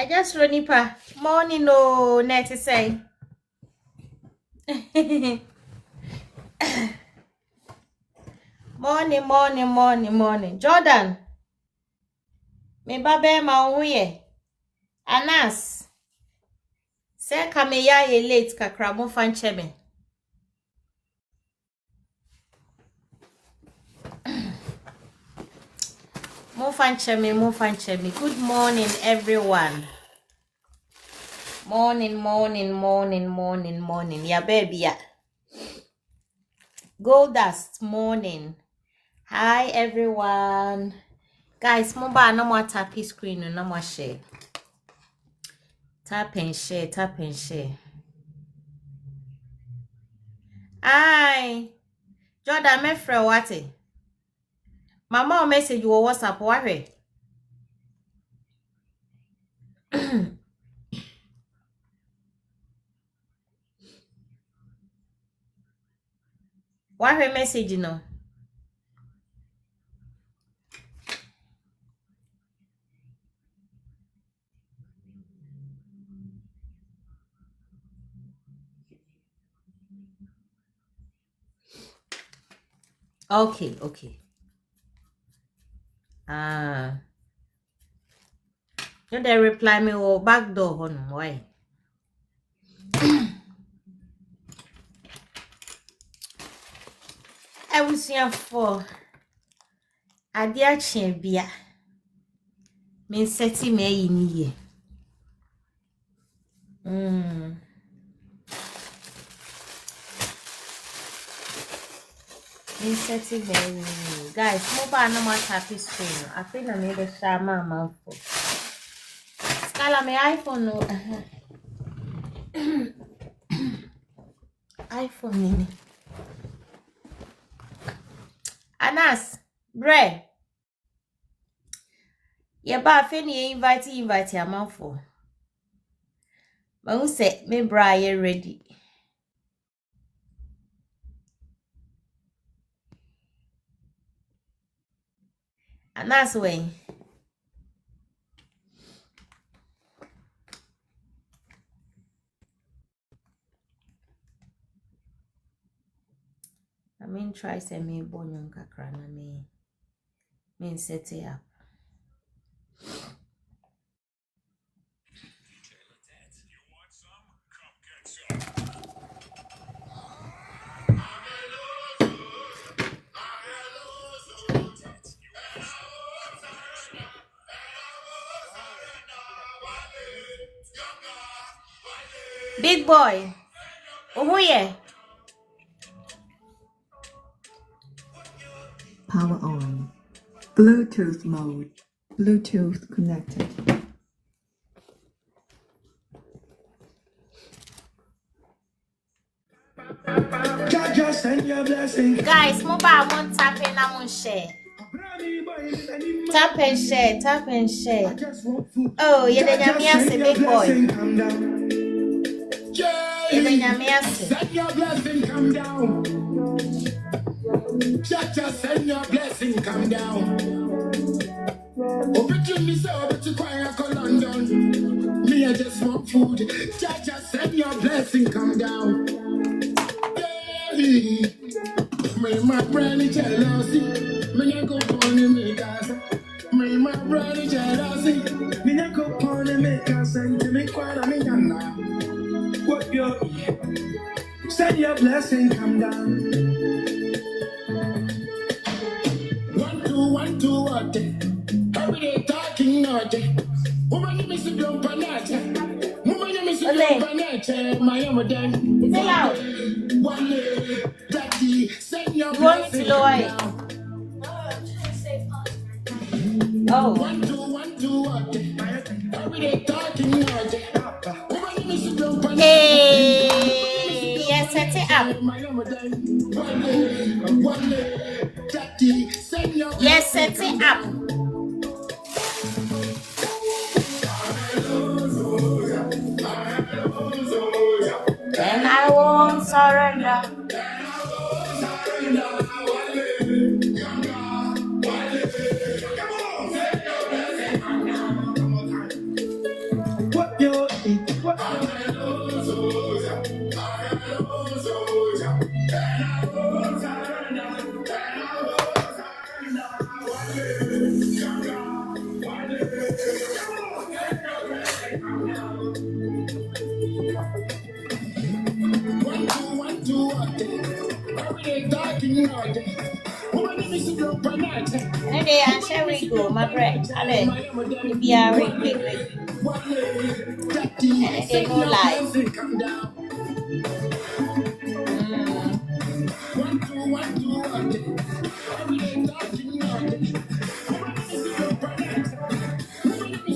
just Ronipa. Morning, no, net to say. Morning. Jordan. Me babe ma onye. Anas. Say kame ya ye late kakra mo fan cheme. Mo fan cheme. Good morning, everyone. Morning. Yeah, baby, yeah. Goldust, morning. Hi, everyone. Guys, mo ba no more tappy screen no more share. Tap and share. Hi. Jordan, me friend, what? Mama message you WhatsApp, what? What her message, you know? Okay. You they reply me or back door on why? I was here for a dear champion. Me seti me in ye. Me seti me in ye. Guys, mobile no more happy screen. I think I made a shama mouthful. Scala me iPhone no. iPhone mini. Anas, bre. Ye ba feni invite a mouthful. But who say me bra ye ready? Anas way. I mean try say me bonyon kakra na me set it up. Big boy. Oh yeah. Power on. Bluetooth mode. Bluetooth connected. Guys, mobile won't tap in and won't share. Tap and share. Oh, you're the Nyamiase, big boy. You're the Nyamiase. Send your blessing come down. Just send your blessing come down. Open me so but you quiet go London. Me I just want food. Just send your blessing come down. Yeah. Me my brand jealousy. Me I go on and make us. Me my brand jealousy. Me I go on and make us and to me quiet me now. What your send your blessing come down. 1 2 what? Every day talking not. Woman you miss the dump on that. Woman you miss the dump on that. My own then. Is it loud? One day, daddy, send your blessing down. Oh. 1 2 what? Every day talking not. Woman you miss the dump on that. Hey, yes, set it up. One day, daddy, send your yes, set it up. And I won't surrender. And they and shall we go, my bread. Ale, if you are quick. And they go live.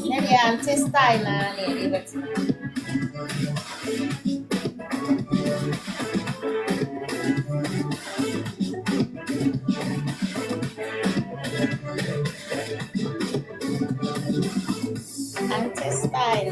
Maybe I'm test style now. Style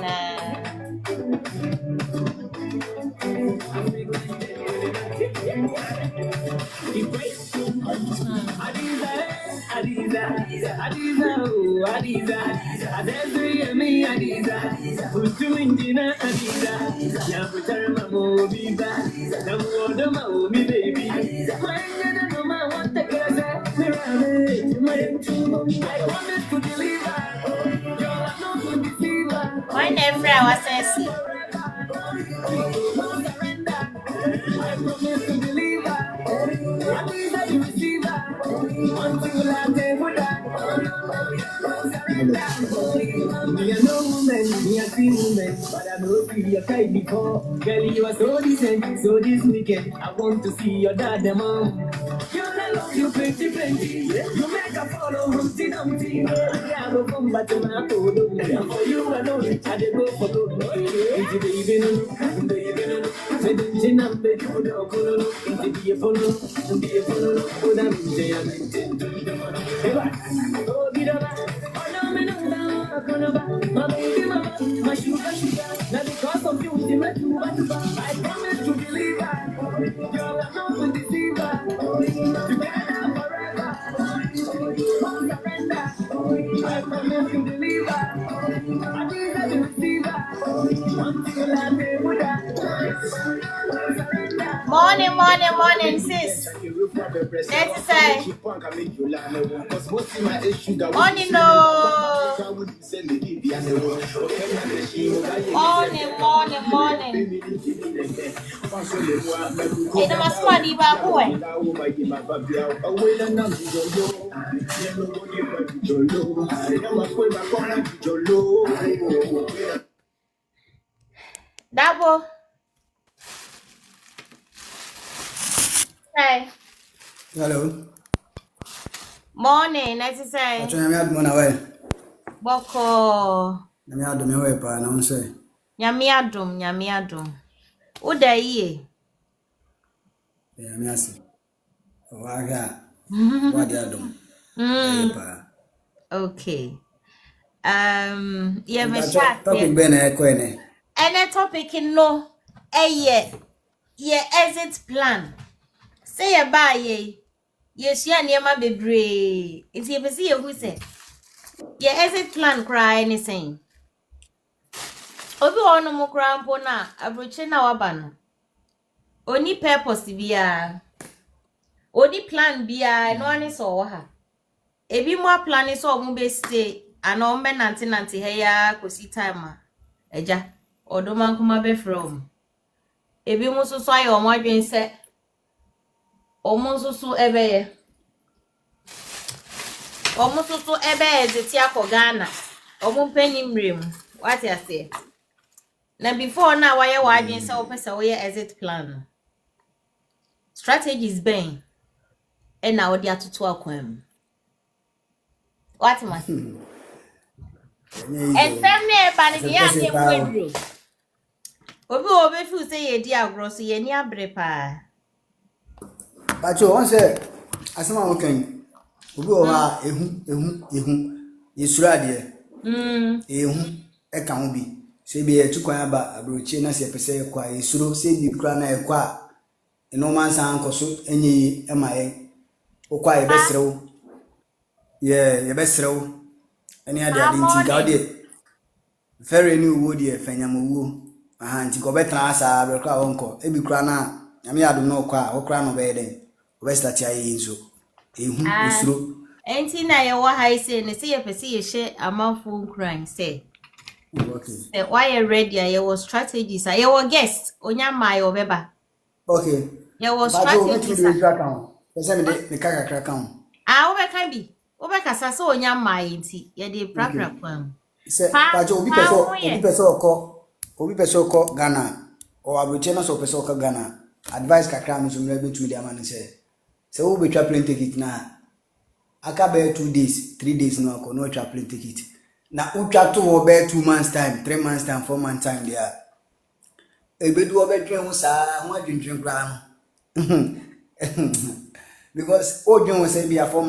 why never I was sassy? But I know you tried before. Girl, you are so decent, so this weekend I want to see your dad and mom. You plenty. You make a follow Humpty Dumpty. I go come back to my toad. For you alone, I dey go for good. Into the evening, say the gin and the color, into the follow, put them in there. Oh, get up. Oh, no, me no, my baby, my sugar. Now because of you, I promise to believe that. You're not to deceive her. Together forever. Surrender. I promise to believe her. I need that to receive her. Until I pay with her. Morning, sis. Let's say. Morning, no. Morning. Hey, the masquadi ba boy. Double. Hey. Hello. Morning, let's say. Atwanya me admo na we. Boko. Na me admo we pa na unse. Nyame adom. Uda iye. Ya me ase. Waga. Wadi adom. Pa. Okay. Yeah, me chat. Topic be na ene. Any topic no. Ye exit plan. Say ye buy ye. Yes, ya niema bebre. It's ye besi ye who say. Ye exit plan cry anything. Obi ono mo kra mpo na abroche na waba no. Oni purpose bia. Oni plan bia no ani so wo ha. Ebi mo plan so mo be stay ana o mbe nante he ya kosi time eja odoma nkoma be from. Ebi mo so aye o mo adwen se o mo so ebe ezeti akọ o mo pani mrem what you say na before na waye wa adwen se o pese wo ye exit plan strategies ben e na wo dia tutu akwam what must and family bani ya ke wedro obi feel say ye dia agro so ye ni abre pa Pacho on say asema wo kan obi o ha ehu yesura de ehu e ka ho bi se bi e tukwan aba abrochi na se pese kwa yesuro se bi kura na e kwa eno man san koso enyi e ma e okwa e besrew ye besrew eni ade nti ga ode ferry ni wo de fanyamowo aha nti ko betra asa abrekwa wonko e bi kura na nyame adom no kwa okra no be den obestati ayi nso ehu esuro enti na ye wa ha ise ne se ye pese ye hye amanfo nkran se okay why you ready ye was strategies ye was guest onya mai obeba okay ye was strategies Pese me de me kaka kra kan. Ah, we can be. We can say so onya mai nti. Ye de prapra kwam. Se Pa pacho obi pese okọ Ghana or abuche na so pese okọ Ghana. Advice kakra me so me betu de amane se wo betwa plane ticket na aka be 2 days 3 days no akọ no twa plane ticket na utwa to wo be 2 months time 3 months time 4 months time there ebedu wo be dwen wo saa ho adwendwen kra no because o dwen wo say be a 4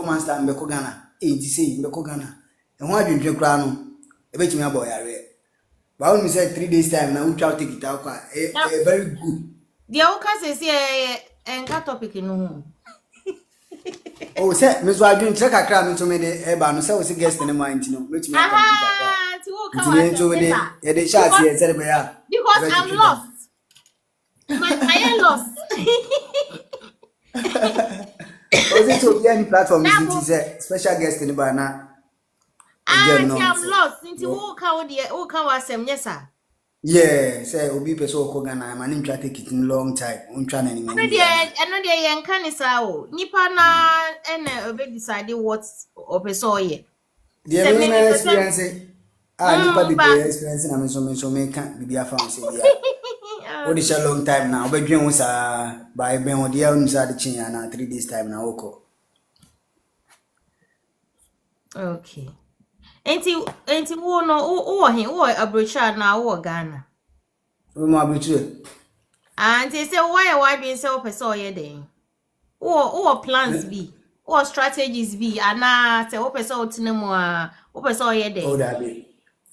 months time be ko Ghana say be ko Ghana e ho adwendwen kra no ebetimi abo yare ba won mi say 3 days time na utwa ticket akọ very good. The oka say enka topic no. Oh, say me so adwun check akra me to me de e ba no say we say guest in mind no me to me Ah, ti wo ka wa say e de chat here say be ya because I'm lost. I am lost. Was it to be any platform is it special guest in ba na I'm lost. Into wo ka wa sem nyesa. yeah, say obi person ko Ghana ma nim twa take it in long time on twa na ni Eno de yen kan isa o. Nipa na ene obe decide what opeso ye. The main experience nipa be experience na me so me kan bibi afa on say dia. O di sha long time na obedwen wo sa ba e ben wo dia unu sa de chin na 3 days time na woko. Okay. Enti wo no wo he wo abrocha na wo Ghana. We mo abrocha. Enti say why be say opeso ye den. Wo plans be. Wo strategies be ana say opeso tinemu a opeso ye den. Oh that be.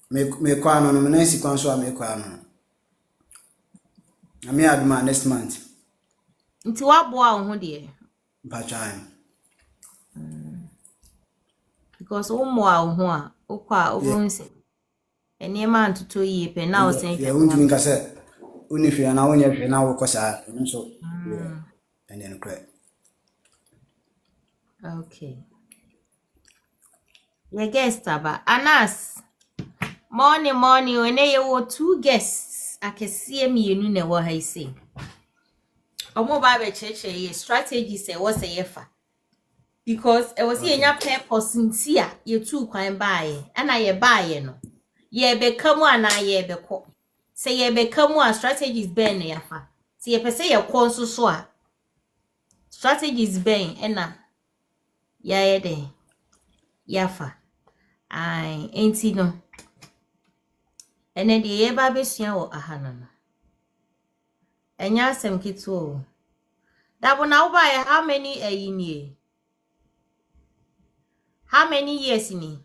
Me kwa no me na si kwan so me kwa no. Na me aduma next month. Nti wa boa wo ho de. Bachan. Because wo mo a wo ho a okwa obonse. Enema antoto yi pe na o sen Yeah, we do say uni fi na wonya fi na wo kosa so. Yeah. And then correct. Okay. Your guest aba Anas. Morning when you were 2 guests. I can see me you know what I say. Omo ba be cheche strategy say what say yefa. Because it was here nya purpose ntia ye 2 kwan baaye ana ye baaye no. Ye be kamu ana ye be ko. Say ye be kamu a strategies ben yafa. See ye pese ye ko so a strategies ben ena ya ye de yafa. Ai enti no. Ene de ye ba be sua wo ahana no. Enya asem kitu. Dabo na wo ba ye how many ayini? How many years ni?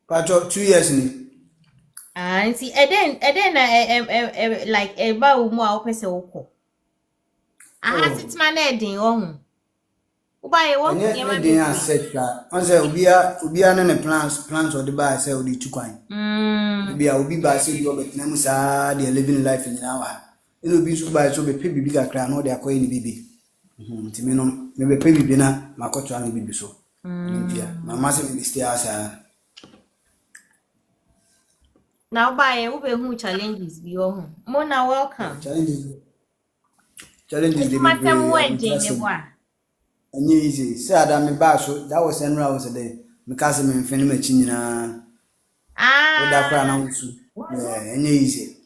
Pacho 2 years ni. Enti eden like e ba wo mu a wo pese wo ko. Aha sitima na edin ohun. Wo ba ye wo ye ma be set ka. On say obia no ne plans or the buy say odi tukwan. Obia obi ba say obi obetina mu sa they living life in now. Eno bi so buy so be pe bibi kakra na o de akoye ni bibi. Nti me no me be pe bibi na makoto an bibi so. Ntia mama say me stay asa. Now by wo be hu challenges bi ohun. Mona welcome. Challenges dey be. And easy. Say that me back so that was enra was there. Me case me mfeni machi nyina. Ah. Oda kwa na wusu. Yeah, and easy.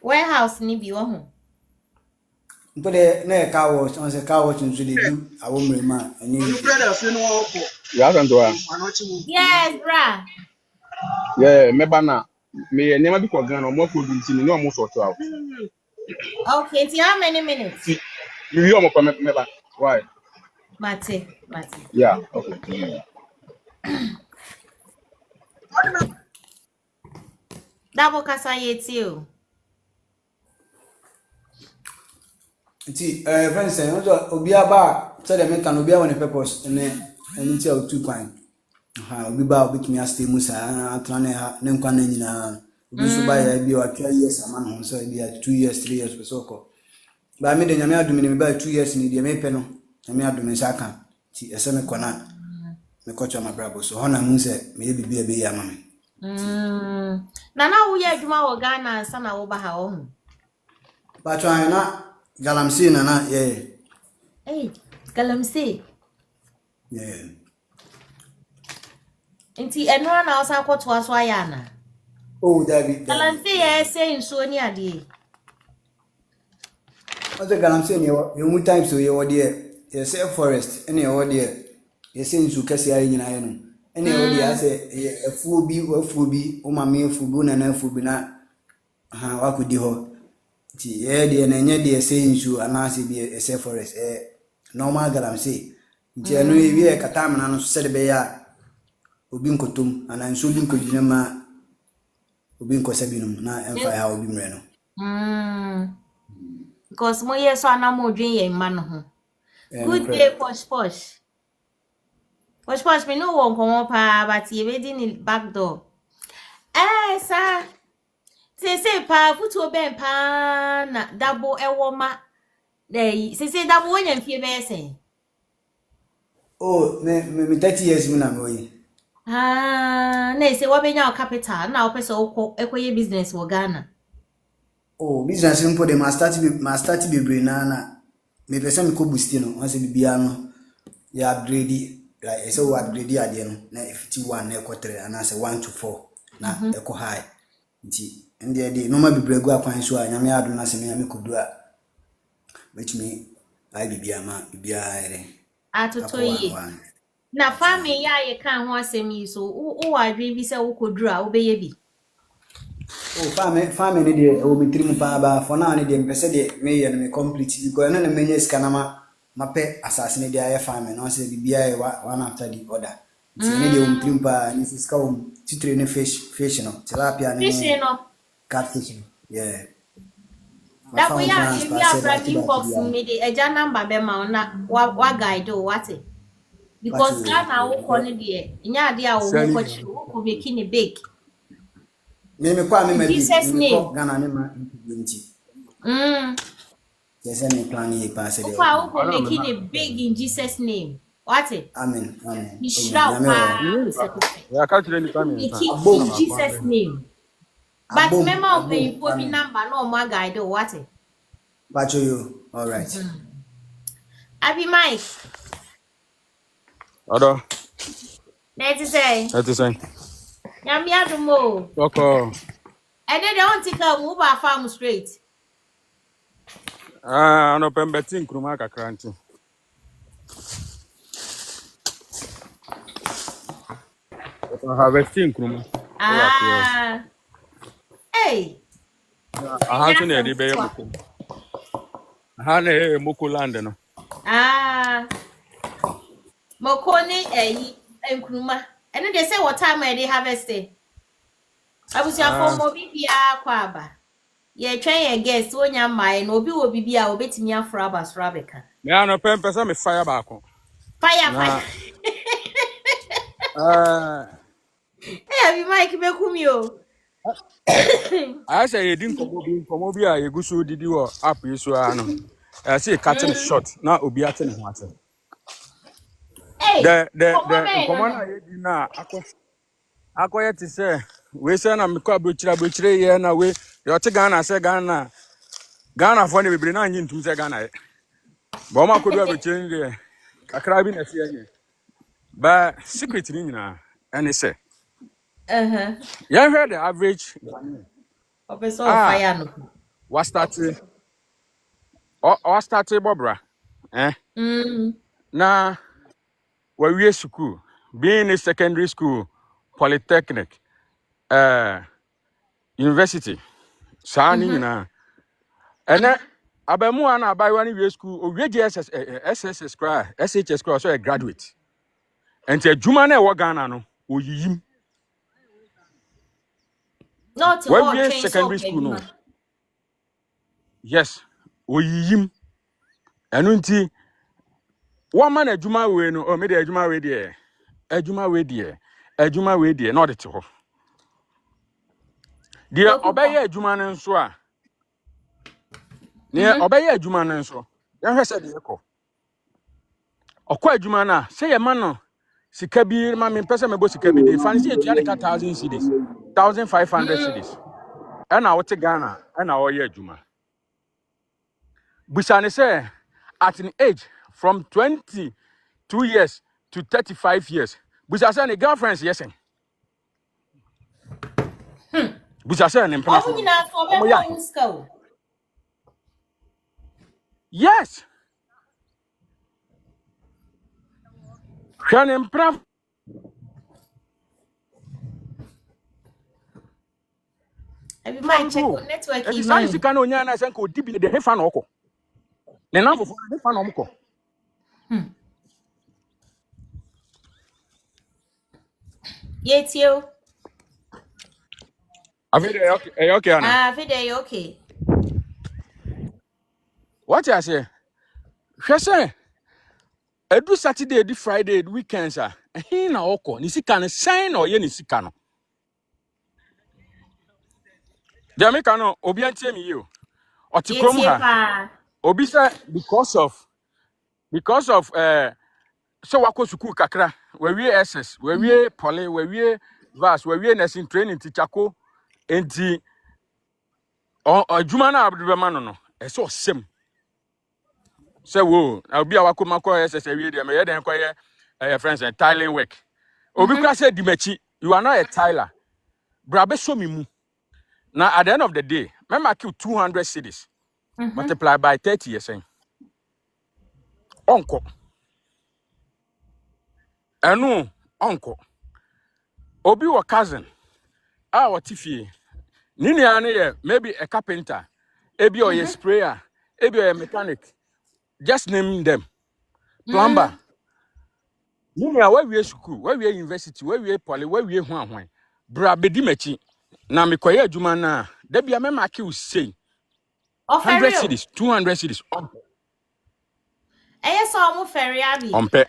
Warehouse ni bi ohun. Mpode na car wash, on say car wash nso dey do awomre ma and easy. Yeah, Yes, bra. yeah, me bana. Me never be for Ghana. More could be seen. No more sort out. Okay, see how many minutes? You almost me ba. Why? Mate. Yeah. Okay. Double kasa yeti o. Nti friends say no obi aba say dem make no obi aba ne purpose ne nti o 2 kwan. Obi ba obi kimi stay musa atana ha ne nkwa na nyina. Obi so ba ya bi o atwa years ama no so bi 2 years 3 years so ko. Ba me de nyame adumi me ba 2 years ni de me pe no. Nyame adumi sa kan. Ti ese me kona. Me kocho ma brabo so hona mu se me bibi e be ya ma me. Na wo ye adwuma wo Ghana sa na wo ba ha wo hu. Ba twa na galamsey na ye Hey, galamsey. Yeah. Nti enura na osa kwoto aso ayana. Oh, David. Galamsey say nsuo ni ade. What's the galamsey you time so you there. You say forest and you there. You say nsu kase ayi nyina ye no. And you there say afuo bi o mame afuo na na afuo bi na wakodi ho. Ti there na nye there say nsu anase bi say forest normal galamsey. Nti eno wi kata amana no so se de be ya obi nkotom ana nsu bi nkodwina ma obi nkosabinum na emfa ya obi mre no. Because mo yeso anamo dwen ye ma no ho. Good day, Posh Posh. Posh Posh, me no won komo pa, but ye be di back door. Sir. Say pa, futu ben pa na dabo ewo ma. Say dabo when you feel be say. Oh, me 30 years mu na me oyi. Na say what be your capital na o pese ekoye business wo Ghana. Oh, business mpo de ma start bebre na me pese me ko boost no, once bibia no ya upgrade like say we upgrade ade no na 51 na ekotre ana say 1 to 4 na eko high. Nti ende de no ma bebre gu akwan so anyame ado na se me kodu a betimi ai bibia ma bibia ere Atotoyi. Na family ya ye kan ho asemi so wo adwen bi se wo kodura wo beye bi. Oh, family de o bitrim pa ba for now ne de mpese de me ye no me complete because na menye sika na ma pe asase ne de aye family no say bibia e one after the other. Ti ne de o bitrim pa ni sika o titre ne fish no tilapia ne Fish no. catfish. Yeah. That we are if you are branding box me the eja number be ma na wa guide o what it. Because Ghana wo kone de nya ade a wo ko chi wo ko make ni bake. Me kwa me Jesus name. Ghana ne ma nti. Yes, any plan ye pass it. Wo ko make ni big in Jesus name. What it? Amen. Ishra Ya ka tire ni family. in Jesus name. But remember of the phone number no more guide or what it? Pacho you. All right. Abi Mike. Odo. Let's say. Nyame adumo. Oko. And then they want to take move our farm straight. No pembetin kruma kakra nti. Harvesting kruma. Hey. Aha so na de be yemoko. Aha na yemoko land no. Mokoni enkruma. And then they say what time are they harvesting? I was your phone mobibia kwaba. Ye try your guest wonya mai no obi wo bibia obetimi afra abasrabeka. Me ano pempesa me fire back. Fire. Hey, Abi Mike be kumi o. I say you didn't come over here, you go so did you up you so ano. I say cutting short, now obi atin ho ate. Hey. The commander you na akoye ti say we say na me kwa bochire ye na we you te Ghana say Ghana for ne bebre na anyi ntum say Ghana. But ma kodu abochire ni kakra bi na fi anye. But secret ni nyina and say you heard the average Professor fire no. What started Bobra na we school being a secondary school polytechnic university sani nyina ene abemu ana abai we school o we SSS cry SHS cry so a graduate and adwuma na e wo Ghana no oyiyim Not all secondary school no. Yes, oyiyim enu nti one man adwuma we no o me de adwuma we de na odete ho de obeye adwuma no nso a ne obeye adwuma no nso ya hwese de ekọ okọ adwuma na se ye ma no sika bi ma me pese me bo sika bi de fancy etua de ka 1000 cedis 1500 cedis na wote Ghana na wo ye adwuma Bushane say at an age from 22 years to 35 years. Busa say ne girlfriends yes. Busa say ne mpena. Omo nyina so be ma muska o. Yes. Hwane mpena. Every man check network Eti in sai mind. sika na onya na say nka odi bi de hefa na okọ. Ne na fofo hefa na omkọ. Yes, you. Afede okay ana. Ah, Fide, okay. What I say? Hwese edu Saturday, edu Friday, edu weekends ah. Ehin na okọ. Ni sika ne sign na oye ni sika no. Jamaica no obi antie mi yo. Oti krom Yes, ha. pa. Obi say because of so wako school kakra, we SS, we poly, we vas, we nursing training teachako enti adwuma na abdurema no so sem. Say wo, obi awako mako SS we dey me den koye friends and tiling work. Obi kra say di machi, you are not a tiler. Brabe show me mu. Now at the end of the day, remember kill 200 cities. Multiply by 30 years. Uncle. Enu uncle. Obi wa cousin. Our Tiffy. Nini ane maybe a carpenter. Ebi or a sprayer. Ebi or a mechanic. Just name them. Plumber. Nini where we school, where we university, where we poly, where we hwan. Bra bedi mechi. Na me koye adwuma na. Da bia me make you say 100 cities, 200 cities. Yes, omo ferry abi. Ompe.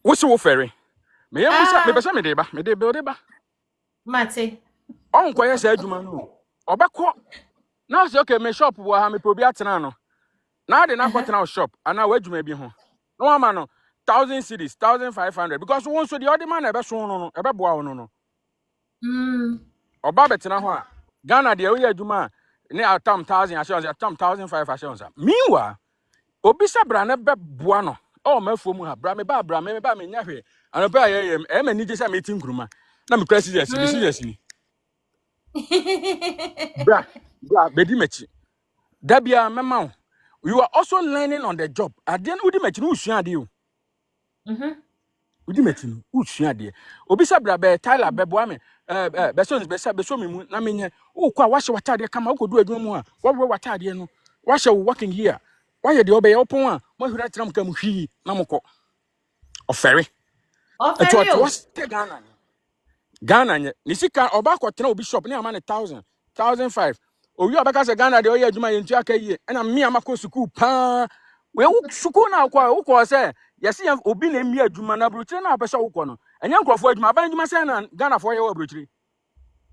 What's your ferry? Me pesa me deba, me de build ba. Mate. On koye say adwuma no. Obekọ. Now say okay, me shop wo ha me probi atena no. Now they na kwatena shop, ana wa adwuma bi ho. No ama no 1,000 cities, 1,500 because one so the other man ebe so no, ebe boa wo no. Oba betena ho a. Ghana de we adwuma ne atam 1,000 assurance, atam 1,500 assurance. Meanwhile, obi sabra na be boa no. Oh, my phone ha bra me ba me nya hwe. Ano ba ye e ma ni je say meeting kuruma. Na me crazy serious ni. Bra, bedi mechi. Da bia mema. You are also learning on the job. Ade na udi mechi no usua ade o. Udi mechi no usua ade. Obi sabra be Tyler be boa me. Be so me mu na me nye. Wo kwa wa hye watade kama wo kodu adwuma mu a. Wo watade no. Wa hye working here. Why you the obey open one? Mo hura tram kam hwi na moko. Ofere. Ofere. What's the Ghana? Ghana nye. Ni sika oba kwotena obi shop ni ama ne 1,000, 1,500. Owi obaka se Ghana de oye adwuma yentu aka yie. Na me amako school pa. We school na akwa wo ko se yesi obi na emi adwuma na brochire na apesa wo ko no. Enya nkrofo adwuma ban adwuma se na Ghana fo ye wo brochire.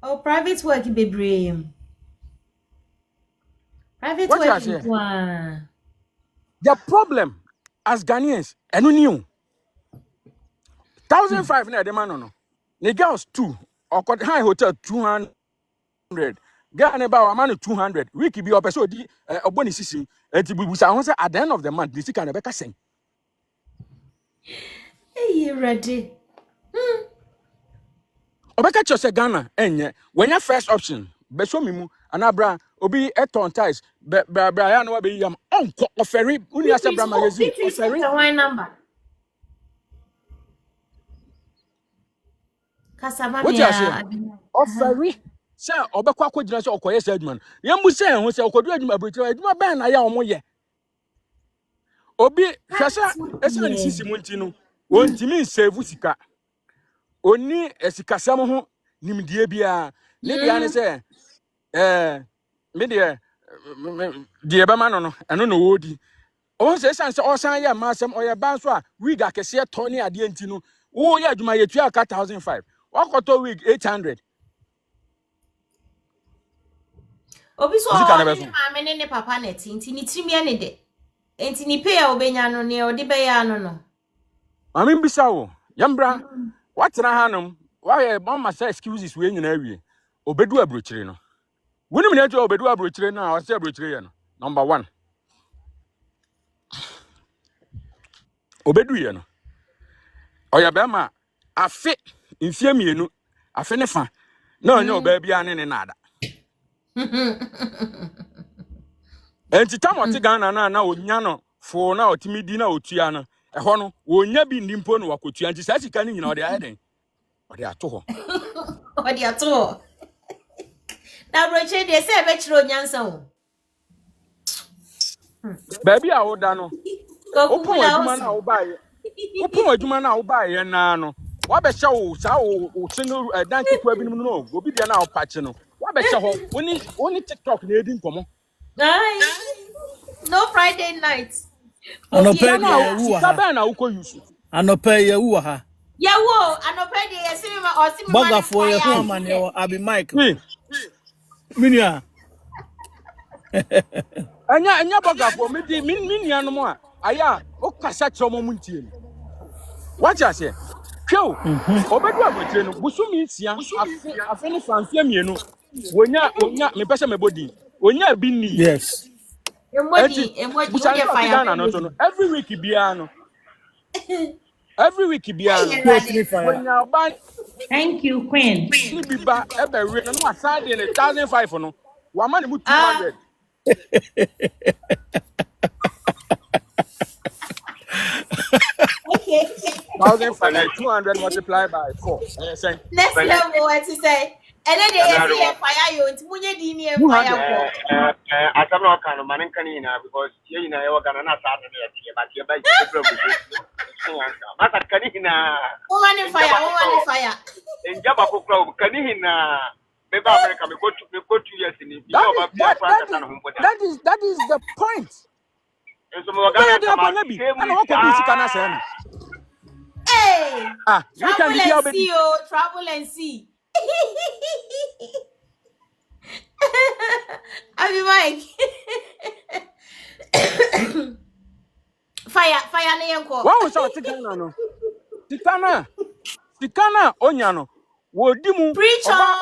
Oh, private work bebre. Private work. The problem as Ghanaians, enu new 1,500 na the man no. The girls 2 or high hotel 200. Ghana ba man 200. Week be up so di oboni sisi. Enti bubusa ho say at the end of the month the sika na be ka sen. Hey, ready. Obeka cho say Ghana enye. When your first option be so me mu anabra obi eton ties bra ya no be yam onko oferi uni ase bra magazine oferi the wine number. Kasaba what you say? Oferi say obekwa akogina say okoye say adwuma. Yembu say ho say okodu adwuma brochire adwuma ben na ya omo ye. Obi hwasa esa ni sisi munti no. Wontimi save sika. Oni esikasam ho nimdie bia. Ne bia ne say me de be ma no eno no wodi o se san se o san ya ma asem o ye ban so a wig akese to ne ade enti no wo ya adwuma ye tu aka 1,500 wakoto wig 800 obi so ma me ne papa na ti enti ni timi ene de enti ni pay a obenya no ne o de be ya no no mami bisa wo yambra watena hanom wa ye mama say excuses we nyina awie obedu abrochire no wonim na ejo obedu abrochire na o say abrochire ye no number 1 obedu ye no oya be ma afe mfie mienu afe ne fa na onye oba bia ne nada enti tamoti Ghana na onya no fo na otimidi na otua no eho no wonya bi nimpo no wakotua nti sa sika ni nyina ode ayeden ode ato ho odi ato na broche de se be chiro nyansa o baby a woda no opon kokula aduma na osi wobaye opon aduma na wobaye na no wabehye wo sa wo single dan kekwa binim no obi dia na opache no wabehye ho woni TikTok na edi nkomo ai no Friday night Anope Obi- de wu sika ha. be na wukọ yusu Anope ye wu ha. yawo anope de yesimi ma osimi ma Boga for ye hu amane wo abi Michael. Minia. anya boga for me di min nuanom a aya o kasa chomo muntie no wacha se hwew obedu abotire no busumi nsia afe ne fanfia mienu wonya me pese mebodi wonya bi ni Yes. emoji o de fire no so no every week bia no Quote me fire. wonya oban thank you queen ni biba ebe we no no asade ne 1500 no wa ma ne mu 200 okay 1500 multiplied by 4 say next level what to say and then they say fire you nti munye di ni fire go I don't know kind of man can because you know you're gonna not start but you're by but can you woman fire in Jabba Club can you maybe America we go 2 years in that is the point. so we're gonna hey you can be travel and see oh travel and see Abi Mike fire na yenko What was our Tikana no? Tikana onya no. Wodi mu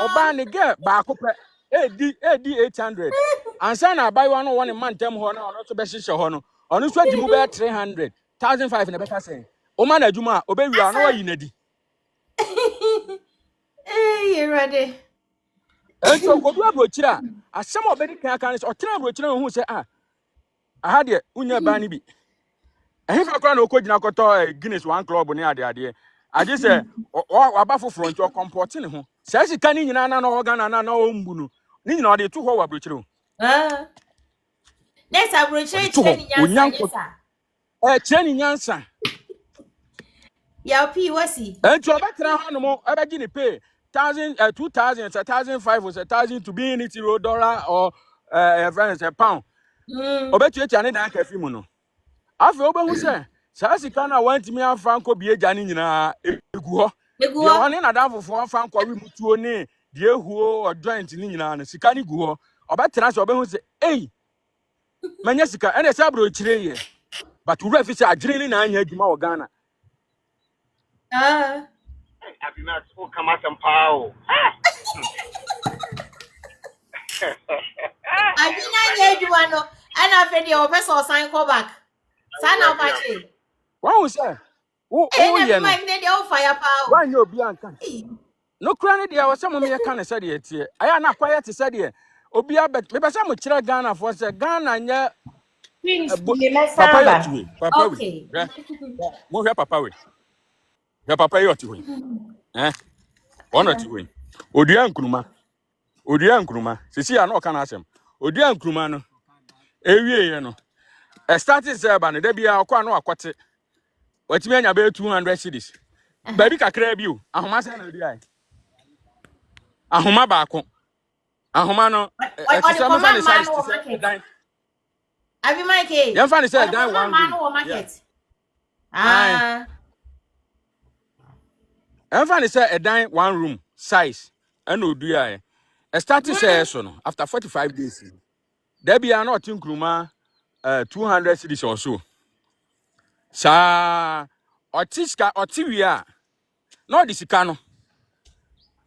oba ne ge ba akopɛ edi 800. Ansa na buy one one man tem ho na ono so be hyehyɛ ho no. Ono so adi mu be 300. 1500 na beka sɛn. O ma na adwuma obe wi ano wayi nadi. eh you ready Ento kodu abrochira asɛm obedi kan kan so ɔtena abrochira hu sɛ aha de unya ba ne bi. Ehe fa kwa na okogina kɔtɔ Guinness one club ne ade ade sɛ waba foforo nti ɔkɔmpɔte ne ho sɛ sika ne nyina na ɔgana na ɔmbu no ne nyina ɔde to hɔ wa abrochire o next abrochire chire ni nyansa kyerɛ ne nyansa ya pi wasi enti ɔbɛtena hɔ no mo ɔbɛgye ne pay 1000 2000 1500 1000 to be in it dollar or friends a pound ɔbɛtuatua ne dan kafi mu no afei ɔbɛhu sɛ saa sika na wantimi afa nkɔ bie gya ne nyinaa egu hɔ ɔne na dan fofo afa nkɔ wi mutuo ne die huo or joint ne nyinaa no sika ne gu hɔ ɔbɛtena sɛ ɔbɛhu sɛ ei manya sika ɛna sɛ abro kyire yɛ but wura fi sɛ adwene ne na anya adwuma wɔ Ghana I've not come out some power. Abina nye adwuma no ana afɛ deɛ ɔpɛ sɛ ɔsan kɔ back saa na ɔbɛkye wahu sɛ wo yɛ no ne deɛ ɔfire power wanyɛ obi anka no kura ne deɛ wɔsɛ mo yɛka ne sɛ deɛ tie aya na kwayɛ te sɛ deɛ obi abet me bɛsɛ mo kyerɛ Ghana fo sɛ Ghana nyɛ papa yɛ tuwe papa we mo hwɛ papa we hwɛ papa yɛ ɔte hɔ ɔno ɔte hɔ odua nkruma sisi a na ɔka na asɛm odua nkruma no ewie yɛ no started sɛ ba no da bia ɔkɔ na akɔte watimi anya bɛ 200 cedis baabi kakra bi o ahoma sɛ na odi ai ahoma baako ahoma no ɛkisa mo fa ne size sɛ dan Abi Mike yɛn fa ne sɛ dan one market yɛn fa ne sɛ dan one room size ɛna odi ai started sɛ so no after 45 days da bia na ɔte nkruma 200 cedis or so sa ɔte wi a na ɔde sika no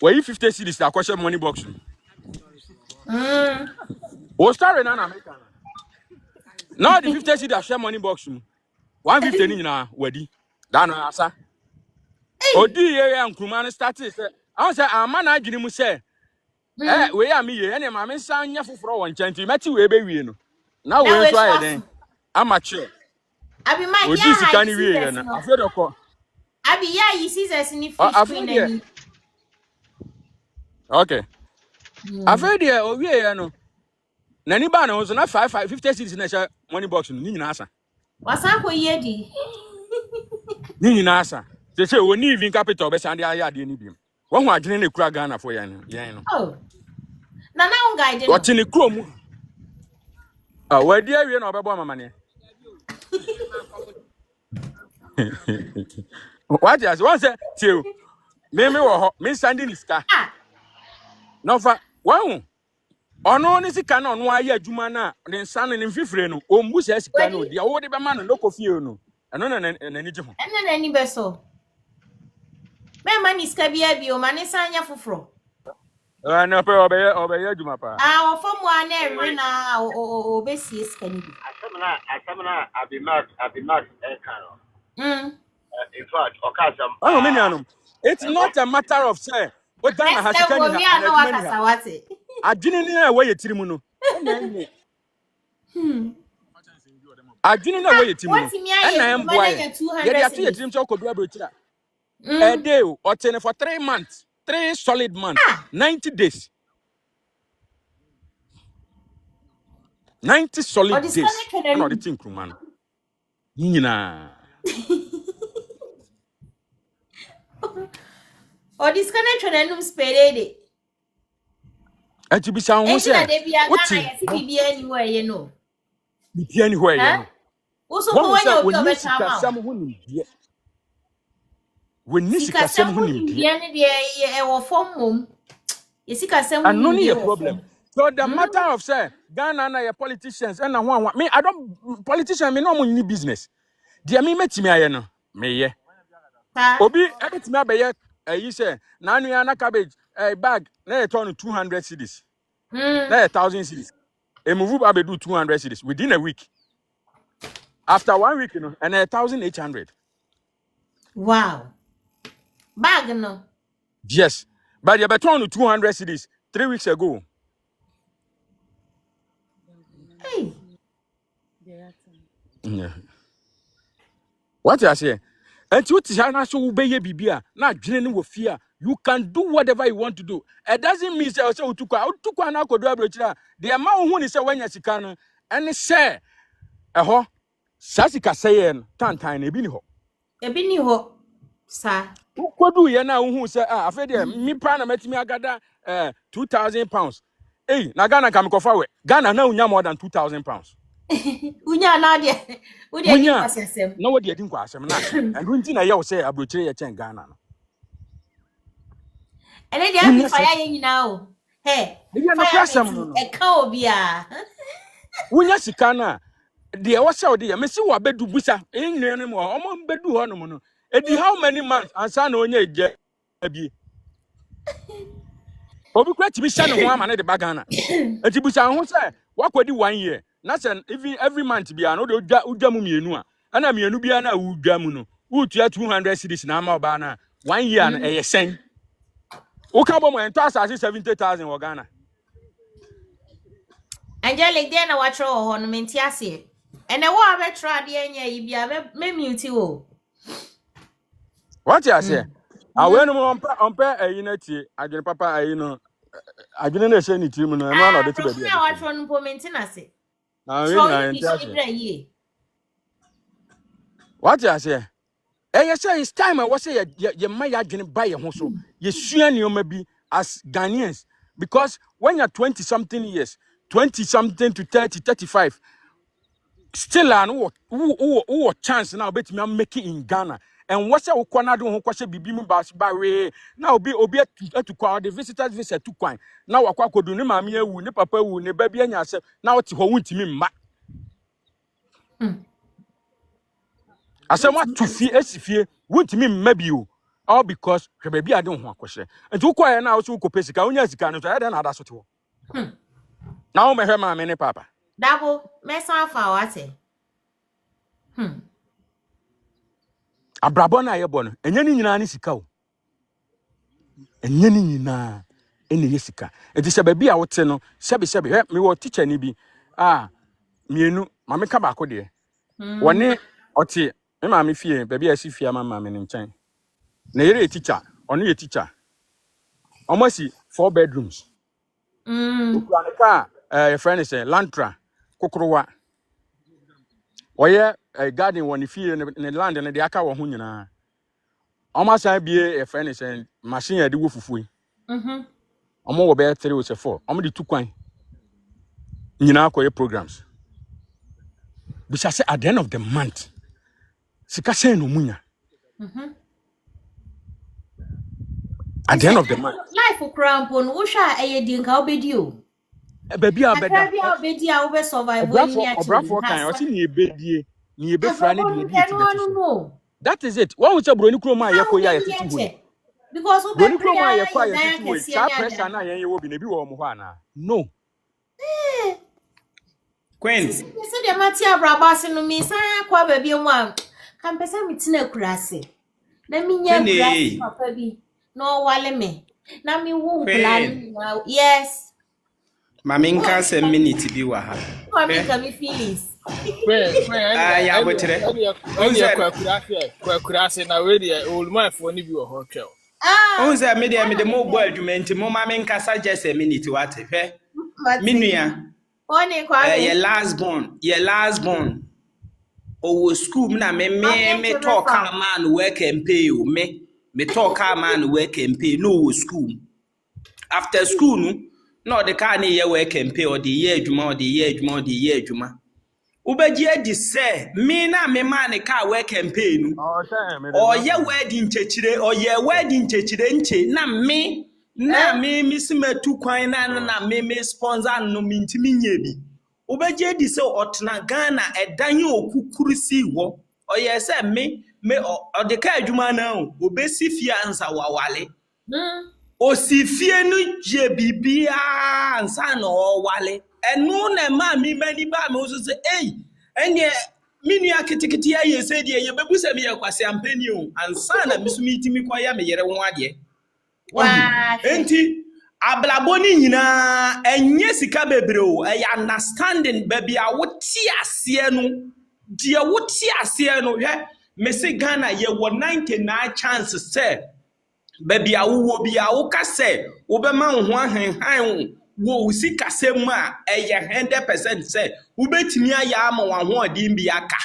wayi 50 cedis akɔhyɛ money box o start na America na ɔde 50 cedis ahwɛ money box mu 150 ni nyina wadi da no asa odi ye ya nkruma no start say I say ama na adwene mu say we am ye ene ma me san nya foforo won nkyɛn ti meti we be wie no na we nso aye den amache Abi ma odi ya sika ni yi wie scissors na no. afre doko Abi ya yi scissors ni fish afre queen de ni. okay afre de o wie ye no nani ba na so na 50 cities na sha money box no ni nyina asa Wasan ko ye di. ni nyina asa se woni even capital be san de aya de ni bim wo hu adwene na kura Ghana fo yan no Oh. Na unga de no. Oti ni kuro mu wadi awie na obebo amamane what is one say tie me wo ho me standing iska Ah. no fa wahu ono ni sika na ono aye adwuma na ne nsan ne mfifire no ombu se sika no dia wo de be ma no lokofie no eno na nani je ho Ene na ni beso. Me ma ni ska bia bi o ma ni sanya foforo. na pe obeye adwuma pa Ah, o fo mu ana ere na o be sie ska ni bi. Asamna abimat ekano. In fact, okasam. oh me nuanom it's not a matter of say o Ghana ha sika ni ha na wakasa wate. adwene ni na we yetiri mu no na enye adwene na we yetiri mu no na emboa ye de ato yetirim so kodu abotira a day or 10 for 3 months 3 solid months 90 days 90 solid days no the thing kruma no nyina O disconnect num spelede. ati bi san ho se na de bia Ghana ye siki bia ni wo ye no. bi bia ni ho ye no Wo so ko wanya obi obeta ma. sam ho nim die woni sika sam ho nim die bia ne de e wo fom mom. Ye sika sam ho and no nim need die a problem so the matter of say Ghana na your politicians and na ho me I don't politician me no mo ni business dia me metimi aye no me ye obi ebetimi abaye you say na anu ya na cabbage bag na e turn 200 cedis na 1000 cedis e move ba do 200 cedis within a week after 1 week you know and 1800 wow bag no yes but you beton 200 cedis 3 weeks ago hey yeah what you say and you tell so obey bibia na adwene ne wo fia you can do whatever you want to do it doesn't mean say utukwa na kodo abrochira the amount hu ni say wanya sika no and say eho sasika say no tantan na ebi ni ho sa Kodu ye na hu say afa de mi pa na matimi agada 2000 pounds na Ghana kam kofa we Ghana na unya more than 2000 pounds unya na de wo de ni kwasesem na wo de adi kwasem na and unti na ye wo say abrochire ye chen Ghana no ene de abi fire ye nyina o he fire no e ka obi a wunya sika na de wo say odi ye mesi wo bedu busa enwene no mo omo bedu ho no mo no edi how many months ansa na onye eje abi obi kwa tibi sha ne ho ama ne de bagana eti busa ho say wakodi 1 year na say even every month bia no de udwa mu mienu a ana mienu bia na udwa mu no utua 200 cedis na ama oba na 1 year na eye sen uka bo mo ento asase 70,000 wo Ghana Angelic dey na watro ho no menti ase ene wo abetro ade anya yi bia me mute wo what you say awenu mo ompa ayi na tie adwene papa ayi no adwene na ehye ni tie mu no eno na ode ti baby na watro no po menti na se na we na enti what you say say it's time I was say ye ma ya adwene ba ye ho so ye sua nioma bi as Ghanaians because when you're 20 something years 20 something to 30 35 still an who chance now bet me make it in Ghana and what say ukwana do ho kwase bibi mu ba we now obi to kwa the visitors visit to kwan now wakwa kodu ne maame awu ne papa awu ne ba bi anya se now what ho wuntimi mma asema to fie esifie wuntimi mma bi o all because hwe ba ade ho akwhye nti ukwa ya na wo so ukopesika onya sika no so ya de na ada so te wo now me hwe maame ne papa Double, me san fa wate. Abrabɔ na yɛbɔ no enye ni nyina ne sika o. Enye ni nyina ene ye sika. Enti sɛ baabi a wote no sɛbe me wo teacher ni bi mienu ma me ka ba ko de. Wone ɔte me ma me fie baabi a si fie ama ma me ne nkyɛn. Na yere teacher, ɔno ye teacher. Almost 4 bedrooms. Ukwanika your friend is Lantra Kokrowa. Oye garden one if you in land and the aka wo hu nyina. Almost I be a friend is machine e de wo fufu. Omo wo be 3 or 4. Omo de 2 kwan. Nyina akoye programs. We shall say at the end of the month. Sika say no munya. At the end of the month. Life for crampon, Usha a dinka obedio. Baby a better. Baby a bedia over survive. Obrafo kan o si ni ebedie ni ebefra ne de no. That is it. One say broni kroma yeko ya yetitu. Because broni kroma yeko ya yetitu. Sa pressure na yen ye wo bi na bi wo mo ho ana. No. Queen. Se de matia brabase no mi san kwa baby mu am. Kan pesa mitina kurase. Na mi nya kurase papa bi. No wale me. Na mi wo plan. Yes. Mami nka se minute bi wa ha. Mami ka mi feelings. Ya botre. Kwa kurase na we dey olumafo ni bi wo ho twel. Onza me de mo bo adwumenti mo mami nka sa just a minute what fe. Minua. Oni kwa Your last born. O school na me talk man work and pay you me talk man work and pay no school. After school no the car ni ye work and pay or the year adwuma. Ubeji edi say me na me man car work and pay no. Or ye wedding chechire or ye wedding chechire nche na me misi me 2 kwan na me sponsor no me ntimi nya bi. Ubeji edi say otna Ghana edan ye okukurisi wo. Or ye say me or the car adwuma na obesi fie ansa wawale. Osifie no je bibia ansa na wale enu na ma mi mani ba me so say enye mini akitikiti ya yese de ye bebusa me yakwase ampani o ansa na misumiti mi kwa ya me yere won ade enti ablabo ni nyina enye sika bebre o understanding baby a woti ase no de woti ase no hwe me se Ghana ye 99 chances say baby a wo bi a wo ka say wo be ma ho ahenhan wo si kasem a 100% say wo betimi aya ama wa ho odin bi aka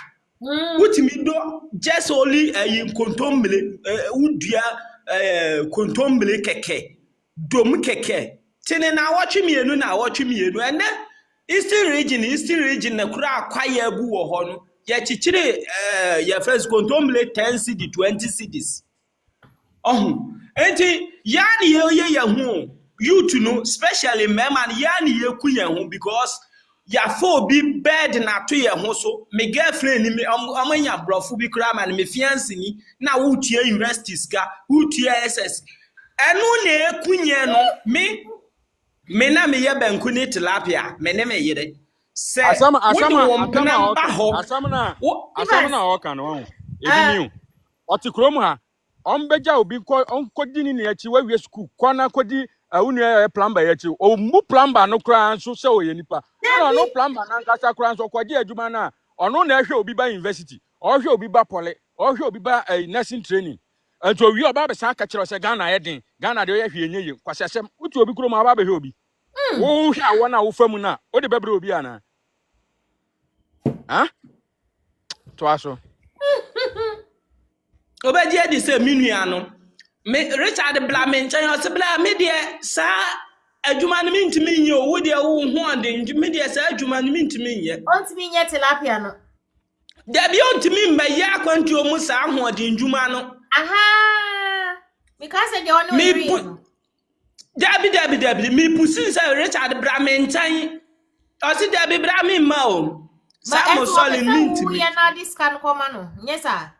wotimi do just only kontomble udua kontomble keke dom keke tene na awotwe mienu ene eastern region na kura akwaye abu wo ho no ye chichire ye first kontomble 10 cedi 20 cedis enti yani ye hu you to know especially men yani ye ku ye hu because ya for bi bed na to ye hu so me girlfriend ni me amanya brofu bi kra man me fiance ni na wo tua university ska wo tua SS enu na ekunye no me na me ye banku ni tilapia me ne me yire se asama na o kan wo ebi mi o ti krom ha ombeja obi onkodi ni achi wawie school kwana kodi unu plumber achi o mu plumber no kra nso se o ye nipa no plumber na nkasa kra nso kwadi adwuma na ono na ehwe obi ba university o hwe obi ba pole o hwe obi ba nursing training ento wi oba be san ka kire se Ghana ye den Ghana de o ye hwe enye kwasesem uti obi kro ma ba be hwe obi wo hwe awo na wo famu na o de bebre obi ana to aso obeji edi se minua no me Richard Blamenchan o se bla me de sa adwuma no mintimi nye o wo de wo ho ande me de sa adwuma no mintimi nye ontimi nye tilapia no da bi ontimi mbaye akwantu o mu sa ho ade ndwuma no because de ono ri no dabi mi pusin sa Richard Blamenchan o se dabi bra mi ma o sa mo solid mintimi ya na discan koma no nyesa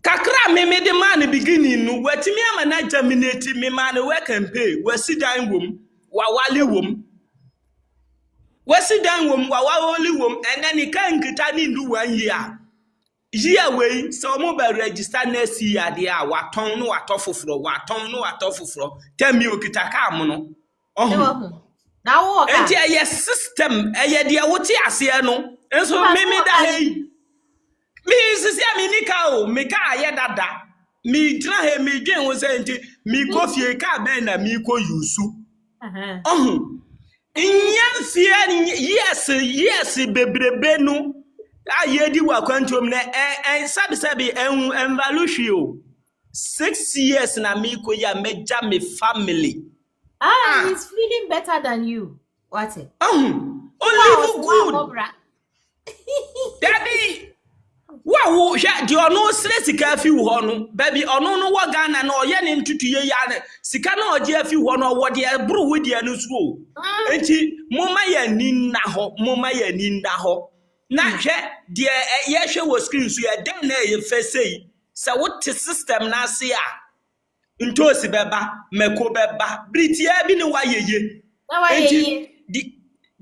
kakra me de man beginning no watimi ama na germinate me man work and pay wasi dan wom wa wale wom wasi dan wom wa wale wom and then he can get any do 1 year year way so mo be register next year dey a waton no atofofro tell me okita ka am no na wo ka enti eye system eye dey wote ase no enso me da hey me sisi ami nika o me ka aye dada me dra he me dwen wo say enti me ko fie ka ben na me ko yusu Inyan fear yes bebrebe no ayedi wa kwantom na sabi envaluation 6 years na me ko ya meja me family he's feeling better than you what only good daddy wow di ono sika fi wo no baby ono no wo Ghana na oye ne ntutuye ya ne sika na oje afi wo no wo de buru wo de anu so enti moma ya ni na ho na hwe de ye hwe wo screen so ya den na ye fesei sa what system na se a ntosi beba meko beba britia bi ne wa yeye enti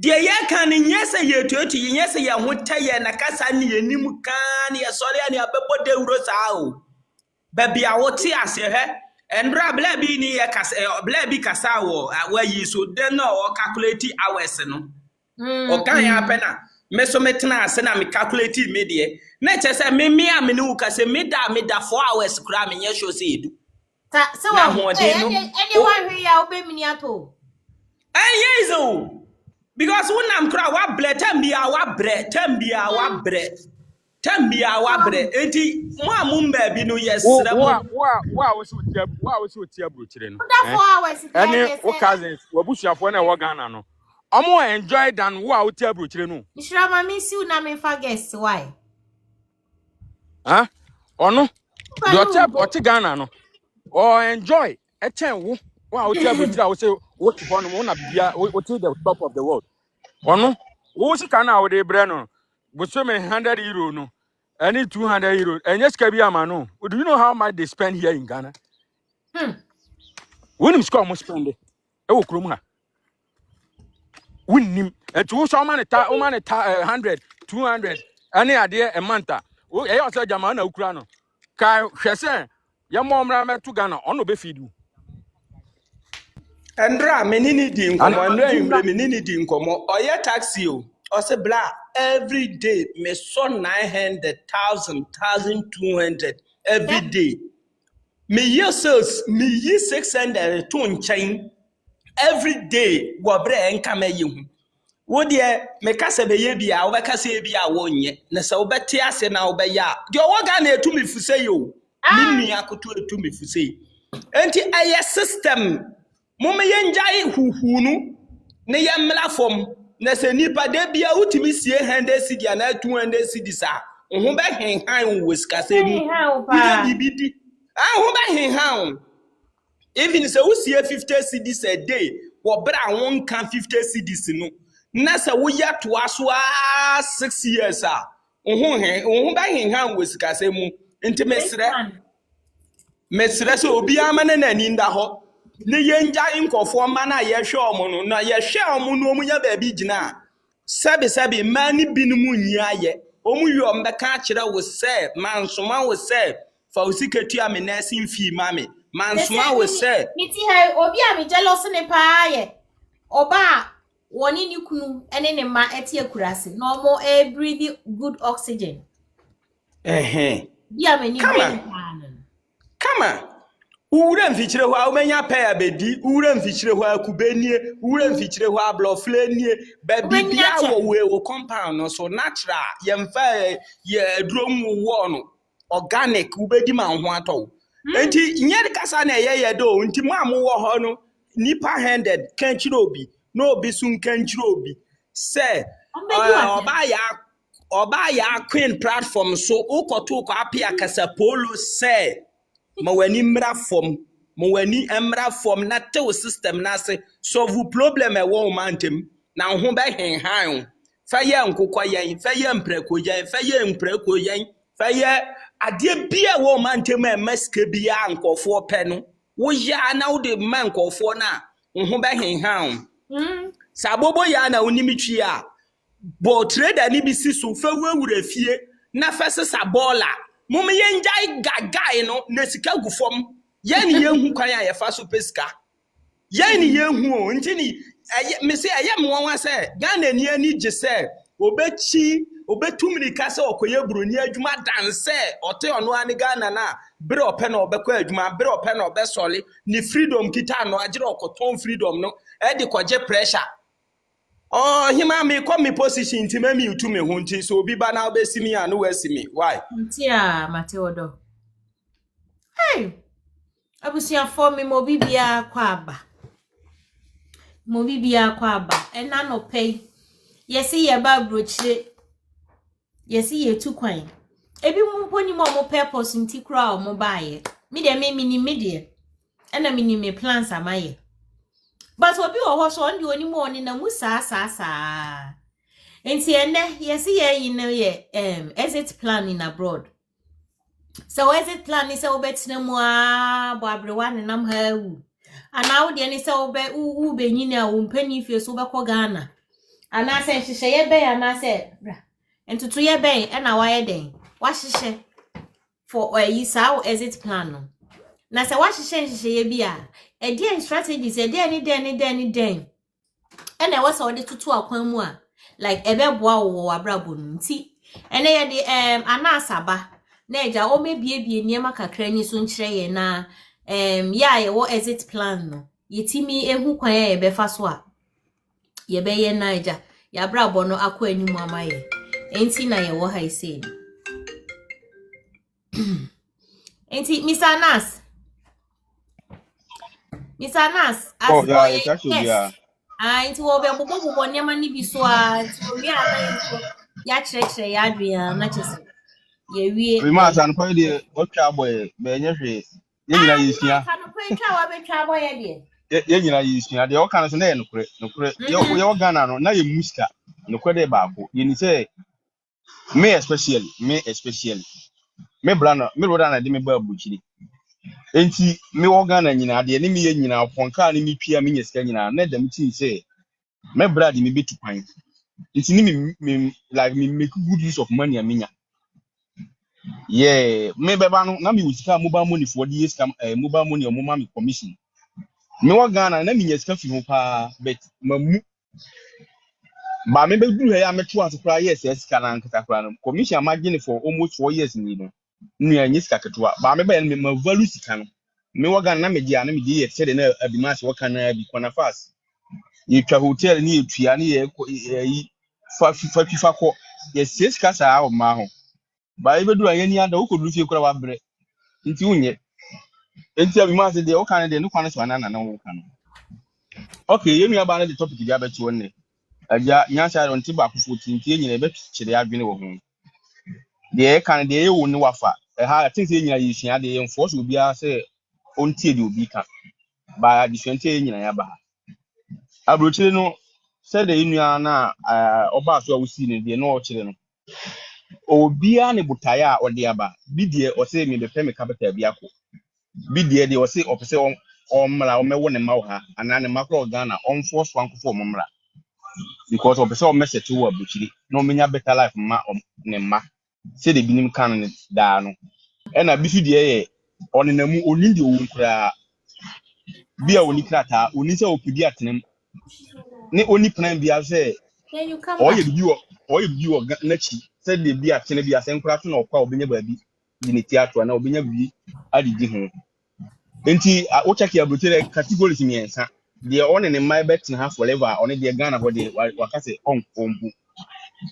de ye kan nyese ye tueti nyese ye hotaye na kasa ne yenim kan ye sori ne abebo de wuro saa o baby a wote ase he endra bla bi ni ye kasa bla bi kasa wo awayi so den no o calculate hours no o kan ya pena me so metena ase na me calculate me de na che se me a me ne wo kasa me da 4 hours kura me nye show se edu so anyone here ya obe mini ato yezo because when I'm cry wa bre tambia wa bre enti mo amumba bi no yesra mo wa wo ti abrochire no that 4 hours any wo cousins wo busuafo na wo Ghana no omo enjoy than wo ti abrochire no Ishrama miss you na me fa guess why ono do ti Ghana no or enjoy echen wo ti abrochire wo say wo ti ho no na bia wo ti the top of the world ono wo sika na wo de bre no bo so me 100 euro no any 200 euro enye sika bi ama no do you know how much they spend here in Ghana Winim score mo spend e wo krom ha winim etu wo so man ta 100 200 any ade a month wo e yo say jama na ukura no kai hwese ye mo mra metu Ghana ono be feed you Andra menini di nkomo Andra imre menini di nkomo oye taxi o say bla every day me so 900,000 1200 every day me years me yi 600 to nchen every day wo bre enka mayi hu wo de me kasa be ye bia wo be kasa ye bia wo nye na se wo beti ase na wo be ya de wo ga na etu me fuse yo me nua akoto etu me fuse enti aye system Mama yenjai huhunu ne yemla fom na se nipa de bia utimi sie 100 cedi na 200 cedi sa ho be henhan wo skase mu bibidi ho be henhan even se wo sie 50 cedis a day wo bra won kan 50 cedis no na se wo ya to aso 6 years a ho be henhan wo skase mu enti mesre so obi amane na ni nda ho ne yenja inkofo ma na ye hwe omo no na ye hwe omo no omu nya ba bi gina sabi mani binumu nyi aye omu yom be ka kire wo se mansoma wo se fa usikatu ame na sin fi mame mansoma wo se miti he obi am jealous ne pa ye oba woni ni kunu ene ne ma etie kurase no mo breathe good oxygen bi am ni kama Ure mfichire ho umenya pa abedi ure mfichire ho akubenie ure mfichire ho abloflenie baby bia wo compound no so natural yemfa ye drum wo no organic ubedi ma ho ato enti nye kasa na ye do enti mo amwo ho no nipa handed kanchire obi no obi sun kanchire obi say oba ya queen platform so ukoto ko apia kasa polo say ma wani mra form na te system na se solve problem e wo mantem na ho be henhan fa ye nkokọ yen fa ye mpreko yen fa ye mpreko yen fa ye ade bia wo mantem e maske bia nkofo pe no wo ya na wo de man nkofo na ho be henhan sabobo ya na onimitwi a bo trader ni bi si so fa wawura fie na fese sa bola mum yenjai gagai no na sika gu fom ye ni yenhu kwan a ye fa so pesika ye ni yenhu o nti ni me say aye mo wan say Ghana ni ani je say obetumri ka say okoye broni adwuma dan say ote ono ani Ghana na bere ope na obekọ adwuma bere ope na obesole ni freedom kita no agire okoton freedom no e de koje pressure. Oh, hima me come me position to me you to me hunti so obi ba na obesi me anu wesi me. Why? Ntia Mateodo. Hey. Abusia for me mo bibia kwa aba. Mo bibia kwa aba. Ena no pay. Yesi ye ba brochire. Yesi ye tu kwan. Ebi mo poni mo purpose nti kra o mo baaye. Me de me de. Ena me plans amaye. But obi wo so ndi oni mo oni na musa sa. Enti ene yesi ye yin ye exit plan in abroad. So exit plan is obetine mu bo abrewa ne nam ha wu. Ana wo de ni se u benyina wo mpani fie so bekọ Ghana. Ana se hihye ye be ana se bra. Entutu ye be e na wa ye den. Wa hihye for yi sa exit plan no. Na se wa hihye ye bi a e dey strategies e dey ni den. E na we se wo de tutu akwan mu a like ebe boa wo abrabo nti. Ene ye de ana asaba na eja o mebiebie niema kakra ni so nkyere ye na ya ye wo exit plan no yetimi ehu kwan ye be fa so a ye be ye na eja ya brabo no akọ animu amaye enti na ye wo ha ise enti Mr. Nas oh yeah it's actually yeah enti wo be bobo niema ni bi so a enti wi ana ya kyerɛkyerɛ ya adua na kyese ye wie we must and point the what boy be nyehwe ye nyina yisua ka no pɛtwa wa betwa boy ye ye nyina yisua de o kan so na ye nokure ye o Ghana no na ye muska nokure de baako ye ni say me especially me brano me roda na de me ba buchiri enti me o Ghana nyina de ni me ye nyina fonka ni me twia me nyesika nyina na dem tin say me brad me betu kwan enti ni me like me make good use of money amenya. Yeah, me beba no na me usika mobile money for the years mobile money o mama me commission. Me wa Ghana na me nyesika fi ho pa but mamu ba me be duru ya me to asokra yes esika na nkata kra no commission margin for almost 4 years ni no. Nua nyesika ketewa ba me be me value sika no. Me wa Ghana na me dia na me di yes said na abimase wo kan na bi kwana fast. Ye twa hotel ni etua ni ye fa fifa ko yes esika sa o ma ho. Ba ebe duru anya ni anda wo koduru fie kura wa bre nti unye enti abi ma se de o kan de no kwan so anana na wo kan okay yemi aba na the topic dia betu wonne aja nyansa don ti ba kufo tinti nyina ebe kire adwene wo ho de kan de ye wo ni wafa ha I think say nyina yisua de ye enforce obi a se ontie de obi ka ba adisente ye nyina ya ba abrochire no se de nua na oba so a wusi ne de no o kire no obia ne butaya ode aba bidie o se me be peme capital bia ko bidie de o se opese o mra o mewo ne mawo ha ana ne makro Ghana on force wan ko fo mra because opese o message wo abuchiri no menya better life ma ne ma se de binim kan ne da no e na bisu de ye on na mu oni de wo kra bia oni krata oni se opidi atenem ne oni plan bia se then you come o back ye biwo na chi said the bia tene bia senkura to na okwa obenya baabi di ne theater na obenya bi adidi ho enti o check ya brotere categories miensa de on ne mai bet na forever on de Ghana ho de waka se on kombu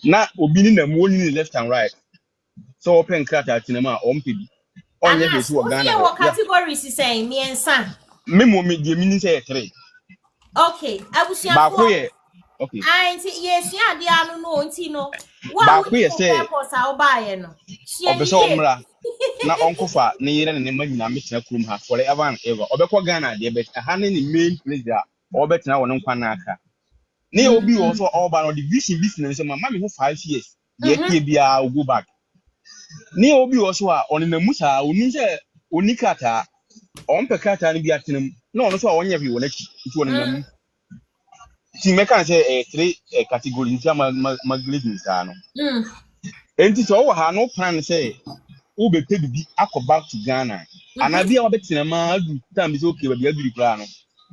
na obi ni na mu oni ni left and right so open krata tinema on pebi on ye Anas, hetu what's Ghana your ho ya categories is saying me and son? memo me de mini say 3 Okay, I was your ba ko ye okay I yes, yeah, the anu no, no. ba What ko would ye you say purpose I'll buy no? obese omra na onkofa ne yere ne magina metena kurum ha forever and ever obekọ Ghana de be ha ne ne main place there obetena won nkwa na aka ne obi wo so oba no the vision business mama me ho 5 years de epie bia go back ne obi wo so a on na musa oni se oni kata on pe kata ne bia tenem na on so a onye bi won aki nti won na mu ti me kan say 3 categories nti ma grading sa no enti so wo ha no plan say wo be pay bibi akọ back to Ghana ana bia wo betina ma adu time be say okay ba bia duri kra no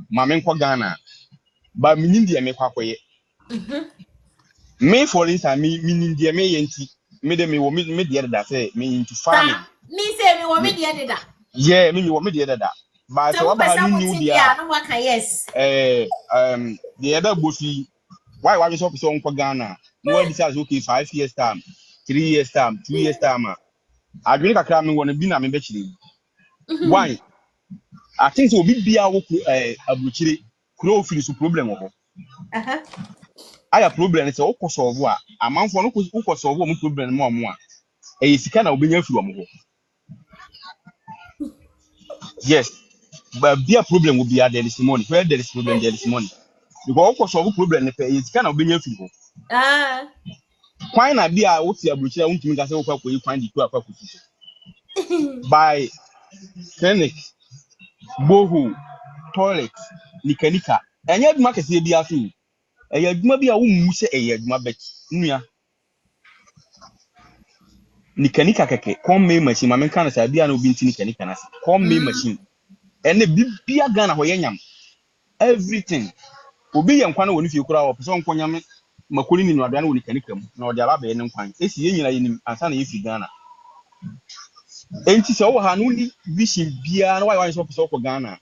ma me nkọ Ghana ba me nim de me kwakoye me for instance me nim de me yenti me de me wo me de that say me into farming me say me wo me de da yeah me wo me de that but so ba ha new dia no waka yes the other bossy why you so nkọ Ghana no one decides okay 5 years time 3 years time 2 years time adwene kakra me wona bi na me bekire why I think so be bia wo abuchire kuro ofiri so problem ho aya problem say wo ko solve a amanfo no ko solve mo problem mo a e sika na obenya afiri mo ho yes but bia problem will be there this morning where there is problem there is money because wo ko solve problem ne pe e sika na obenya afiri ho kwan na bia wo ti abuchire untumi ga say wo kwa koyi kwan di tu akwa kusi by clinic bohu toilet nikanika enye aduma kese bia so eye aduma bia wo mu se eye aduma bet nua nikanika keke come machine ma men kan sa bia na obi ntini nikanika na come machine ene bibia Ghana ho yanyam everything obi ye nkwa na woni fie kura wo so nkonyam makoli ni no adwa na woni nikanika mu na odi aba be ne nkwan esi ye nyina yenim ansa na yefi Ghana enti so wo ha no ni vision bia na why so ko Ghana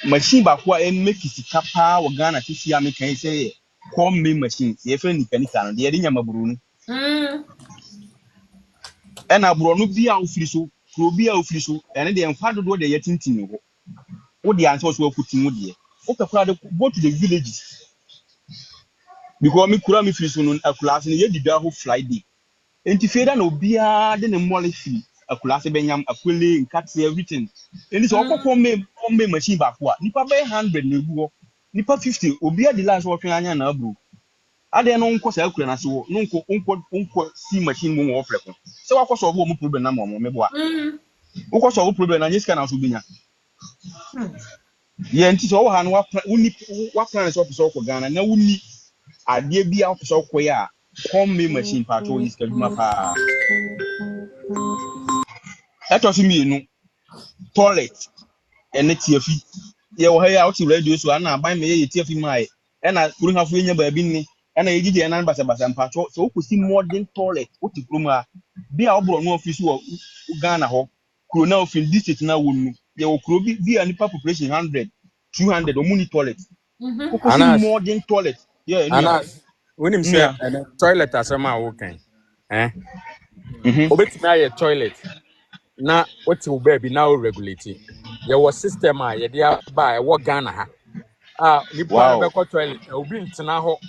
machine ba kwa make sika pa wo Ghana tisi ya me kan say come machine ye fe nikanika no de nyama buru no ena buru no bia ofiri so kro bia ofiri so ene de enfa dodo de yetintin ho wo de answer so akutin wo de wo pekura de go to the villages because me kura me firi so no akulaase ne ye dida ho Friday enti feda na obia de ne mole fi akulaase benyam akwele nkate everything eni so okoko me machine ba kwa nipa be 100 na eguo nipa 50 obia de last wo twen anya na abro ade no nko sa akura na se wo no nko si machine mo wo fleko se wa so wo mo problem na mo me boa wo so wo problem na nyesika na so benya ye nti so wo ha no wa plan so so ko Ghana na wuni ade bia wo so ko ya come machine pa to is kaduma pa eto fi mi nu toilet ene tiafi ye wo ha ya wo ti radio so ana ban me ye tiafi mai ena kuru ha fu enya ba bi ni ena ye gidi ena basa mpa to so ko si modern toilet wo ti kuru ma bia wo bro no office wo Ghana ho kuru na ofin district na wonu ye wo kuru bia nipa population 100 200 o muni toilet ko si modern toilet yeah Anas when him say toilet asema wo kan obetimi aye toilet na what will be now regulate your system ye dia ba e wo Ghana ha nipa be ko toilet obi ntina ho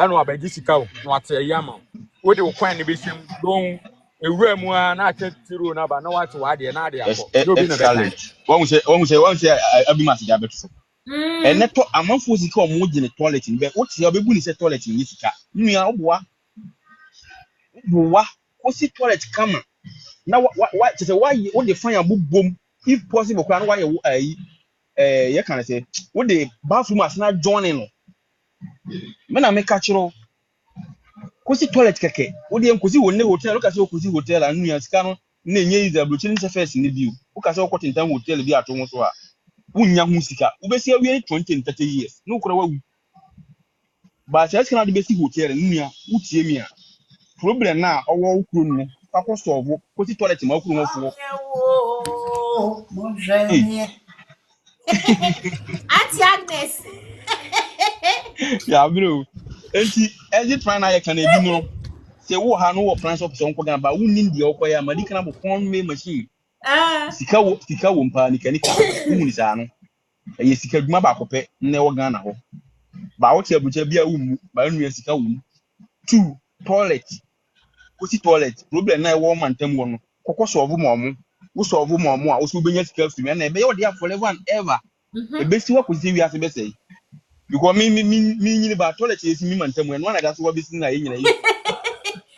eno abaji sika wo no ate yama wo de wo kwan ne be hwem don ewura mu a na ate tiro na ba na wate wa de na de akọ no bi na be kan won say abi ma sika beto ene to amanfo sika o mo gine toilet be wo tie obebu ni say toilet ni sika nua oboa ko si toilet kama na wa say why wo de fan abobom if possible kwa na why ye kan say wo de bathroom as na joining no me na me ka kiro ko si toilet keke wo de nkosi wo ne hotel ka say ko si hotel anu ya sika no na enye is abrochi ni surface ni biu wo ka say ko tintan hotel bi ato mo so a wunya hu sika wo be si awie 20 30 years no kura wa ba say sika na de be si hotel anu ya wo tie mi a problem na owo ukuru no akọ solve ko si toilet ma ukuru mo fo Auntie Agnes ya bro enti exit plan na ye kan ebi no se wo ha no wo plan so so nko Ghana ba wunni ndi okoya ma di kana bo kon me machine sika wo mpa nikanika wumu ni sa no ye sika duma ba kope na wo Ghana ho ba wo ti abucha bia wumu ba nu sika wumu 2 toilet ko si toilet problem na wo mantem wo no kokko solve mo wo solve mo a wo so benya sika fi me na e be yo dia forever and ever e be si wa ko si wi ase be sei because me nyini ba toilet yesi mi mantem wo na da so wa be si na ye nyina yi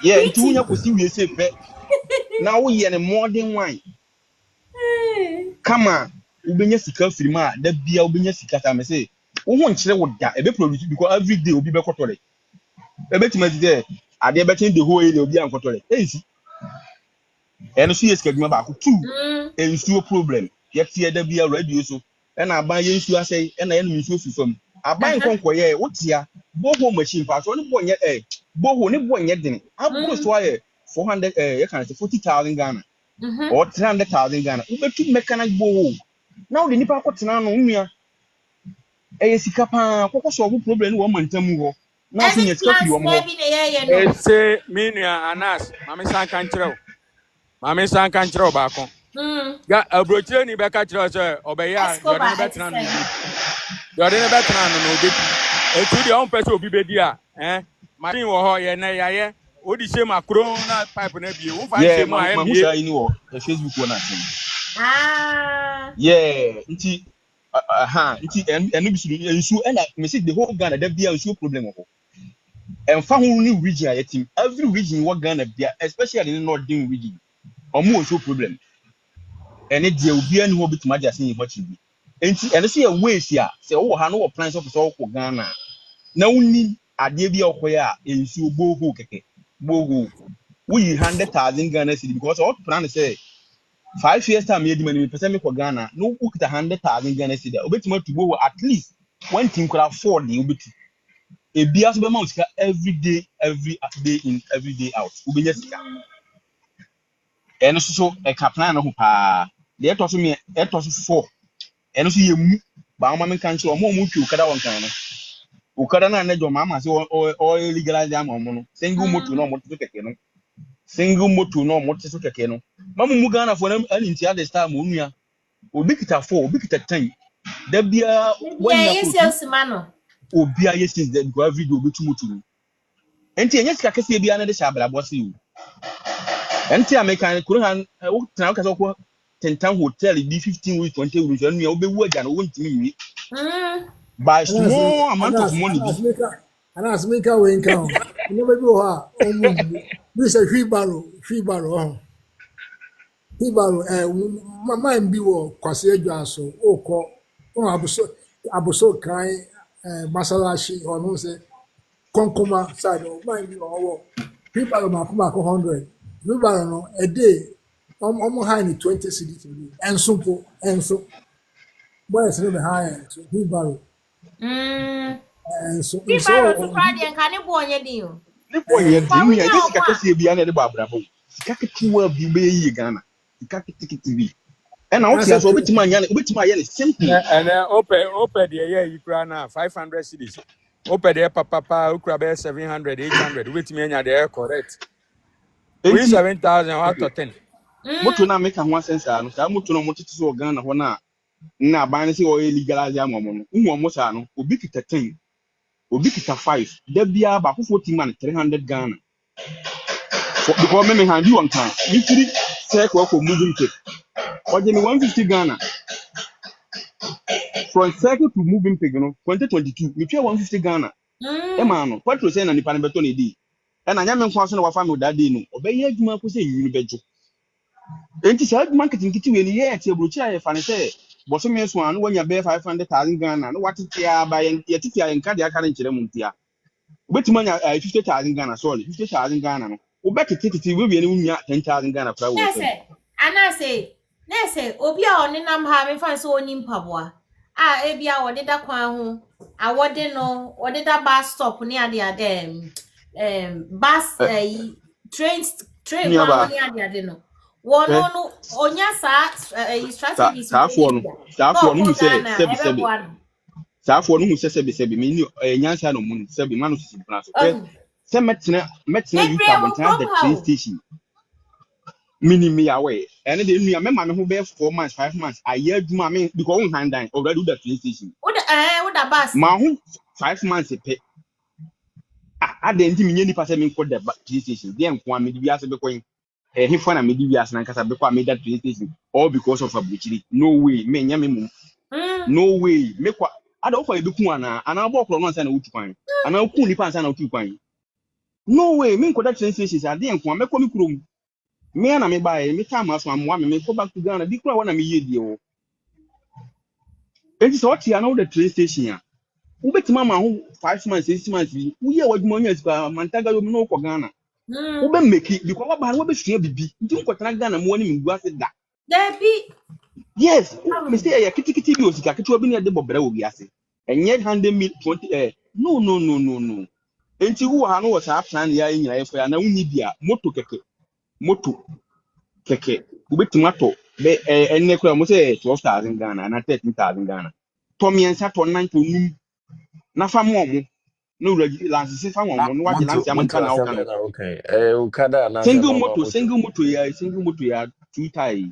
yeah nti unya ko si wi ase pe na wo ye ne modern wine kama ubenya sika fi ma da bia ubenya sika ta me say wo ho nkyere wo da e be produce because every day obi be ko toilet e be tima de ade betin the whole area obi ankotore ensi eno so yes keduma ba ko two ensuo problem yet here da bia radio so na aban ye nsuo asai na ye no nsuo fifam aban konko ye wotia boho machine fa so ne bonye boho ne bonye den abro so aye 400 you can say 40,000 Ghana or 300,000 Ghana ubetu mechanic boho now the nipa kwotena no nua sika pa kokko so problem wo mantam ho na so nya sika fi wo ho say minua anas mame san kan kyerɛw ba ko ga abrochire ni beka kyerɛw sɛ obeya yode ne betena no no obeti etu de on pese obi bedi a machine wo ho ye na yaye odi she makro na pipe na bie wo fa she mu a bie yeah, you Facebook wo na sem yeah nti nti enu bisuru ensu na me say the whole Ghana da bia ensu problem ho emfa ho ni region ya team every region wo Ghana bia especially in the northern region omo ensu problem ene dia obi ani ho bituma dia sen ho chibi enti ene say ways ya say wo ha no wo plans of so ko Ghana na woni ade bia okoya ensu boho keke boho we 100,000 Ghana cedi because what plan say 5 years time yedi mani pese me ko Ghana no book the 100,000 Ghana cedi obetima to go at least one team could afford the obetu e bia so be ma sika every day in every day out obenya sika eno so e ka plan no ho pa de eto so me eto so 4 eno so ye mu ba ma me kan so mo mu twi kada won kan no ukada na ne jo mama se o legalize am mo no single motor no mo to keke no single motor no mo to keke no mamu mu Ghana for na anti at the start mo nua obi kita 4 obi kita 10 da bia yeah you salesman no obi a yes that go every day obi tu motor enti enye sika kese bia na de sha bla boss you enti american kuro han wo tena ka so ko tentan hotel bi 15 weeks 20 weeks anu ya obewu aja no wontimi yi by small amount of money Anasmika we nkan no be ho a omu bi se hwibaro mama mbi wo kwase adwa so okọ on abuso kan masalashi onu se konkoma side o ma mbi wo hwibaro makoma 100 hwibaro no a day omo high ni 20 cedis enso boy se be high hwibaro so Friday and can you bonye din o ni bonye din ya sika kese bia na de ba brabo sika ketewa bi be yi Ghana sika ketekete bi na o tia so obetima anya ne simple open the year you kra na 500 cedis open the papa okra be 700 800 obetima anya the correct 7,000 out of 10 moto na make ho sense no sa moto no motete so Ghana ho na aban se o legalize am no nwo mo sa no obi kita 10 obi kita 5 da bia ba ko 40 man 300 Ghana so because me hand you on time me free say ko moving take oje me 150 Ghana from circle to moving pig no 2022 me twa 150 Ghana e ma no petrol say na nipa ne beto na di e na nya me nko so na wa fa me da dey no obeye adwuma ko say yiri bejo enti say marketing kiti we ni ye tie brochi aye fa ne say boso me so anu wanya be 500,000 Ghana no watetia ba ye titia ye nka de aka ne nkire mu ntia obetima nya 50,000 Ghana sorry 50,000 Ghana no obekiti we ni nya 10,000 Ghana pra wo na say obi a oni nam ha me fan so oni mpaboa e bia wode da kwan ho a wode no wode da bus stop ni ade bus train ni ade no wono no onya sa strategies saafo no hu sebi me ni nyansa no mu sebi manu sisi bra so se metena you carbon the train station minimi away and the new member who be 4 months 5 months a year adwuma me because on hand down already do the train station what the bus ma hu 5 months pe adenti minye nipa se me ko the train station dey nko am di ase be koyin he for na me di ase na kasa be ko am that train station all because of abuchiri no way me nya me mu no way me kwa ada ofa ebi ku ana bo okro no nsa na wutu kwan ana ku nipa nsa na wutu kwan no way me ko that train station ade nko am me ko mi kurom me na me buy me time as am wa me go back to Ghana di kura wana me ye die o enti so oti ana the train station ya Ubetima ma ho 5 months 6 months bi wo ye wadwuma nya sika mantaga yo no ko Ghana ube make it because what ba wo be sua bibi nti nkotena Ghana mo ani mgu ase da Debbie. yes me say ya kitikiti bi osika ketewa bi na de bobere wo bi ase enye 120 no enti wo ha no wo sa plan ya nyina efo ya na wuni bia moto keke ubetima to be enne kura mo say 12,000 Ghana na 13,000 Ghana to miensa to 9 to num na fa mo no lance se fa mo no wa de lance amanta na o kan okay ukada na single motor ya two tie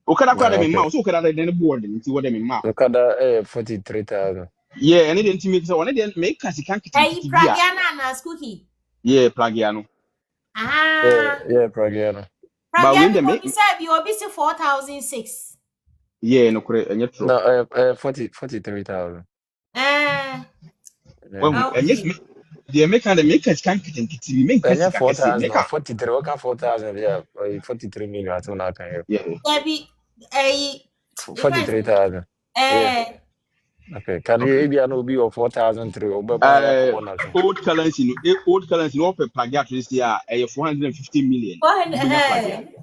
ukada kwa de me ma so ukada de ne board nti wo de me ma ukada 43,000 yeah and then make so one dey make kasi kan kiti bia Pragiana na Cookie. yeah Pragiano yeah Pragiano ba we dey make You said you obi 4,006. yeah no kure enye true no 43,000 well yes they make and make kasi kan kiti bi make kasi kan kasi make 43 what can 4,000 yeah 43 million at una kan yeah Debbie 43,000 okay can you be an obi of 4,003 old currency no per Pragia this year 450 million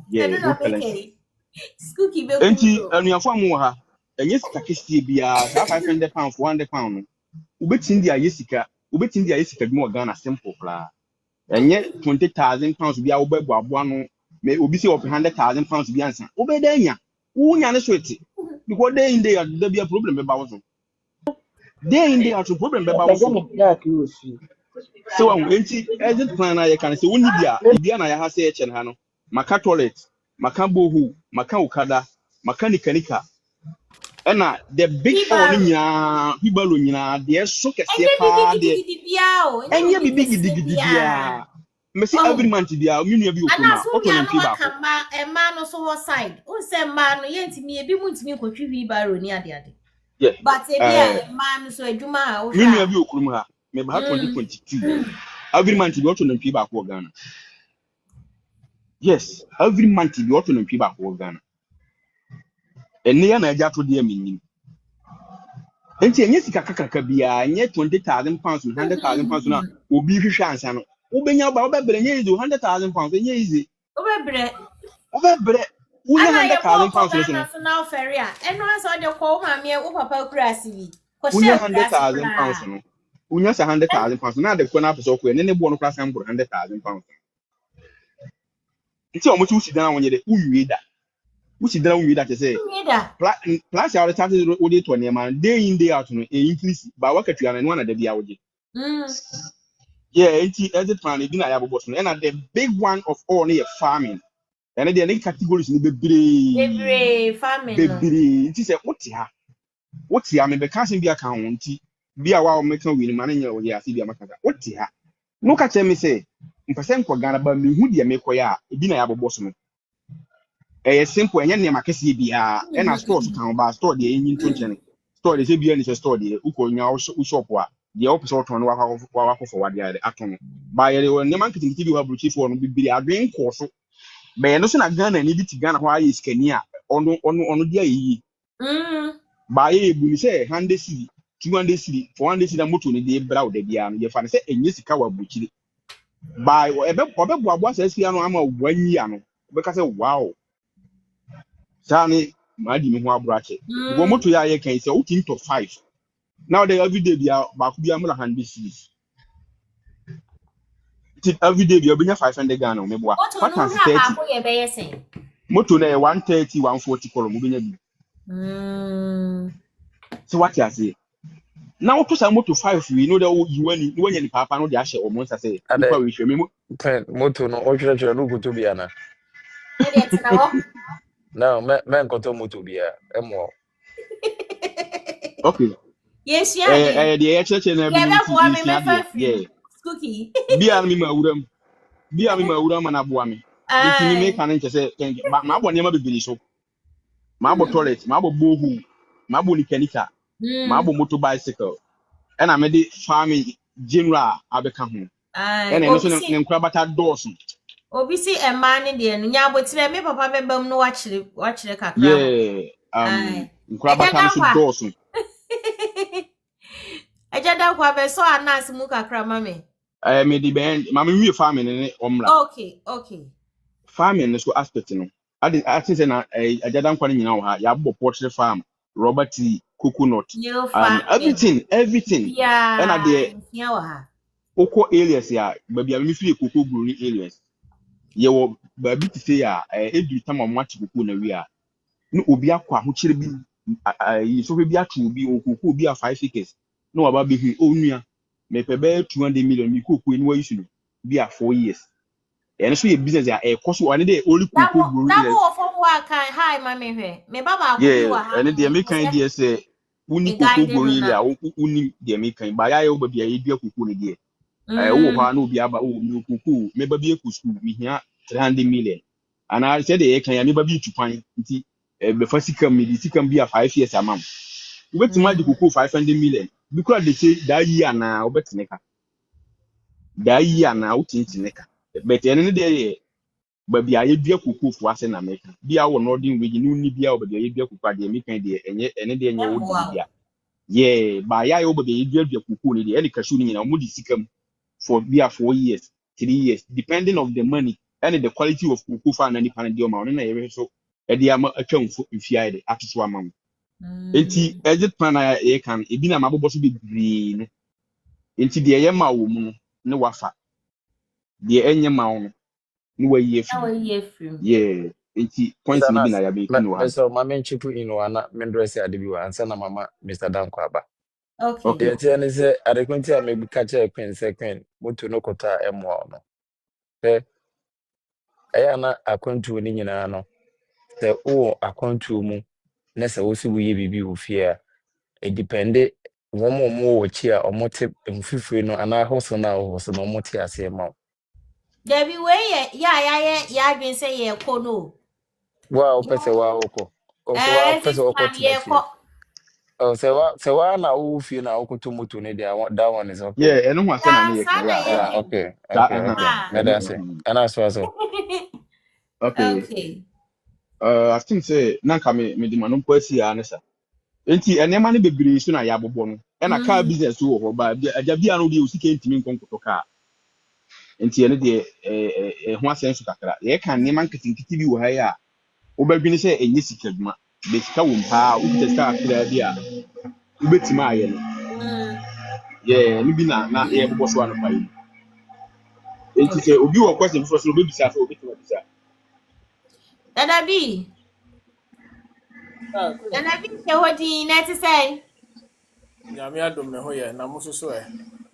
yeah old currency Cookie be enti anuafo amu ha enye sika kesi bia sa 500 pounds 400 pounds ubetin dia yesika bi mo Ghana simple kla enye 20,000 pounds bia obebu aboa no me obi se 100,000 pounds bia ansa obeda nya wunya ne sweti because day in day out there be a problem be ba wo day in day out problem be ba wo so enti exit plan na ye kan se woni bia na ya ha se eche ha no maka toilet maka bohu maka ukada maka nikanika ena the big one nya bibalo nyina de so kese pa de enye bibi gidigidi bia mesi every month bia minu bi okuma otono pi ba ma no so what side o se ma no ye ntimi ebi mu ntimi kotwi bibalo ni ade yeah but bia ma no so adwuma o minu bi okurum ha me ba 2022 every month bi otono pi ba ko Ghana yes every month bi otono pi ba ko Ghana enne ya na aja to de aminim enti enye sika kakaka bia enye 20,000 pounds 100,000 pounds na obi hwehwe ansa no ubenya ba obebre enye easy 100,000 pounds enye easy obebre unya 100,000 pounds no national ferry eno aso de ko ma me wo papa kura asibi ko share 100,000 pounds no unya 100,000 pounds na de ko na aso ko ne bo no kura sam 100,000 pounds enti o mo ti usidana wonye de uwie da usidana uwie da te say plus ya the we dey to man day in day out no increase ba wakatua na no na da bia woje yeah enti exit plan e bi na ya boboso no and the big one of all na farming and the next categories ni bebre farming bebre enti say what ya me be kan bi aka ho enti bia wa o meka wi ni man nya wo ya si bia makaka what ya no ka tell me say mpese nko Ghana ba me hu de me koya e bi na ya boboso no simple enye ne makesi bia e na stores kan ba store de enyi ntonchen store de se bia ni se store de ukonya wo shop a de opese oton no wa for wade ya aton ba ye ne marketing ti bi wa bruchi for no bibiri adwen ko so be no so na Ghana ni bi ti Ghana ho ayi skani a ono dia yi ba ye bu ni se 100 cedi 200 cedi 400 cedi moto ni de bra wo de bia no ye fa ne se enye sika wa bruchi ba obebu abo asesi ano ama wanyi ano be ka se wow Sani madi me ho abrache. Wo moto ya ye kan say o tin to 5. Now they every day bia ba ku bia mo la 100 cedis. Every day bia benya 500 Ghana o me boa. What can 30? Moto na 130 140 kolo mo benya bi. So what you say? Now to say moto 5 we know that you when you papa no dey ahye o mo say people we hwe me moto no o hwere no go to bia na. No, men koto moto bia emo. Okay. Yes, yeah. The church and everything. Yeah. Cookie. Bia mi ma wuram na aboa me. Ntini me kan nche say ma abo nema bebiri so. Ma abo toilet, ma abo bohu, ma abo nikanika, ma abo motor bicycle. And I made farming general abeka ho. And no so ne nkura bata doors. Obi si emani de no nya abotire me papa bebam no wachire kakra. Yeah. Nkura bata so doors. Eja da kwa be so anas mu kakra mame. Me di bɛn maame wie farming ne ɔmmra Okay. farming no so aspect no ade ate sɛ na agyada nkwa no nyinaa wɔ ha yɛabɔ poultry farm rubber tree coconut New farming. everything ɛna Yeah, deɛ here wa ha. wokɔ areas a baabi a memefiri cocoa growing areas yɛwɔ baabi te sɛ a ɛduru tam a ɔmoate cocoa na wie a na obi akɔ ahokyere bi yɛsɔhwɛ bi ato obi cocoa bi a 5 acres na waba bɛhu ɔnua mepɛ bɛyɛ 200 million mi cocoa ni wayi so no bi a 4 years and so your business ya cost one day only people grow That more from work hi mame hwe. Me baba yeah wa ha. and the American idea say uni people grow area uni the American but ya oba bia ye dua kuku ne de wo ho na obi aba o mi kuku me ba bia ku school mi hia 300 million and I said the kan ya me ba bi tupan nti be fa sika mi di sika bi a 5 years amam we betima di kuku 500 million because they say that year na obetineka that year na utintineka but ene ne de baby aye dua kuku fo ase na meka bia wo northern region no ni bia wo baby aye dua kuku ade meka de enye ene de enye wo di bia yeah ba ya wo baby aye dua kuku ni de ene kashu ni na mo di sikam for bia 4 years 3 years depending of the money and the quality of kuku fa na ni pan de o ma na ye so e de ama atwa mfo mfia de atoso ama mo enti exit plan na ye kan ebi na mabobo so bebree no enti de ye ma wo mu no ne wafa de enye ma wo no wa ye fi yeah enti points ni bi na ya be kin wa So mama chipu inu ana mendresi adebi wa ansa na mama Mr. Danko aba. Okay. Yeti ani se adekunti a mebi kache Queen se Queen mutu no kota emo no. Pe eya na akwantu ni nyina no. Se o akwantu mu na se wo si wo ye bibi wo fie a e depende wo wo chi a omote mfifiri no ana hoso na hoso no omote ase ma. Debi we ya adwen say ye ko no. Wa opese wa oko. O so wa opese oko tinafi. Oh, so why na who feel na okutu mutu ne there? That one is okay. yeah eno ho ase na me ye kan Yeah, yeah okay. And that's it. Okay. And that's also. okay I think say na ka me di manom kwasi ya nesa enti enema ne bebree so na ya bobo no e na car business wo ho ba aja bia no de usika ntimi nkonkoto car enti ene de ho ase nso kakra ye kan nema nketenkete bi wo ha ya wo ba dwene se enye sika dwuma be sika wo mpa wo testa akra bi a wo betima aye no yeah ni bi na ye bobo so anu pa yi enti se obi wo kwase bi so obi bisa so obi tima bisa Dada B se hodi na ti say. Nyame adom ne ho ye na mo so e.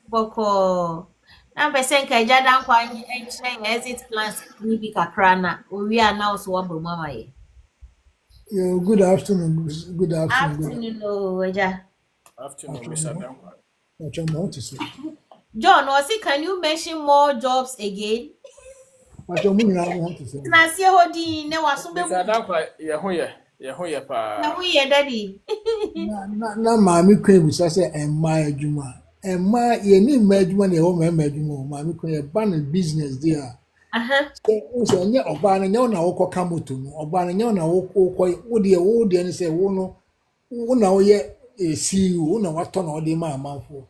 Boko. Na pesen ka eja dan kwa enche exit plans ni bi kakra na. Owi ana so wa bro mama ye. Yeah, good afternoon. Good afternoon. Afternoon no eja. Afternoon, Mr. Danko. What you want to say? John, can you mention more jobs again? What you want to say? Na se hodi ne waso be Mr. Danko ye ho ye pa. na hu ye daddy. Na maami kwen bi say emma adwuma. Emma ye ni emma adwuma na ye ho emma adwuma. Maami kwen ye ban business there. So nye oba na nye na wokoka moto no. Oba na nye na wokɔ wo de ne say wo no wo na wo ye CEO wo na wato na wo de ma amanfo.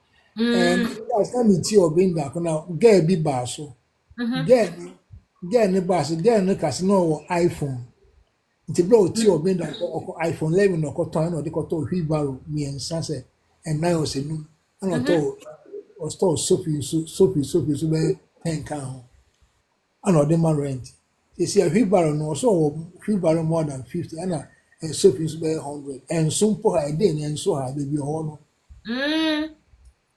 As time ti obinda na girl bi ba so. Girl ne ba so girl ne kasi no wo iPhone. Nti bro ti obinda ko iPhone 11 no ko ton no de ko to wheelbarrow mi ensa se and now se nu. Ana to o store sofi so be 10 kan ho. Ana de man rent. You see a wheelbarrow no so wheelbarrow more than 50 ana sofi so be 100 and so po ha dey and so ha be ho no.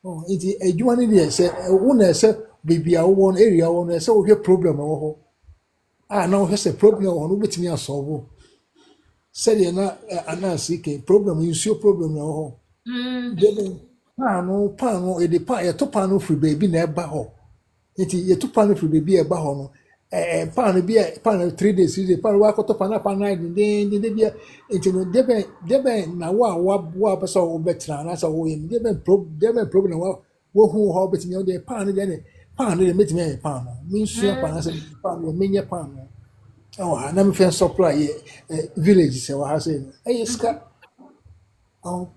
Oh, iti adwuma ne dey say wo na say baby a wo no area wo no say wo hwe problem wo ho. Ah na wo hwe say problem wo no betimi asolve. Say dey na anansi ke problem you see problem wo ho. Then pano e dey pan e to pano free baby na e ba ho. Iti ye to pano free baby e ba ho no. Pan bi pan 3 days pan wa ko to pan pan night den bi enti no debe na wa pa so betra na so wo yem debe problem wo hu ho betimi o de pan de metimi pan no mi nsu pan na pan wo menye pan no oh na me fen supply village se wa ha se no ska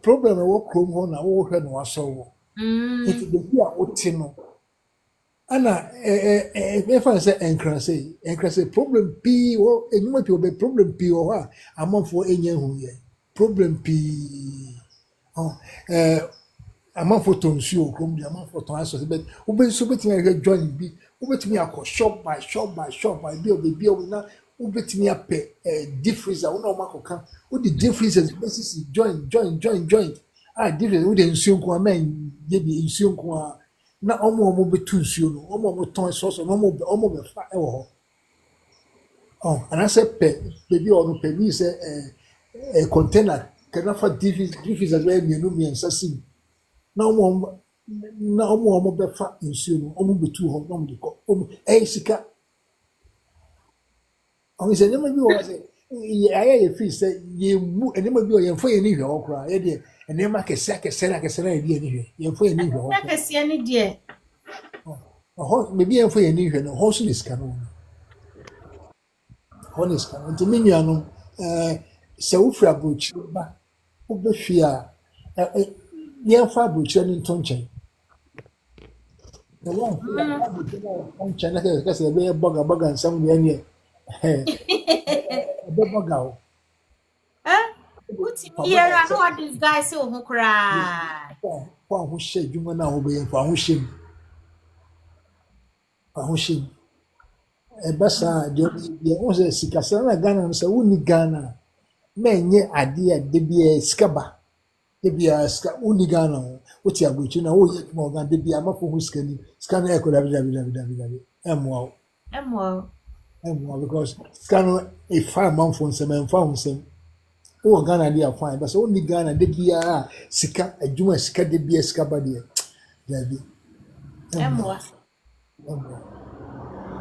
problem wo krom ho na wo hwe no wa so wo Nti beebi a wote no ana ɛfa ne sɛ ɛnkrase problem pii wɔ enyuma pii wɔ problem pii wɔ hɔ a amanfoɔ enya hu yɛ problem pii amanfoɔ tɔ nsuo kurom de amanfoɔ tɔn asɔs bɛ wobɛnso wobɛtumi ahwɛ join bi wobɛtumi akɔ shop by bi a beebi a wɔna wobɛtumi apɛ deep freezer wɔn a wɔn akɔka wode deep freezers bɛsisi join deep freezer wode nsuo nko a mɛn yɛ bi nsuo nko a na ɔmo bɛtu nsuo no ɔmo tɔn sɔsɔ na ɔmo bɛfa ɛwɔ hɔ anaasɛ pɛ beebi a ɔno pɛ bi sɛ container kanafa deep freezers bɛyɛ mmiɛnsa si mu na ɔmo bɛfa nsuo no ɔmo bɛtu hɔ na ɔmo de kɔ ɔmo ɛyɛ sika ɔmo sɛ nneɛma bi wɔ hɔ sɛ ayɛ yɛ fi sɛ yɛmu nneɛma bi wɔ yɛn fo yɛn ni hwɛ hɔ koraa yɛ deɛ nneɛma akɛse na yɛ di yɛn ni hwɛ yɛn fo yɛn ni hwɛ hɔ koraa akɛseɛ ne deɛ ɔhɔ beebi yɛn fo yɛn ni hwɛ no hɔ so ne sika no hɔ ne sika no nti me nuanom sɛ wofiri aburokyire ba wobɛhwie a yɛmfa aburokyire no nto nkyɛn na wɔmfa aburokyire no nto nkyɛn na kɛsɛ ɛbɛyɛ bɔga nsɛm deɛ neɛ ɛbɛbɔga wo wotumi yɛra na wadisguise wo ho koraa fa ho hyɛ adwuma no a wobɛyɛ fa ho hyɛ mu ɛbɛ saa deɛ wo sɛ sikasɛm na Ghana no sɛ wonni Ghana a na ɛnyɛ adeɛ a da biara sika ba da biara sika wonni Ghana ho wote aburokyire na woyɛ adwuma wɔ Ghana da biara amafo ho sika no ɛkɔ dabi ɛmmoa wo because sika no ɛfa amanfo nsɛm ɛmfa ho nsɛm wowɔ Ghana deɛ afan bɛ sɛ wonni Ghana da biara a sika adwuma sika da biara sika ba deɛ dabi ɛmmoa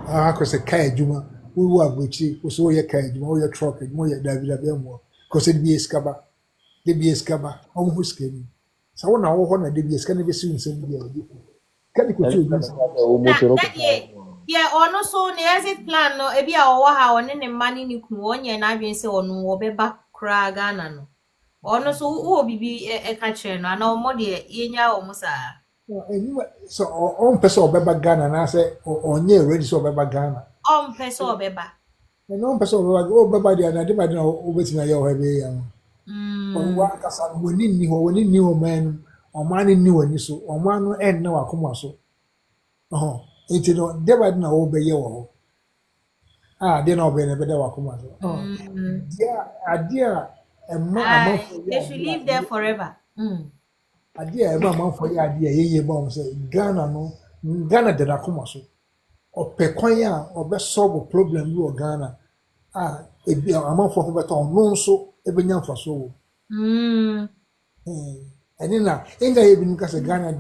akɔ sɛ kaa adwuma wowu aburokyire wo sɛ woyɛ kaa adwuma woyɛ truck adwuma woyɛ dabi ɛmmoa kɔ sɛ da biara sika ba ɔmo ho sika ni sɛ wo na wɔ hɔ na da biara sika no bɛsi wo nsɛm biara kadi kɔtu obi nsɛm deɛ ɔno so ne exit plan no ebi a ɔwɔ ha ɔne ne mma ne ne kunu ɔnyɛ n'adwene sɛ ɔno wɔbɛba koraa Ghana no ɔno so wɔ bibi ɛka kyerɛ no ana ɔmo deɛ yɛnya ɔmo saa so ɔmpɛ sɛ ɔbɛba Ghana anaasɛ ɔnyɛ ready sɛ ɔbɛba Ghana ɔmpɛ sɛ ɔbɛba ɛna ɔmpɛ sɛ ɔbɛba deɛ na adema de na ɔbɛtumi ayɛ ɔhɔ ɛbɛyɛ ya no ɔwɔ akasa no wɔni nni hɔ ɔman no ɔman no nni w'ani so ɔman no ɛnna wakoma so nti no deba de na ɔbɛyɛ wɔ hɔ adeɛ na ɔbɛyɛ na ɛbɛda wakoma so adeɛ a ɛma amanfo they should live there forever adeɛ a ɛma amanfo yɛ adeɛ a yɛyɛ ba wɔn sɛ Ghana de n'akoma so ɔpɛ kwan a ɔbɛsolve problem bi wɔ Ghana a ebi amanfo ho bɛtɔ ɔno nso ɛbɛnya mfaso wɔ ɛne na ɛnna yɛ binom ka sɛ Ghana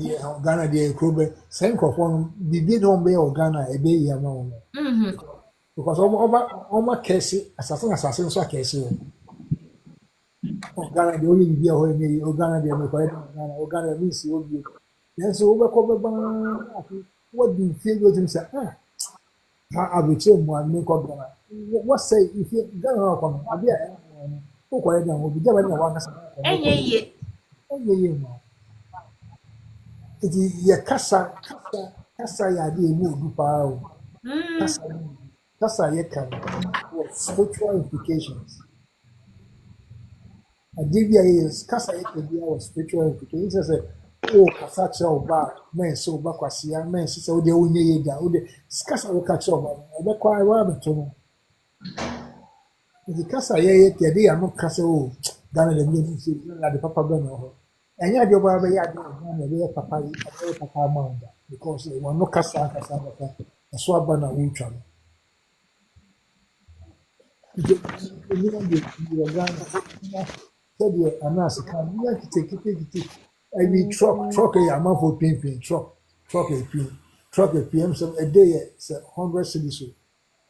deɛ kuro bɛ sɛ nkurɔfoɔ no biribi na wɔn bɛyɛ wɔ Ghana a ɛbɛyɛ yie ama wɔn because ɔmo akɛse asase nso akɛse wɔ Ghana deɛ ɔyɛ biribi a ɔyɛ ne yie Ghana deɛ mɛkɔyɛ Ghana mi nsi wɔ bio nanso wobɛkɔ bɛbaa wɔdi nfie bi otum sɛ ha aburokyire mu a ne nkɔ Ghana wɔsɛ nfie Ghana na ɔkɔ no adeɛ a wokɔyɛ deɛ obi gya bɛde na wakasa ɛnyɛ yie mu nti yɛ kasa yɛ adeɛ emu odu paa o kasa yɛ ka no wɔ spiritual implications adeɛ bi a yɛ kasa yɛ ka bi a wɔ spiritual implications sɛ kasa kyerɛ ɔba a mɛnsi ɔba kwasia mɛnsi sɛ ɔde ɔnyɛ yɛ da ɔde kasa yɛ ka kyerɛ ɔba no ɔbɛkɔ a ɛwɔ abɛto no nti kasa yɛ yɛde yɛ ano kasa o Ghana de mi nsi na de papa bɛ na hɔ ɛnyɛ adeɛ ɔba bɛyɛ adeɛ ɔba na ɛbɛyɛ papa ama ɔba because wɔn no kasa bɛka ɛso aba na wɔntwa no nti ɛnima de wɔ Ghana sɛdeɛ anaase ka bi akitekite ɛbi truck yɛ amanfo pimpin truck epiem sɛ ɛde yɛ sɛ 100 cedis so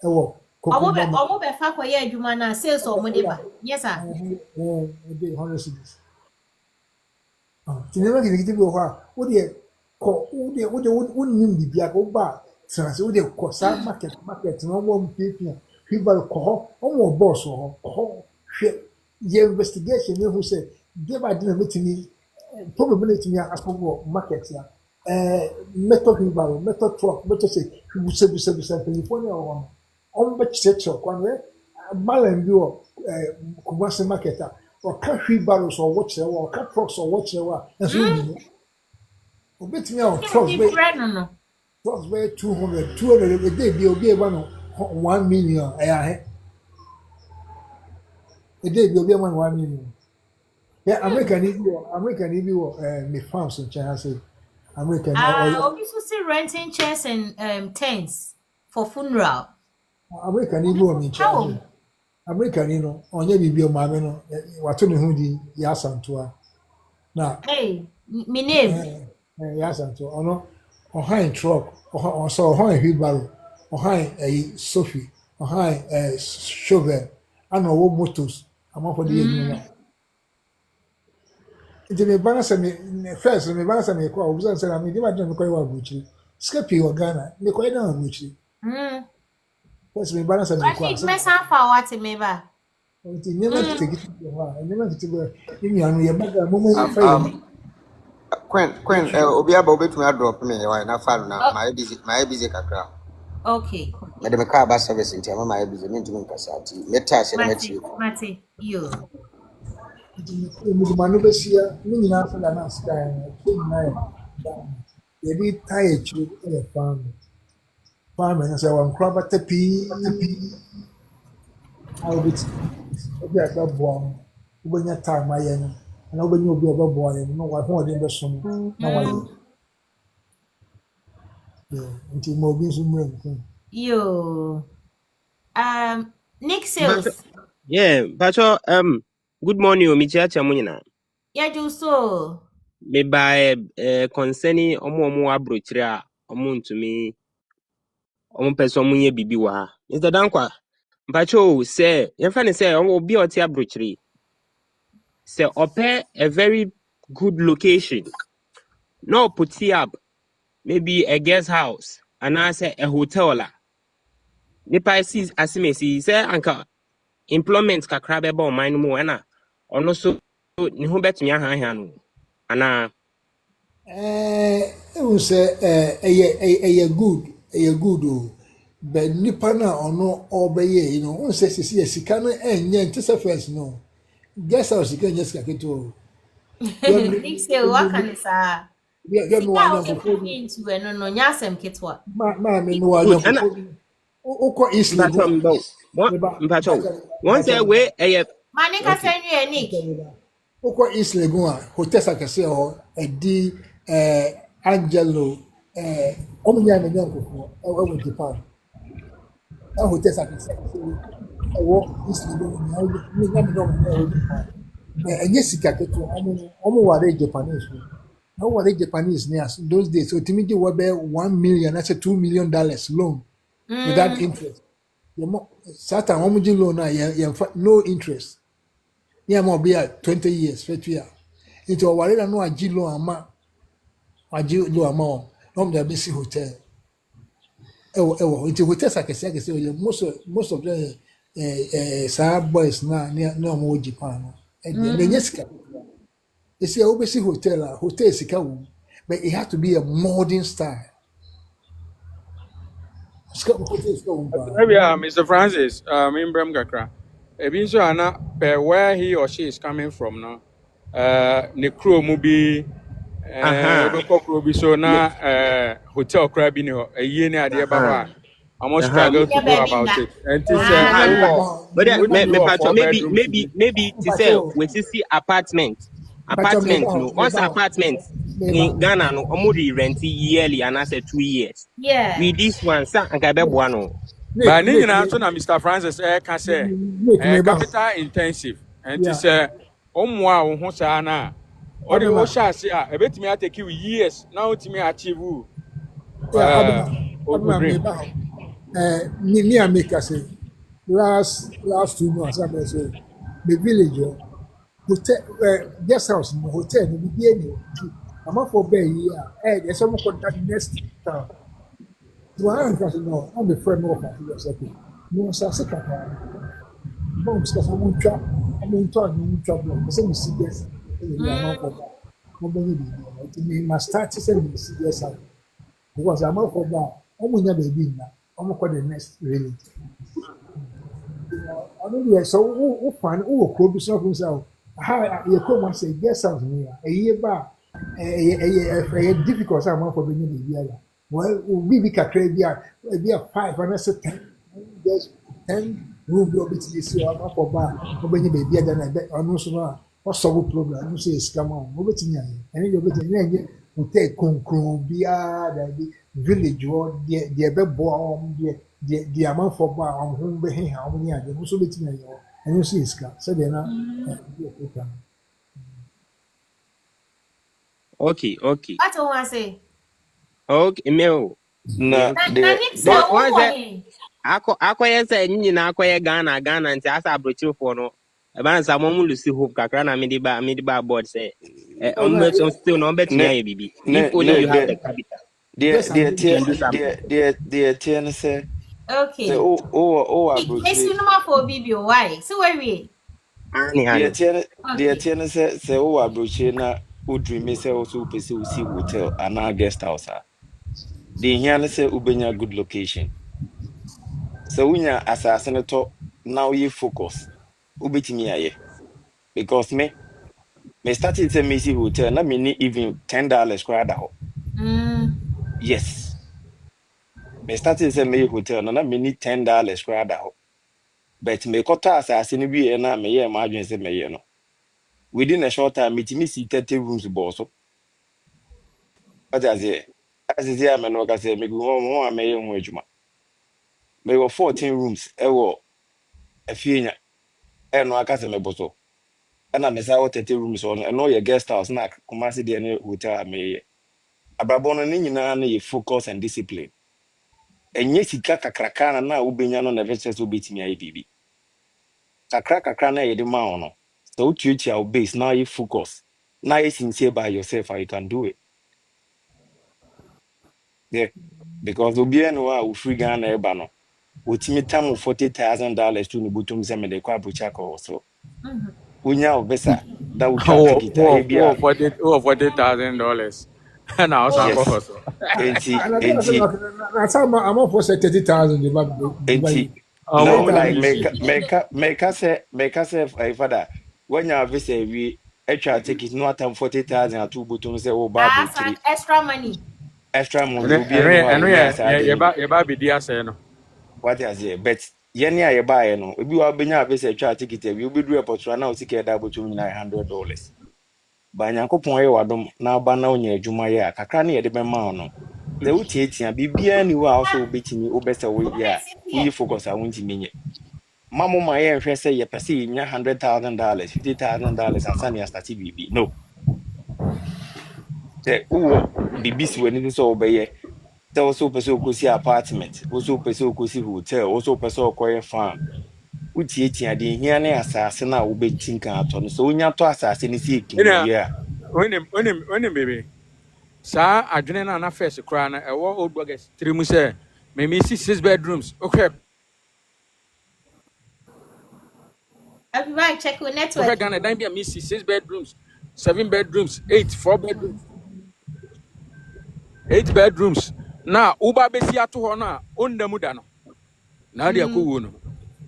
ɛwɔ ɔmo bɛfa kɔyɛ adwuma na sales ɔmo de ba nyɛ saa ɛde 100 cedis tinema kitikiti bi wɔ hɔ a wode wonnim biribiara ka woba a tena sɛ wode kɔ saa market na ɔmo pimpin a hwibare kɔ hɔ ɔmo wɔ bɔɔso wɔ hɔ hwɛ yɛ investigation ne ho sɛ deɛ ba de na mɛtumi probability me as for market ya metal wheelbarrow metal truck metal say busa California on bet truck one malam bi o Kumasi market or car wheelbarrows or watch or car trucks or watch and so you bet me on trucks trucks by 200 a day be obi eba no 1 million a day be obi eba no 1 million. Yeah, American if you me farms in China say American obviously still renting chairs and tents for funeral. American if you in China. American you know onye bibi o maame no wato ne ho di Yasantoa. Na Hey, my name. Yasantoa ono ohan truck on so ohan wheelbarrow ohan Sophie ohan shovel and owo motos amafo de enu. Nti me bana se me first me bana se me kwa obuza se na me di ma dem kwa wa buchi scapi o Ghana me kwa na buchi first me bana se me kwa I me san fa what me ba nti nyema kitegi wa nyema kitegi ni anu ye baga mo mo fa Queen obi aba obetumi drop me why na fa na my busy kakra. Okay, Me dem ka ba service nti ama my busy me ntumi nkasa ati meta se na meti Mate yo manu besia ni nyina fa na sky na ye bi tie chu e farm na say wan crop tapi how bit obi aka bo ubenya time ayen na ubenya obi obebo ayen no wa ho de be so na wa nti mo bi so mo yo Nick Sales. Yeah, Pacho, good morning, Omichiacha Munina. Yeah, do so. Me by concerning omo abrochira omo to me omo person munye bibi wa. Mr. Dankwa, Pacho say, you find say omo bi oti abrochiri. Say open a very good location. No put up maybe a guest house and I say a hotel la. Nipa sees asimesi say anka employment kakra be ba man mu na ono so ni ho betumi ahanhan no ana e won say good o but nipa na ono obeye you know won say sika no enye ntese first no guess how sika enye sika keto Nick say what can is yeah no one into no nyasem ketwa ma me no one uko East Lagos one say we manika senwe Nick uko East Lagos hotel sakase ho edi Angelo omunya me nyankofo e Japan hotel sakase wo East Lagos ni nyame no enye sika keto omo ware Japanese no ware Japanese near those days so timiji wo be $1 million that's $2 million loan without interest. Satan omuji loan no interest. Yeah, more be 20 years, 50 years. Into a no aji loan ama aji loan ama no the basic hotel. Into hotels I can say most of the Sahara boys now no more Japan. And yes, you see, obviously hotel sika, but it has to be a modern style. Maybe Mr. Francis, Mimbram Gakra. Ebi so ana per where he or she is coming from no. Ne crew mu bi kro bi so na hotel kra bi ne ho. Eyi ne ade ba ho. I'm struggle to go about it. And but maybe to say we see apartment no. Once apartment in Ghana no omudi rent yearly and I say 2 years. Yeah. With this one sa anka be boa no. But ni na so na Mr. Francis can say capital intensive. And to say omwa wo ho sa na o de wo sha se a ebetimi atake you years na otimi achieve me and make say last 2 months I say the village hotel guest house no hotel no be any I'm for bay here there's some contact next town so I don't know I'm the friend of no so say kaka bombs ka some trap I mean to no trouble so we see this mobɛnya biribi nti ma start sɛ mesi yes out because amanfoɔ ba a ɔmo nya baabi nna ɔmo kɔ the next reality ɔno deɛ sɛ wo fa no wowɔ kuro bi so ɔfom sɛ ha yɛ kurom asɛ yes out no a ɛyie ba a ɛyɛ difficult sɛ amanfoɔ bɛnya baabi ala biribi kakra bi a ebi a 5 anasɛ 10 just 10 room bi a ɔbɛtumi si hɔ amanfoɔ ba a ɔbɛnya baabi ada na ɔno nso no a ɔsɔbo problem ɔno nso yɛ sika ma ɔmo ɔbɛtumi ayɛ ɛne deɛ ɔbɛtumi ɛnyɛ hotel kronkron biara daabi village hɔ deɛ ɛbɛboa ɔmo deɛ amanfoɔ ba a ɔmo ho bɛheha ɔmo ne adeɛ ɔmo nso bɛtumi ayɛ hɔ ɛno nso yɛ sika sɛdeɛ na ɛbi ɔkota no. Okay. What do I say? Okay, Mel. Na Nick de Once say, akɔyɛ sɛ nyinaa akɔyɛ Ghana nti asa aburokyerefoɔ no ɛbɛn sɛ ɔmo lusi hope kakra na mede ba board sɛ Oh ɔmo no, bɛ still na ɔmo bɛtumi ne ayɛ bibi ne if only ne you have de the capital just an you can do something. deɛ teɛ ne sɛ okay. o It's aburokyire normal for baby. Why? So where we? deɛ Honey. Okay. teɛ ne sɛ o aburokyire na o dream sɛ o so pɛ sɛ o si hotel anaa guest house a deɛ hia ne sɛ wobɛnya good location sɛ wonya asase no tɔ na woyɛ focus wobɛtumi ayɛ because me started sɛ mesi hotel na menni even $10 koraa da hɔ yes me started sɛ meyɛ hotel no na menni $10 koraa da hɔ but mekɔtɔ asase no wie na meyɛɛ m'adwene sɛ mɛyɛ no within a short time metumi si 30 rooms bɔɔ so ɔte aseɛ asese a me no ɔka sɛ megu hɔ a mɛyɛ ho adwuma mewɔ 14 rooms ɛwɔ afienya ɛno aka sɛ mebɔ so ɛna mesa wɔ 30 rooms hɔ no ɛno yɛ guest house na Kumasi deɛ ne hotel a meyɛ abrabɔ no ne nyinaa no yɛ focus and discipline ɛnyɛ sika kakraka na wobɛnya no na ɛfɛ sɛ wobɛtumi ayɛ biribi kakra na yɛde ma wo no sɛ wotuatua wo base na yɛ focus na yɛ sincere by yourself you can do it yeah because obiara no a wofiri Ghana ɛba no wotumi tam $40,000 to ne botom sɛ mede kɔ abrokyia kɔ so wonya wo visa da wotwa ticket a ebia $40,000. And I was yes so. enti na some amanfoɔ sɛ 30,000 de ba yi no More 30,000 like easy. make us father when you visa we extra ticket no atam 40,000 atu botom sɛ wo ba abrokyire Extra money. extra money And obiara no a wonya saa de no bi you buy BDS no. what is it but yɛne a yɛbaeɛ no ebi wa benya visa extra ticket we obeduru airport na wo sika da botom nyina $100 ba nyankopɔn yɛ wadom na aba na wonya adwuma yɛ a kakra ne yɛde bɛma wo no sɛ wotiatia biribiara ni wo a wo so wobɛtumi wobɛsɛ woyɛ a woyi focus a wontumi nyɛ mamo ma yɛnhwɛ sɛ yɛpɛ sɛ yɛnya $100,000 $50,000 ansa ne yɛastate biribi no sɛ wowɔ biribi si w'ani so sɛ wobɛyɛ sɛ wo so wopɛ sɛ wokɔsi apartment wo so wopɛ sɛ wokɔsi hotel wo so wopɛ sɛ wokɔyɛ farm wotiatia deɛ hia ne asase no a wobɛti nka atɔ no sɛ wonya tɔ asase no sɛ ɛkimuwie a When him baby. Sa adwene na first cry na ɛwɔ old burgers 3 mu sɛ me see 6 bedrooms. Okay. Everybody check your Okay, network. Ghana dan bi a me see 6 bedrooms, 7 bedrooms, 8, 4 bedrooms, 8 bedrooms. Na uba besi ato hɔ no a ondamu da no. Na de akɔwo no.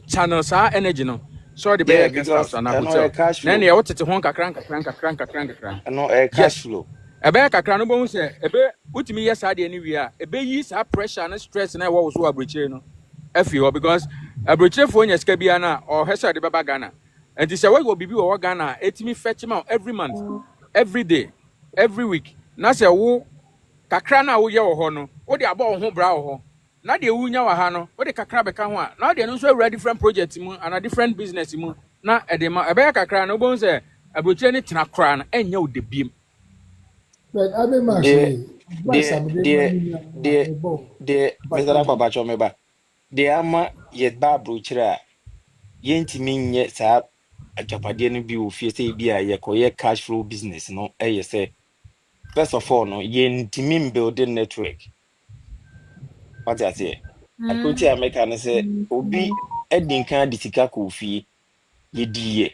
Channel sa energy no. So the yeah bear guest house because and ɛno hotel. yɛ cash Na ne flow ɛwɔ tete ho kakran. ɛno ɛyɛ cash Yes. flow Ebe kakra no bohu sɛ ebe utimi yɛ saa de ne wie a ebe yi saa pressure and stress na ɛwɔ wo so abrochire no afi hɔ because abrochirefo nya sika bia na ɔhwɛ sɛ de baba Ghana and sɛ wɔwɔ bibi wɔ Ghana etimi fetch ma every month every day every week na sɛ wo kakra na wo yɛ wɔ hɔ no wo de abɔ wo ho bra wɔ hɔ na de wu nya wɔ ha no wo de kakra bɛka ho a na de no nso awura different project mu and different business mu na ɛde ma ɛbɛyɛ kakra no bohu sɛ abrochire ne tena kora no ɛnyɛ wo de biem. but abe ma deɛ say advice am de ma ni na deɛ me bo Mr. Akwabacho meba deɛ ama yɛba aburokyire a yɛntumi nyɛ saa agyapadeɛ no bi wɔ fie sɛ bi a yɛkɔyɛ cash flow business no ɛyɛ sɛ first of all no yɛntumi mbuild network wate aseɛ akoti a mɛka no sɛ obi adi nkan de sika kɔ fie yɛdiiɛ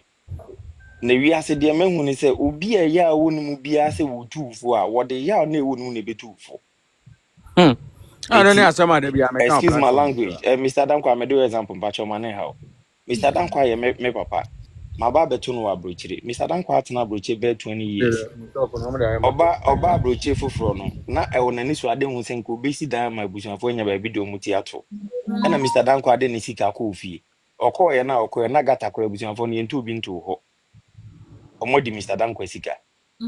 na wi ase de mehu ne sɛ obi a ya wo no mu bia sɛ wo tuufo a wo de ya na ewo no ne betuufo I don't know enti some of the be American excuse my platform language Mr. Danko I do example mpacho mane how Mr. Danko ye me papa my ba beto no abrochire Mr. Danko atena abrochire be 20 years oba abrochire foforo no na e wona ni so ade hu sen ko besi dan ma busuafo nya ba bi do muti ato na Mr. Danko ade ne sika ko ofie okoye na gata kora busuafo no yentu bi nto ho omodi Mr. Danko sika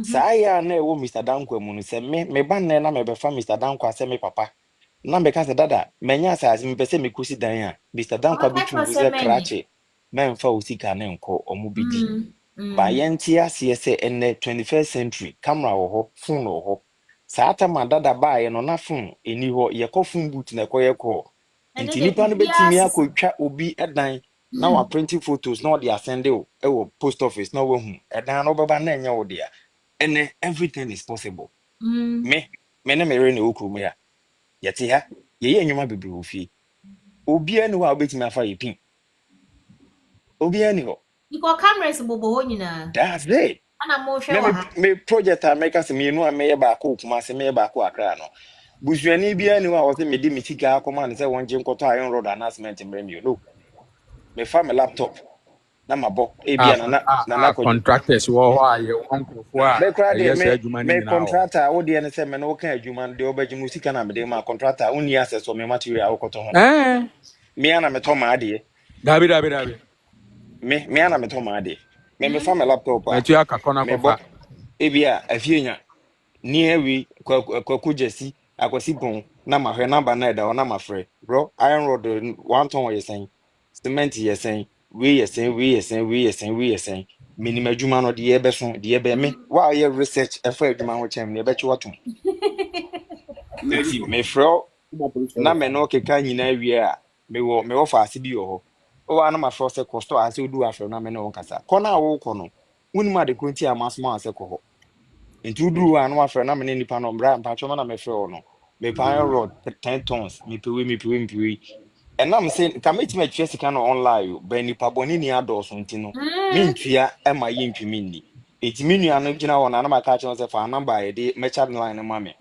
saa ya na ewo Mr. Danko mu no se me ba nne na me be fa Mr. Danko ase me papa na me ka se dada menya asase me pese me kosi dan a Mr. Danko bitu bu se krache memfa osika na enko omu bidi ba yenti ase se enne 21st century camera wo ho phone wo ho saa tama dada ba ye no na phone eni ho ye ko phone boot na ko ye ko nti nipa no betimi akotwa obi edan na wa printing photos na they send o e post office na wo hu edan no baba na enya wo dia ene everything is possible me na me re na okru ya yete ha ye enwuma bebre ofie obi ani wa obetimi afa ye pin obi ani ho Iko cameras bobo ho nyina. that's it Ana mo hwe wa ha. me project America se me nu a me ye ba ko kuma se me ye ba ko akra no busuani bi ani wa wo se me di me sika akoma ne se won je nkoto iron rod announcement mre mi no me fa me laptop na mabo ebia na contractors wo ho aye uncle fo a be kra de yes adwuma ni me nyina ho contractor wo de ne se me no ka adwuma de obaji musika na me de ma contractor uni access o me material akoto ho me ana me to ma de dabi me ana me to ma de me fa me laptop a metu aka kona me bo kofa ebia afienya ni ewi kwaku jesi akwasi pon na ma hwe number na da na ma frɛ bro iron rod one ton ye sen cement ye sen we ye sen minimum adwuma no de ye beso de ye be me wa ye research e fa adwuma ho chem ne be chi watom enti me frɛ na me no keka nyina wie a me wo fa ase bi ho o wa na ma frɛ se costo ase odu afrɛ na me no kasa kona a wo kɔ no wonima de konti amasmo ase kɔ ho nti uduru anu afre na me nipa no mbra mpacho na me frɛ no me pan road 10 tons me pewe enam se ka metima atwa sika no online yo ba nipa boni ni adoso nti no me ntua e ma ye ntwimi ni eti me nua no gina wona na maka che se fa number ye de me chat line ma me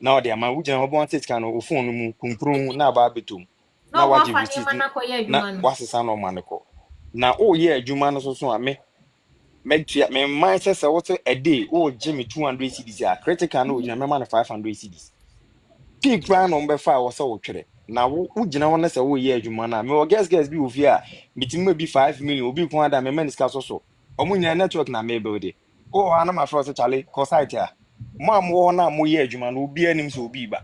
na o de ama wo gina ho bon sika no o phone mu kunkuru na ba betom na waje receipt na wasesa no ma ne ko na o ye adwuma no so a me metia me mind say what a day oh Jimmy 200 cedis a critical no gina me man 500 cedis peak plan on be fa wo say wo twere na wo gina wona say wo ye adwuma na me o guess bi ofi a mitima bi 5 million obi ko ada me man ska so omunya network na me build oh ana ma fro say chale ko site a mo am wo na mo ye adwuma na obi anim so obi ba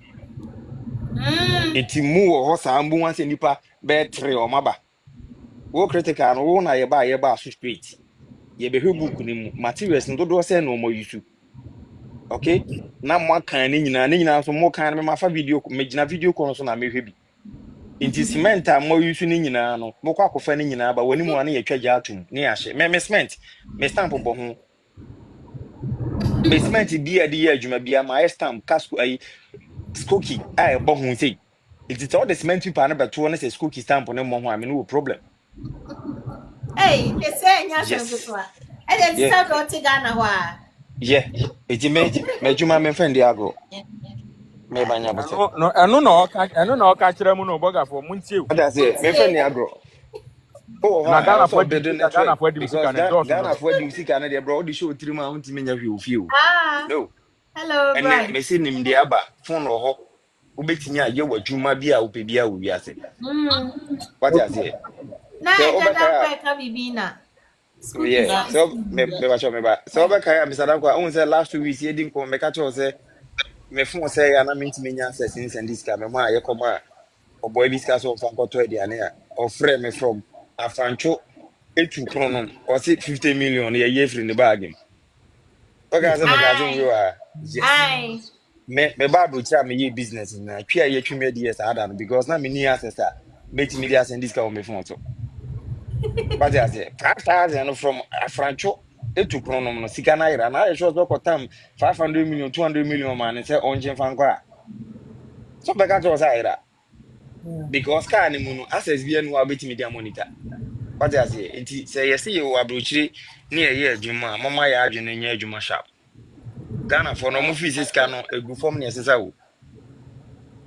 enti mu wo ho sa mbu wan say nipa be 3 o maba wo critical no wo na ye ba so straight ye be book ni mu materials ndo do say no mo yusu okay na mo kan ni nyina so mo kan me ma fa video me gina video ko so na me hwe bi inti cement a mo yusu ni nyina no mo kwa kofa ni nyina ba wani mu ane ye twaja atum ni ahye me cement me stamp bo ho me cement bi ade ye adwuma bia ma stamp casco ai skoki ai bo ho sei inti to the cement people na beto na say skoki stamp ne mo ho a me no problem Hey, they say nya yes so so. E dey say do ti Ghana ho a. yeah eti me juma me friend agro me banya bote eno na oka kire mu no boga for muntie that's it me friend agro oh na I Ghana also for build a Ghana network for di because musika na dos Ghana no for the music and the bro the show 3 months me nya hwe ofie o Ah. no Hello, and Brian. me say nim de aba phone ho ubetimi aye wadwuma bia upe bia wo wiase what you say Na so jada obeka kwa ka bibina. Cookies yeah and so me ba cho me ba so obeka Mr. Danko I say last 2 weeks ye din ko me ka cho say me phone say ya na me ntimi nya access in send this ka me ma ye koma oboy bi ska so fan ko to ediane a ofre me from afancho etu kronom o say 50 million ye free the bag okay me ka we wa yes Aye. me bad cha me ye business na twa ye tweme dey sada no because na me ni access a make me dey send this ka on me phone so but I say 5,000 from afancho etu kronom no sika na ira na ye sure so ko tam 500 million 200 million man say onje fan kwa so be ka to say ira because car ni mu no access bi anu abetimi dia monitor What I say, it say yes, you are bruchiri near year Juma, Mama Yajin and Year Juma shop. Ghana for no movie is cano a good form necessary.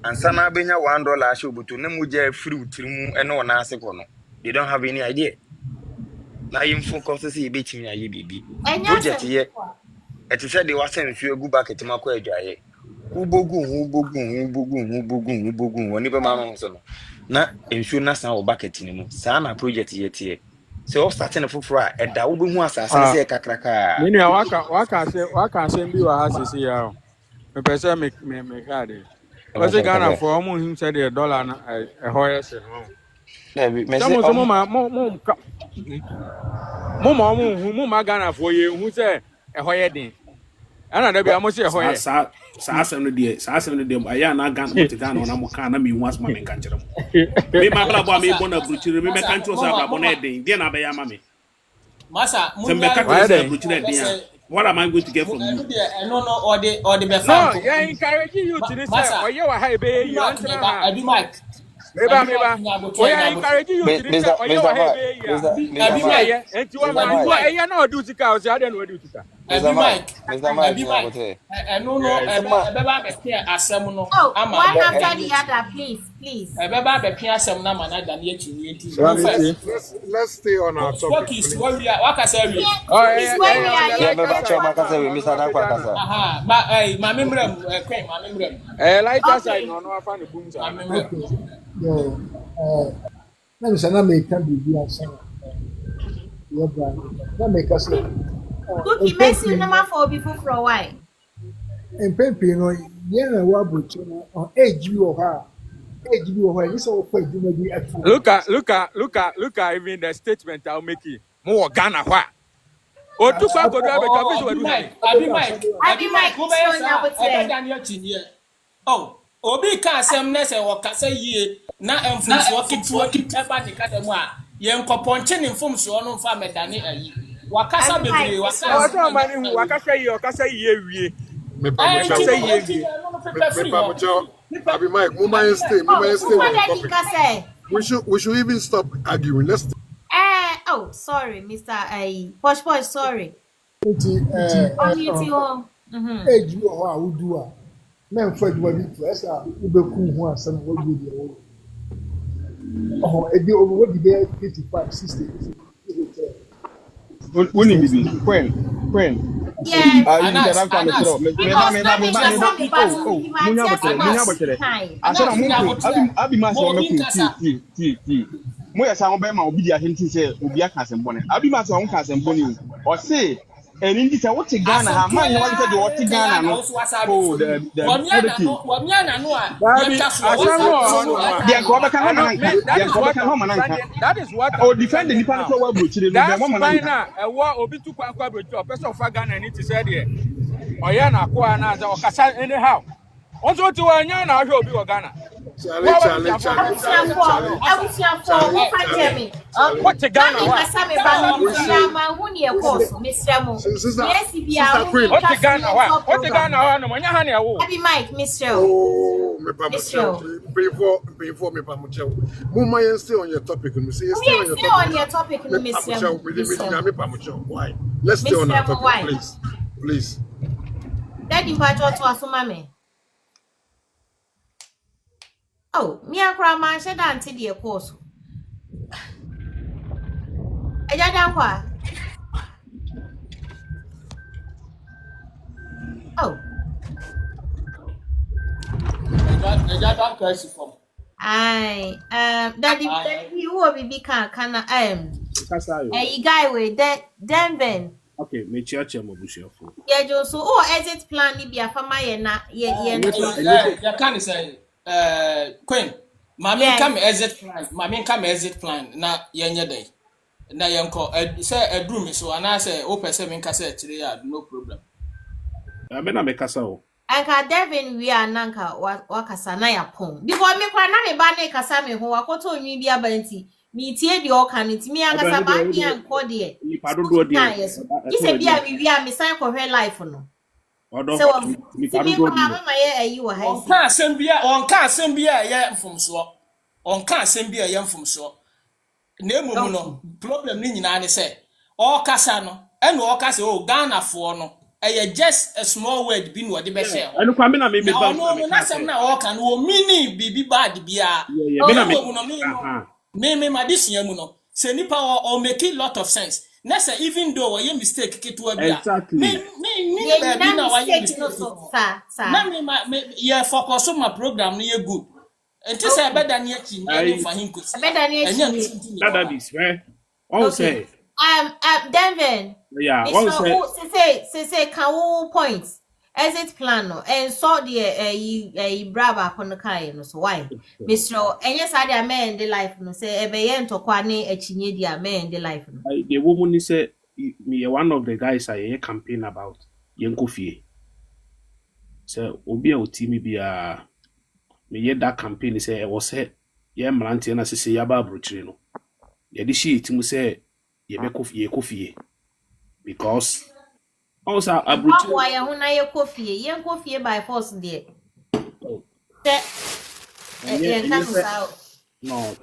And Sana Benya $1 show, but to Nemuja fruit and no one answer. They don't have any idea. Now you focus to see beating me a baby. Project here. It is said they were saying if you go back at Timako Jay. Ubogun, whenever Mamma son. Na ensure na san obaketi ni mu saa na project yeti so all starting a fufura e da wo behu asase se kakraka Nini waka se bi wa ha sisi ya o me pese me kade o se Ghana for mo him say the dollar na e hoye se no na bi me se mo ma Ghana for ye hu se e hoye din ana da bi amo se e hoye saa asem no de aya na Ghana mo te Ghana na mo kan na me hu asma me kan kire mo me ma bla bo me bo na bruchire me kan tro sa bla bo na den de na be ya ma me Masa, what am I going to get from you? No, or the no, yeah, encouraging you to this. Or you are high, baby. You want to Abi Mike. Maybe. We are encouraging you to this. Or you are high, baby. Abi Mike. And you are not do to cows. I don't know do to. Abi Mike. No, Beba be asem no. Oh, one after the other, please. Beba be asem na mana dan ye chi. Let's stay on our topic. What is where we are? What can say we? It's where we are. Yeah, ma membrem, Queen, ma membrem. Like us, I know no find the boons. No, let me say, na make can be answer. Yeah, na make us. Cookie makes you number 4 before for a while. And Pepe, no, yeah, what but on age you of her. Age you of her. This all for you maybe at Look at even the statement I'll make it. More Ghana what? O tu kwa go do Abi Mike, oh, obi ka asem na se wo kasa yie na emfumso ketuo eba de kada mu a ye nkoponche ne mfumso no mfa medane ayi wakasa bebre wakasa yie wie me pa Abi Mike, mama stay on the topic. We should even stop arguing. Let's oh, sorry, Mr. Posh, sorry. Age you or who do men for you as a Ubeku who are some what would you oh, a deal over what be 55, 60. When Queen. Yeah, Moya sa be ma obi dia hinti se obi aka asembone abi ma so won ka asembone o se enindi se wote Ghana ha man ne wale se de wote Ghana no oh the wamiana no a dia ko be kan na dia ko be kan ma na that is what o defend the nipa no wa brochire no be mo ma na ewo obi tu kwa brochire o person of Ghana ni ti say there oya na ko na za o kasa anyhow onzo ti wa nya na ahwe obi wo Ghana Charlie. What the Ghana? Happy Mike, Mr. Oh, before me, Mama, stay on your topic. Stay on your topic. Why? Let's stay on our topic, please. Daddy, but what was mommy? Oh, me and grandma said auntie dear course. Oh. Daddy, you will be can a guy with that Denver. Okay, me church mo bushia for. Yeah, Joe, so exit plan ni bia fama ye na ye can say Queen, Mammy come exit plan, na yenye day. Na yanko say a broom so and I say open 7 cassette today, no problem. I mean, I make us so. Anka Devin we are nanka wakasa na ya pon. Before me kwa na me ba na kasa me ho akoto onwi bia banti. Me tie de o kan ti me angasa ba ni anko de. Yi se bia we me sign for her life no. So me mama ye ayi wo ha si. On ka asem bia ye mfomso. On ka asem bia ye mfomso. na emu no problem ni nyina ne say all kasa no and all kasa o Ghana for no just a small word bi no de be share I know kwame na me ba no na sem na all kan o meaning bibi bad bia yeah me na me me ma this yam no say nipa or make a lot of sense na say even though we mistake keto bia exactly me Yeah, be na why mistake no mistake so sir. na me yeah focus on my program no ye good enti say better na chi any for him kosi Better near that is right all say Devin. yeah all Say can who points exit plan no and saw the brava upon the car no so why Mr. And yes I man the life no say ebeye ntokwa ne achinye dia man the life no the woman say me one of the guys I campaign about yenkofie so obi a otimi bia me ye that campaign say e was say ye mrante na sese yaba abrochire no ye di shi itimu say ye be kofie because also abrochire why ya huna ye kofie by force there no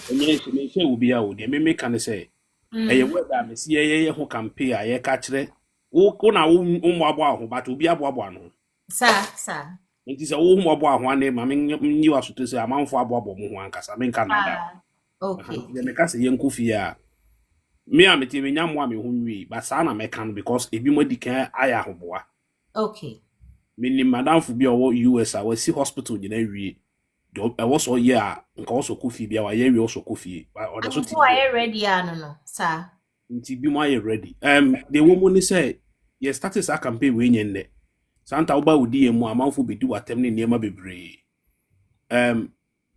me enye she obi a wo de me kan say eye weda me si ye ho campaign a ye ka kire wo na wo abo aho but obi abo no sir nti se wo abo aho ane ma me nyi wasoto se amanfo abo mo ho ankasa me nka na da okay ye me ka se ye nkofie a me a meti me nyamo a me ho nwi but sa na me kan because ebi mo dikan aya hoboa okay me ni madam fu bi owo US a wasi hospital nyina wi e wo so ye a nka wo so kofi bia wa ye wi wo so kofi o da so ti why ready no sir nti bi mo aye ready the woman ni say ye started sa campaign we nyen santa oba udi emu amanfo bedi watem ne niema bebre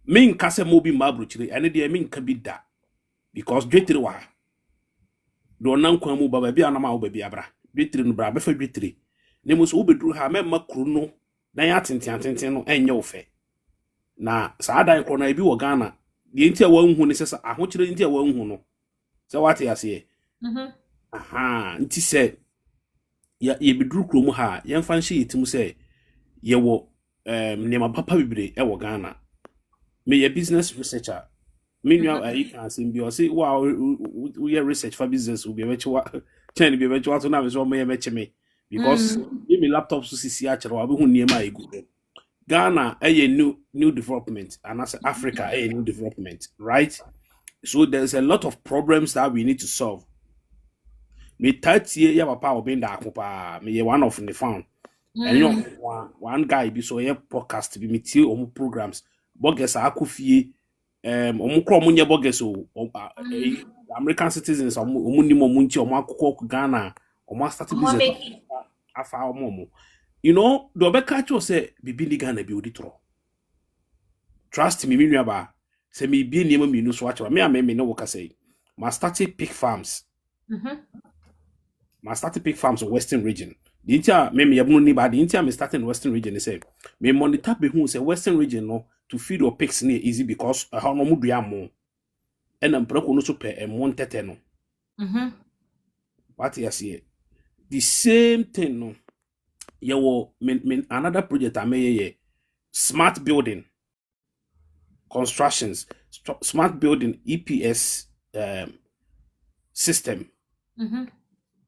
me nka se mo bi mabrochire ene de me nka bi da because dwetire wa do nan kwan mu baba bi anama wo ba bi abra dwetire no bra be fa dwetire ne mo so wo beduru ha me makru no na ya tenten no enye wo fe na sa dan kro na bi wo Ghana de ntia wa nhu ne sesa ahochire ntia wa nhu no se wate ase aha nti se ye beduru kro mu ha ye mfa nhye yetimu se ye wo nema papa bibre e wo Ghana me ye business researcher me nua you can say bi o say wow we research for business we be bechi chain be bechi wato na be so me meche me because give me laptop so sisi a kire wa be hu niema e good Ghana new development and as Africa new development right so there's a lot of problems that we need to solve me tatie ya papa obenda akopa me ye one of the found and you know one guy be so ye podcast be me tie omu programs bogus akofie omu kro omu nye bogus American citizens omu ni mo nti omu akoko Ghana omu start business afa omu you know do be catch you say bibi ni Ghana bi oditro trust me nua ba say me bi ni ma so acha me me no work say ma start pig farms ma start pig farms in Western region the intia me yabunu ni ba the intia me start in Western region say me monitor be hu say Western region no to feed your pigs near easy because how no mu dua mo and am preko no so pe mo ntete no what you see the same thing no ye wo another project I may smart building constructions smart building EPS system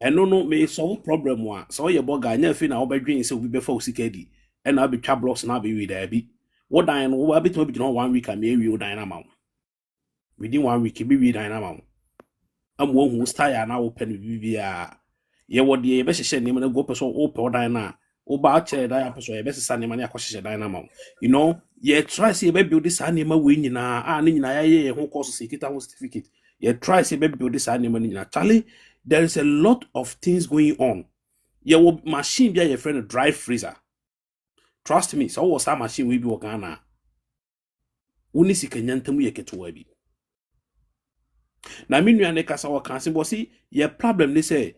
and no me solve problem one so your boga nya fi na obedwen say obi be fa osika di and na be twa blocks na be we there bi what dan no we be 1 week am e we dan na ma within 1 week be we dan na ma am wo hu style na wo pen bibia ye wo de ye be hye ne na go person wo pe dan na wo ba che dan person ye be sesa ne ma ne akohye dan na ma you know ye try say be build this anima we nyina a ne nyina ye ho course security ho certificate ye try say be build this anima ne nyina Charlie there is a lot of things going on ye wo machine bia your friend dry freezer trust me so was that machine we be work na woni sika nyantam ye ketewa bi na minua ne kasa wo kan se bo si ye problem ne say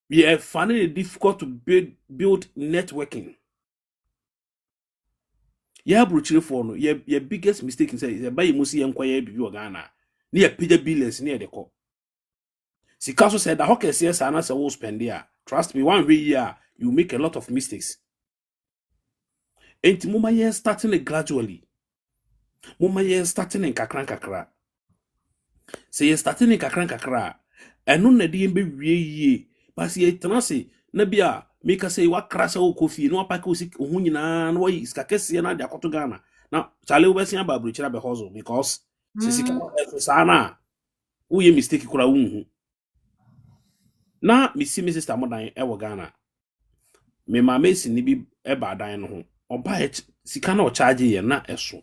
we finding it difficult to build networking. Yeah, brochire for no your biggest mistake is say buy musi enkwaya bibi o Ghana. Ni ya pija billions ni de ko. Sikaso said that hockey says ana say wo spend there. Trust me, 1 year you make a lot of mistakes. Enti muma ye starting it gradually. Muma ye starting in kakra kakra. Say you starting in kakra and no na di be wie but say tenase na bia make say wa krasa wo kofi no apaka wo sik ho nyina na wo iska kese na de akoto Ghana na chale wo besia ba bruchira be hustle because sisika sana wo ye mistake kura wo hu na me sister modan e wo Ghana me ma mesi ni bi e ba dan no ho oba sika na o charge ye na eso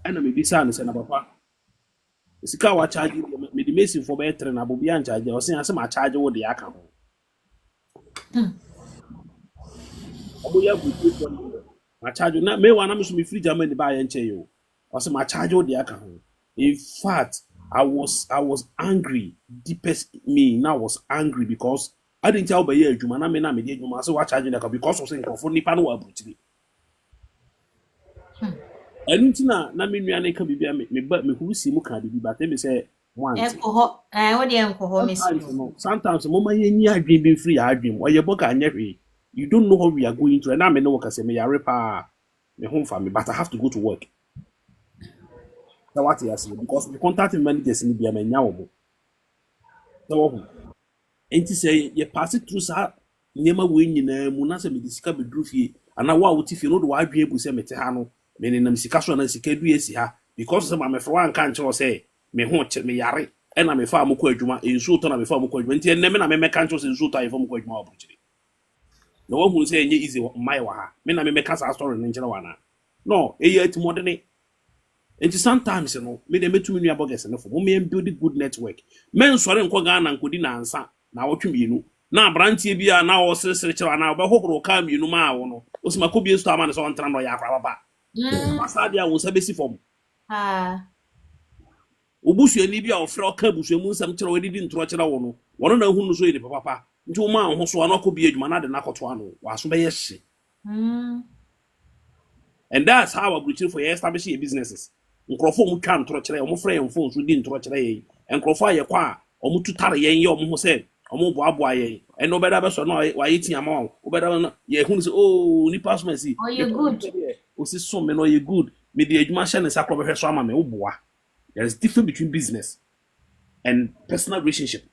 ana me bisa no se na papa sika wa charge me di mesi for be tre na bobi an charge o se ase ma charge wo de aka ho obo ya bu ma charge na me wa na me so me free Germany ba ye nche yo o se ma charge wo de aka ho. In fact I was angry deepest me now was angry because I didn't tell by you juma na me na me dey juma so wa charge na because of say nkofo nipa no wa abutiri Entina na me nua ne ka bibia me hu si mu ka bibi but me say once Ekoho wo de enkoho me si sometimes mama ye nyi adwen bi free adwen o ye boka anya hwe you don't know how we are going to and na me no work say me yare pa me home family but I have to go to work so what you say because we contact managers ni bia me nya wo mo so enti say ye pass it through sa nyema we nyina mu na say me disika be dru fie ana wa wo ti fie no do wa adwen bu say me te ha no me ne nam sika so na sika du esi ha because say ma me fro an kan che say me ho che me yare e na me fa amukọ adwuma ensu to na me fa amukọ adwuma enti enne me na me kan che say ensu to ayi fa amukọ adwuma obuchiri na wo hu say enye easy mai wa ha me na me ka sa story ne nkyere wa na no e ye ati modene enti sometimes no me de metumi nua bogus ne fo mo me build good network men sore nko Ghana nkodi na ansa na wotwe mienu na brantie bia na wo sere kire na wo hohoro ka mienu ma wo no osima ko bie sto ama ne so ntana no ya akwa baba masadi a wo sabesi fom obusu ani bia ofre oka busu mu nsam kire wadidi ntoro kire wo no wono na hu no so yedi papa nti wo ma ho so na ko bie adwuma na de na koto ano wa so be yehye and that's how I go for establishing businesses nkrofo mu twa ntoro kire wo frɛ yɛn phone so di ntoro kire yɛ nkrofo aye kwa o mu tutare yɛn yɛ o mu ho sɛ o mu boaboa yɛn and no better be so no wa yiti ama o better no ye hu say oh ni pass me see oh you good o si so me no you good me the adwuma hye ne sakro behwe so ama me wo boa. There is difference between business and personal relationship.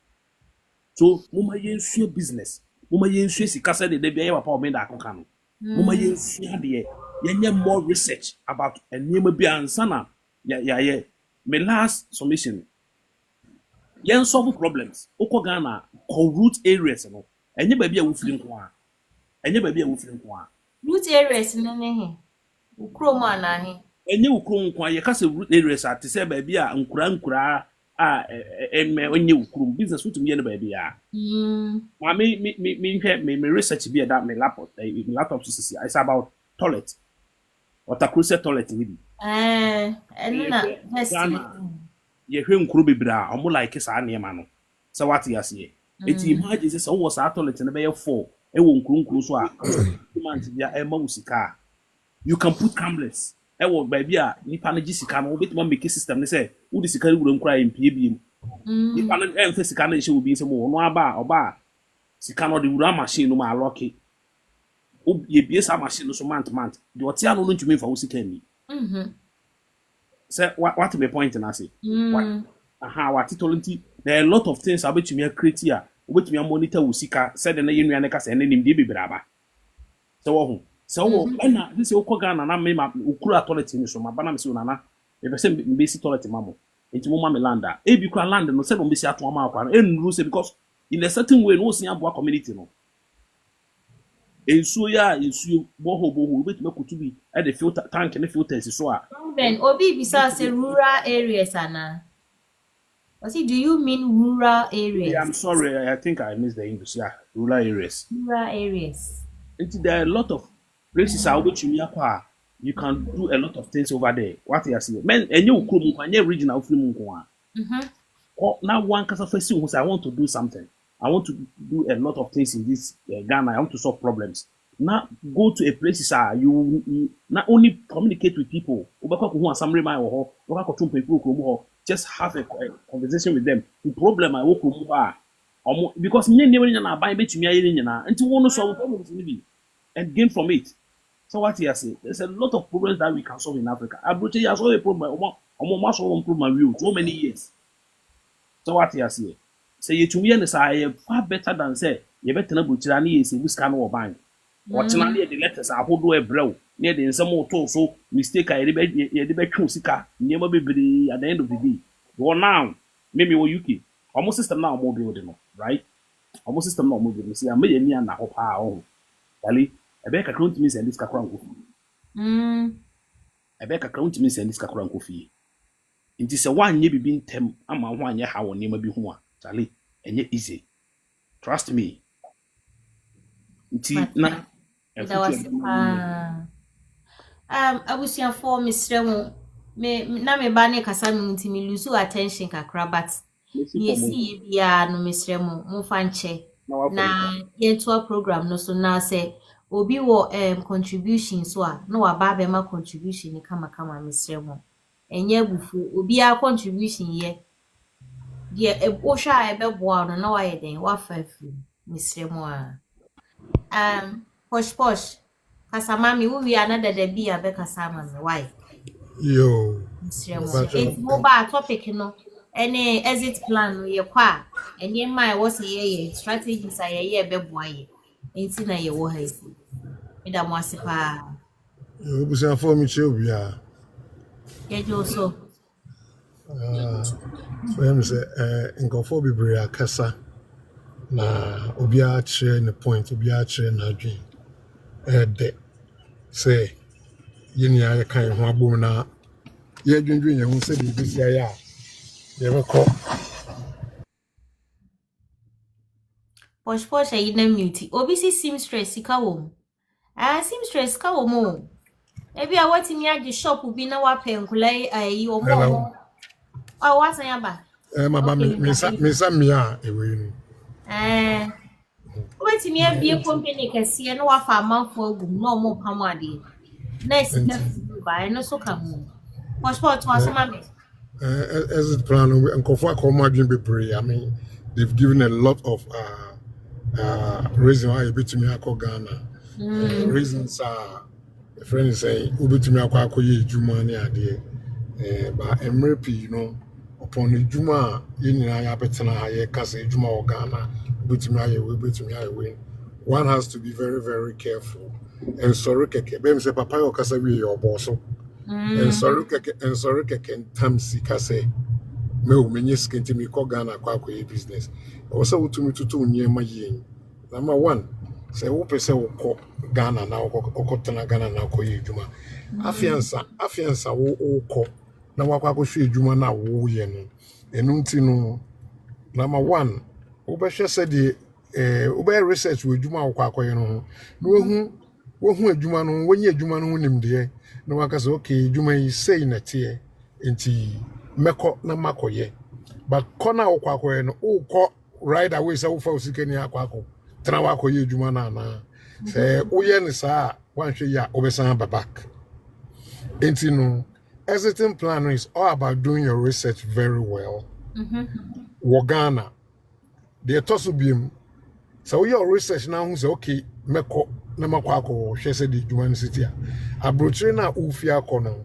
So mama yensua business mama yensua sika se de bia ye papa o me da akoka no mama yensua de ye more research about enema bia ansana ya me last submission yen solve problems oko Ghana ko root areas no enye ba bia wo firi nko a enye ba bia wo firi nko a root areas no ne he ukroma na he enye ukro nko a ye ka se root areas at se ba bia nkura a onye ukro business wutum ye ne ba bia ma me research bia that me laptop sisi it's about toilet water closet toilet ni bi na ye hwe nkuru bebra omo like sa na ema no so what you say it imagine say so was a toilet na be 4 e wo nkuru so a month bia e ma usika you can put cameras e wo ba bia nipa na gisika no obetuma make system ne say wo di sika wura nkura empie biem nipa na em sika na hye obi say mo no aba oba sika no de wura machine no ma lock ye bie sa machine no so month the otia no ntumi fa wo sika mi say what to be point na say what titolenti there are a lot of things about me create here about me monitor wo sika said na yenu ane ka say na nim de bebiraba so wo hu so wo na this e ko Ghana na me ma ukura toilet ni so ma bana me so nana e be say me si toilet mamo enti mo ma me land e bi kura land no say no me si ato ma akwa enru say because in a certain way no si aboa community no ensuo ya ensuo boho betuma kutubi e de filter tank ne filters so a then obi bisa say rural areas ana do you mean rural areas? Yeah, I'm sorry, I think I missed the English. Yeah, rural areas. Rural areas. There are a lot of places which you can do a lot of things over there. What you see, men, and you could regional film. Now one can first who say I want to do something. I want to do a lot of things in this Ghana. I want to solve problems. Now go to a place you not only communicate with people. Just have a conversation with them. The problem I work with because me never na buy bet me ayi nyina until one solve problems and gain from it. So what you say? There's a lot of problems that we can solve in Africa. Abuja has solved a problem. Solve problem so many years. So what you say? Say you to me and say far better than say you better not butcher any is a scan or bank. What's not near the letters I hold a brow near the some more toll so mistake I debate Sika, never be at the end of the day. Go now, maybe what you keep. Almost system now more building, right? Almost system now moving. See, I made a near now. How? Dali, I beg a crown to me and this cacran coffee. I beg a crown to me and this cacran coffee. It is a 1 year being tem, I'm a 1 year how never be one, Charlie, and yet easy. Trust me. That was I wish you for Mr. Me bane kasa me nti me lose attention kakra but ye see bia no Mr. Mo fa nche na ye to program no so na say obi wo contribution so a no wa ba be ma contribution ni kama Mr. Mo enye bufu obi a contribution ye de o sha e be boa no na wa ye den wa fa fu Mr. Mo a posh kasa mami wo wi another de bia be kasa mami why Yo. It's mobile topic, any exit plan ye kwa, and ye my was a strategies I ye be boy. Ain't in a ye wo hay. Madam Wasipa. You be saying for me, Chubia. Get you so. So him say, in Gofobi Bria Casa, na Obia chain the point, Obia chain na dream. De say, Yenya kind of one na. Yeah, dwendwen you say be this ya you ever call Posh I na mute. Obi si seamstress sika wo. Seamstress ka wo mo. Ebi a wati mi agi shop bi na wa penkulai ayi o mo. Oh, what's ya ba? Ma ba me sa me a ewe nu. Wati mi abi company kase na wa fa amanfo agum na o mo pamade. Na sika ba no so ka mo. Passport was as it plan and Kofa Comadrin be pray. I mean, they've given a lot of reason why you beat me ako Ghana. Reasons are a friend is saying Ubi to me ako ye Juma ni ade. But MRP, you know, upon the Juma in Yapetana ye Kase Juma or Ghana, Ubi to me win. One has to be very, very careful. And sorry, Bem say Papa or Kasabi or Bosso. And sorry, can Tamsi Kase. Me many skin to me call Ghana Quaco business. Also to me to near my yin. Number one, say Ope say Ghana now or Cotana Ghana now call you Juma. Afiansa o ko na Wako Shi Juma na wo yen. Enuntino number one, Obesha said the Ube research with Juma Quaco, you know. No who Juma no when ye Juma no nim there. No one can okay, you may say in a tear, inti meko na makoye. But kona okwako no o right away so for sikeni akwako. Trawako ye jumana na. Say oye ni sa wan hwe ya obesan back. Inti no exiting plan is all about doing your research very well. Wogana. The tosubim. So your research now say okay, meko na makwako hwe se di juman city abrochire na ufia kono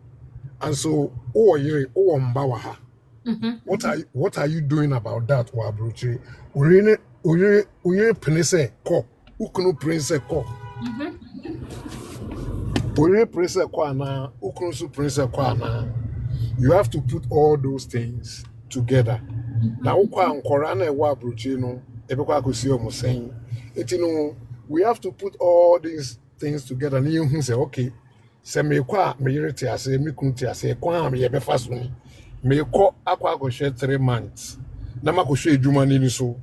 and so o mba wa ha what are you doing about that wa abrochire oye prince ko ukunu prince ko oye prince ko ana ukunu su prince ko ana you have to put all those things together na ukwa ankora na ewa abrochire no ebekwa akosi omo sen etino we have to put all these things together. And you say, okay, say me kwa me yirete ase me kunti ase kwa me yebe faso ni me ko akwa go share 3 months. Na ma ko share juma ni so.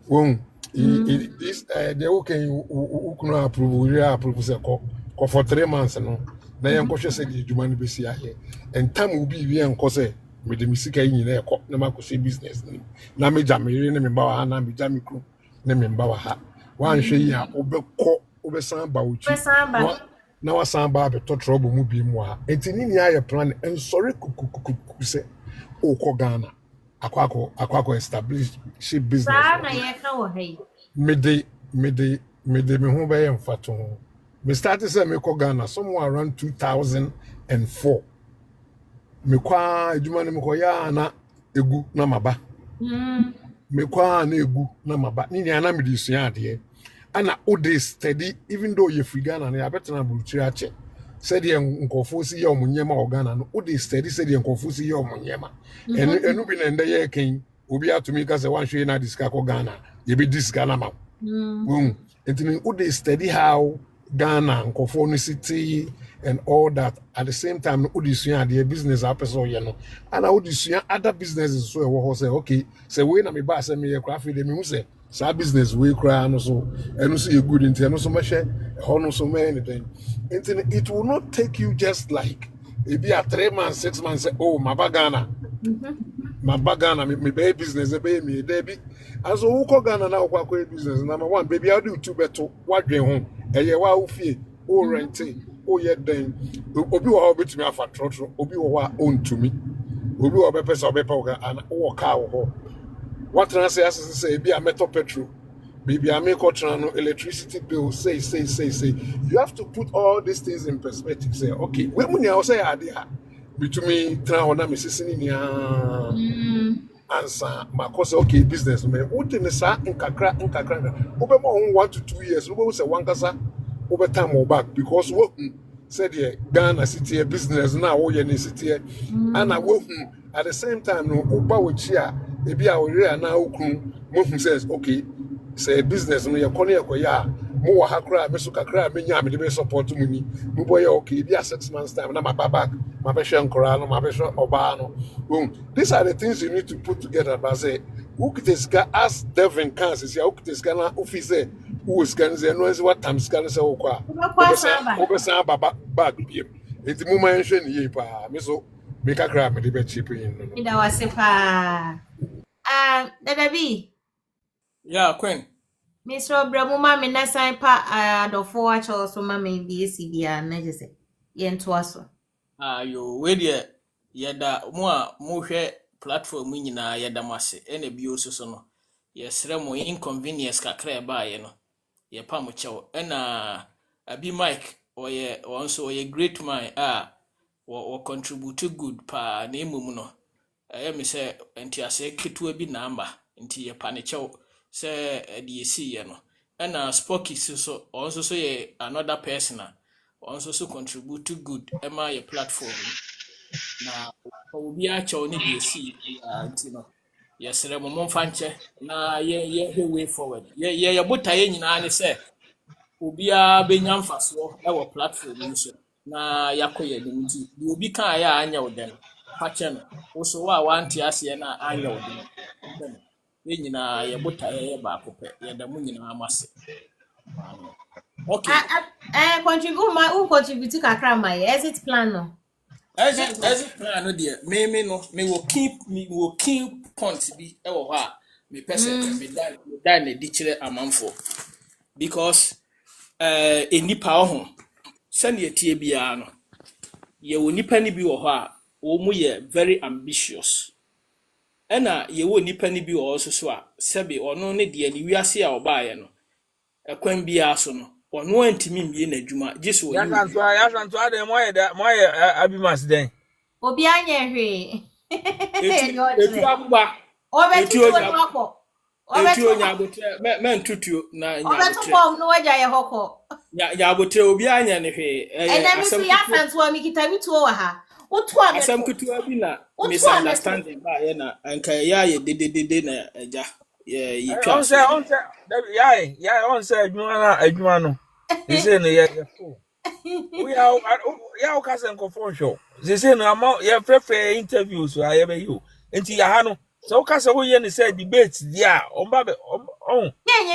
Won this the okay ukunu approve say ko for 3 months no. Na yen ko share say juma ni be si aye. And time will be enko say me de misika yi na ko na ma ko share business ni. Na me jamiri na me ba wa na me jamiku na me ba wa ha. One shey ya obekọ obesan ba uchi na wasan ba be to trouble mu bi mu a entini ni aye plan en sorry kukukuku se okọ Ghana akwako establish she business na ye ka wo hey me de me ho be mfato me started say me ko Ghana somewhere around 2004 me kwa adwuma ne me ko ya na egu na maba me kwa na egu na maba ni nya na me di sua ade ana o dey steady even though you free Ghana na abetena buruchiri ache said the nkofo si ye omunyema Ghana no o dey steady said the nkofo si ye omunyema enu bi na nda ye ken obi atumi ka se wan hwe na diska ko Ghana ye be diska na ma entini o dey steady how Ghana nkofo no city and all that at the same time o dey sua ade business apeso ye no ana o dey sua other businesses so e wo ho say okay say we na me ba say me ye kra fe de me hu say sa business we cry no so eno so you good into eno so mahwe ho no so me anything it will not take you just like it be a 3 months 6 months say oh my bagana me be business be me there be as who ko Ghana na kwa business number 1 baby how do two beto wadwen ho eye wa ofie o rent o ye den obi wa obetumi afa trotro obi wa ontumi obi wa be pesa obepa o ka wo what trans say be a metal petrol maybe I make no electricity bill say you have to put all these things in perspective say okay when money I say idea between try na me sisini ni answer my cause okay business me what in sa nkakra obe mo 1 to 2 years we say one kasa over time or back because what said the Ghana city business now wo ye ni city and I wo at the same time no oba wo chia ebi a ore na okun mo says okay say business no ye kono ye koya mo wa hakra me so kakra me nya me de be support mu ni mo boy okay bi a 6 months time na my back my be hwe nkora no my be hwe oba no these are the things you need to put together but say who kiteska as Devin Kansas ya who kiteska na office who is can say no is what time scan say okwa obesan bag bi enti mo man hwe ni ye pa me so me kakra me de be cheap yin no Ida wase pa Dada B Yeah, Queen. Mr. Obramu mami na sign pa adofo acha so mami BC bia na jese ye ntoaso Yo we de yeda mo a mo hwe platform nyina yeda mase ene bi osuso no yesre mo inconvenience kakra ba ye no ye pa mo chewo ena abi Mike oye onso oye great man wo contribute good pa na emum no me se entiase ketua bi na amba enti ye pa ne chewo se de esi ye no ena Spocky so onso so ye another person also so contribute good ema your platform na obi a cho ni dey see you know yes re mo mfanche na ye way forward ye botaye nyina ne se obi a benya mfaso e wo platform ni so na yakoye ni nti di obi kan ya anya oden pache no so wa wanti ase na anya oden ye nyina ye botaye ye ba kope ye da mu nyina amase okay contribute kakra my exit plan no exit plan no there me will keep points bi e wo ha me person me die na di kire amanfo because enipa ho sane etie bia no ye wo nipa ni bi wo ha wo mu ye very ambitious ena ye wo nipa ni bi wo so a sebe ono ne de ni wiase a obaaye no ekwan bia so no ono antimi mbie na adwuma giso ya santo ade moye abimas den obi anya hwe etu abuba obetu wako obetu nya abotre men tutuo na nya abotre obetu bom no waja ye hoko ya abotre obi anya ne hwe asem ya santo mi kitabi tuo wa ha otu ame asem kutu abi na misunderstanding ba ye na anka ya ye dedede na eja ye twa on say adwuma no they say no ye full we are ya okasen ko phone show they say no ama ye prefer interviews so aye be you enti ya ha no so okase wo ye ne say debate dia omba be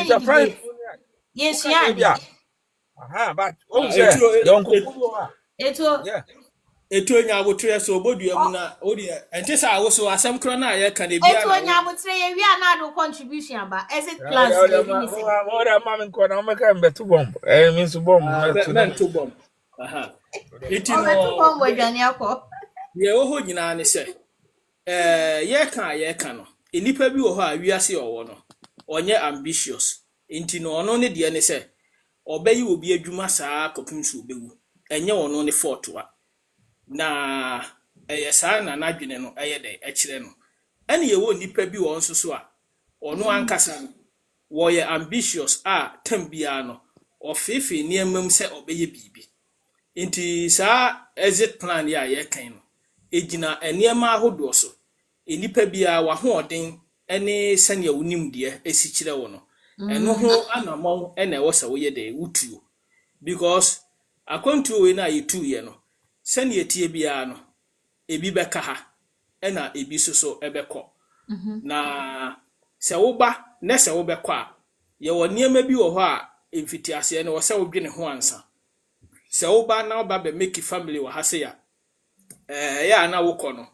it's a friend yes yeah but say don ko eto yeah eto nya abotre so obodua mu na odi enti sa wo so asem kro na ye ka de bia eto nya abotre ye wi ana do contribution ba exit plans ora mama ko na meka mbetu bomb means bomb metu bomb iti no metu bomb wadwane akọ ye wo ho nyina ne se ye ka no enipa bi wo ho a wiase owo no onye ambitious enti no ono ne de ne se obayi obi adwuma saa kopim so obewu enye ono ne fortwa na sa na nadwene no de ekire no ɛne yɛwɔ nipa bi wɔ nso so a ɔno ankasa no wɔyɛ ambitious a tam biara no ɔfeefe nneɛma mu sɛ ɔbɛyɛ biribi nti saa exit plan ya yɛkan no egyina nneɛma ahodoɔ so nipa biara wahoɔden ɛne sɛnea wonim deɛ esi kyerɛ wɔ no ɛno ho anamɔn ɛna ɛwɔ sɛ woyɛ dɛ wotuo because akwantuo we na yɛtu yɛ no sɛnea tie biara no ebi bɛka ha ɛna ebi so ɛbɛkɔ na sɛ woba na sɛ wobɛkɔ a yɛwɔ nneɛma bi wɔ hɔ a mfitiaseɛ no wɔ sɛ wodwene ho ansa sɛ woba na woba bɛ make family wɔ ha se ya ɛyɛ a na wokɔ no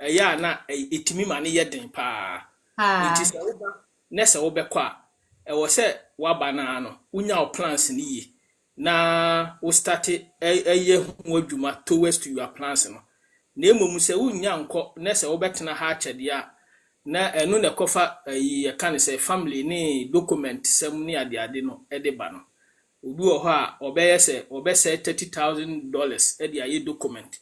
ɛyɛ a na etimi ma ne yɛ den paa nti sɛ woba na sɛ wobɛkɔ a ɛwɔ sɛ waba na no wonya wo plans ne yie na wo start ɛyɛ ho adwuma towards to your plans no na emom sɛ wonya nkɔ na sɛ wobɛtena ha akyɛde a na ɛno na kɔfa yɛka ne sɛ family ne document sɛm ne ade no ɛde ba no obi wɔ hɔ a ɔbɛyɛ sɛ ɔbɛsɛ $30,000 ɛde ayɛ document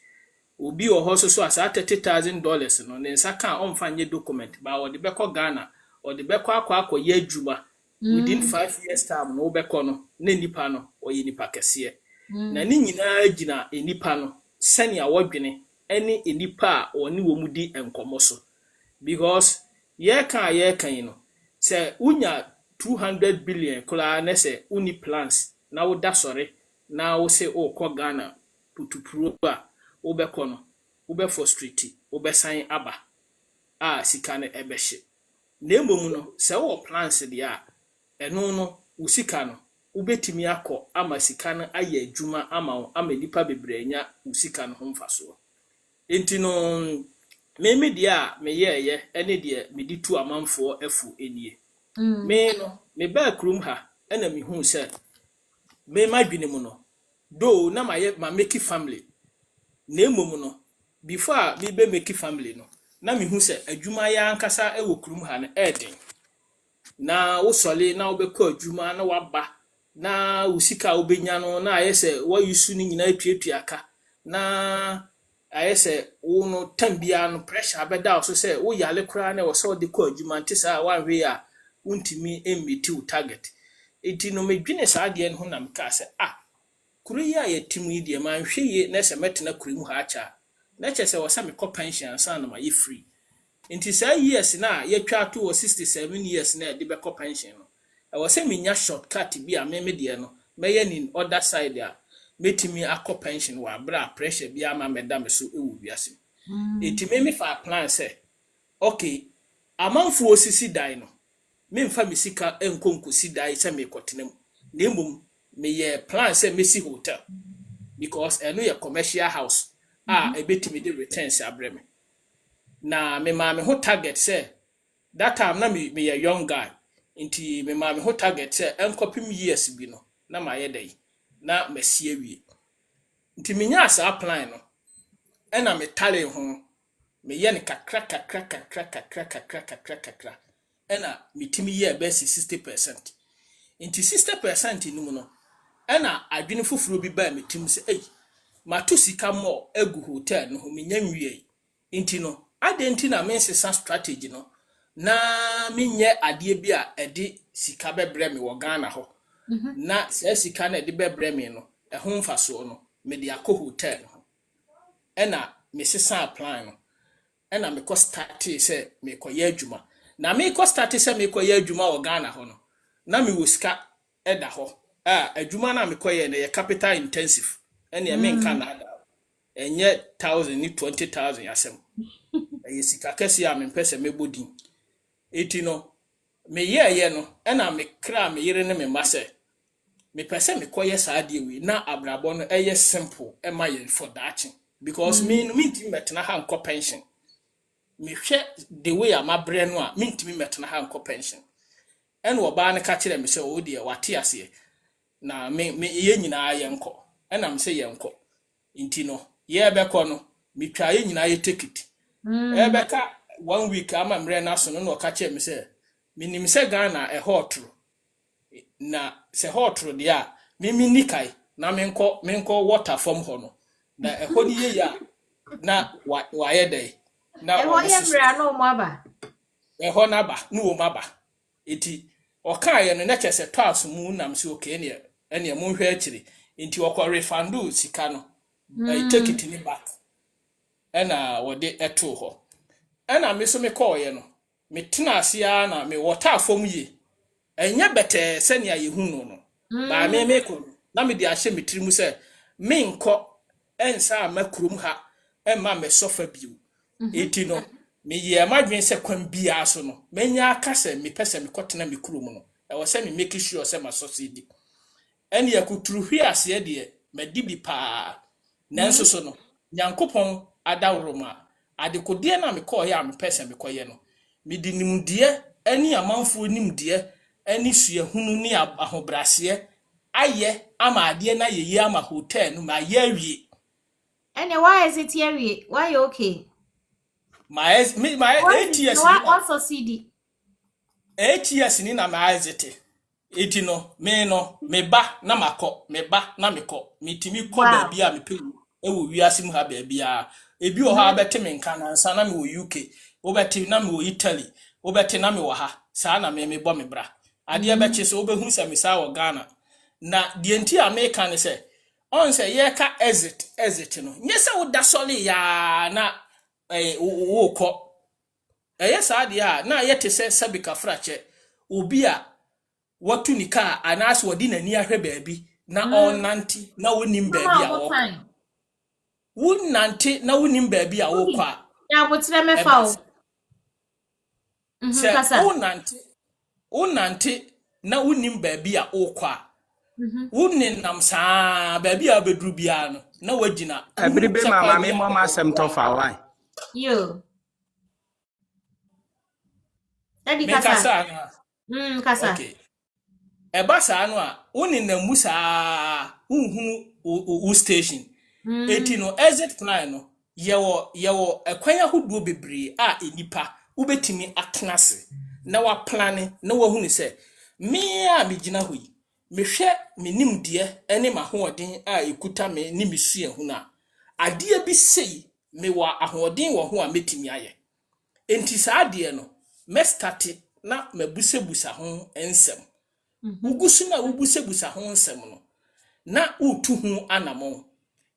obi wɔ hɔ so a saa $30,000 no ne nsa ka ɔmfa nyɛ document ba ɔde bɛkɔ Ghana ɔde bɛkɔ akɔyɛ adwuma within 5 years time no wobɛkɔ no na nipa no ɔyɛ nipa kɛseɛ na ne nyinaa gyina nipa no sɛnea wɔdwene ɛne nipa a ɔne wɔ mu di nkɔmmɔ so because yɛka yi no sɛ unya 200 billion kola na sɛ uni plans na woda sɔre na wo se okɔ Ghana putupuro a wobɛkɔ no wobɛ frustrate wobɛsan aba a sika no ɛbɛhye na emom no sɛ wo plans de a ɛno no wo sika no wobɛtimi akɔ ama sika no ayɛ adwuma ama nipa bebree nya wo sika no ho mfasoɔ enti no me dia a meyɛɛyɛ ɛne deɛ medi tu amanfoɔ afu enie me no me ba kurom ha ɛna me hu sɛ me madwene mu no do na ma make family na emom no before me be make family no na me hu sɛ adwuma ya ankasa ɛwɔ kurom ha no ɛden na wo sɔle na wobɛkɔ adwuma na waba na wo sika wobɛnya no na ayɛ sɛ wo yusu ni nyina atuatua aka na ayɛ sɛ wo no tambia no pressure abɛda so sɛ wo yale kora na wo sɛ wode kɔ adwuma nte saa wanhwe a wontimi emmeti wo target enti no medwene saa deɛ no ho na meka sɛ kuro yi a yɛtim yi deɛ manhwɛ yi na sɛ mɛtena kuro mu ha acha na kyɛ sɛ wo sɛ mekɔ pension ansa na ma yɛ free enti saa years na yɛtwa to 67 years na de bɛkɔ pension no ɛwɔ sɛ menya shortcut bi a me deɛ no mɛyɛ ni other side a metimi akɔ pension wa bra pressure bi ama meda me so ewu wiase enti me fa plan sɛ okay amanfo osisi dan no me mfa me sika enkonko si dan sɛ me kɔtena mu na emom me yɛ plan sɛ me si hotel because eno yɛ commercial house a ebetimi de returns abrɛ me na me ma me ho target sɛ that time na me yɛ young guy enti me ma me ho target sɛ enkɔpim years bi no na ma yɛ dai na masie wie nti menya asa plan no ɛna me tale ho me yɛ ne kakra ɛna metimi yɛ bɛsi 60% nti 60% no mu no ɛna adwene foforo bi ba metim sɛ mato sika mo egu hotel no ho menya nwie nti no adenti na me sesa strategy no na menyɛ adeɛ bi a ɛde sika bɛbrɛ me wɔ Ghana ho na sɛ sika na de bɛbrɛ me no ɛho mfaso no me de akɔ hotel no ɛna me sesa plan no ɛna me kɔ start sɛ me kɔ yɛ adwuma na me kɔ start sɛ me kɔ yɛ adwuma wɔ Ghana ho no na me wɔ sika ɛda hɔ adwuma na me kɔ yɛ no yɛ capital intensive ɛne me nka na ada ɛnyɛ 1000 ni 20,000 asɛm ɛyɛ sika kɛse a me mpɛ sɛ me bodin eti no me yɛ no ɛna me kra me yere ne me ma sɛ me pese me koye saa de we na abrabọ no eye simple e ma ye for that because me no minti metena ha nko pension me hwe the way am abre no a minti metena ha nko pension ene oba ne ka kire me se o de wate ase na me ye nyina ye nko ena me se ye nko inti no ye beko no me twa ye nyina ye ticket e beka 1 week ama mre na so no ka kire me se minim se Ghana e hotro na se hotro dia mimi nikai na menko water from hono na ehodi ye ya na wa ye dai na e ho ye mra no mo aba Eho naba no wo maba. Enti oka ye no na chese twas mu nam se okay ene mo hwe akiri. Enti okọ refundu sika no. Take it in back. Ena wode eto ho. Ena me so me call ye no. Me tena ase a na me water afom ye. Enya bete se ne ayehu no. Ba me ko na me di ahye me tirimu se me nko ensa makurum ha emma me sofa biu. Enti no me ye madwen se kwan bia so no menya aka se me pese me kotena me kurum no e wo se me make sure se ma succeed ene yakuturu hwi ase de me di bi pa nanso so no nyankopon adawroma adekode na me call ya me pese me koye no me di nimdie ene amanfo nimdie ene suahunu ni ahobrase aye ama ade na yeyi ama hotel no ma ye awie. And why is it here? Why you okay? My 8 years. What's a CD? 8 years ni na my exit. Eti no me ba na makọ me ba na mekọ mitimi kọ ba bia me pe ewo wiase mu ha ba bia ebi o ha beti me nka na nsa na me wo UK wo beti na me wo Italy wo beti na me wo ha saa na me bọ me bra ade bechi so wo behu se me saa wo Ghana na die nti America ne se on se ye ka exit no nyese wo da sole ya na wo kọ yes ade a na ye te se sabika frache obi a watu ni ka anas wodi nani ahwe baabi na onanti na wonim baabi a wo wonanti na wonim baabi a wo kwa ya botre mefa o kasa wonanti na wonim baabi a wo kwa wonin nam saa baabi a bedru bia no na wagina abribe mama me mama asem to fa wan yo Eddie kasa kasa okay eba saa no a woni na musa unhunu station eti no exit plan no yewo ekwanya hoduo bebre a enipa ubetimi atenase na wa plan na wa hunu se me a megina hoyi mehwe menim de ene mahoodin a ekuta me ni mesu ehunu a ade bi sei me wa ahoodin wo ho a metimi aye enti saa de no me start na mabusebusa ho ensem ugusu na ubusebusa ho nsem no na utu hu anamo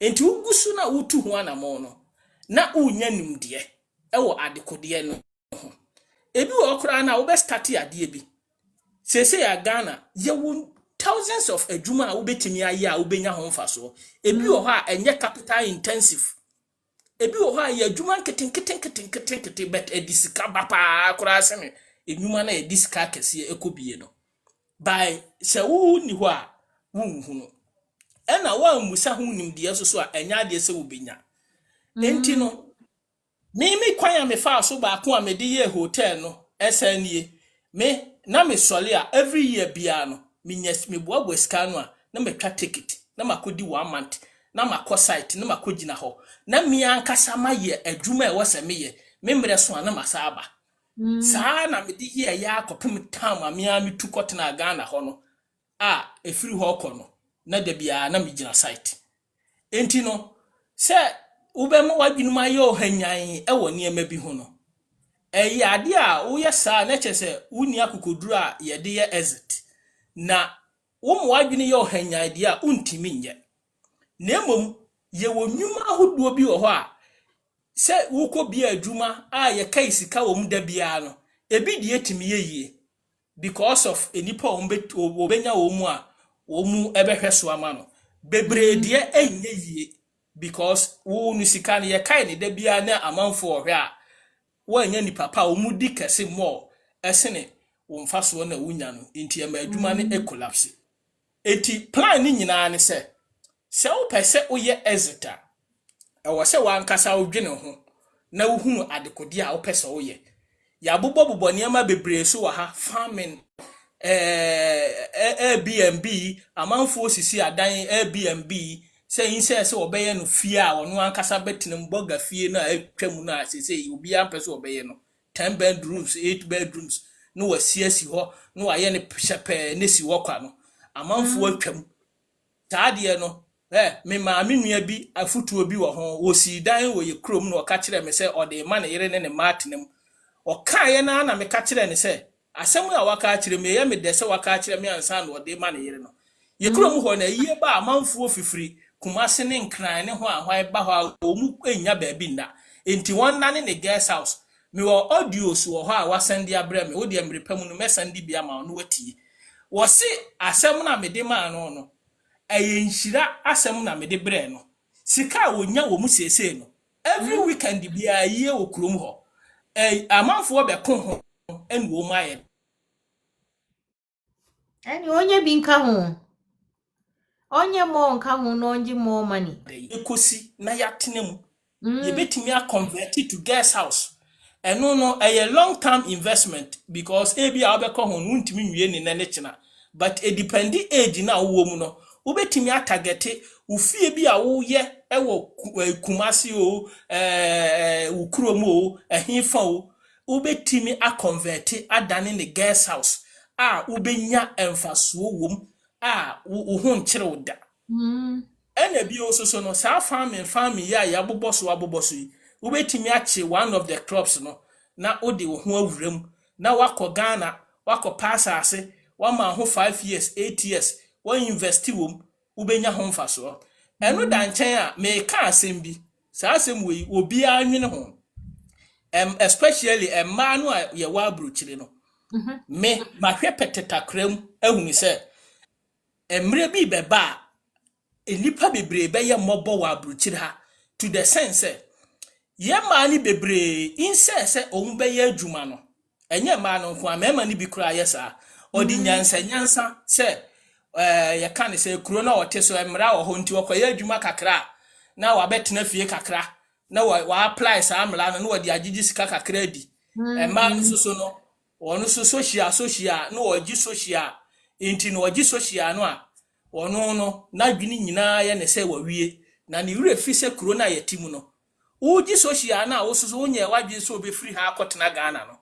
enti ugusu na utu hu anamo no na unya nimde ewo adekode no ho ebi wo kra na wo be start ade bi sese ya Ghana ye wo thousands of adwuma a wo betimi aye a wo benya ho mfaso ebi wo ha enye capital intensive ebi wo ha ye adwuma nketen bet edisika bapa kra se me enwuma na edisika kese ekobie no by se wo ni ho a wunhunu ena wa musa hu nimde so a enya de se wo benya enti no me kwan ya me fa so ba ko a me de ye hotel no esanie me na me sole a every year bia no me boabo sika no a na me twa ticket na makodi 1 month na makọ site na makogina ho na me ankasa maye adwuma e wo se me ye me mre so na masaba saa na me di ye ya akopem tam amia me tu kotena Ghana ho no a efiri ho kọ no na da bia na me gina site enti no se ube mo wadwinu ma ye ohanyan e wo ne ema bi ho no eyi ade a wo ye saa na chese wuni akokoduru a ye de ye exit na wo mo wadwinu ye ohanyan de a untimi nye na emom ye wo nwuma ahoduo bi wo ho a se wo kọ bia adwuma a ye kai sika wo mu da bia no ebi de etimi ye yie because of enipa wo benya wo mu a wo mu ebehwe so ama no bebre de enye yie because wo nu sika ne ye kai ne da bia na amanfo ohwe a wo anya ni papa wo mu di kese mo esene wo mfaso na wunya no enti ama adwuma ne collapse eti plan ni nyina ne se wo pese wo ye exita ewo se wankasa wo dwene ho na wo hunu adekode a wo pese wo ye ya bobbo niama bebre so wa ha farming Airbnb amanfo sisi adan Airbnb se yin se obeye no fie a wono ankasa betinam boga fie na atwam na se obi ampese obeye no 10 bedrooms 8 bedrooms no wasiasi ho no aye ne shepe ne si wo kwa no amanfo atwam taade no me ma menua bi afutuo bi wo ho wo si dan wo ye krom no ka kire me se ode ma ne yere ne matenam o kan na me ka kire ne se asem a waka kire me ye me de se waka kire me ansa na o de ma ne yere no ye kuro mu ho na yie ba amanfo fifiri kumase ne nkran ne ho ahwan ba ho o mu enya ba bi nda enti won na ne guest house me wo audios wo ho a wasende abrɛ me wo de mrepa mu no me sende bia ma no watie wo se asem na me de ma no nhyira asem na me de brɛ no sika wonya wo mu sese no every weekend bia yie wo krom ho amanfo be ko ho en wo maye Ani onye bi nka ho. Onye mo nka ho no onje mo money. Ekosi na yatene mu. Ye betimi a convert it to guest house. No a long term investment because ebi a obekọ ho no ntimi nwie ni na ne chena. But it dependi age na wo mu no. Wo betimi a target ufie bi a wo ye ewo Kumasi o wo kurom o ehimfa o wo betimi a convert adane ne guest house. Wo benya emfaso wom wo ho nkyere wo da. Ena bi ososo no sa farming ya boboso yi wo betimi ache one of the crops no na odi wo ho awuram na wakọ Ghana wakọ pasase wa ma ho 5 years 8 years wo invest wom wo benya ho mfaso eno da nchen a me ka asem bi sa asem we obi anwene ho especially emma no a ye wa abrochire no me mahwe petetakram ehunu se emre bi beba enipa bebre be ye mobo wa abrochire ha to the sense ye ma ni bebre inse se omu be ye adwuma no enye ma no nko amema ni bi kura yesa odi nyansa se ye kan se kuro na wote so emra wo ho nti wokoye adwuma kakra na wa betena fie kakra na wa apply sa amla no na wodi agigi sika kakra di ema so no onu so social no ogi social enti no ogi social no a onu no na dwini nyina ye ne se wawie na ne wure fi se kuro na yetimu no uji social na wo so wonye wadwe so be free ha akotena Ghana no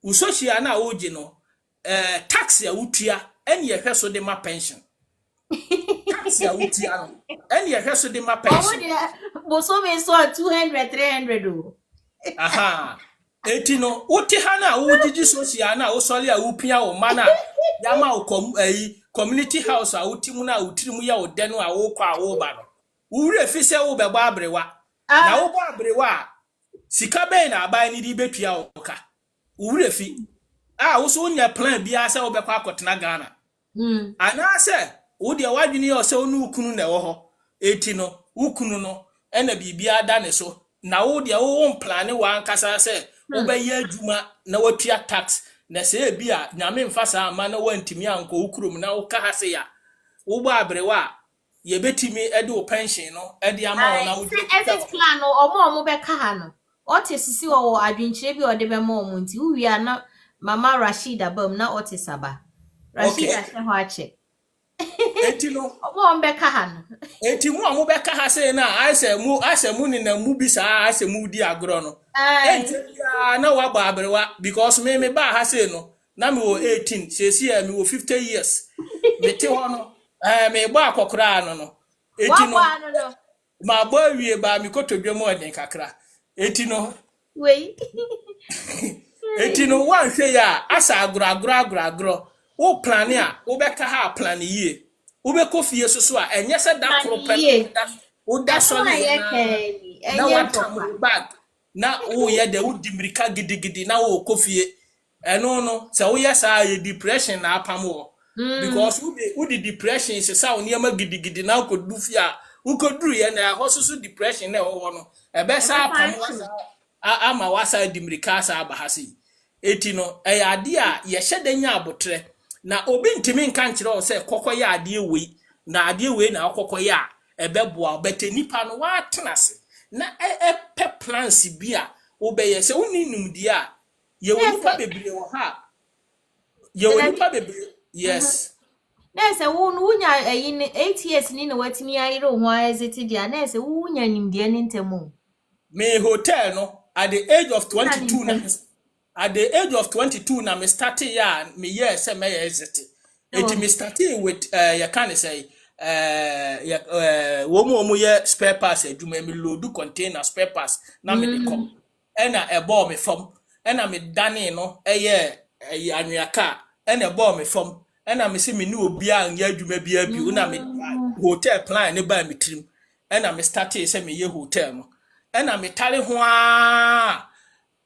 u social na oji no tax ya utua eni ye hweso de ma pension tax ya utua no eni ye hweso de ma pension Bo so me so 200 300 o. Aha eti no uti ha na uji social na wo sole a upia wo mana ya ma wo community house a utimu na utirimu ya odeno a wo kwa wo ba no wure fi se wo be gba abrewa na wo gba abrewa sika be na abai ni di betua wo ka wure fi wo so nya plan bia se wo be kwa akotena Ghana ana se wo de wadwini yo se onu ukunu na wo ho eti no ukunu no ena bibia da ne so na wo de wo plan wa ankasa se wo be ye adwuma na watua tax na se bia nyame mfasa ama na wantimi anko ukurum na wo ka ha se ya wo gba abrewa ye betimi ede o pension no ede ama na wo exit plan no omo be ka ha no otisisi wo adwenkyire bi ode be ma omo nti uwia na mama Rashida bam na otisaba Rashida se ho ache eti no omo be ka ha no eti mu be ka ha se na ase mu ni na mu bi sa ase mu di agro no enti na wa gba abrewa because me ba ha se no na me wo 18 sesi ya me wo 50 years me te ho no me gba akokora no eti no ma gba wie ba mi kotodwem odin kakra eti no wei eti no wan hwe ya asa agro wo plan a wo be ka ha plan yie wo be kofie so a enye se da krope wo da so na wa bag na wo ye de wo dimirika gidigidi na wo kofie eno no se wo ye sa ye depression na apam wo because wo di depression se sa wo niam gidigidi na ko dufia wo ko duru ye na hosusu depression na wo no e be sa apam ama wasa dimirika sa abahasi eti no ade a ye hyede nya abotre na obi ntimi nka nkire o se kokoye ade we na ade we na kokoye a ebeboa betenipa no wa tenase na pe plans bi a wo be ye se woni numdi a ye woni pa bebre wo ha ye woni pa bebre yes na se wo no nya 8 years ni na watimi ayire ho exit dia na se wo nya nimde ni ntemu me hotel no at the age of 22 na at the age of 22 na me started ya me year say me exit it me started with you can say wo ye spare parts adwuma me load container spare parts na me de come ena ebo me fam ɛna me dane no ɛyɛ anwea ɛna ɛbɔɔ me fam ɛna me se me ne obi a nyɛ adwuma bi abi na me hotel plan ne ba me tirim ɛna me started sɛ me yɛ hotel no ɛna me tare ho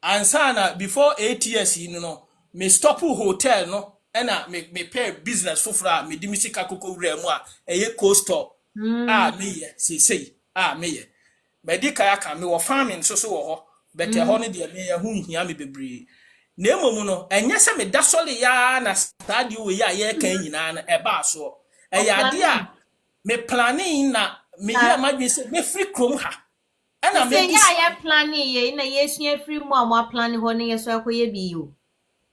ansa na before 8 years yi no me stop hotel no ɛna me pay business foforo a me di me sika kokɔ wura mu a ɛyɛ coastal a me yɛ sesei a me yɛ bɛdi kaya ka me wɔ farming so wɔ hɔ bɛtɛ hɔ ne deɛ me yɛ ho nhia me bebree na emom no ɛnyɛ sɛ me da sɔle ya na stadi wo ya yɛ kan nyinaa na ɛba so ɛyɛ ade a me planning na me yɛ madwe sɛ me free krom ha ɛna me sɛ yɛ planning yɛ na yɛsua free mu a mo planning hɔ ne yɛ so akɔyɛ bi yo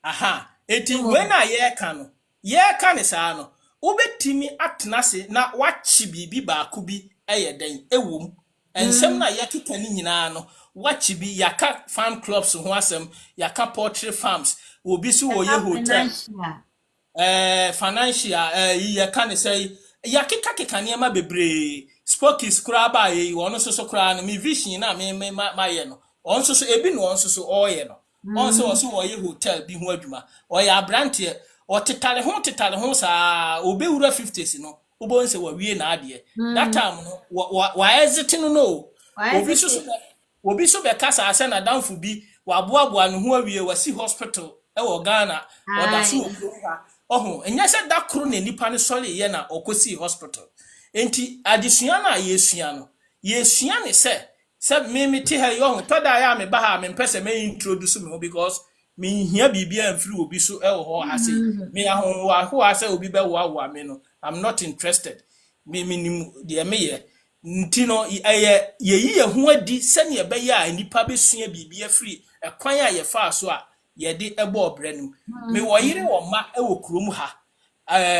aha eti when na yɛ ka ne saa no wobɛtimi atena se na wachi bibi baako bi ɛyɛ den ɛwom ensɛm na yɛkeka ne nyinaa no wachi bi yaka farm clubs ho asɛm yaka poultry farms obi so wɔ yɛ hotel financial yɛka ne sɛ yakeka keka nneɛma bebree spokes kura ba yɛ wɔn so kura no me vision na me yɛ no wɔn so ebi no wɔn so ɔyɛ no on so wɔ yɛ hotel bi ho adwuma ɔyɛ abrante ɔtetare ho saa obewura 50s no ubon se wawie na ade that time no wa exit no obi so be kasa ase na danfo bi wa boaboa no ho awie wasi hospital e wo Ghana oda so oho enya se da kro na nipa ne sole ye na okosi hospital enti adesua na yesua ne se me te ha yo to da ya me ba ha me pese me introduce me because me hia bibia amfiri obi so e wo ho ase me ho ase obi be wo me no I'm not interested. Me de me ye nti no ye ho adi sene ye be ya nipa be sua bibia free ekwan a ye fa so a ye de ebo obranum me wo yire wo ma e wo krom ha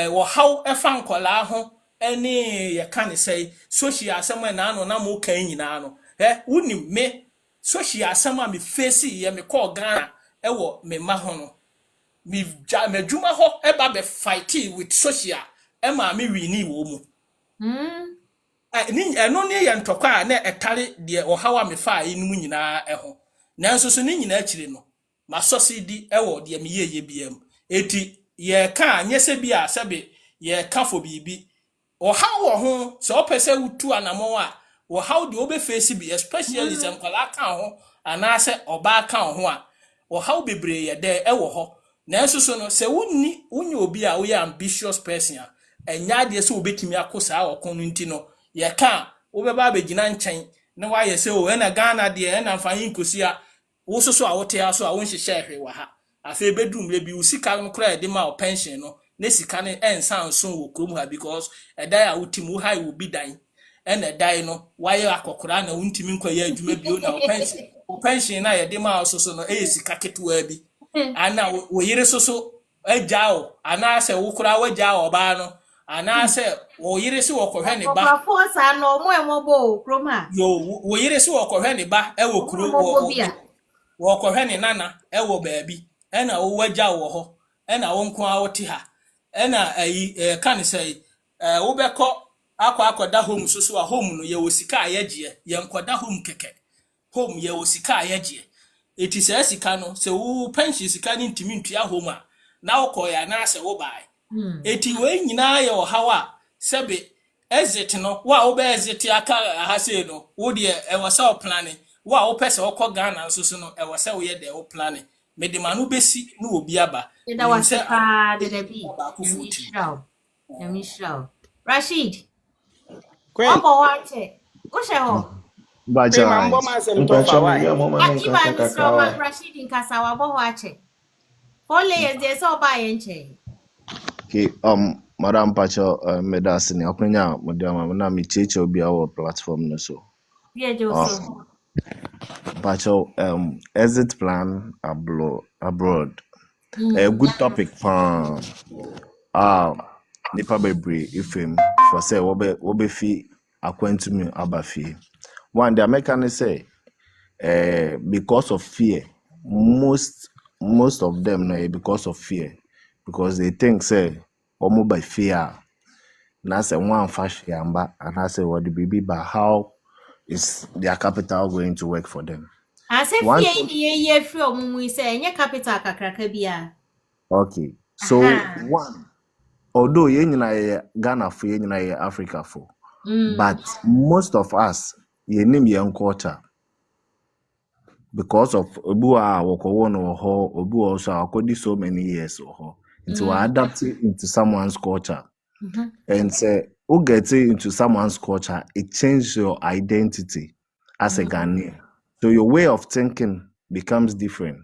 wo haw e fa nkola ho ene ye ka ne sei social asem na ano na mo kan nyina no wonim me social asem a me face ye me call Ghana e wo me ma ho no me dwuma ho e ba be fight with social Emma mi wini wo mu. Ni eno ne ye ntokwa na etare de ohawa me fa inu nyina eho. Nanso so ni nyina akire no. Masose di ewo de me yeye biam. Eti ye ka anyese bi a sebe ye ka fo bibi. Ohawo ho se opese wutu anamo a ohaw de obe face bi especially se nkwala ka ho ana se oba ka ho a ohaw bebre ye de ewo ho. Nanso so no se wonni obi a wo ye ambitious person a enya de se obetimi akosa okon nti no ye ka obeba abegina nchen na wa ye se o na Ghana de na mfanyi nkosi a wo soso a wote aso a wonhyehyɛ hwe wa ha afa bedum le bi usika no kra de ma o pension no na sika ne ensan so wo krom ha because edai a wotim wo hai wo bi dan na edai no wa ye akokora na wontimi nkwa ye adwuma bio na o pension na ye de ma soso no sika ketewa bi ana wo yire soso agyawo ana se wo kra wa gyawo ba no ana se wo yire si wo kohwe ne ba force no mo emobo kroma yo wo yire si wo kohwe ne ba e wo kro wo kohwe ne nana e wo baabi e na wo wagya wo ho e na wo nko a wo ti ha e na kan say wo beko akwa home so a home no ye wo sika ayegye ye nkoda home keke home ye wo sika ayegye eti se sika no se wo pension sika ni ntimi ntua home a na wo koya na se wo bai eti we nyina ye hawa sebe exit no wa wo be exit aka ha se no wo de e wasa planning wa wo pese wo ko Ghana nso no e wasa wo ye de wo planning me de manu besi no obi aba da wasa pa de bi Yamishao Rashid obo wache wo she ho Bacha mambo ma sem to fa wa Rashid nkasa wa bo wache ole ye de so ba ye nche Okay, Madam Pacho, medasini akwenya modiama na micheche obi awo platform no so. Yeah, Joseph. Pacho, exit plan abroad. A good topic for nipa bebre ifem for say wobe fi akwentumi abafi. One the American say because of fear, most of them know because of fear. Because they think say omo by fear na say one fashion amba and I say what the baby but how is their capital going to work for them? I say One fear thing, in ye from we say any capital kakraka. okay. So Aha. one, although ye nyina Ghana for ye nyina Africa for, but most of us ye name ye culture because of Obua Wokowon or ho, Obu also akodi so many years or ho. Until I adapt it into someone's culture. And say, who gets into someone's culture, it changes your identity as a Ghanaian. So your way of thinking becomes different.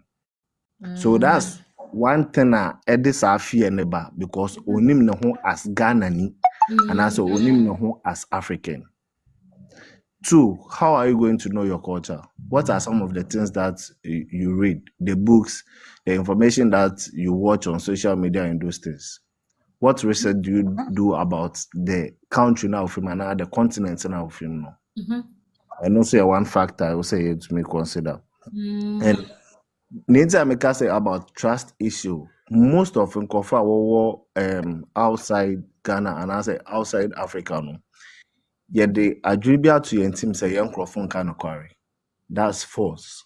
So that's one thing Edis are fear neighbor because onim no ho as Ghanani and also onim no ho as African. Two, how are you going to know your culture? What are some of the things that you read, the books, the information that you watch on social media and those things? What research do you do about the country now of him and the continent now of him now? And also one factor I will say it to me consider. And needs I make say about trust issue. Most of them cover outside Ghana and I say outside Africa no. Yet they attribute to your team say young Crawford kind of quarry. That's false.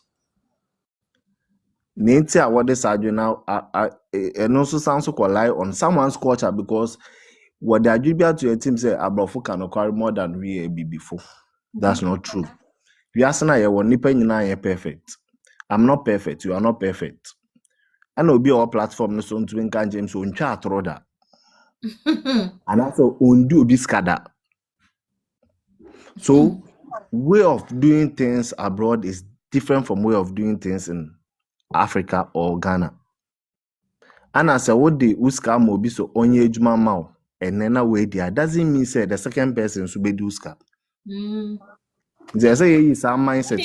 Nature what this argue now and also sounds so rely on someone's culture because what they attribute to your team say Abrafo can acquire more than we be before. That's not true. We are saying you want nipa nyina perfect. I'm not perfect. You are not perfect. And will be our platform so to encourage James on chat roda. And also undo be skada. So way of doing things abroad is different from way of doing things in Africa or Ghana. And as I would the uska mo be so onye juma mao and then away there doesn't mean say the second person should be uska. They say is our mindset.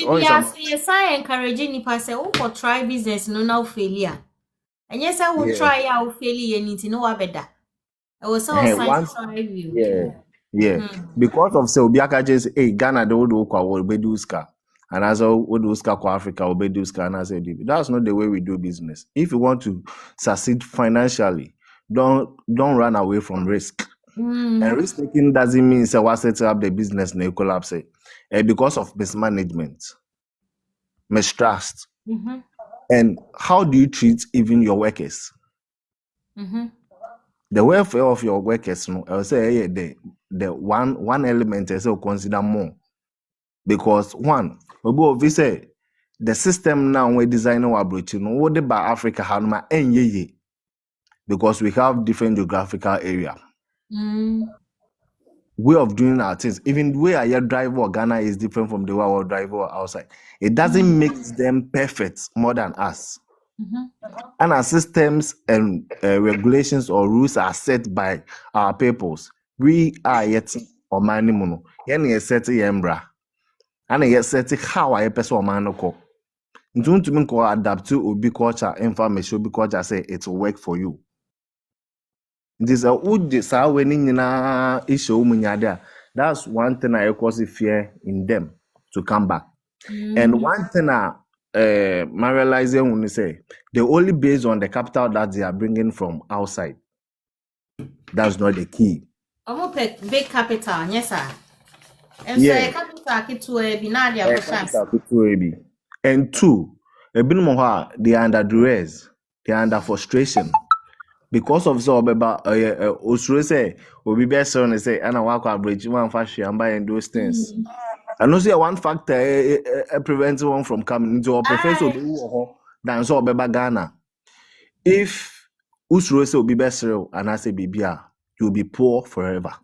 Yes, I encourage nipa say who for try business no now failure. And yes, I will try out failure and to know better. I was so try you. Yeah. Because of say Obiaka just Ghana the would will be uska. And as a would uska for Africa will be uska and I said that's not the way we do business. If you want to succeed financially, don't run away from risk. And risk taking doesn't mean say what set up the business and you collapse it. Because of mismanagement, mistrust. And how do you treat even your workers? The welfare of your workers, no, I will say the one element I say consider more. Because one, we say the system now we're designing our approach, no, what about Africa Hanuma and because we have different geographical area. Way of doing our things, even the way I drive or Ghana is different from the way our driver outside. It doesn't make them perfect more than us. And our systems and regulations or rules are set by our peoples. We are yet or manimuno. Any set yembra. And yet set how I person or manoko. Don't mean ko adapt to ubi culture information because I say it will work for you. This is how winning issue. That's one thing I cause fear in them to come back. And one thing my realizing when you say they only based on the capital that they are bringing from outside. That's not the key. Big capital, yes, sir. And so capital to be not and two, they are under duress, they are under frustration. Because of so Osuro say Obi best son say and I walk bridge one fashion and buying those things. And also one factor prevents one from coming into our professor than so Beba Ghana. If Osuro say Obi best and I say Bibia, you'll be poor forever.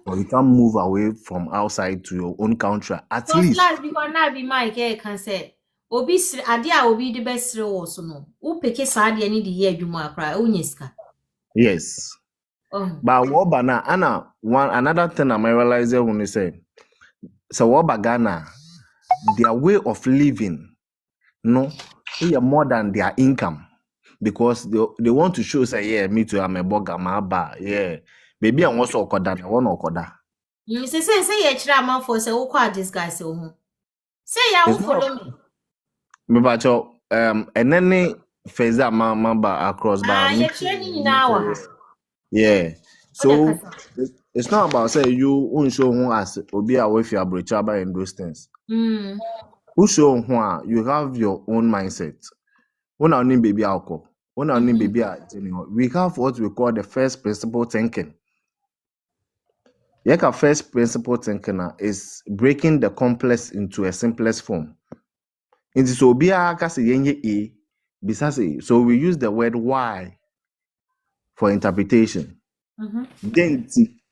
Or you can't move away from outside to your own country. At least because now be my can say Obi adia obi the best also no. Who pick sadia ni the year juma cry unyiska. Yes. But what bana Anna one another thing I realize when you say so what Ghana their way of living no more than their income because they want to show say yeah me too I'm a burger my bar yeah maybe I want to okoda na one okoda. You say you chira man for say who call this guy say who say ya who follow me. Me bacho and then phase that mamba across bar. You training now. Yeah. So it's not about say you won't show who as Obi away for your brother and those things. Usho hwa, you have your own mindset. When I need baby alcohol, when I need baby, we have what we call the first principle thinking. Yeka first principle thinking is breaking the complex into a simplest form. It is obia kasi yenye e bisase. So we use the word why for interpretation. Then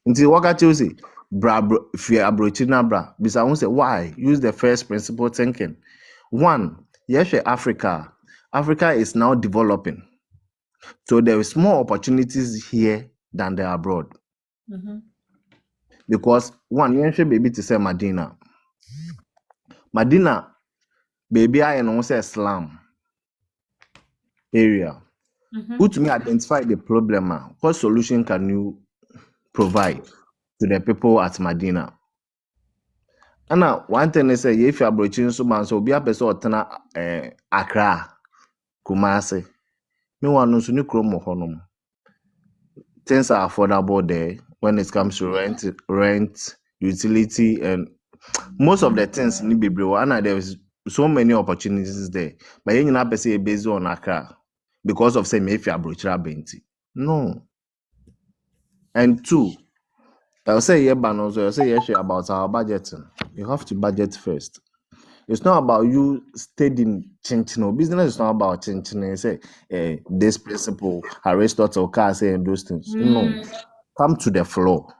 until wakati say bra fi abrochina bra bisa won say why use the first principle thinking. One, yes, Africa is now developing, so there is more opportunities here than there abroad. Because one, yes, baby to say Medina baby I know say slum area. Who to me identify the problem? What solution can you provide to the people at Medina? And now one thing is say if you are broaching so man so be a person otena Accra, Kumasi. Me want no suni kromo honum. Things are affordable there when it comes to rent, utility, and most of the things need be brew. And there is so many opportunities there. But you not say based on Accra because of say me if you are broaching Benti. No. And two, I'll say yeah, but also I'll say yes about our budgeting. You have to budget first. It's not about you studying chinchino. Business is not about chinchino. Say this principle, Aristotle, say and those things. No, come to the floor.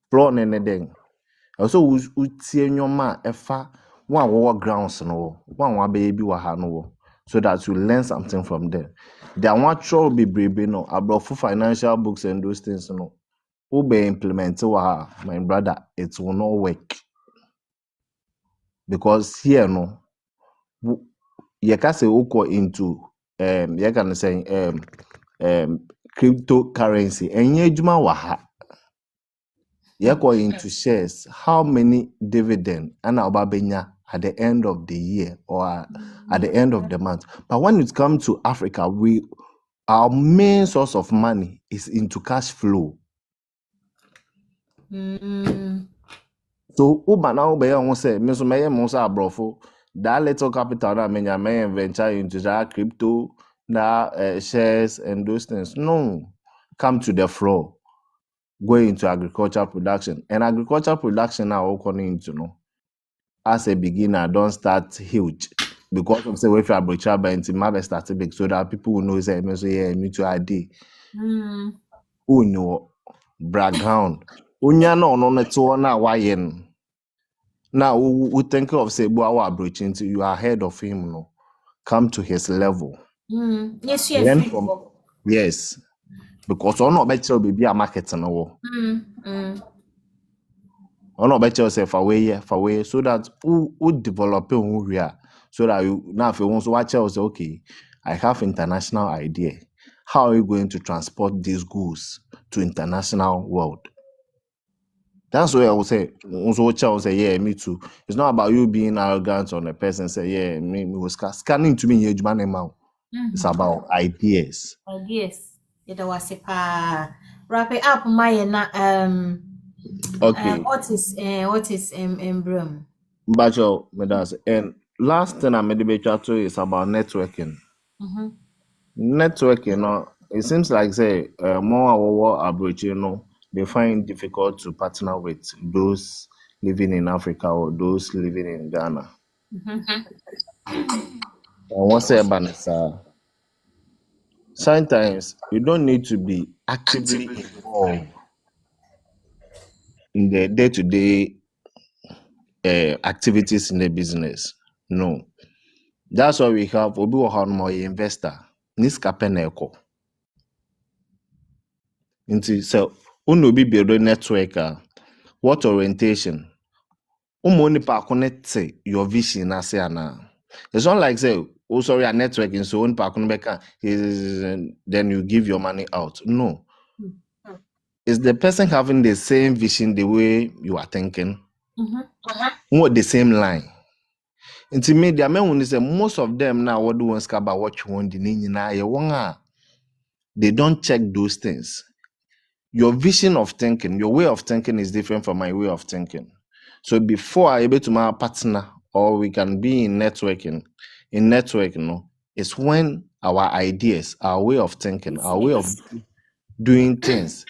Floor anything. Also, we see your man efa one grounds no one baby no, so that you learn something from them. They want to be brave no about financial books and those things no. Who be implement my brother, it will not work. Because here no you can say uko into you can say cryptocurrency and yejuma waha you go into shares. How many dividend and obabenya at the end of the year or at the end of the month? But when it comes to Africa, our main source of money is into cash flow. So uba na ube ya say me so me monsa abrofo that little capital na me venture into that crypto shares and those things. No, come to the floor, go into agricultural production, and agricultural production now coming into as a beginner don't start huge because of say if you are brocha by into start big so that people will know say me so yeah me too ID. Who know background unya no to na wayen. Now we think of say our approach into you are ahead of him no. Come to his level. Yes, Learn from yes. Because on not better be a market no. On not better yourself away so that who develop who we are so that you now if you want to watch out say okay I have international idea. How are you going to transport these goods to international world? That's why I would say, also say, yeah, me too. It's not about you being arrogant on a person, say, yeah, me was scanning to me, it's about ideas. Ideas. It was a wrap it up, my okay. What is emblem? Bacho, and last thing I made the chat to is about networking. Networking, it seems like say more abroad, they find it difficult to partner with those living in Africa or those living in Ghana. And what's say about sometimes you don't need to be actively involved in the day-to-day activities in the business. No. That's why we have Obi Wahanmo investor. Niska Peneko. Into so uno be build a network. What orientation? Only pa connect your vision as it's not like say, oh sorry, a networking so on pa then you give your money out. No. It's the person having the same vision the way you are thinking. What the same line. Into me, the men say most of them now what do want about what you want the they don't check those things. Your vision of thinking, your way of thinking is different from my way of thinking. So before I able to my partner or we can be in networking. In networking, no, it's when our ideas, our way of thinking, our way of doing things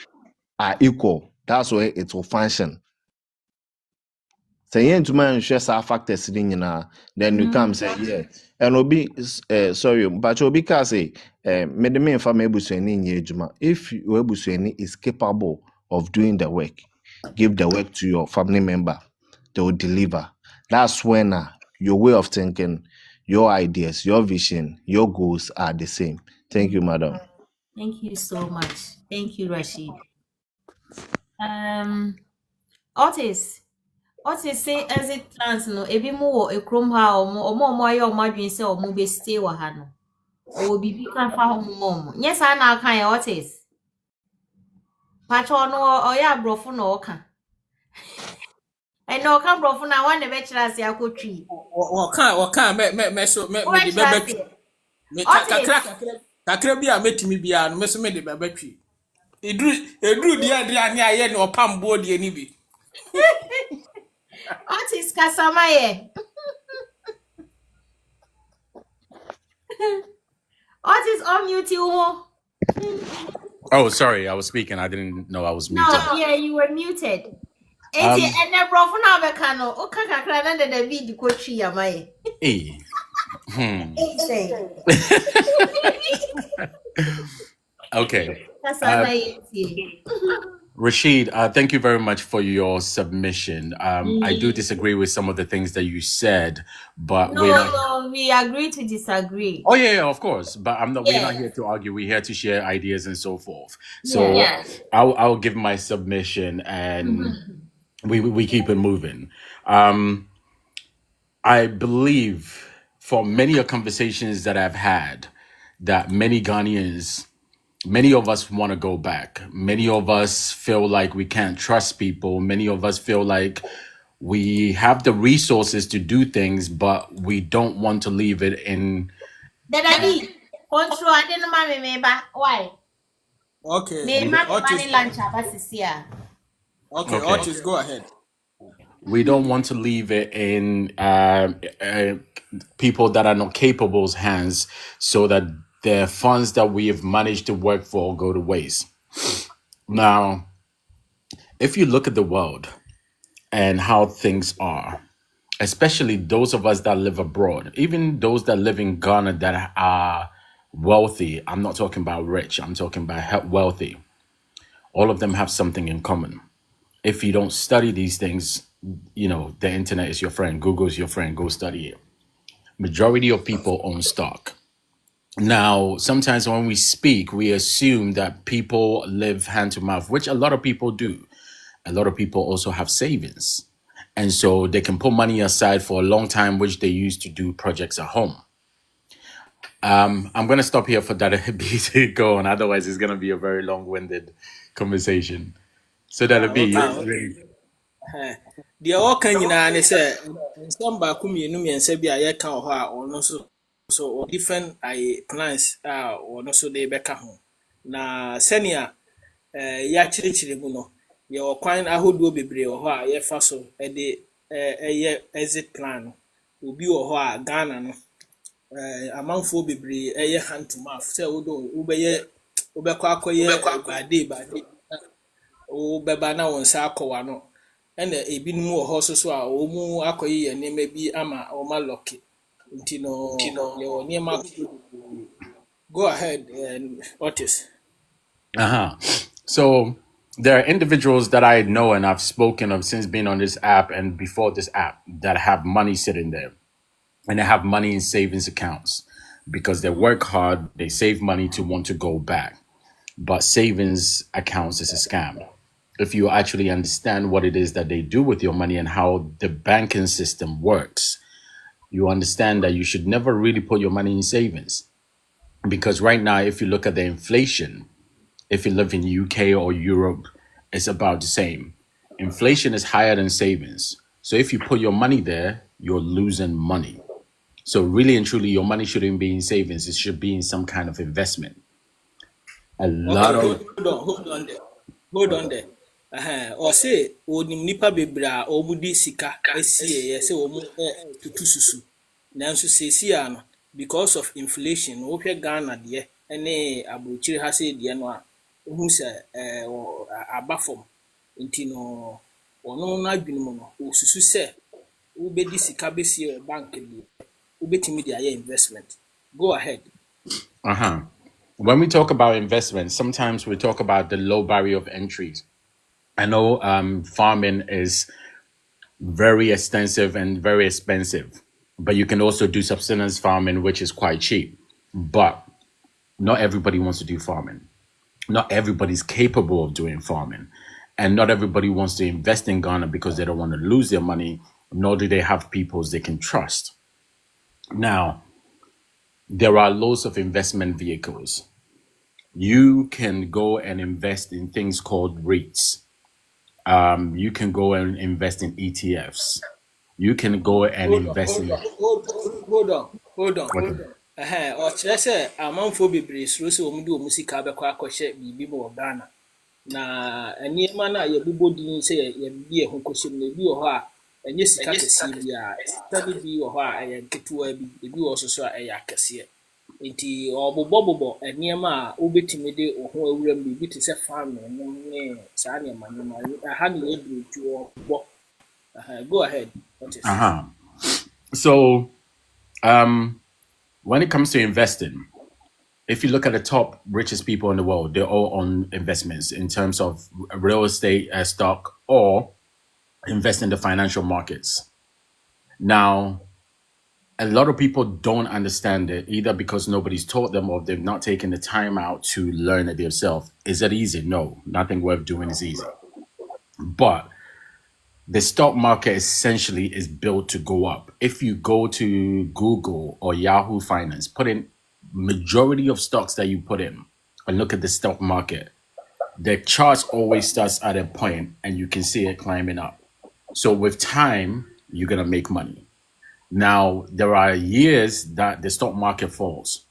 are equal. That's where it will function. Say yeah, to man share some factors in then you come say yeah. And obi sorry, but obi can say me the main family busuani nye juma. If your busuani is capable of doing the work, give the work to your family member, they will deliver. That's when your way of thinking, your ideas, your vision, your goals are the same. Thank you, madam. Thank you so much. Thank you, Rashid. Otis say exit plans no ebi mu wo ekrom ha omo aye omo adwen se omo be stay wa ha no. O bibi kan fa ho mom. Yes na kan e Otis. Pacho no oya brofo no oka. No kan brofo na wan be kira se akotwi. Waka me so me de bebetwi. Me kakra bi a metimi bia no me so me de bebetwi. Edru dia ne aye no opam bo de ni bi. Otis kasamaye. Otis unmute you. Oh, sorry, I was speaking. I didn't know I was muted. No, yeah, you were muted. And the brofo na be kan no, o ka kakra na de David kotwi yamaye. Okay. Rashid, thank you very much for your submission. I do disagree with some of the things that you said, but we agree to disagree. Oh yeah, of course. But we're not here to argue. We're here to share ideas and so forth. So I'll give my submission and we keep it moving. I believe for many conversations that I've had that many Ghanaians, many of us want to go back. Many of us feel like we can't trust people. Many of us feel like we have the resources to do things, but we don't want to leave it in. Daddy, control. I didn't remember why. Okay. Okay, Otis, go ahead. We don't want to leave it in people that are not capable's hands, so that the funds that we have managed to work for go to waste. Now, if you look at the world and how things are, especially those of us that live abroad, even those that live in Ghana that are wealthy, I'm not talking about rich, I'm talking about wealthy. All of them have something in common. If you don't study these things, the internet is your friend, Google is your friend, go study it. Majority of people own stock. Now, sometimes when we speak, we assume that people live hand to mouth, which a lot of people do. A lot of people also have savings. And so they can put money aside for a long time, which they use to do projects at home. I'm going to stop here for that to go on. Otherwise, it's going to be a very long-winded conversation. So that'll be the all can you say some bakumienum yense bia ye kan ho a ono so different plans ono so dey beka ho na senior ya chirichiri mu no ye okwan ahodo bebre ho a ye fa so e de exit plan obi ho a Ghana no amanfo bebre ye hand to mouth say odo ubeye ubekwa akoye bade o beba na won sa akwa no and ebi nu wo ho so a o mu akoyi ye ne bi ama o ma lock ntino ye ne ma go ahead and Otis. So there are individuals that I know and I've spoken of since being on this app and before this app that have money sitting there, and they have money in savings accounts because they work hard, they save money to want to go back, but savings accounts is a scam. If you actually understand what it is that they do with your money and how the banking system works, you understand that you should never really put your money in savings. Because right now, if you look at the inflation, if you live in UK or Europe, it's about the same. Inflation is higher than savings. So if you put your money there, you're losing money. So really and truly, your money shouldn't be in savings. It should be in some kind of investment. Hold on there. Ɔse onim nipa bebree a wɔn de sika asie yɛ sɛ wɔn tutu susu nanso seesie a no because of inflation wohwɛ Ghana deɛ ne aburokyire ha sɛ deɛ no a wohu sɛ aba fam nti no ɔno n'adwene mu no osusu sɛ wobɛdi sika bɛsie wɔ bank bi wobɛtumi de ayɛ investment. Go ahead. Uh-huh. When we talk about investment, sometimes we talk about the low barrier of entries. I know farming is very extensive and very expensive, but you can also do subsistence farming, which is quite cheap. But not everybody wants to do farming. Not everybody's capable of doing farming. And not everybody wants to invest in Ghana because they don't want to lose their money, nor do they have people they can trust. Now, there are loads of investment vehicles. You can go and invest in things called REITs. You can go and invest in ETFs. You can go and invest in. Hold on. Okay. Ɔkyerɛ sɛ amanfoɔ bebree suro sɛ wɔn de wɔn sika bɛkɔ akɔhyɛ biribi wɔ Ghana. Na nneɛma no a yɛbobɔ din sɛ yɛbi ɛho kɔhyɛ mu na ebi wɔ hɔ a ɛnyɛ sika kɛseɛ bi a sika no bi wɔ hɔ a ɛyɛ nketewa bi ebi wɔ so so a ɛyɛ akɛseɛ. Nti ɔbobɔ nneɛma a wobɛtumi de wo ho awura mu biribi te sɛ farming no ne saa nneɛma aha ne yɛduru nti ɔbɔ. Go ahead. Uh-huh. So, when it comes to investing, if you look at the top richest people in the world, they're all on investments in terms of real estate, stock, or invest in the financial markets. Now, a lot of people don't understand it either because nobody's taught them or they've not taken the time out to learn it themselves. Is it easy? No, nothing worth doing is easy. But the stock market essentially is built to go up. If you go to Google or Yahoo Finance, put in majority of stocks that you put in and look at the stock market, the chart always starts at a point and you can see it climbing up. So with time, you're going to make money. Now, there are years that the stock market falls.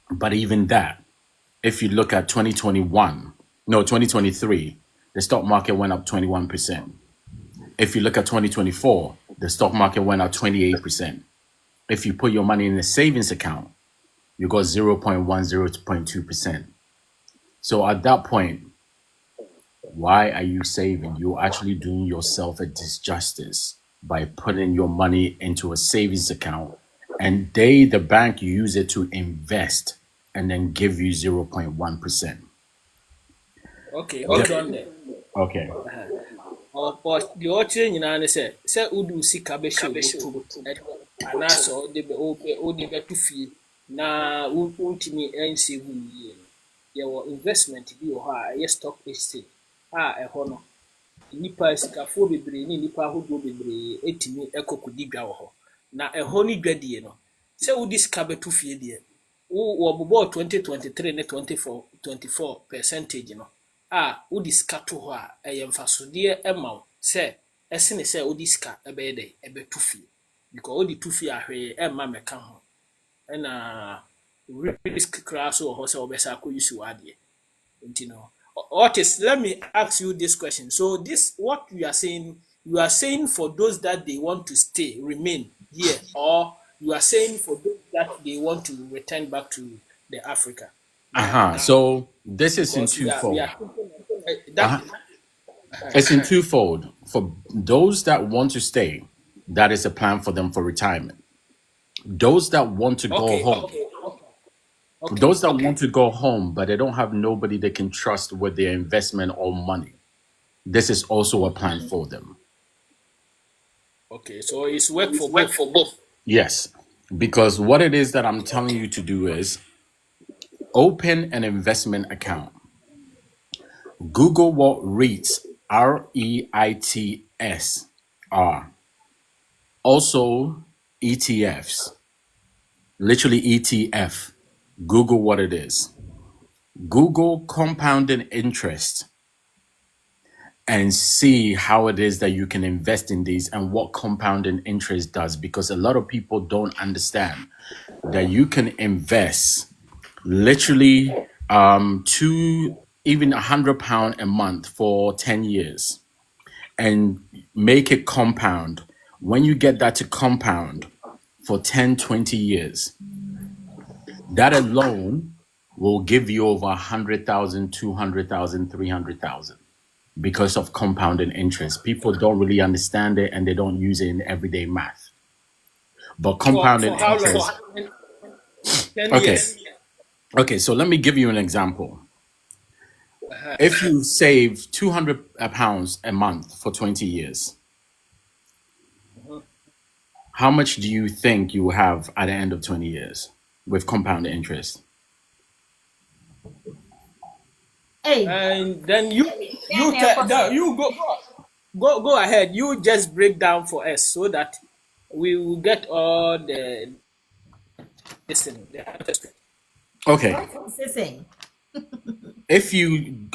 But even that, if you look at 2023, the stock market went up 21%. If you look at 2024, the stock market went up 28%. If you put your money in a savings account, you got 0.1, 0.2%. So at that point, why are you saving? You're actually doing yourself a disjustice by putting your money into a savings account and the bank use it to invest and then give you 0.1%. Okay, hold on there. Okay. The other nyinaa ne sɛ wode sika bɛhyɛ wo anaasɛ wode bɛto fie na wontumi ɛnsave wo yie no yɛwɔ investment bi wɔ hɔ a ɛyɛ stock exchange a ɛhɔ no nipa sikafoɔ bebree ne nipa ahodoɔ bebree ɛtumi ɛkɔkɔdi dwa wɔ hɔ na ɛhɔ ne dwadie no sɛ wode sika bɛto fie deɛ wɔbobɔɔ 2023 ne 24 percentage no a wodi sika to hɔ a ɛyɛ mfasodeɛ ɛma wo sɛ ɛsene sɛ wodi sika ɛbɛyɛ dɛ ɛbɛto fie because wodi to fie ahwee ɛma mɛka ho ɛna risk koraa so wɔ hɔ sɛ wɔbɛsa akɔ use w'adeɛ nti no Otis, let me ask you this question. So this what you are saying for those that they want to remain here, or you are saying for those that they want to return back to the Africa? So this is in twofold. It's in twofold. For those that want to stay, that is a plan for them for retirement. Those that want to go home. Those that want to go home, but they don't have nobody they can trust with their investment or money, this is also a plan for them. Okay, so it's work for both. Yes, because what it is that I'm telling you to do is open an investment account. Google what REITs, REITs are. Also ETFs, literally ETF. Google what it is. Google compounding interest and see how it is that you can invest in these and what compounding interest does, because a lot of people don't understand that you can invest literally 2 even £100 a month for 10 years and make it compound. When you get that to compound for 10, 20 years, that alone will give you over 100,000, 200,000, 300,000 because of compounding interest. People don't really understand it and they don't use it in everyday math. But compounding For how long? interest. 10 Okay. years. Okay, so let me give you an example. If you save £200 a month for 20 years, how much do you think you will have at the end of 20 years with compound interest? Hey. And then you go ahead. You just break down for us so that we will get all the listen. Okay. What's he saying? If you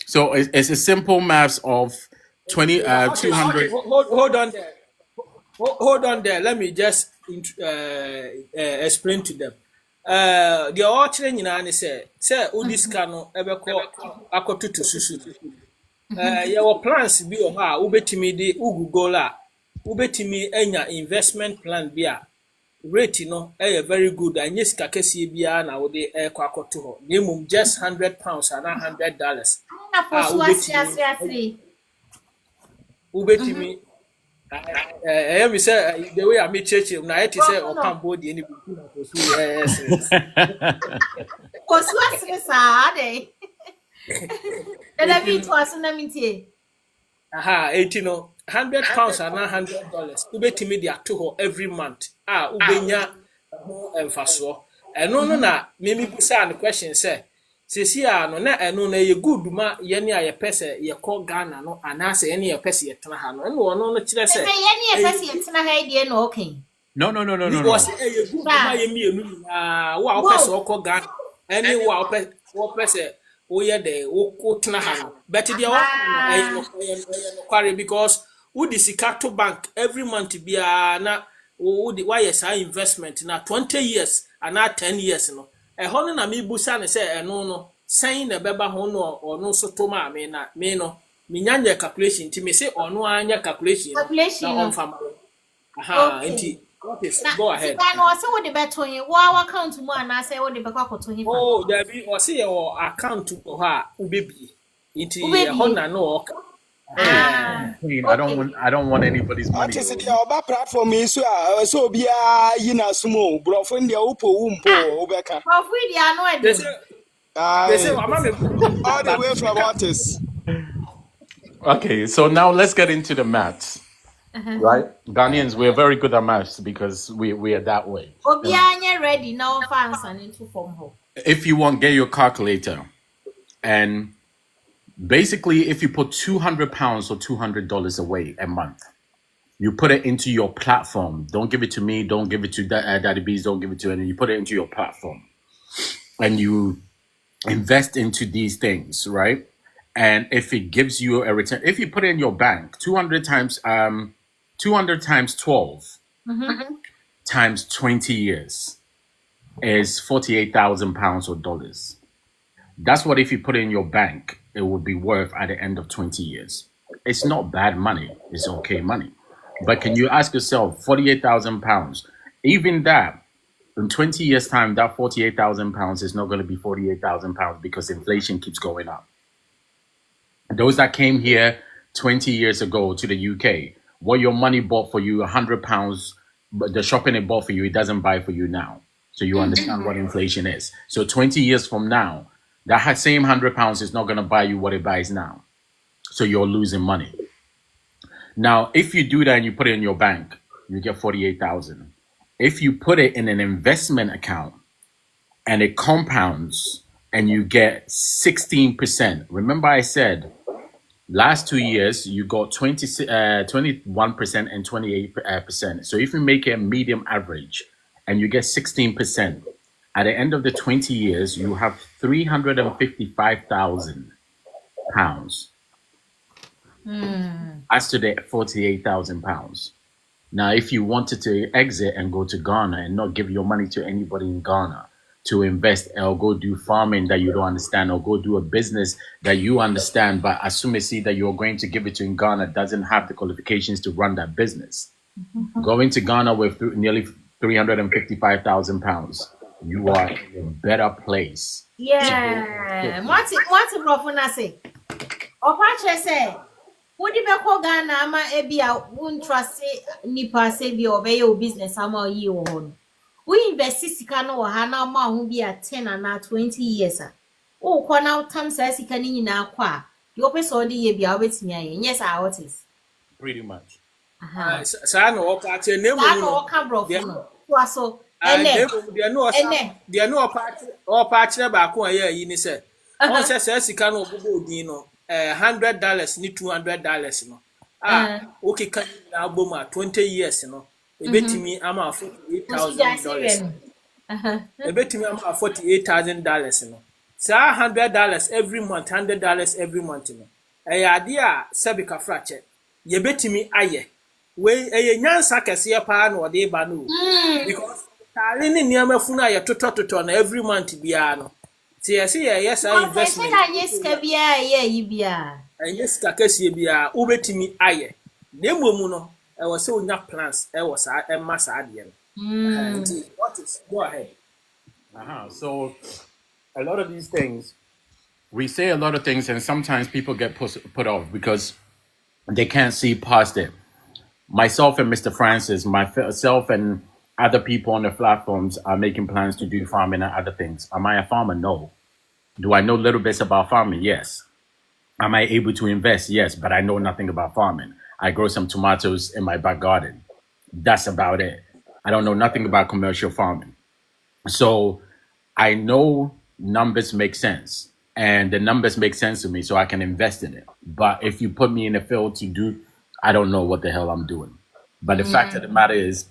so it's a simple maths of 200. Hold on there. Hold on there. Let me just explain to them. The orchard in say Udiscano Ebeko Akotutu Susu. Your plans be on her, Ubetimi de Ugugola, Ubetimi Enya investment plan beer. Rate no very good and yes kakesi bia na wo de kwakoto ho nemum just £100 and $100 ubetimi me say the way I meet church na it say okan body any bi na kosu yes kosu asire sa ade na bi to aso na mitie aha 80 no £100 and $100 ubetimi de ato ho every month ubenya ho emfaso eno no na memi busa the question say sesi no na eno na ye good ma ye ne aye pese ye ko Ghana no anase ye ne ye pese ye tena ha no eno no kire say ye ne ye pese ye tena ha die no okay no was ye good ma ye mienu wa pese ko Ghana any wa pese o ye de o tena ha no but the one no kware because would sika to bank every month bia na would why yes investment na 20 years and na 10 years no e hono na me busa ne say eno no saying na beba ho no ono so to ma me na me no me nyanya calculation ti me say ono anya calculation na on fam aha enti what is go ahead sika no say wo de beto yin wo account mu ana say wo de be kwakoto yin oh there be o say your account to ha ubebi enti e hono no I don't want anybody's money. What is the other platform is so be yina sumo bro friend the upo umpo obeka. Prof we dey no they say all the way from Otis. Okay, so now let's get into the maths. Right? Ghanaians, we're very good at maths because we are that way. Obi anya ready now for answer into form ho. If you want, get your calculator. And basically, if you put £200 or $200 away a month, you put it into your platform. Don't give it to me. Don't give it to Daddy Bees. Don't give it to anyone. You put it into your platform. And you invest into these things, right? And if it gives you a return, if you put it in your bank, 200 times 12 times 20 years is £48,000 or dollars. That's what if you put it in your bank, it would be worth at the end of 20 years. It's not bad money. It's okay money. But can you ask yourself, £48,000, even that, in 20 years' time, that £48,000 is not going to be £48,000 because inflation keeps going up. Those that came here 20 years ago to the UK, what your money bought for you, £100, but the shopping it bought for you, it doesn't buy for you now. So you understand what inflation is. So 20 years from now, that same £100 is not going to buy you what it buys now. So you're losing money. Now, if you do that and you put it in your bank, you get 48,000. If you put it in an investment account and it compounds and you get 16%, remember I said last 2 years you got 21% and 28%. So if you make a medium average and you get 16%, at the end of the 20 years, you have £355,000. As to the £48,000. Now, if you wanted to exit and go to Ghana and not give your money to anybody in Ghana, to invest or go do farming that you don't understand or go do a business that you understand, but assume that you're going to give it to in Ghana doesn't have the qualifications to run that business. Going to Ghana with nearly 355,000 pounds, you are in a better place. Yeah. What's rough na say? Opache say, "Wodi be ko Ghana ama ebia won trust nipa say bi obey your business ama yi wo ho. We invest sika no ha na ma ho bi a 10 and 20 years a. O ko na tam say sika ni nyina kwa. You person dey ye bia obetimi aye. Yes, how it is. Pretty much. Saa na ọka akyerɛ na emu Saa na no ọka brofo no. Kwa so na ene. emu deɛ no ɔpa akyerɛ baako a ɛyɛ ayi ni sɛ ɔn sɛ saa sika no ɔbobɔ odin no $100 ni $200 no okeka na abom a 20 years no ebetimi ama $48,000 ebetimi ama $48,000 no saa $100 every month $100 every month no ɛyɛ ade a sɛbi kafra kyɛ yɛbetimi ayɛ we nyansa kɛseɛ paa na ɔde ba no because tare ne nneɛma funu a yɛtotɔ na every month biara no tie yɛse yɛyɛ saa investment na nyeska biara yɛ yi biara nyeska kɛseɛ biara wobɛtumi ayɛ na mmom no ɛwɔ sɛ onya plans ɛwɔ saa ɛma saa adeɛ no what is go ahead So a lot of these things, we say a lot of things and sometimes people get put off because they can't see past it. Myself and Mr. Francis, myself and other people on the platforms are making plans to do farming and other things. Am I a farmer? No. Do I know little bits about farming? Yes. Am I able to invest? Yes, but I know nothing about farming. I grow some tomatoes in my back garden. That's about it. I don't know nothing about commercial farming. So I know numbers make sense and the numbers make sense to me so I can invest in it. But if you put me in a field to do, I don't know what the hell I'm doing. But the fact of the matter is,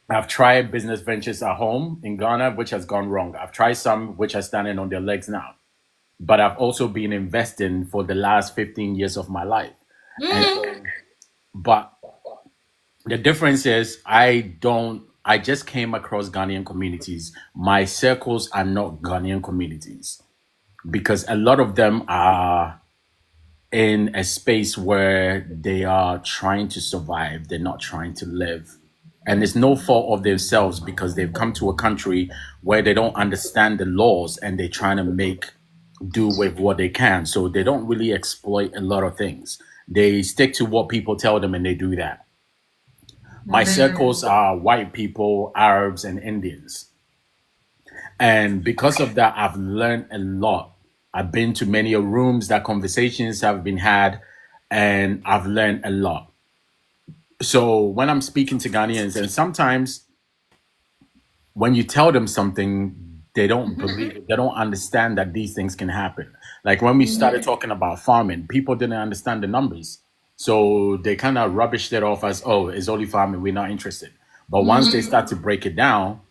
I've tried business ventures at home in Ghana, which has gone wrong. I've tried some which are standing on their legs now. But I've also been investing for the last 15 years of my life. And so, but the difference is I just came across Ghanaian communities. My circles are not Ghanaian communities because a lot of them are in a space where they are trying to survive. They're not trying to live. And it's no fault of themselves because they've come to a country where they don't understand the laws and they're trying to do with what they can. So they don't really exploit a lot of things. They stick to what people tell them and they do that. My circles are white people, Arabs, and Indians. And because of that, I've learned a lot. I've been to many rooms that conversations have been had, and I've learned a lot. So when I'm speaking to Ghanaians, and sometimes when you tell them something, they don't believe it. They don't understand that these things can happen. Like when we started talking about farming, people didn't understand the numbers. So they kind of rubbished it off as, oh, it's only farming, we're not interested. But once they start to break it down,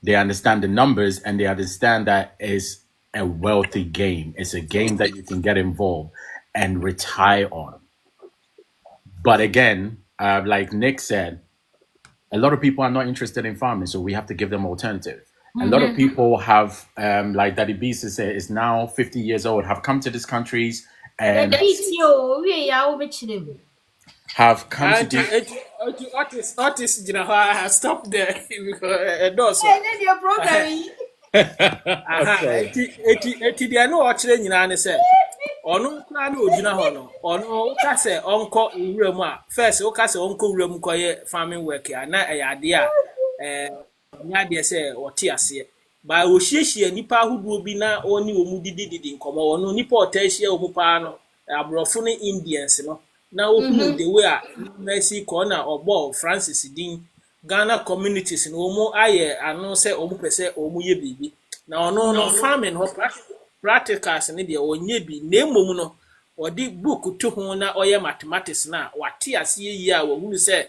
they understand the numbers and they understand that it's a wealthy game. It's a game that you can get involved and retire on. But again, like Nick said, a lot of people are not interested in farming, so we have to give them alternative. A lot of people have, like Daddy B said, is now 50 years old, have come to these countries and have come to this. Otis, stop there because they are no actually in an say. Ono kra na ogyina ho no ono ka se onko nwura mu a first o ka se onko nwura mu koye farming work ya na eyade a nya de se wote ase ba o hiehyia nipa ahodo bi na oni omu dididi nkomo ono nipa otahia omu pa no abrofo ne Indians no na ohunu the way a na si ko na obo Francis din Ghana communities no omu aye ano se omu pese omu ye bibi na ono no farming ho practicals ne de onye bi na emom no odi book to ho na oye mathematics na wate ase yi a wahunu se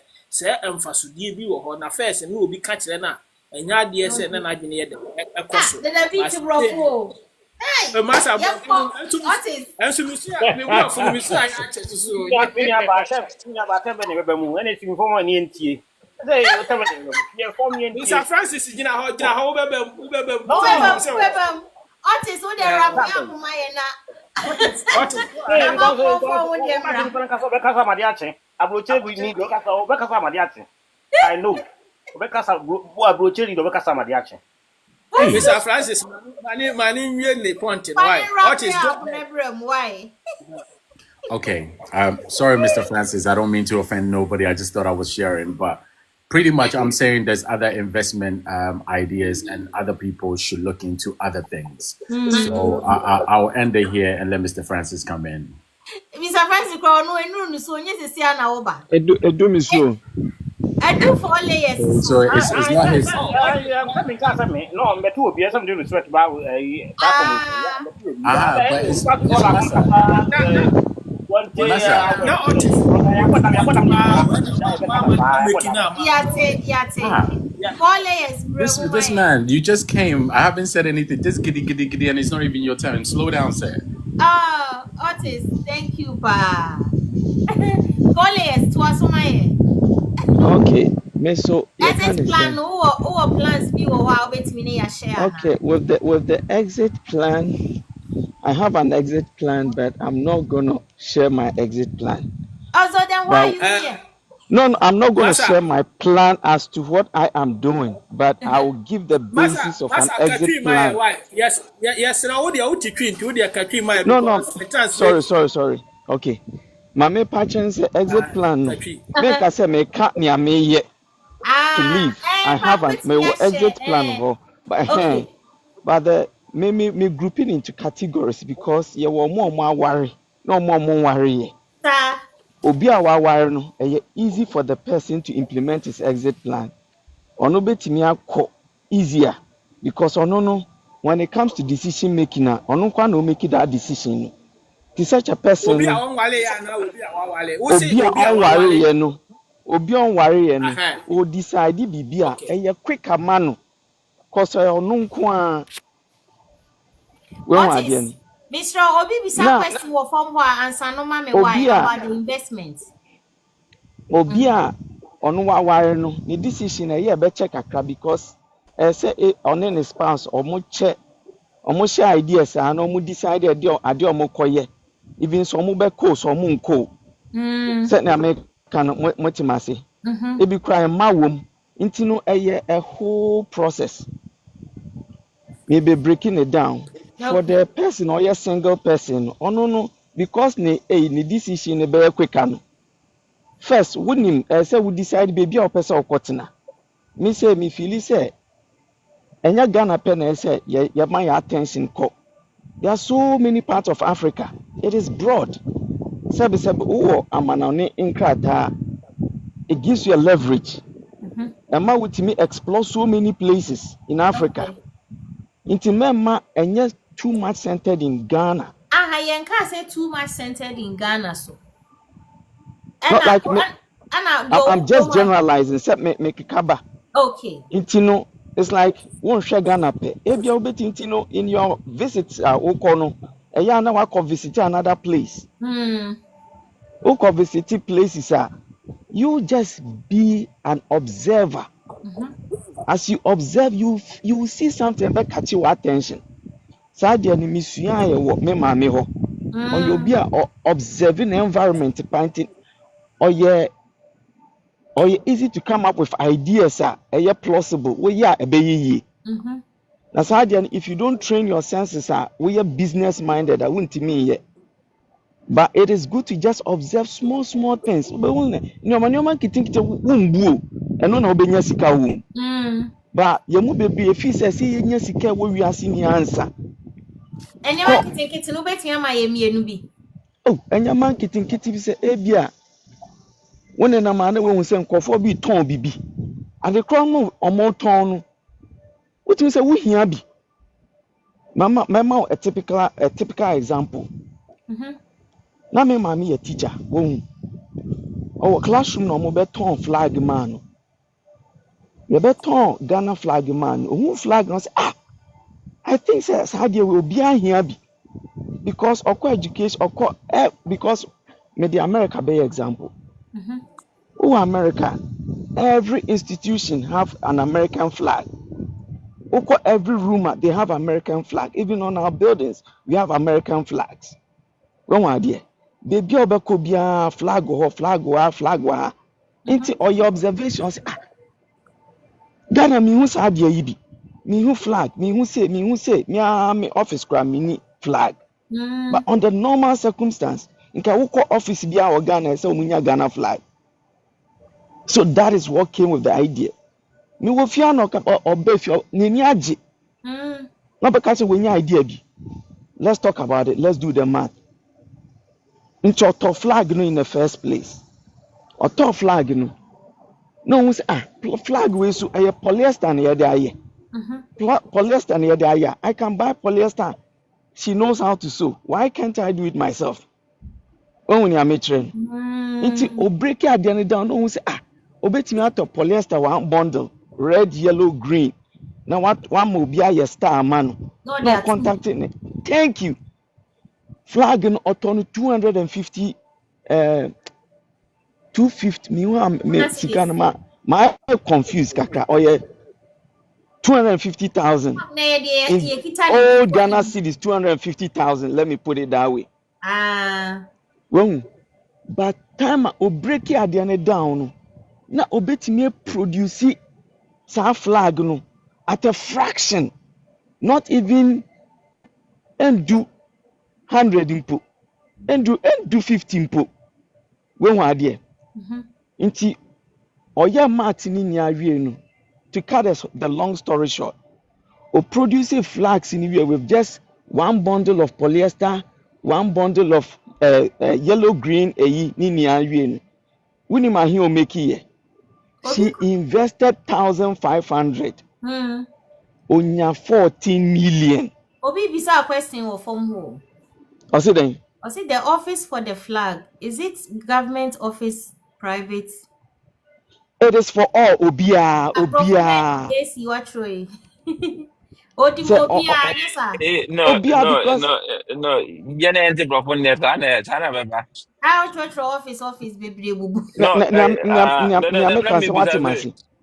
emfasodie bi wo ho na first na obi ka kire na enya de se na adwene ye de ekoso the beat brofo hey masa ensu mi sia me wo fun mi sia ya chetu so ya ba ta be ne be mu ene ti inform ni entie Say whatever. Yeah, for me and Mr. Francis, you know how ubebem. Otis, what they rap ya my na. Otis. hey, because Bekasa Madiache, Abroche we need Bekasa Madiache. I know. Bekasa Abroche need Bekasa Madiache. Mr. Francis, mani really pointing. Why? Otis, why? Okay. Sorry, Mr. Francis. I don't mean to offend nobody. I just thought I was sharing, but pretty much I'm saying there's other investment ideas and other people should look into other things. So I'll end it here and let Mr. Francis come in. Mr. Francis, no, so you see an over. Edu miso. I do 4 layers. So it's not his. I'm coming to me. No, I'm better to be something to sweat about. But it's this man, you just came. I haven't said anything. Just giddy, and it's not even your turn. Slow down, sir. Oh, Otis, thank you, pa. 4 layers, twice my. Okay, me so exit plan. Who plans be or how bet me share. Okay, with the exit plan, I have an exit plan, but I'm not gonna share my exit plan. Also, then why are you here? No, I'm not going to share my plan as to what I am doing, but I will give the basis of an exit plan. Yes. Now, what you No. Sorry. Okay. Mame Pachen's exit plan. Make I say me can't near me yet to leave. I have an exit plan, but the me grouping into categories because you were more worry, no more worry. Obi a waware no easy for the person to implement his exit plan. Ono betimi akọ easier because ono no when it comes to decision making ono kwa no make that decision. To such a person obi a onware ye no o decide bibia eye quick amano cause ono nko a we wa de no. Mr. Obi bisa question wo from where answer no ma me why about the investment. Obi a ono waware no the decision e be check akra because say on in spouse omo share ideas and omo decide ade omo koye even so omo be ko so omo nko say na me kan motimase e be cry ma wom nti no a whole process we be breaking it down. For the person or a single person, no, because the decision is very quick. First, wouldn't say we decide baby or person or cotton. Me say me feel say, and your Ghana pen say, you my attention call. There are so many parts of Africa. It is broad. It gives you a leverage. And now with me explore so many places in Africa. Into memma and too much centered in Ghana. You can't say too much centered in Ghana, so. Not like me. I'm just generalizing. Except make a kaba. Okay. Intino, it's like one share Ghana pay. If you're betting Intino in your visits, Okono, and you now go visit another place. Oko visit places you just be an observer. As you observe, you will see something that catch your attention. So the enemy me mame ho. Or you'll be observing the environment painting. Or easy to come up with ideas plausible. We are a baby. That's how if you don't train your senses we are business minded. I wouldn't mean yet. But it is good to just observe small things. But man can think and no be sika wo. But you mu baby if he says he sika wo wi ase ni answer. And you man think it no betia ma ye mienu bi. Oh, and your man kitin bi say e bia. Won na ma na we say nkofo bi ton bibi. And the crown no omo ton no. What you say wo hia bi. Mama a typical example. Na me mama a teacher wo. Our classroom no mo beton flag man. You beton Ghana flag man. Who flag no say I think says how they will be here because of education because me the America be example. Oh America Every institution have an American flag. Every room they have American flag. Even on our buildings, we have American flags. One idea. Baby obekobia flag or flag or into all your observations. Ghana me who sa idea yibi. Me who flag, me who say, me office crime me flag. But under normal circumstance, nka woko office bia or Ghana say umunya Ghana flag. So that is what came with the idea. Me wo fia no or befio ni aji. No because when your idea be. Let's talk about it. Let's do the math. Into a flag no in the first place. Or top flag no. No we say flag we so a polyester na dey aye. Polyester na dey aye. I can buy polyester. She knows how to sew. Why can't I do it myself? When you are train. Into o break your dey down no we say obetimi ato polyester one bundle red, yellow, green. Now what one mo be a star man. No contacting it. Thank you. Flag in autumn 250 250 me sikana my confused kakra or 250,000 old Ghana cedis 250,000. Let me put it that way. Well, but time o break your down na obetimi produce sa flag no at a fraction, not even and do 100 input and do 50 input. When we are there, inti oya Martin ni awie no. To cut the long story short, or produce flags in here with just one bundle of polyester, one bundle of yellow green ni awie no. Wini ma hi o make here. She invested 1,500. Onya 14 million. Obi bisa a question from who? I said then. I said the office for the flag. Is it government office, private? It is for all. Obia. Yes, you are true. Obia, yes, sir. No. Yene ente propone tana baba. How to office, baby. No.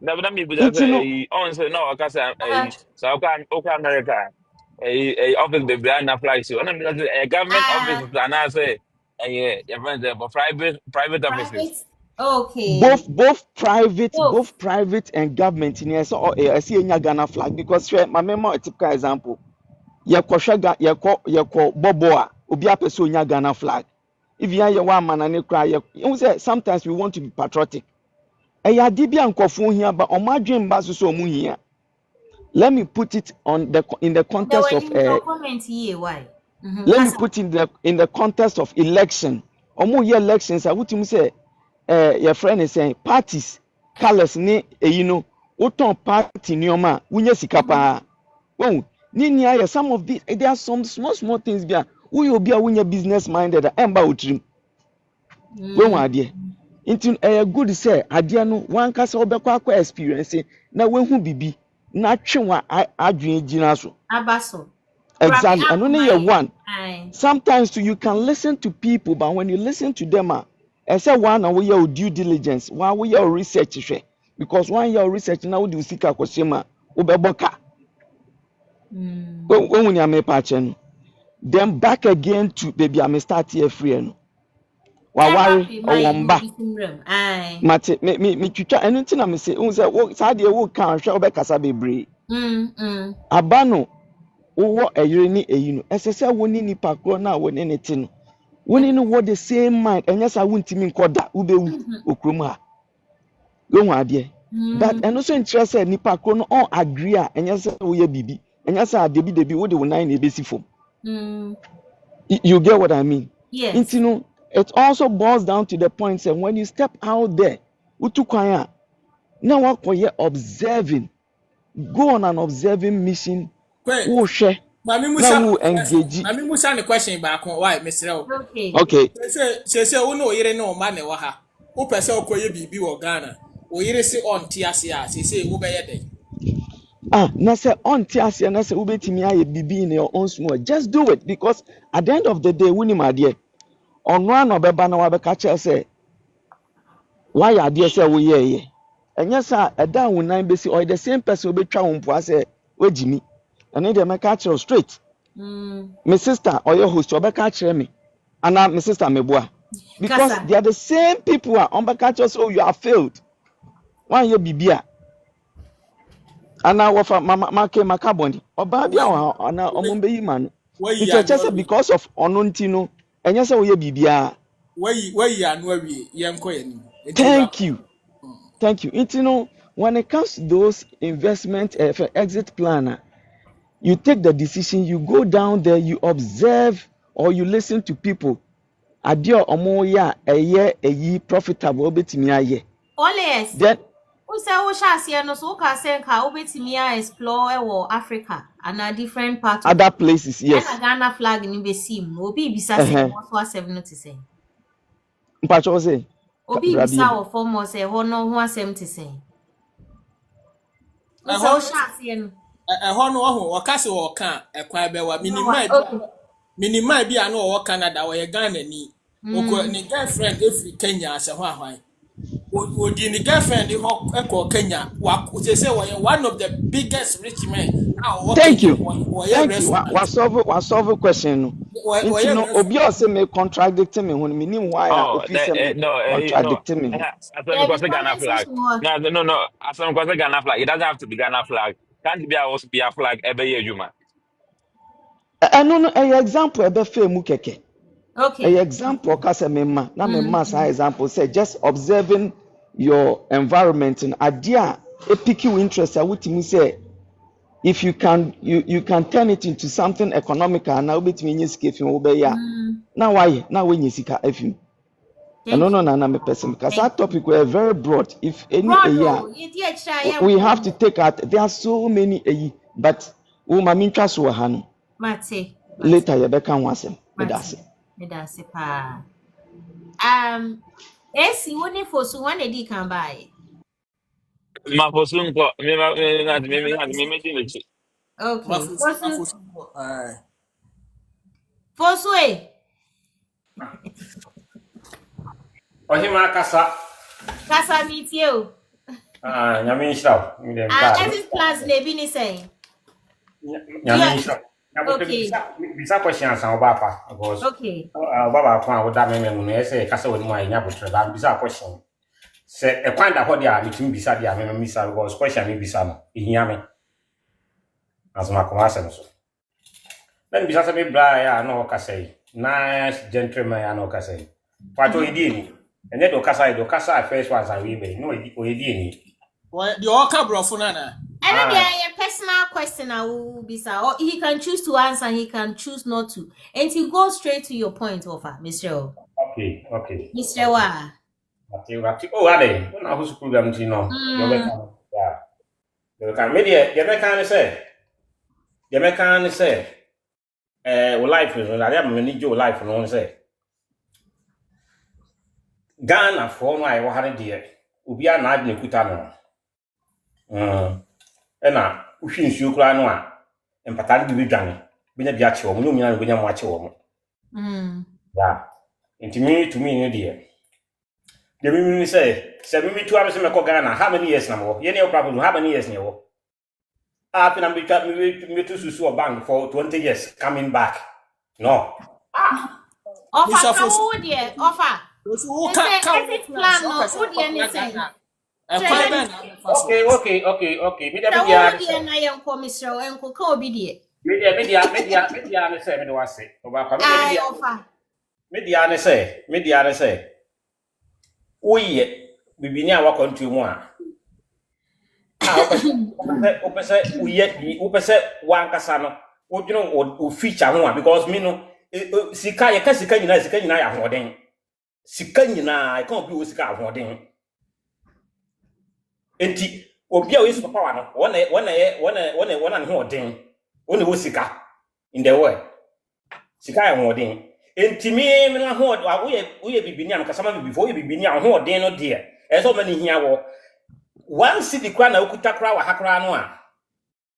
No, me buza on say no akasa so okay America. A office baby na fly so. Na a government office na say your friends but private offices. Okay. Both private and government in here. So I see a Ghana flag because my memory a typical example. Yako Boboa, Obia Peso Ghana flag. If you are one man and you cry, you say sometimes we want to be patriotic. And Dibia and Kofu here, but on my dream basis so here. Let me put it in the context of comment here why. Let me put in the context of election. Omo year elections, I would say your friend is saying parties, colors ni oton party nioma, unye sikapa. Well, ni some of these there are some small things bia. Who you be a business minded emba utrim. When wa there. Into good say adia no one kasa obekwa akwa experience na when hu bibi na twenwa adwen gina so. Abaso. Exactly. And only you one. Sometimes you can listen to people, but when you listen to them, I say one and we your due diligence, one we your research, because one your research now do seek a question, ubeboka. When you make patching, then back again to baby, I start here free. Wawari or wamba. Mate, me chucha anything I say, unse wo sade wo kan hwe obekasa bebre. Abano wo eyire ni eyinu. Esese woni nipa kro na woni neti no. Woni no what the same mind enya sa wontimi nkoda ubewu okrom ha. Wen ade. But and also interested nipa kro no all agree a enya sa wo ye bibi. Enya sa debi wo de wo nan na ebesi fom. You get what I mean? Yes. Intino it also boils down to the point that when you step out there, utukwaya, now what you observing, go on an observing mission. Who share? Now engage. I mean, we send a question back on why, Mr. Okay. Say, oh no, you know, man, waha. Who person ko ye bibi or Ghana? Or you say on TSA, say, who be day. Na say on TSA, na say ubetimi aye bibi in your own small. Just do it because at the end of the day, wini my dear. On one of the banner, I catch say, why are dear say we ye? ɛnyɛ sa ɛda wo nan besi or the same person obetwa wo mpoa sɛ wagyi ɛne deɛ mɛka kyerɛ straight my sister or your host obɛka kyerɛ me ana my sister meboa because they are the same people a ɔmbɛka kyerɛ sɛ oh you are failed one yɛ bibia ana wɔfa make makabɔne ɔbaa bi a ana ɔmo bɛyi ma no nti ɛkyɛ sɛ because of ɔno nti no ɛnyɛ sɛ woyɛ bibia wayi anu awie yɛnkɔ yɛnim thank you nti no when it comes to those investment exit plan you take the decision you go down there you observe or you listen to people adeɛ ɔmo yɛ a ɛyɛ ɛyi profitable obetumi ayɛ yes then Usa Usha no so ka senka obetimia explore ewo Africa and a different part of other places, yes. And a Ghana flag in be sim. Obi bisa se what 70 say. Mpacho say. Obi bisa o form say hono 170 say. Usa Usha no. Hono ho o kase o kan ekwan be wa minimai bi ano o Canada o ye Ghana ni. Oko ni girlfriend every Kenya ase ho ahwan. Odi ni girlfriend ho Kenya they say one of the biggest rich men. Thank you. Wa solve question no. No obi o say me contradicting me when me nim why officer contradicting me. Because Ghana flag. No. As long as Ghana flag, it doesn't have to be Ghana flag. Can't be also be a flag every year, Juma. No, example ebe fe mu keke. Okay. An example, because na example say just observing your environment and idea a pick you interest. I would say if you can turn it into something economical. Now bit me skip you now why now when you see if you no me person because that topic were very broad. If any we have to take out. There are so many but mamin trust hano. Mate. Later you can once that's it. Medase pa. Esi woni fosu wan edi kan buy. Ma fosun ko me okay. Fosu Ohima kasa. Kasa meet you. Nyame nhyira. Every class le bi ni say. Nyame nhyira. Okay. Bisa question san oba pa because okay. Baba kwa wo da me no ese kasa woni mu anya botre ba bisa question. Se e kwanda ho dia mitimi bisa dia me misa because question me bisa no ehia me. Asuma ko asem so. Then bisa se me bra ya no kasa yi. Nice gentleman ya no kasa yi. Pato idi ni. Ene do kasa first one san we be no idi ni. The all cabro na. And a personal question I will be or he can choose to answer, he can choose not to. And he goes straight to your point, offer, Mr. Okay. Mr. Wa. Oh, are they? When I was program, you know. Yeah. You can media, the American say, life is I have need your life and say. Ghana for my 100 years. Ubia na adne kutano. Ena uhwi nsuo kura no a empatade bi bedwane benya bi ache wo mo nyina benya mo ache wo mo ya intimi to me ne de mi say se mi tu am se me ko Ghana how many years na mo ye ne problem how many years ne wo after na me tu susu o bank for 20 years coming back no offer how would ye offer exit plan no would ye ni say Okay. Me da dia na yen ko Mr. Enko ka obi die. Media ne say me do wase. Oba kwa media ne say. Oye bibini a wakontu mu a. Opese uye opese wankasa no. Odwino o feature ho a because me no sika ye ka sika nyina ya hoden. Sika nyina e ka obi o sika ahoden. Enti obi a we super power no wona ne ho den wona wo sika in the world sika ya ho den enti me na ho wo ye bibini am kasama me before ye bibini a ho den no de e so mani hia wo one city kwa na okuta kra wa hakra no a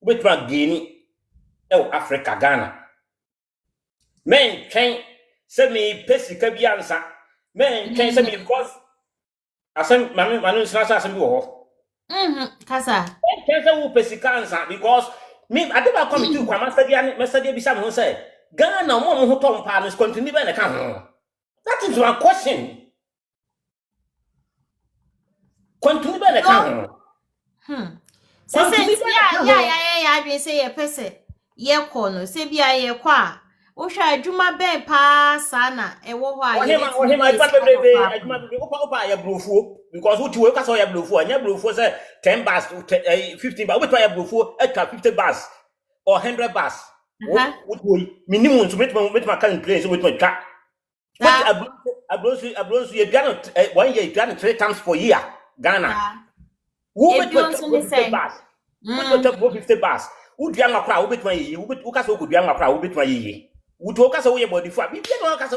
obetuma geni e Africa Ghana men twen se me pesika bi ansa men twen se me because asem manu srasa asem bi wo Kasa. Cancer who pesicansa because me I never come to Master Bisa who say Ghana mom who Tom Partners continue in the camp. That is one question. Continue in the camp. So say yeah, I been say a person. Ye kono, say be a ye kwa. Osha adwuma ben pa sana e wo ho a ye. I opa ya blufu because what you work so ya blufu anya blufu say 10 bars 15 bars we try ya blufu extra 50 bars or 100 bars. What minimum to make my current place with my track. But I blows you Ghana 1 year Ghana 3 times per year Ghana. Who bet 50 bars? Who bet 50 bars? Who dran a crowd with my ye? Who cast who dran a crowd with my ye? Who took us away body for me? Because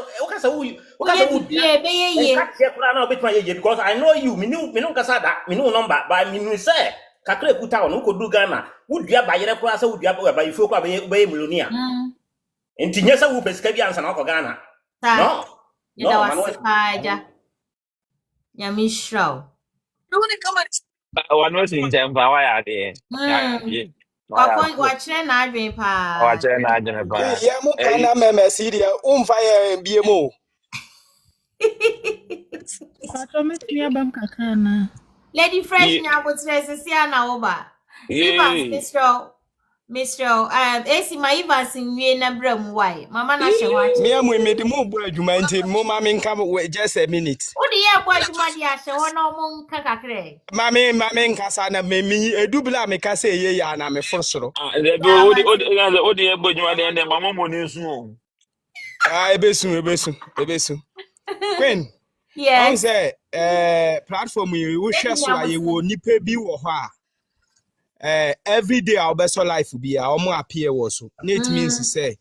I know you, Minu Casada, Minu number, by Minu say, Kakre Kutown, who could do Ghana, would you buy a class would you by Fuka Bay Mulunia? And Tinesa who pescavians and Uncle Ghana. No, Yamisho. One was in Jampa, why are they? Watch na adwen pa. Watch na adwen pa. Yeah, mo kana meme sidia fire BMO. Lady Fresh nya botre sia na oba. Mr. AC my Evans nwie na bram why. Mama na hye watch. Me am we made mo bo adwuma nti mo ma me nka just a minute. Wo de ye bo adwuma de ahye ho na mo nka kakre. Mame nka sa na memi edubla me ka say ye ya na me forsoro. Odi e bo adwuma de mama mo ni nsu. Ebesu. Queen. Yes. On say platform we wo hwe so aye wo nipa bi wo ho a every day I'll be so life be a appear also. It means say,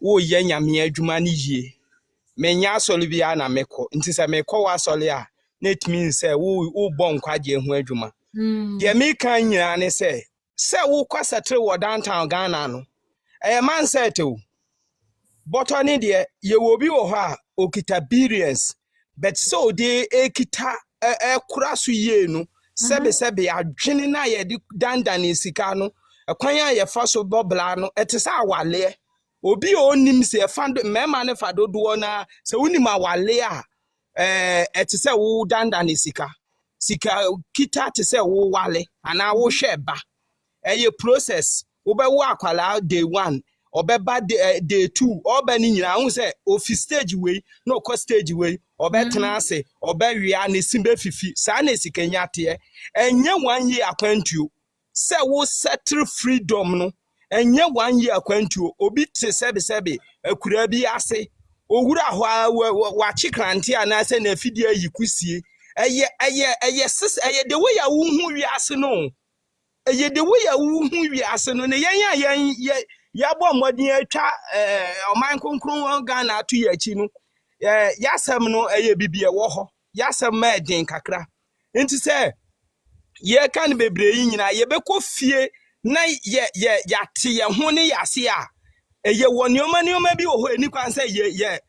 oh, yenya me adwuma ni yie. Menya soli bia na meko. Nti se meko wa soli a. It means say, wo bon kwaje hu adwuma. Ye me kan nyina ne say wo kwasetre wo downtown Ghana no. Man set o. But on de ye wo bi wo ho a okita billions. But so de ekita kurasu ye no. Sebe adwene na ye di dandane sika no ekwan ya ye fa so bobla no etisa awale obi onim se fa mema ne fa dodo na se unim awale a etisa wo dandane sika kita te se wo wale ana wo hwe ba eye process wo be wo akwala day 1 obeba day 2 oba ni nyina hu se office stage we no co stage we obetena ase obewia ne simbe fifi sa na sikanya te enye 1 year akwantuo se wo settle freedom no enye 1 year akwantuo obi te sebe akura bi ase owura ho wa chikrante ana se na fidie yikusie eye sis eye the way ya wo hu wi ase no eye the way ya wo hu wi ase no ne yen ya bo modin atwa oman konkron Ghana atu ya chi no yasem no eye bibie wo ho yasem ma edin kakra enti se ye kan bebre yi nyina ye beko fie na ya te ye ho ne yase a eye wonioma bi wo ho eni kwan se ye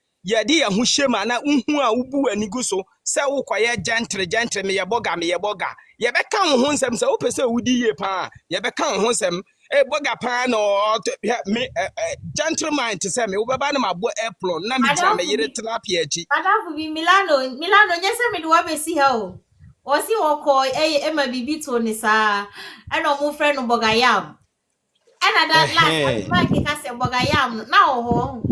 de ye ho hyema na unhu a ubu ani gu so se wo kwaye gentle me ye boga ye beka ho nsem se wo pese wudi ye pa ye beka ho nsem boga pa no me gentleman to say me wo beba na mabo apron na me tira me yire tilapia echi adafu bi Milano nyese me de wa be si ha o si woko ma bibi to ni sa ana mo friend no boga yam ana that last mark ka se boga yam na ho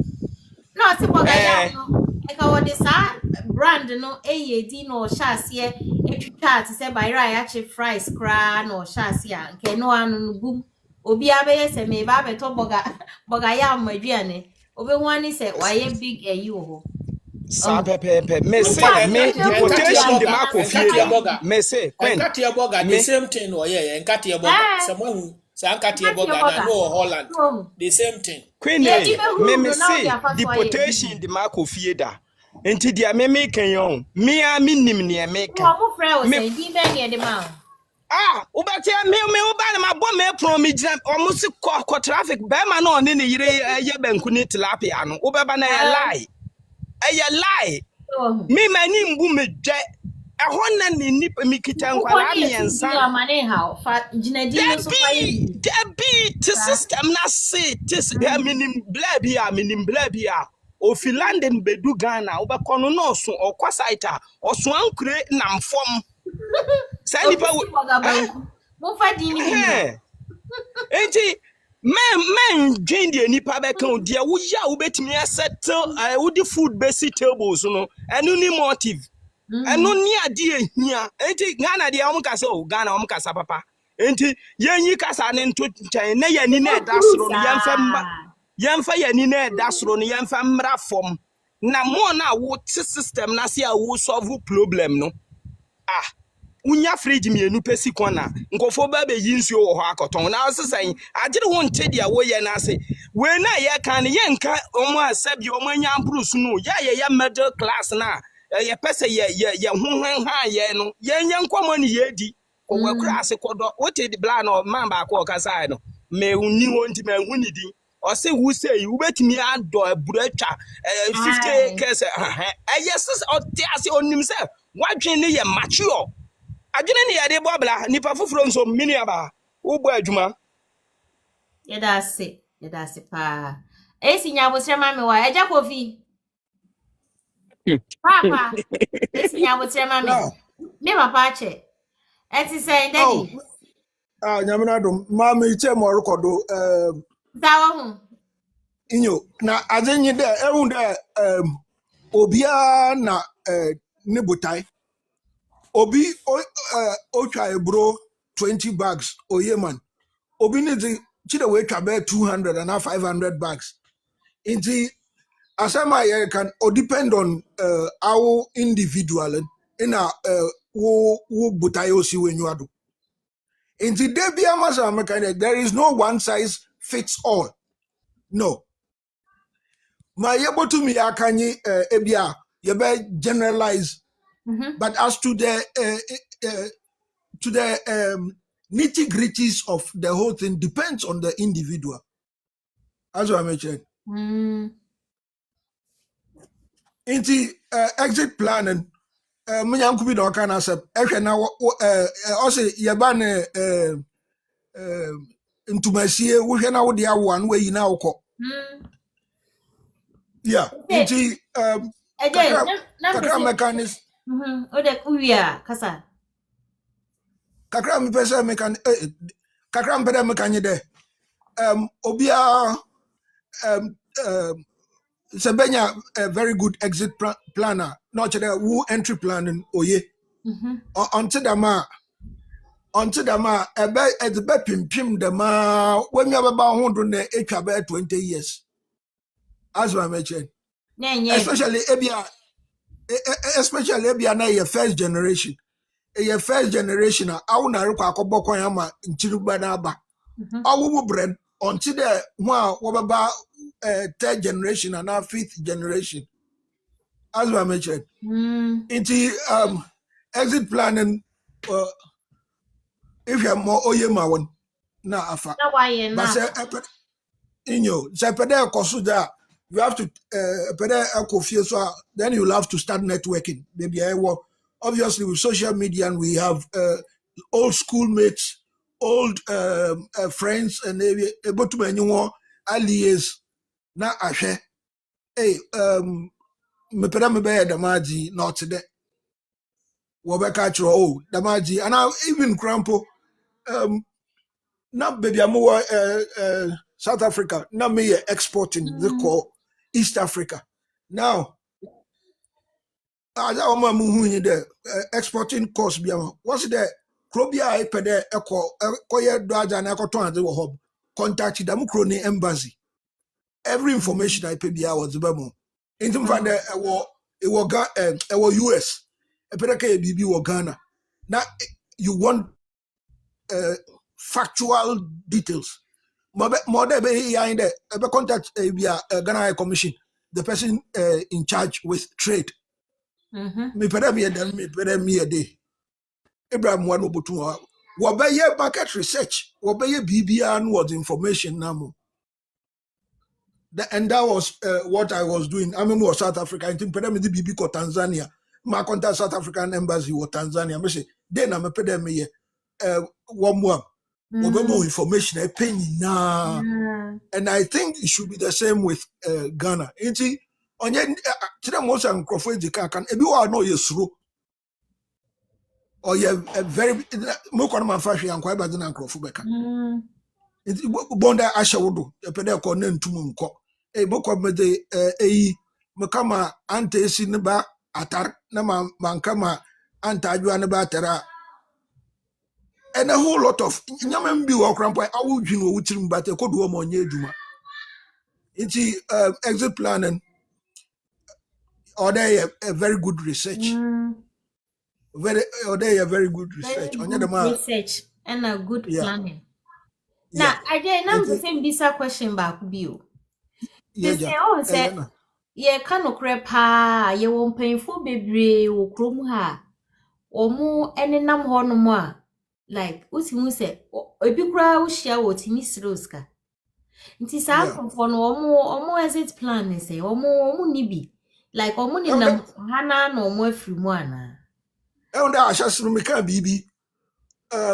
no si boga yam no e ka wo de sa brand no di no shasie etwitwa te se bayra ya che fries kra no shasie nke no anu no gum obi abeye se me ba beto boga yam aduane obi hu ani se waye big ho sa pepe me say me deportation de makofie me say when Nkatie burger the same thing no yeah Nkatie burger someone say Nkatie burger na no Holland the same thing Queen me say deportation de makofie da enti dia me kan yon me a minim ne me kan mo frɛ o say di be ne de ma ubati me uba na mabo me pro me gina omusi ko traffic be ma na one ne yire ye banku ni tilapia no ubeba na ye lie me mani mbu me dwe ɛhɔ na ne nipa mikita nkwalaa mmiɛnsa Debbie to system na say tis minim blabia ofi London bedu Ghana obekɔ no no so ɔkɔ site a ɔso ankure nam fam sɛ nipa enti men dwen de nipa bɛka o de wo ya wo betimi settle wo di food basic tables no ɛno ni motive ɛno ni ade ehia enti Ghana de ɔmo ka sɛ o Ghana ɔmo kasa papa enti yenyi kasa ne nto nkyɛn na yani na ɛda soro no yɛmfa yani na ɛda soro no yɛmfa mmra fam na mo na wo ti system na se a wo solve problem no unya fridge mienu pesi kona nkofo ba be yinsuo wo ho akoton na sesan agire ho nte dia wo ye na ase we na ye kan ye nka omo asabi omo anya bruce no ya middle class na ye pese ye ho ha ye no ye nya nkomo ni ye di ko we kura ase kodo what the plan of man ba ko kasa no me unni ho nti me hu ni di o se hu say you betimi ado aburu atwa 50 case yes o ti ase onim se wadwen ne ye mature adwene ne yade bobla nipa foforo nso mini aba wo bo adwuma yeda se pa esi nya bosre ma me wa eja kofi papa esi nya bosre ma me papa che eti say daddy nyamina dum ma me che mo rekodo dawo hu inyo na ajenyi de ehun de obia na ne botai obi otwa ebro 20 bags oyeman obi ne di chide we twa be 200 and 500 bags inti asama ye can depend on our individual in a wo butayo si wenyu ado inti de bia masa mekane there is no one size fits all no ma yebo to me akanyi ebia ye be generalize but as to the nitty-gritties of the whole thing depends on the individual. As I mentioned. In the exit planning, many could be no kind of also yabane into my see we can now the one way you now call. Yeah. Into mechanism. Ode kuya kasa. Kakra mi pesa mekan kakra mpede mekanye de obia sebenya a very good exit planner not the who entry planning oye onto the ma ebe ezbe pimpim the ma when you have about 100 na etwa be 20 years as I mentioned especially ebia na your first generation a first generation awu na rekwa akọbọ kwan ama nchiruba na aba awu brand until the one wobaba third generation and now fifth generation as I mentioned into exit planning if you are more oyema one na afa but say inyo say pede kosuda you have to pede akofie so then you'll have to start networking maybe obviously with social media and we have old schoolmates, old friends, and able to many allies. Na ashe, hey, me peda me be damaji not today. Wabeka chro damaji, and now even crampo, not baby amu South Africa, not me exporting the call East Africa. Now. Exporting cost biama what's the krobia ipede koye doaja na ekoton ade wo hob contact them kroni embassy every information I pay bia was bemo intum fa de ewo US epede ka bibi wo Ghana now you want factual details more de be here there ebe contact bia Ghana High Commission the person in charge with trade. Me pere me a day. Abraham one obutu wobeye market research, wobeye BBR was information namo. And that was what I was doing. I mean, was South Africa. I think pere me the BB ko Tanzania. ma contact South African embassy or Tanzania me say then I'm a pay them me one more more information a penny na and I think it should be the same with Ghana. Enti onye tira mo say nkrofo edi kan ebi wa no yesuro or you a very mo kono man fa hwe ankwa ba de na nkrofo beka. Enti bonda ahye wodo e pede ko na ntum nko e boko me de eyi me kama anta esi ne ba atar na man kama anta adwa ne ba atara and a whole lot of nyama bi wo krampo awu dwin wo wutirim ba te kodo mo nya adwuma. Enti exit planning or they a very good research. Or they a very good research. Very On the good research and a good yeah. planning. Now, I did not the same visa question back you. Yeah, They say, oh, say, yeah, cano crep ha, you won't painful baby or chrome ha, or more any num horn more. Like, what's you say, a big crowd share what in Miss Roska. It is out for no more as it plan, say, or more nibi. Like, or money nam Hana no more from one. And I just remember BB.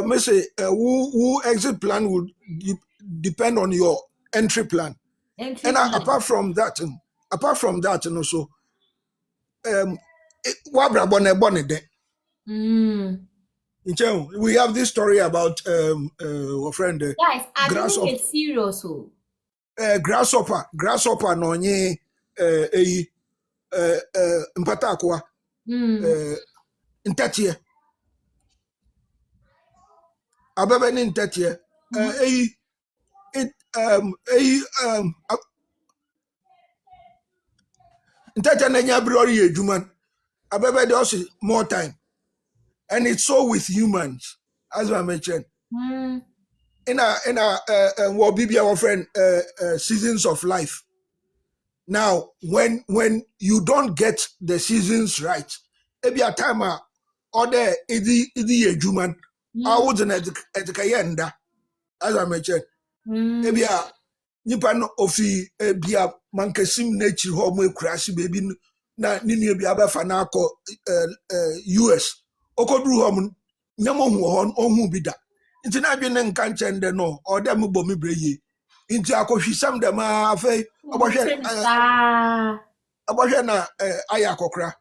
Me say who exit plan would depend on your entry plan. Entry And plan. apart from that, and also wabra bone de. We have this story about our friend Guys, I didn't get serious. Grasshopper no nye mpata akwa ntatie abebe ni ntatie ntatie na nya brori edwuma abebe dey also more time, and it's so with humans as I mentioned in a what BB our friend seasons of life. Now when you don't get the seasons right, maybe a time other idi edwuma I wouldn't edukayenda as I mentioned maybe a nipa no ofi bia mankasim nature ho mo ekurase baby na ninu bia abafa na akọ US okoduru ho mo nyamo hu ho ohun bi da nti na adwe ne nka nkyende no o dem bo me breye nti akohwisam dem afei abohwe na aya akokra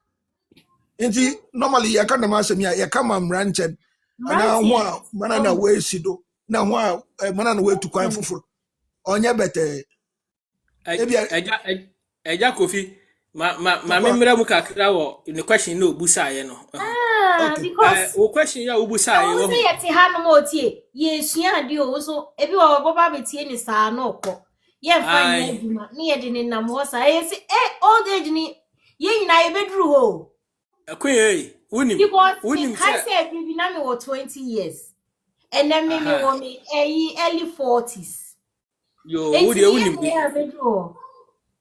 nti normally ya kana ma asemi ya kama mranchen na ho mana na we sido na ho mana na we tukwan foforo onye bete eja kofi ma memra mu kakra wo the question no busa ye no because o question ya obusa ye wo say yeti hanu mo tie ye sua ade o so ebi wo baba betie ni saa na okọ ye fa ni aduma ni ye de ni nam ho sa ye say old age ni ye nyina ye bedru ho akwe unim I say bibi na me wo 20 years and then me wo me early 40s. Yo,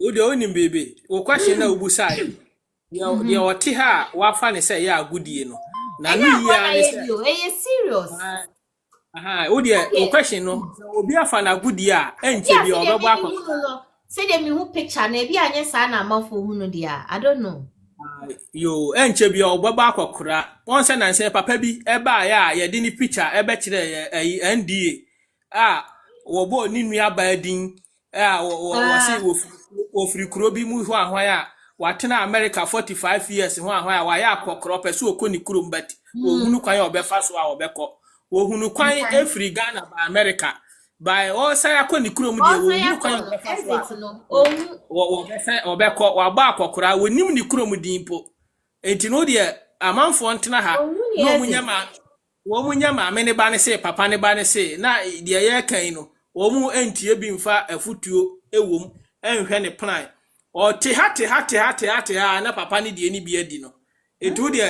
Udi onim baby. O question na obusa ye. Ye oti ha wa fa ne say ya agudie no. Na no ya ne say serious. Udi o question no. Obi afa na agudie a enche bi obebo akọ. Say dem who picture na bi anye sa na amafo hu no dia. I don't know. Yo enche bi obebo akọkura. Won say na say papa bi e ba ya ye di ni picture e be kire NDA. Wobo ni nua badin wo free kuro bi mu ho ahwan a watena America 45 years ho ahwan a wa ya akokro pese okoni kuro mbati wo hunu kwan obefa so a obekọ wo hunu kwan every Ghana ba America by all say akoni kuro mu de wo hunu kwan obefa so wo obekọ wa ba akokro wo nim ni kuro mu din po enti no de amanfo ntena ha no munyama wo munyama me ne ba ne se papa ne ba ne se na de ye kan no omu entie bi mfa afutuo ewom enhwe ne plan o te ha na papa ne de ni bi adi no etu de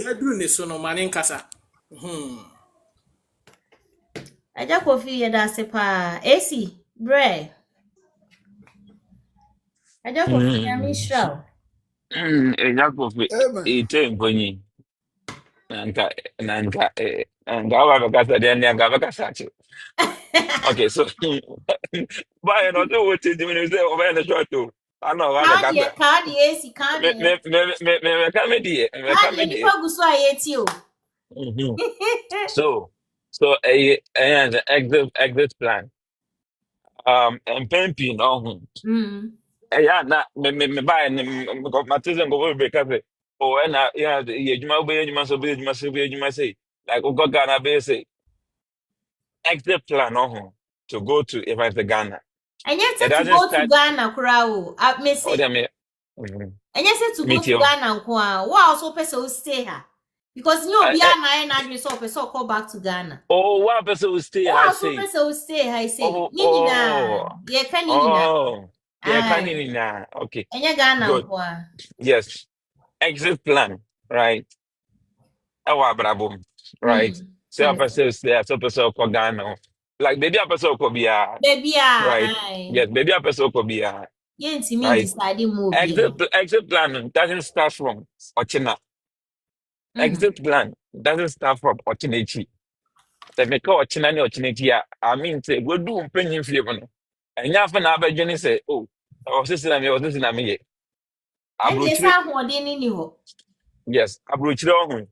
aduru ne so no mane nkasa aja kofi ye da se pa AC bre aja kofi ya mishra Eja kofi ite mbonyi nanka wa bakasa de nanga bakasa chu. Okay, so but no do what you do when you say over the short too. I know what the Candy, gata. candy, AC, Me candy. me me me me me come die. Me come Candy, die. nipa gusu ayeti o. Mhm. So a exit plan. And pimping on. Yeah, na me buy me go material go be cafe. Oh, and yeah, you juma say like go Ghana be say exit plan on to go to if I say Ghana. And yet It to doesn't go to start. Ghana, Kurao. I Oh, say. damn it. Mhm. And yet to go Meet to you. Ghana, wow, so person will stay here. Because you be an address so person call back to Ghana. Oh, one person will stay. I Wow, so say. person will stay here. I say, Oh, Nina, oh, yeah, can Nina. oh. Yeah, can Aye. you now? Okay, And you Ghana, good. Yes. Exit plan, right? Our brabo, right? So, a person stay. So, person call Ghana. Like, baby, a person could be Baby, right? aye. Yes, baby, a person could be You to me right? deciding movie. Exit plan doesn't start from Ochina. Exit plan doesn't start from Ochinachi. Sɛ meka ɔkyena ne ɔkyena a I mean sɛ wɔdu mpanyin fie mu no ɛnyɛ afa na abɛdwene sɛ o ɔsesi na meyɛ ɔsesi na meyɛ And yes, aburokyire I want any ho. yes aburokyire ɔho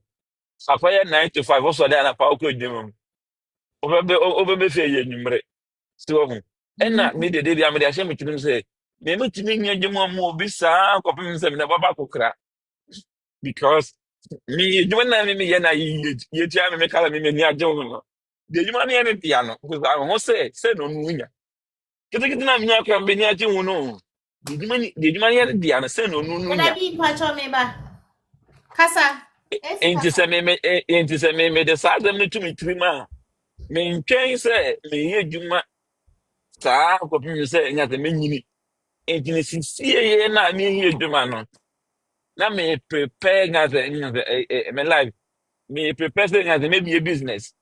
akɔyɛ 9 to 5 ɔsɔ de anapa ɔkɔ edwuma mu ɔbɛbɛ fie yɛ enyimire si ɔho ɛna me dede bi amede ahyɛ me tirim sɛ mɛmɛtumi nyɛ adwuma mu obi saa kɔpem sɛ mene baba kokra because me adwuma na me meyɛ na yɛtua me mekala me m'ani agye ho no de adwuma no yɛ ne tia no because ahoho sɛ na ɔno nya ketekete na minya kwa mbeni achi wuno. Di juma ni yari di ana se no nu And I nya. be patch me ba. Kasa. Esi Enti kasa. se me de sa dem ni tumi trima. Me ntwen se me ye juma sa ko pim se nya se me nyini. Enti ne sisie ye na me ye juma no. Na me prepare nya se me life. Me prepare se nya se me be business.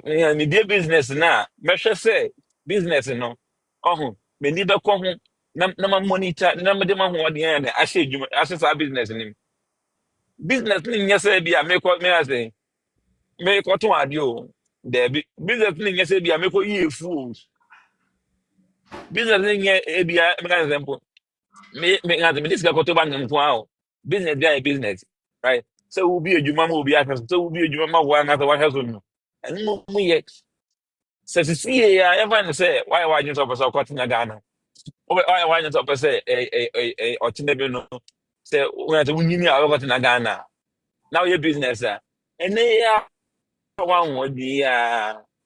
Me be business na. Me hwe se business no. Oh, me ni be ko ho na ma monitor na me de ma ho de na ahye dwuma ahye sa business ni business ni nya say bia me ase me ko to ade o de bi business ni nya say bia me ko yi efu o business ni nya e bia me kan example me nya me dis ka ko to bank nko a o business bia e business right so we be adwuma ma obi ahye so we be adwuma ma wa na so wa hye so no and mo ye se se see ya ever say why you so person ko tina Ghana why not up say or chinebe no say when the winning are over to Ghana now your business and they are one with the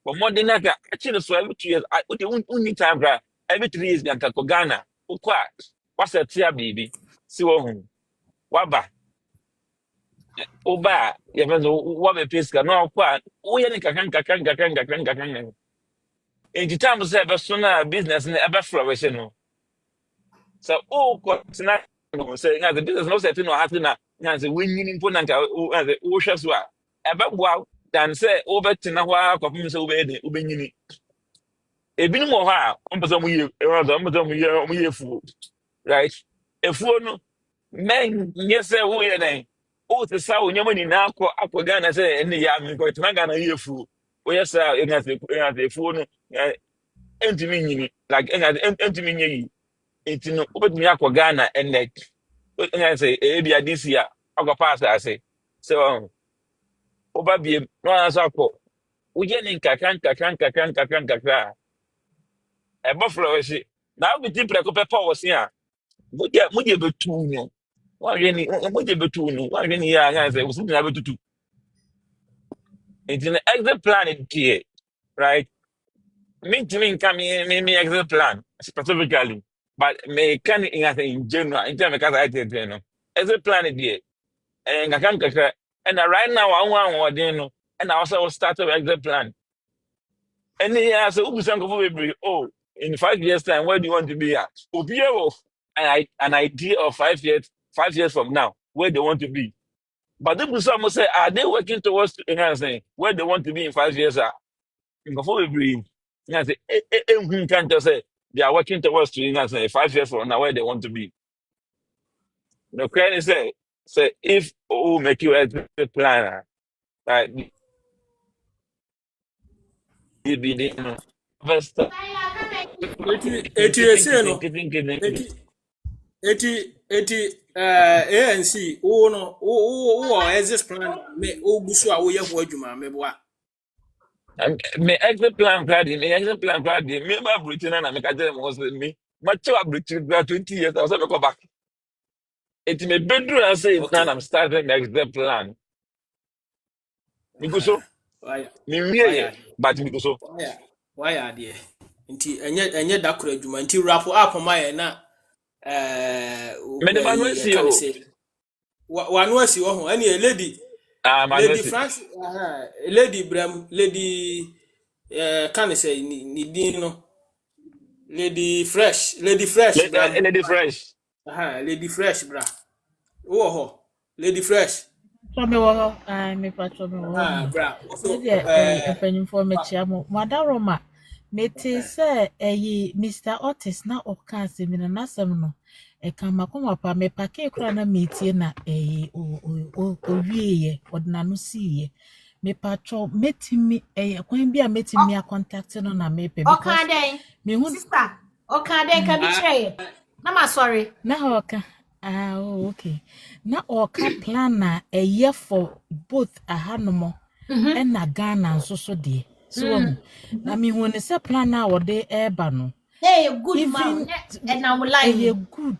but more than that actually so every 2 years I would need time every 3 years can go Ghana ukwa what's a tia baby see waba oba you what a place can no kwa we any kakan in time say be so na business na ebe flourish no. So, oh, continue. Say, the business no setting or having a answer winning important as a ocean swap. About wow, than say, over to Nawa, Copins obey Ubini. A bit more how, some year, around year food, right? A phone, man, yes, sir, who are they? Oh, the sound, your money now, Aquagana say, and the yam, go to Magana year food. Oh, yes, sir, it has a phone, empty meaning, like empty meaning. It's no, open me up Ghana and like, I say, maybe this year, I'll go past. I say, so, over be no answer. We get in Kakan. A buffalo. Now we think like a power was here. Would you be two? No, one any, would you be two? No, one any year, I say, was able to do. It's an exit plan, here, right? Me coming, me exit plan specifically, but me can in general, in terms of I did, exit plan, here. And I can't and right now I want no and I also start to exit plan. And then I say, oh, in 5 years' time, where do you want to be at? Obiero, an idea of 5 years from now, where they want to be. But then some say, are they working towards enhancing where they want to be in 5 years? Before we breathe, I say, can't just say they are working towards to enhancing 5 years from now where they want to be. The credit say if make you a planner. Right, you be the investor. Eti ese no. eti ANC wo no wo exist plan me wo gusu a wo ye ho adwuma me boa. Me exit plan Friday, me exit plan Friday. Me ma Britain na me ka tell them was me. Ma chewa Britain 20 years. I was go back. It me bedroom and say now Okay. I'm starting the exit plan. Me go so. Why? Me Why? me but me go so. Why are there? Nti enye da kura adwuma nti wrap up ma ye na Me the man we we see can you. say wanu asi wo ho any lady Ah man we lady see. France lady Bram lady can say ni din no lady fresh Bram Lady fresh. lady fresh bra wo ho lady fresh Trouble wo me pa trouble wo. bra So so the empanyimfo me chia mo. Madaroma mete say Mr. Otis na oka asemi na nasem no. E kan makoma pa me pake kura na metie na o wieye odna siye. Me patro metimi kwan bi a metimi a contact no na me pe because Okay, me hu sister. Okay, can be share. Na ma sorry. na oka okay na oka plan na eye for both ahanomo na Ghana nso so de so na me hu ne se plan na wo de eba no Hey, good man. And I will lie. you good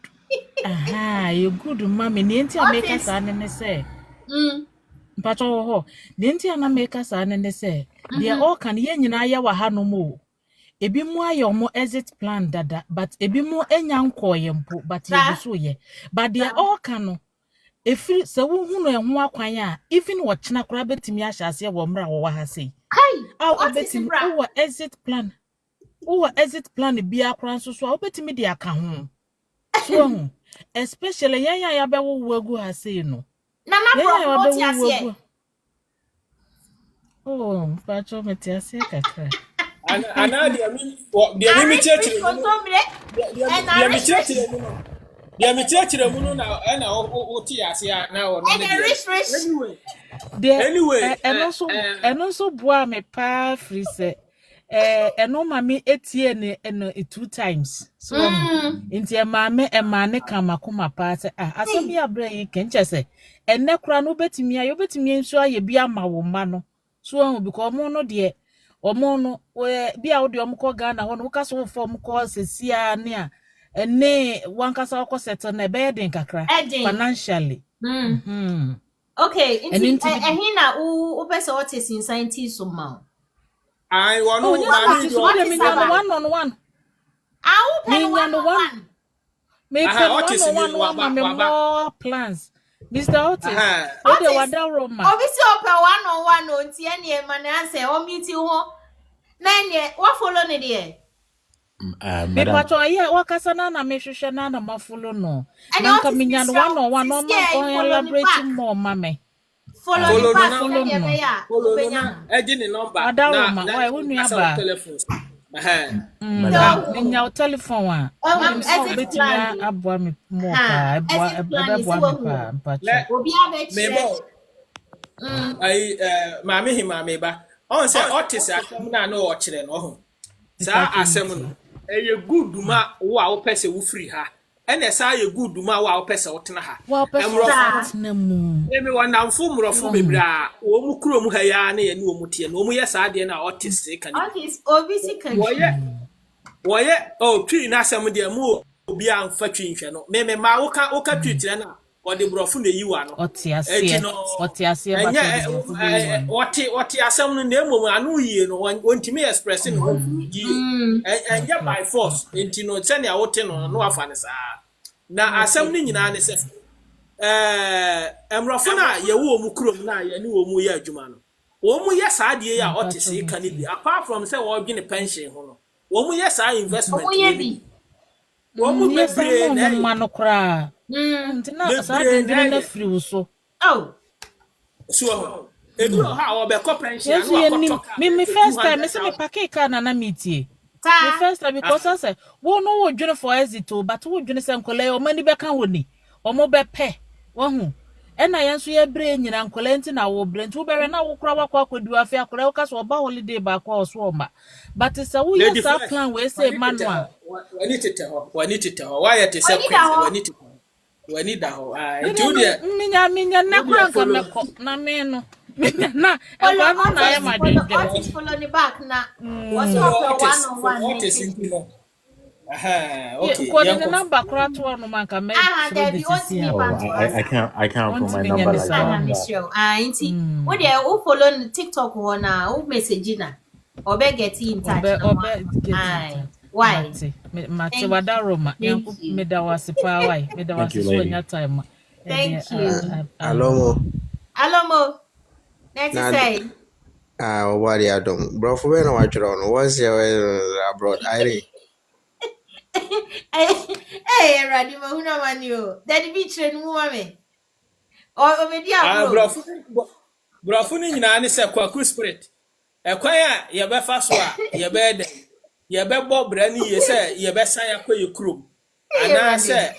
you good mama ni enti ameka sa ne se mpacho ho ni enti ana meka sa ne se de all kan ye nyina ye wa hanomo ebi mu ayomo exit plan dada but ebi mu enya nkoye mpo but ye so ye but they all kan efiri se wo hu no ehwo akwan a even wo chena kora betimi ahyase wo mra wo ha sei a betimi wo exit plan bi akora nso so a betimi de aka ho so especially ya be wo agu ha sei no na ma promote ase pacho metiase kakra ana dia mi chechire dia mi chechire mu no na na o ti ase na o no anyway eno so boa me pa free se eno mami etie ne eno 2 times so nti emane kama kuma pa se asobi abra yi kenche se enne kura no betimi ayo betimi nso aye bi ama wo ma no so because omo no de omo no bi a wo de omo ko Ghana ho no ka so form ko sesia ne a enne wankasa ko settle na be den kakra financially okay ehina u pese what is in scientist so ma I want no one on one me more plans Mr. Otis what the wada Roma obisi open one on one o nti ene e man answer o meet ho na ene what follow ne de me pato aye wakasa na me hwehwe na ma follow no na nka minya one on one no ma elaborate more mame follow ejini number na why wonu aba minya telephone wa betia abua me more pa abua me pa mpacho obi abechire ai mame hima ba on say Otis asem na no o kire no ho sa asem no eye good ma wo a wo pese wo free ha ene sa ye good ma wo a wo pese wo tena ha na mu emi wona mfo murofo bebra wo mu kuro mu ha ya na ye ne wo mu tie no wo mu ye sa de na Otis kan Otis obi si kan wo ye o twi na asem de mu obi an fa twi nhwe no me ma wo ka twi tire na o de brofo na yiwa no otiase what asem no na emu anu yie no wontimi express no enya by force enti no tene a wote no no afa ne sa na asem no nyina ne se emrofo na ye wo mu krom na ye ne wo mu ye adwuma no wo mu ye sa de ya Otis kan bi apart from say wo gene pension ho no wo mu ye sa investment wo mu bebre na mano kra ntina sa de na free so so edu ha wo be ko pension no me first time me say me pake ka na meetie me first time because I say wo no wo dwene for exit but wo dwene say nkole o mani be ka woni o mo be pe wo hu ɛna yɛn nso yɛbrɛ nyina nkɔla nti na wo brɛ nti wo bɛrɛ na wo kora wakɔ akɔdu afi akora wo ka so ɔba holiday ba akɔ ɔso ɔma but sɛ wo yɛ sa plan we say manual wani tete ho why it is a wani da ho nti wo de minya na kora nka mɛkɔ na me no na ɛkɔ no na yɛ ma de office follow the back na what's your one-on-one meeting. Okay. What the number crack one man can make? I can't put my number like that. What they who follow TikTok one who message na or be get in touch. Why? Mate wada Roma. Me da was pa why. Me da was so nya time. Thank you. Alomo. Next say. What you done? Bro, for when I watch it on, what's your abroad? Hey, Radi mahuna manio. Daddy be train woman. Or me dia bro fu ni nyina ne se kwaku spirit. Ekwan a ye be fa so a ye be den. Ye be bo bra ni ye se ye be san akoye krom. Ana se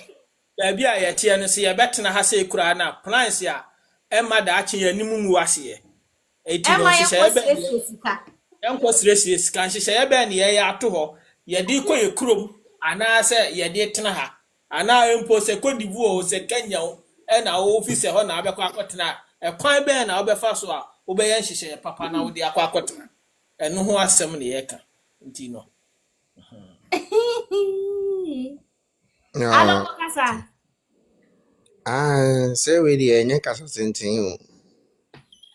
baabi a ye tie no se ye betena ha se kura na plans a emma da ache ye nimu mu ase ye. Eti no se ye be enko stress sika se ye be ne ye ato ho ye di koye krom. Ana se ye de tena ha ana empo se kodivu o se Kenya o e na office ho na abekọ akotena e kwan be na obefa so a obeyen hihye papa na wo de akọ akotena eno ho asem ne ye ka nti no Alo kasa say we the enye kasa sentin o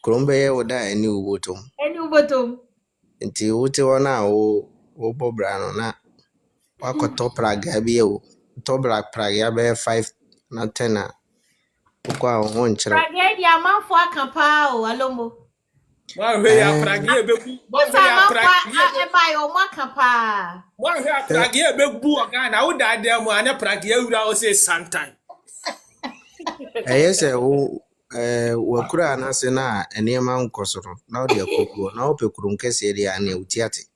krombe ye woda eni ubotom nti wote wona wo bobra no na wako topraga biyo topra praga be 5 na 10 na kwa honchra praga dia manfo akapa o alomo wa hwe ya praga ebeku wa hwe ya praga e bai o makapa wa hwe ya praga ebebu oga na wo da dem ane praga ewura o se sometime ayese wo wakura na se na enema nkosoro na odi akoko na opekuru nkese dia na utiate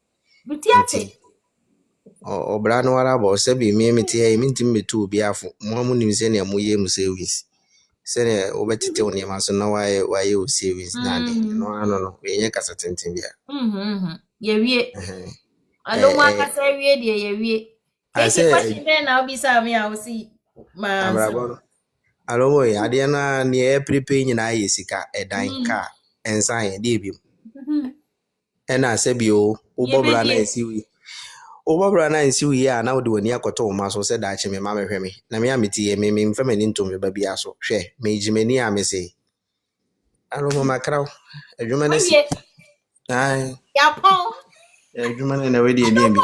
Obrano wala bo sebi mi emiti e minti metu bi afu mo amunim se ne amoye mu service se ne obetite oni ma so na waye o service na de no yenye kasa tenten bia ye wie alo mo akasa wie de ye wie e se question be na obi sa me a o si ma amrago alo mo ya de na ne e prepare nyina ye sika edan ka ensan ye de bi e na sebi o bobra na esiwi Obabra na nsi uye a na wode wani akoto ma so se da ache me ma mehwe me na me ameti ye me mfa mani ntom me ba bia so hwe me jimani a me se alo mo makraw adwuma na si ai ya pon adwuma na we de bi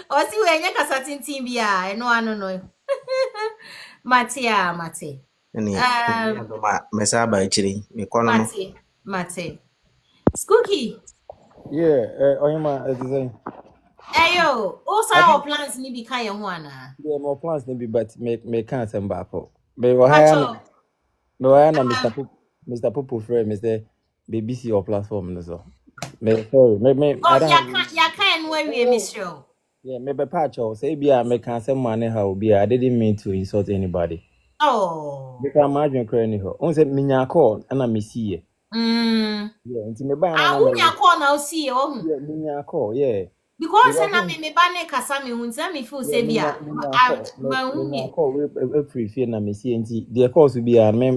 o si we nya kasa tintin bia eno ano no mate ni ma mesaba ichiri me kono no mate Skooky oyema design Ayo, also our plans ni bi kan ye ho ana. Yeah, my plans ni bi but me can't send back up. Me wa hire na Mr. Popo friend Mr. BBC your platform no so. Me sorry, me I don't ya kan we miss you. Yeah, me be patch o say bi a me can send money how bi I didn't mean to insult anybody. Oh. Because imagine cry ni ho. On say me nya call na me see ye. Yeah, nti me ba na. Who nya call na o see ye o hu. Yeah, me nya call, yeah. Because na me ba ne kasa me hu ntia me feel say bia ma hu me call every fear na me see nti the calls be a me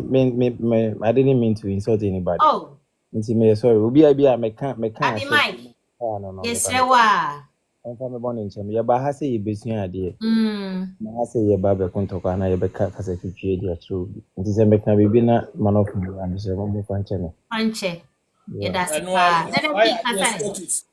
I didn't mean to insult anybody. Oh nti me sorry obi a bia me can Abi Mike no yes rewa onfa me born nche me ya ba ha say ye besua ade na ha say ye ba be kontoko na ye be kasa fitwie dia true nti se me kan bibi na man of you and say mo fa nche me anche ye da sipa na be kasa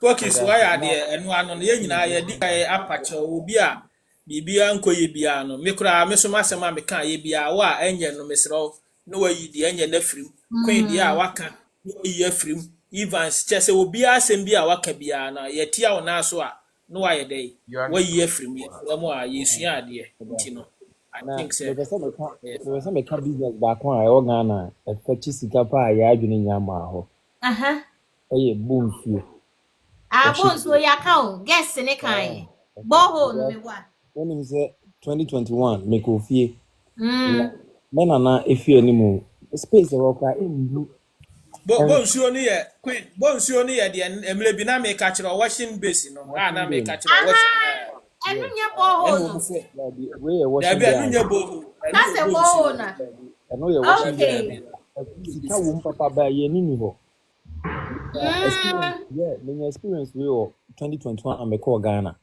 focus why are there enu ano na ye nyina ye di kai apache obi a bibia nkoye bia no me kura me so masema me kan ye bia wa enye no mesro no wayi di enye na frim kwen di a waka no yi afrim Evans chese obi asem bia waka bia na ye tia wo na so a no wa ye dai wayi afrim ye mo a yesua ade nti no I think so me ka business back one I organize e fachi sika pa ya adwene nyama ho eye boom fie so ya count guess ne kan borehole me wa when him say 2021 make ofie Men are not if you anymore. Space worker in Bonsuo ni ye Queen. Bonsuo ni ye de emle bi na me ka kire washing basin no. Ah na me ka kire washing. Enu nye and borehole what no. say we are Da washing bi anu there. nye bo. That's a borehole na. And we are washing there. Okay. Sika wom papa ba ye ni ni ho. Experience, Mm. yeah, my experience we were 2021 I'm a call Ghana.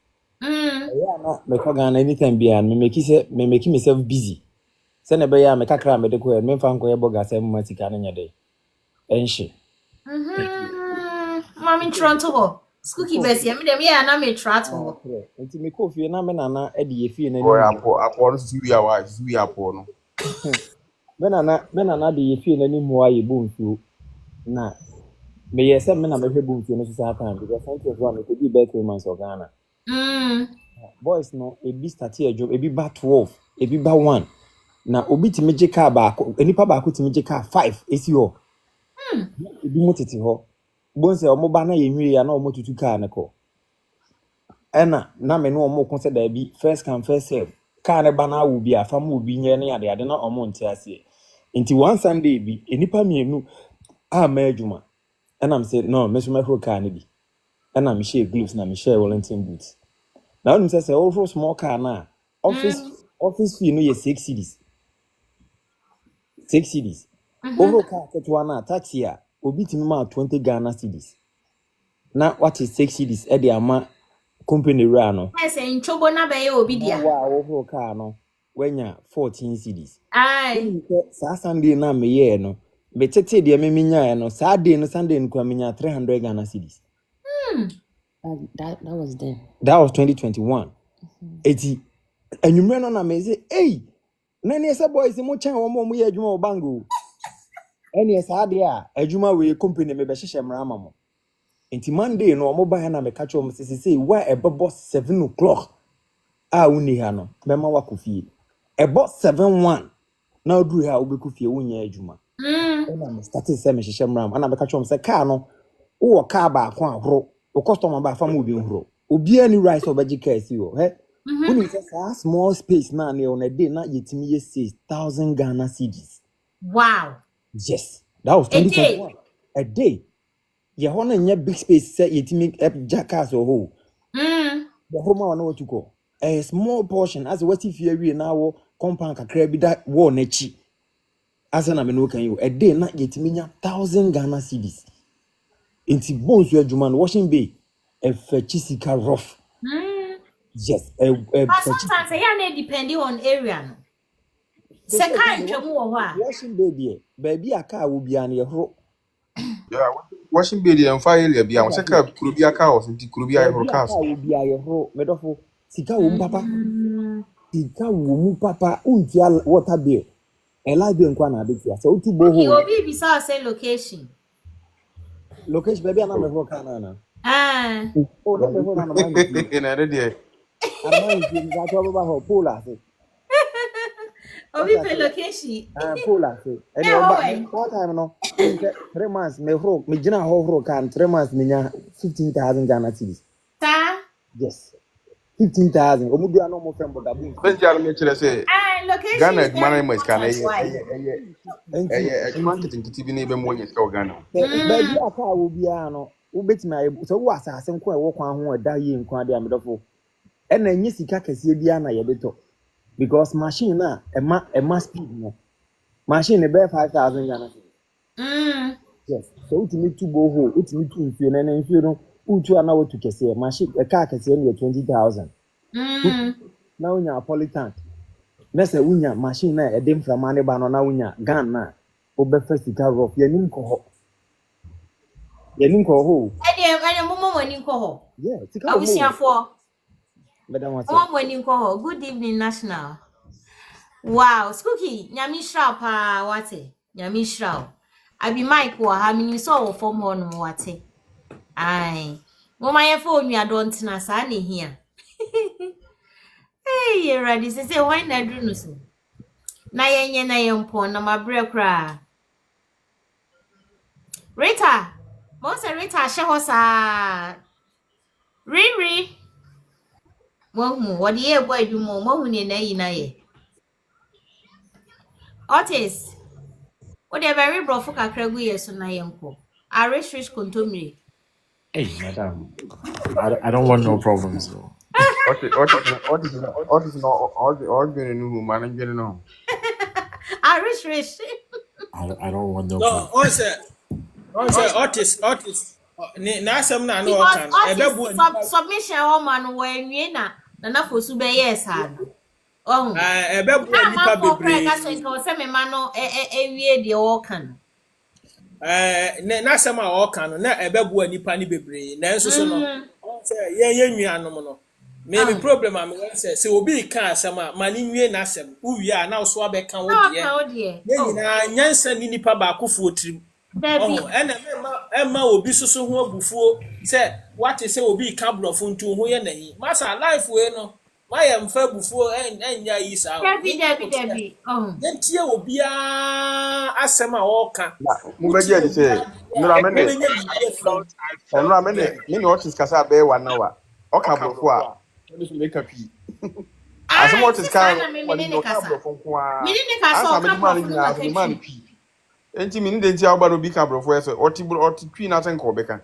Mm. Yeah, no, me call Ghana anytime be me make myself busy. Send a bay me kakra me de ko me fan ko e boga se mo matika na nya dey. Enhye. Mami Toronto ho. Skuki besi me dem ya na me trato ho. Nti me ko fie na me nana e de ye fie na Boy, ni. apo no susu ya wa, susu ya apo no. Me nana de ye fie na ni mo aye bo nsuo. Na me ye se me na me hwe bo nsuo no so sa kan because sometimes one me could be birthday months of Ghana. Boys no ebi start a job ebi ba 12 ebi ba 1 na obi timi je car baako enipa baako timi je car 5 esi ho ebi mo tete ho bonse omo ba na ye hwie ya na omo tutu car ne ko ena na me no omo kon se da bi first come first serve car ne ba na wo bi afa mo obi nye ne ade na omo nte ase nti one Sunday bi enipa mienu a ma adwuma ena am say no me so me hro car ne bi ena me share gloves na me share Wellington boots. Now you say over small car na office fee no ye 6 cedis. 6 cedis. Over car ketwa na taxi a obi timi ma 20 Ghana cedis. Na what is 6 cedis e dey ama company ra no. I say nchobo na be ye obi dia. Wa over car no wenya 14 cedis. Ai. Sa Sunday na me ye no. Be tete de me nya no sa day no Sunday no kwa me nya 300 Ghana cedis. That was then. That was 2021. Eti enyumre no na me say, "Hey, na ne say boys mo chan wo mo ye adwuma o bango." Eni esa de a adwuma we company me be hyehye mra amamo. Enti Monday no mo ba na me ka cho mo say, "Why ebebo 7 o'clock?" Ah uni ha no, me ma wakofie. Ebo 7:1 na oduru ha obekofie wonya adwuma. Na me start say me hyehye mra am. Ana me ka cho mo say car no, wo car ba ko ahoro. O customer ba fa mo bi nhoro. Obi ani rice obaji car si wo. He when you say small space now on a day, now yetimi ye 6,000 Ghana cedis. Wow. Yes, that was 2021. A day. Ye hona nya big space say yetimi jackass or ho. The home one what you call a small portion as what if you we now compound kakra bi that war na chi. As na me no kan you a day na yetimi nya 1,000 Ghana cedis. Inti bones you adwuma no washing bay e fechi sika rough. Yes, But sometimes I na depending on area no. Second twemu wo ho a. Washing baby a car will be an hero. Yeah, washing baby and fire area bi. I say ka kuro bi aka o nti kuro bi ayi horo cars. Will be a hero. Medofo sika wo papa. Sika wo papa unti water bill. E la bi nkwa na adetia. So utu boho. You obi bi say location. Location baby na me horo car na. Ah. Oh, no me horo na man. Na de dey. Arman ji ga to ba ho pola se. Obi pe location. Pola se. E no time no. 3 months me horo me gina horo car 3 months me nya 15,000 Ghana cedis. Ta? Yes. 15,000. Omudu ano mo friend bodabu. First jalo me kire say. Location. Ghana adwuma na mo iska na market nkiti bi na ebe mo nyeka o Ghana. Ba bi aka wo bia no wo betima so wo asase nko e wo kwan ho da ye nko ade amedofo e na enye sika kese bia na ye beto because machine na e speed no machine be 5,000 Ghana. Yes, so utimi tu boho utimi tu nfio na nfio no utu ana wo tu kese machine e car kese na 20,000. Na unya Napolitan na se unya machine na e dem from ane ba no na unya gun na obefa sika rough yanim ko ho Ede momo wani nko ho. Yeah, sika abusiafo madam what's momo wani nko ho. Good evening national. Wow, Skooky nyami shra pa wate. Nyami shra. Abi Mike wa ha mini so wo form ho no wate. Ai. Mama ye fo onua don't na sa na hia. Hey, you ready? Say why na dru no so. Na yenye na yempon na mabre kra. Rita, mo se Rita she ho sa. Riri. Mo hu, wo de ye boy du mo hu ne na yi na ye. Otis. What they very brofu kakra gu yeso na yenko. Rich kontomire. Hey, madam, I don't want no problems. Though. What is not all going to know, man, getting on. Rich. I don't want no No, problems. Otis. Na asem na no Because kan. Otis submission woman when we na fosu be yes ha. Oh. Ebebu nipa bebre. Na so nka se me ma no ewie de wo kan. Na asem a wo kan no na ebebu nipa ni bebre. Na enso so no. Say ye nuanom no. Me problem am say obi kan asem a mani nwie na asem. Uwie a na so abeka wo de. Na nyina nyansa ni nipa ba akofo tirim. Oh, and Emma will be so who before say what is obi cabrofo ntu ho ye nahi. Masa life we no. Why am fa before and ya is out. Debbie. Oh. Yentie obi a asem a wo ka. Mu be je say, no amene. No amene, me no Otis kasa be 1 hour. O ka brofo a, we should make a pee. Asem Otis ka, we no ka brofo nko a. Me ni ka so ka brofo man pee. Enti mi ni de nti awba no bi ka brofo eso oti twi na sen ko beka.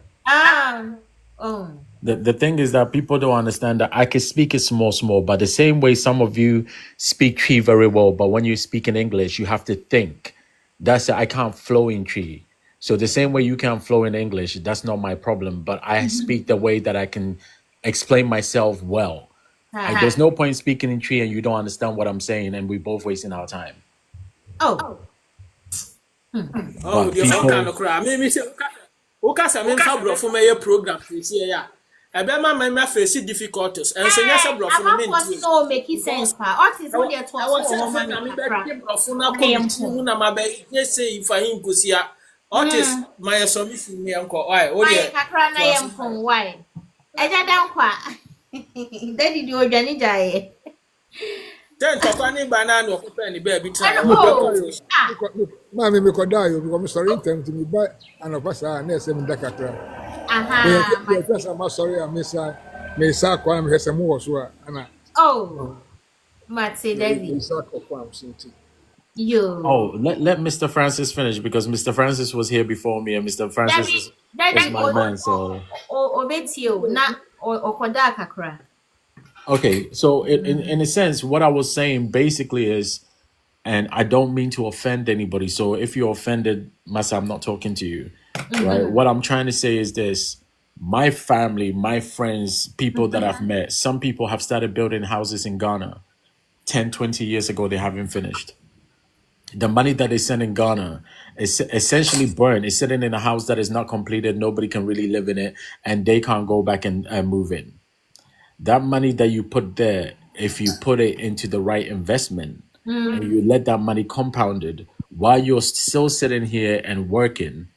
Oh. The thing is that people don't understand that I can speak it small, but the same way some of you speak Tree very well, but when you speak in English, you have to think. That's it. I can't flow in Tree. So the same way you can't flow in English, that's not my problem, but I speak the way that I can explain myself well. There's no point speaking in Tree and you don't understand what I'm saying, and we're both wasting our time. Oh. Oh, you kind of cry. Me say okay, say me fa brofo me program this year ya. Ebe ma face difficulties. And so yes brofo me nti. No make sense pa. Otis wo dey talk so man me be brofo na committee na ma be say if I nkosia. Otis my submission me enko. Why? O dey kakra na yempon why? Eja dan kwa. Daddy di odwani jaye. Then Tokani banana or penny baby try. Mammy, me could die because sorry to me buy and of us are near 7 Dakatra. I'm sorry, I miss me sack one has a more so. Oh, Matty, Daddy. You. Oh, let Mr. Francis finish because Mr. Francis was here before me and Mr. Francis is my man. So. Obetio, not or Kodakakra. Okay, so in a sense, what I was saying basically is, and I don't mean to offend anybody. So if you're offended, Masa, I'm not talking to you, right? What I'm trying to say is this: my family, my friends, people that I've met, some people have started building houses in Ghana 10, 20 years ago. They haven't finished. The money that they send in Ghana is essentially burned. It's sitting in a house that is not completed. Nobody can really live in it, and they can't go back and move in. That money that you put there, if you put it into the right investment and you let that money compounded while you're still sitting here and working,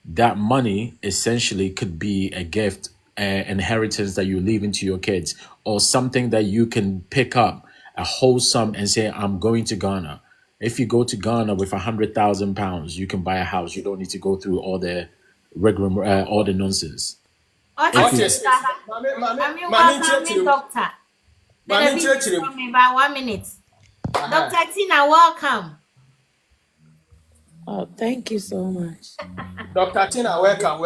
that money essentially could be a gift, an inheritance that you leave into your kids, or something that you can pick up a whole sum and say, I'm going to Ghana. If you go to Ghana with £100,000, you can buy a house. You don't need to go through all the regular, all the nonsense. Doctor. By 1 minute. Dr. Tina, welcome. Oh, thank you so much. Dr. Tina, welcome.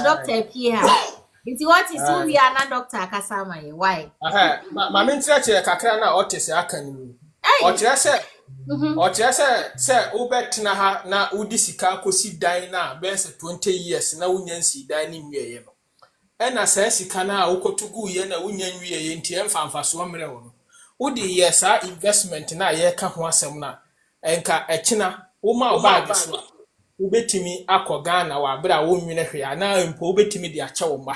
Dr. Pierre. It's what is who we are not Dr. Kasama. Why? Mammy Church, Kakra, Otis, Akan. Say, Obet na Udisika kosi dina, best 20 years, na unyansi dining ye. And as Sikana, Ukotugu yen, a union ye in TM fan for Swamre. Udi yes, our investment na ye Kahuasemna, and Ka Echina, Uma Bags, Ubetimi, Aquagana, or Bra woman, now in Pobetimi, the Achoma.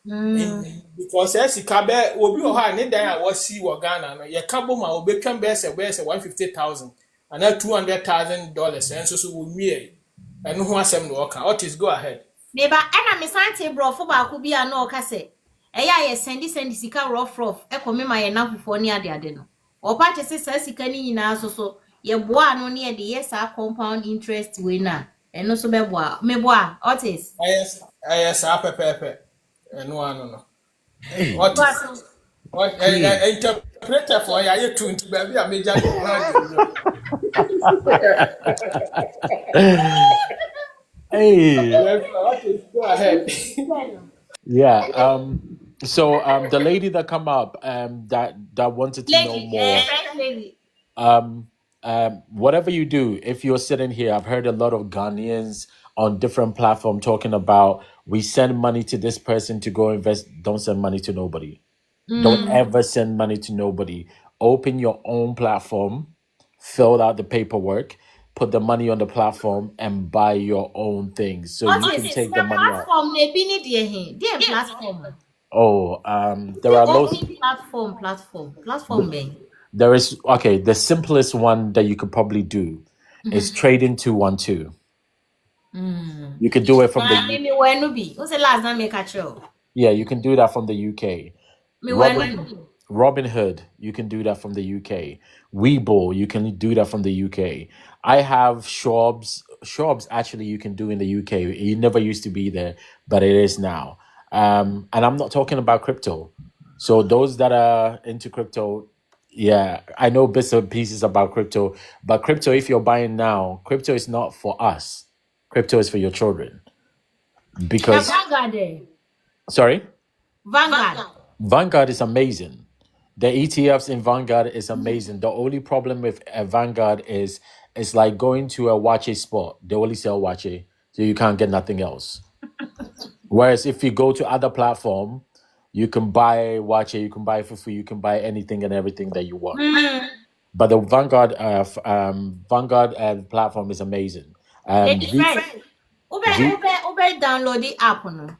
Because as Kabe will be a need I was see Wagana, your Kabuma will become best at best at $150,000 and now $200,000, and so will me. And who has some worker? Otis, go ahead. Neighbor, and I'm a Sante bro for Bakubi and no cassette. Aya, sendi sika rough, echo me my enough for near the adeno. Or part of says he can in us so ye bois no near the yes, our compound interest winner, and no so me bois, Otis. Yes, Pepe. No. What creator for ya 20 baby a major Hey. Okay, go ahead. Yeah. So the lady that come up that wanted to know Lady, more. French lady. Um, whatever you do, if you're sitting here, I've heard a lot of Ghanaians on different platform talking about we send money to this person to go invest. Don't send money to nobody. Don't ever send money to nobody. Open your own platform, fill out the paperwork, put the money on the platform, and buy your own things so you What can is take the the money out. platform? Ne bini die platform. Oh, there are loads. Open platform, bang. There is okay. The simplest one that you could probably do is trading 212. You can do it from the Me where no be. What's the last time me catch you? yeah. You can do that from the UK. Me where no be. Robin Hood, you can do that from the UK. Webull, you can do that from the UK. I have Schwab's. Schwab's actually you can do in the UK. It never used to be there, but it is now. And I'm not talking about crypto. So those that are into crypto, yeah, I know bits and pieces about crypto, but crypto, if you're buying now, crypto is not for us. Crypto is for your children. Because sorry? Vanguard is amazing. The ETFs in Vanguard is amazing. The only problem with Vanguard is it's like going to a Wache spot. They only sell Wache, so you can't get nothing else. Whereas if you go to other platform, you can buy Wache, you can buy Fufu, you can buy anything and everything that you want. But the Vanguard platform is amazing. Lady Fresh. Ube download the app no.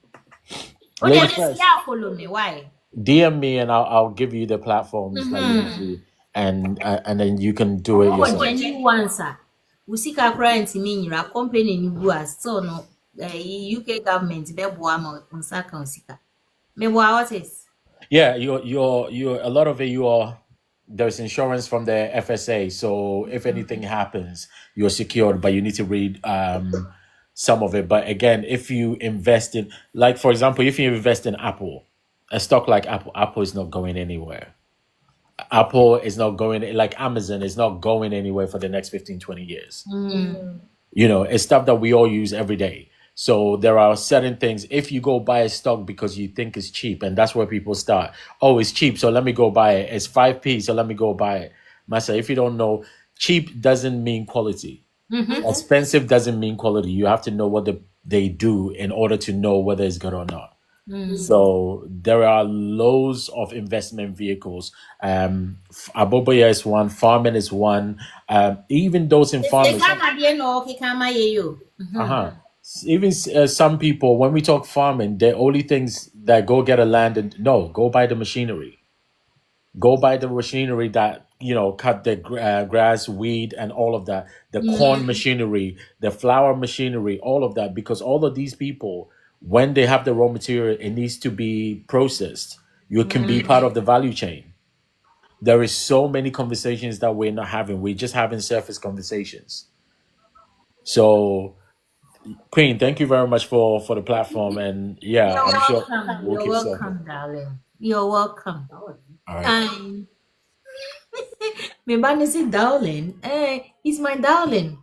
Lady Fresh, Follow me. Why? DM me and I'll give you the platforms that you do, and then you can do it yourself. Genuine answer. Usika client menyira company ni bu as so no UK government be boa ma unsaka usika. Me boa what is? Yeah, you're a lot of it. There's insurance from the FSA, so if anything happens, you're secured. But you need to read some of it. But again, if you invest in, like for example, if you invest in Apple, a stock like Apple is not going anywhere. Apple is not going, like Amazon is not going anywhere for the next 15, 20 years. You know, it's stuff that we all use every day. So there are certain things, if you go buy a stock because you think it's cheap, and that's where people start. Oh, it's cheap, so let me go buy it. It's 5p, so let me go buy it. Masa, if you don't know, cheap doesn't mean quality. Expensive doesn't mean quality. You have to know what they do in order to know whether it's good or not. So there are loads of investment vehicles. Aboboya is one, farming is one. Even those in farming. Even some people, when we talk farming, the only things that go get a land and no, go buy the machinery. Go buy the machinery that, cut the grass, weed, and all of that. The corn machinery, the flour machinery, all of that. Because all of these people, when they have the raw material, it needs to be processed. You can be part of the value chain. There is so many conversations that we're not having. We're just having surface conversations. So, Queen, thank you very much for the platform. And yeah, I'm sure we'll keep You're welcome, darling. You're welcome. All right. My man is it darling. He's my darling.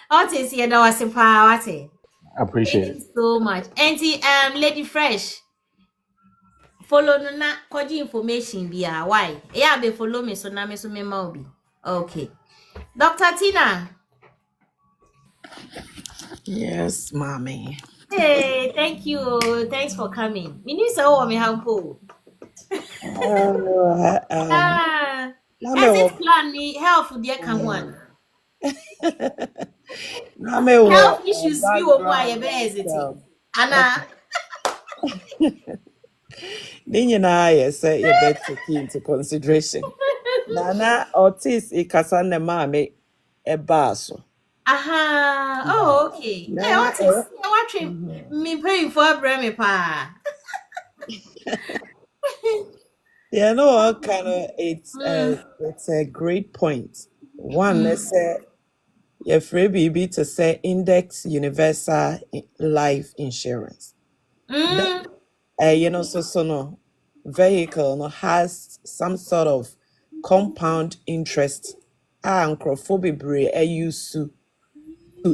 What is here? That was a power. I appreciate it. So much. Auntie, Lady Fresh. Follow na koji information bia. Why? Yeah, be follow me so na me so me maubi. Okay. Dr. Tina. Yes, mommy. Hey, thank you. Thanks for coming. Me need so me help. Exit plan me health dear come one. Health issues be why you be Anna. Then you know, I say you better take into consideration. Nana Otis ikasane mame e baso. Aha. Oh, okay. Hey, Otis, watching me paying for a breme pa. Yeah, no, what kind of it's a great point. One, let's say your free BB to say index universal life insurance. So no. vehicle no has some sort of compound interest a nkurɔfoɔ bebree use to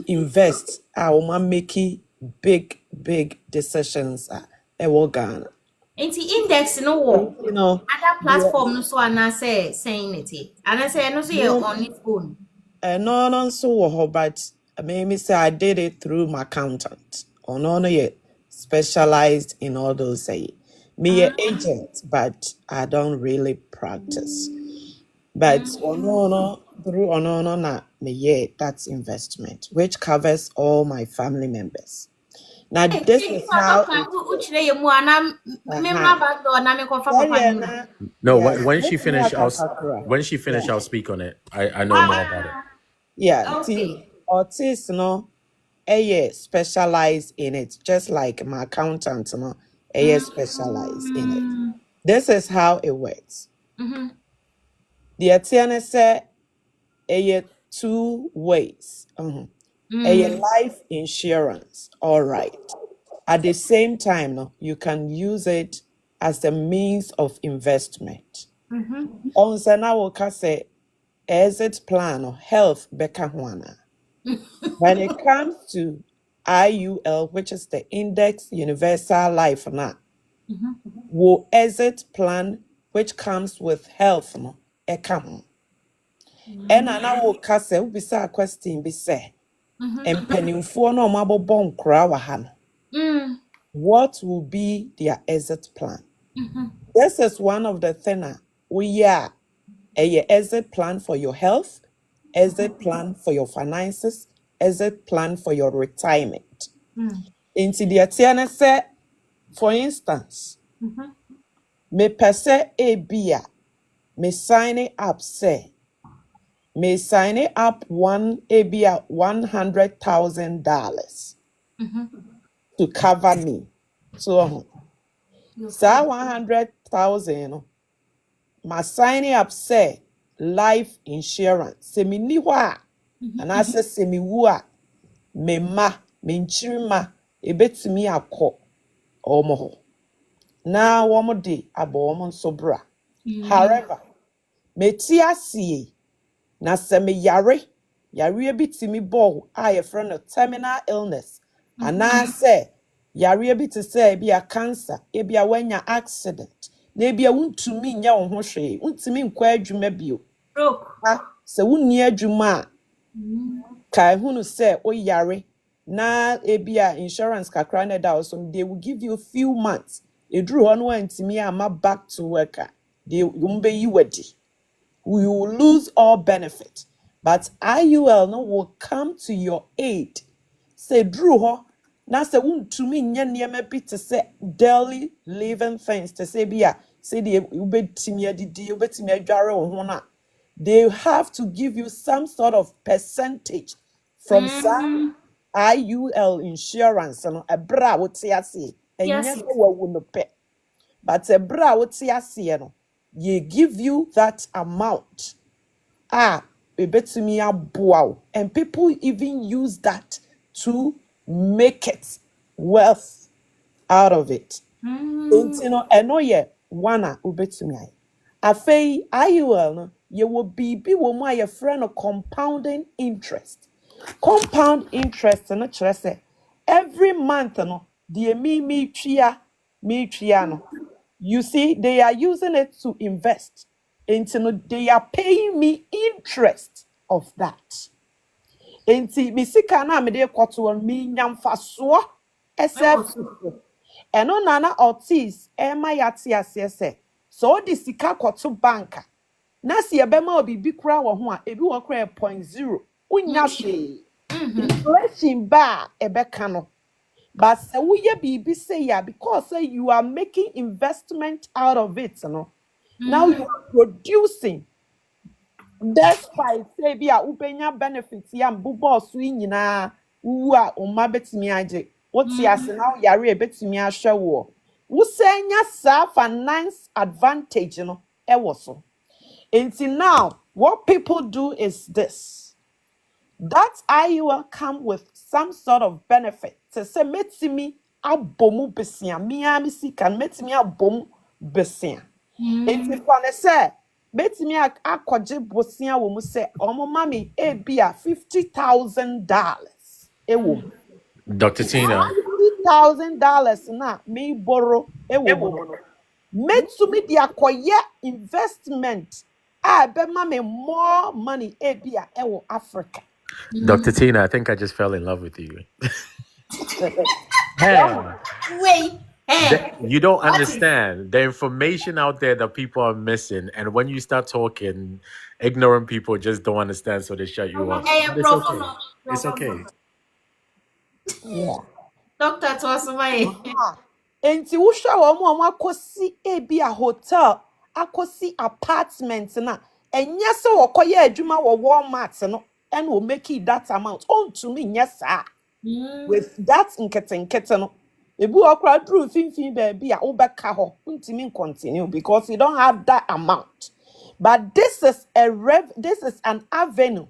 invest a wɔn making big decisions a ɛwɔ Ghana. Enti index no wo You know, other platform no so anase saying it. Anase no so you on its own. no nso wɔ hɔ, but maybe say I did it through my accountant. Or no yet specialized in all those say me a agent, but I don't really practice. But no through no na me yeah, that's investment, which covers all my family members. Now this is how Uchire ye mu ana me ma back door na me ko fa papa no. No, yeah, when she this me finish, akakakra. when she finish, I'll speak on it. I know more about it. Yeah, Okay. autis no specialized in it, just like my accountant no specialized in it. This is how it works. Mhm. The Atiana said two ways. Life insurance, all right. At the same time, no, you can use it as a means of investment. Mhm. On Sana say exit plan or health beka huana. When it comes to IUL, which is the Index Universal Life now, wo exit plan which comes with health no eka ho. Ena na wo ka say wo bisa a question bi say empanimfoɔ na ɔmo abobɔ nkora wa ha no. What will be their exit plan? This is one of the things we are a exit plan for your health, exit plan for your finances, exit plan for your retirement. Into the Atiana say, for instance, me pese ebia, me sign up say, me sign up one ebia $100,000 to cover me. So, sa 100,000 my signing up say life insurance. Se mi ni hɔ a, anaasɛ se mi wu a, me ma, me nkyiri ma, ebetumi akɔ ɔmo hɔ. Na wɔn de abɔ wɔn nso bra. However, me ti asie na sɛ me yare bi timi bɔ a yɛfrɛ no terminal illness, anaasɛ yare bi te sɛ ebi a cancer, ebi a wanya accident. Na ebi a wuntumi nya wo ho hwee, wuntumi nkɔ adwuma bio. Sɛ wunni adwuma a, ka ehunu sɛ o yare na ebi a insurance kakra na da so, they will give you a few months. Eduru hɔ no wantumi ama back to work a, they umbeyi wadi. You will lose all benefit. But IUL no will come to your aid. Say duru hɔ na sɛ wuntumi nya nneɛma bi te sɛ daily living things te sɛ bi a say the ubetimi adidi ubetimi adware wo ho na, they have to give you some sort of percentage from some IUL insurance no ebra wo te ase enye so wawu no pe, but ebra wo te ase no ye give you that amount ebetimi aboa wo, and people even use that to make it wealth out of it. You know, eno ye wana ubetumi aye. Afei IUL no ye will be wo mu aye friend of compounding interest. Compound interest no kyerɛ sɛ every month no the me tria no. You see, they are using it to invest. Into they are paying me interest of that. Enti misika na me de kwoto mi nyamfaso SF eno nana autis ema yate ase se so di sika kwoto banka na se ebema obibi kura wo ho a ebi wo kura 0.0 unya hwe inflation ba ebeka no, but se wo ye bibi say ya because say you are making investment out of it no. Now you are producing. Despite say be a upenya benefits ya mbubo so nyina wu a umma betimi age woti ase now yare betimi ahwe wo senya sa finance advantage no ewo so. Until now what people do is this, that IUL come with some sort of benefit to say metimi abomu besia mi sika metimi abomu besia. Enti fa ne se betimi akɔgye bosia wo mu se omo mami ebia $50,000 ewo mu. Dr. Tina. $50,000 na me borrow ewo mu no. Metumi di akoye investment bema me more money ebia ewo Africa. Dr. Tina, I think I just fell in love with you. Hey. Wait. Hey. You don't understand the information out there that people are missing, and when you start talking, ignorant people just don't understand, so they shut you up. It's okay. It's okay. Yeah. Doctor Twasumai. Enti wusha omo akosi ebia hotel, akosi apartment na enye se wokoye adwuma wo Walmart no and will make it that amount on to me yes sir. With that nkete no ebu okra through finfin baby a obeka ho untimi continue because you don't have that amount. But this is an avenue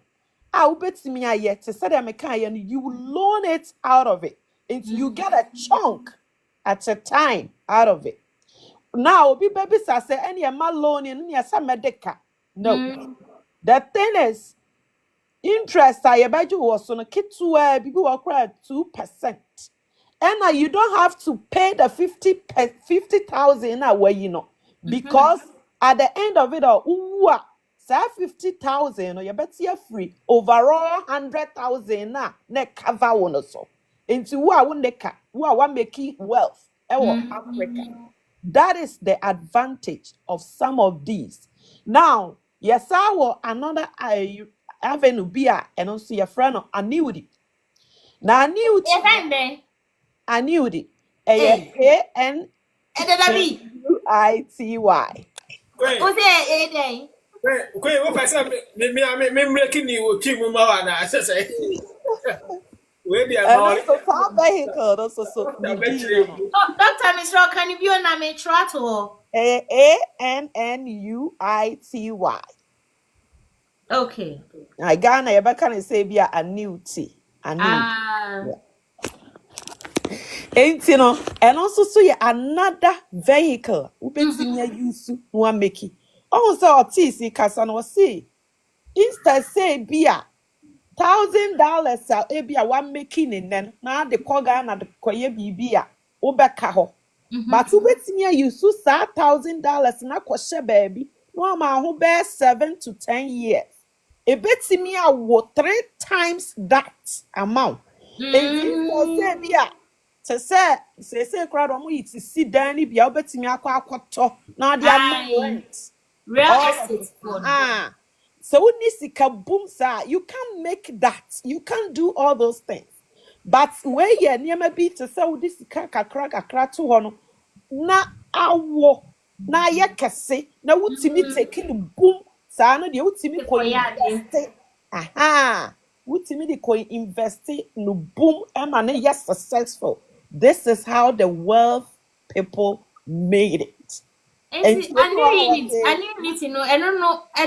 ubetimi aye te said you will loan it out of it. You get a chunk at a time out of it. Now be baby say any ma loan in your medica. No. The thing is interest I bet you was on a kid to people will cry 2%. And you don't have to pay the 50,000 away, you know, because at the end of it all, say 50,000 or you bet you free overall 100,000 na ne cover one or so. Into who I want making wealth, Africa. That is the advantage of some of these. Now, yes, I will another avenue be and also your friend of annuity. Now annuity. ANUITY. Wait, what person me making you keep mama I say. Where be a vehicle also so. Dr. Misro, can you be on a metrato? ANNUITY. Okay. I Ghana you can say be a annuity. Ain't you know, and also so another vehicle. Ubetinya use one make it. Also, TC Casan was say instead say be $1,000 a one making in then now the Kogan and the Koye Bibia Obekaho. But ubetinya use $1,000 na kwashe baby. No ma who bear 7 to 10 years. A betimia wo 3 times that amount. To say crowd on it to see Danny be able to me aqua now they are rent. Real estate. So when you boom sir, you can't make that. You can't do all those things. But where you near be to say this kakra to hono na awo na ye kese na wutimi taking boom sa no de wutimi ko invest. Aha. Wutimi de ko invest no boom and yes successful. This is how the wealth people made it. I need to know. I don't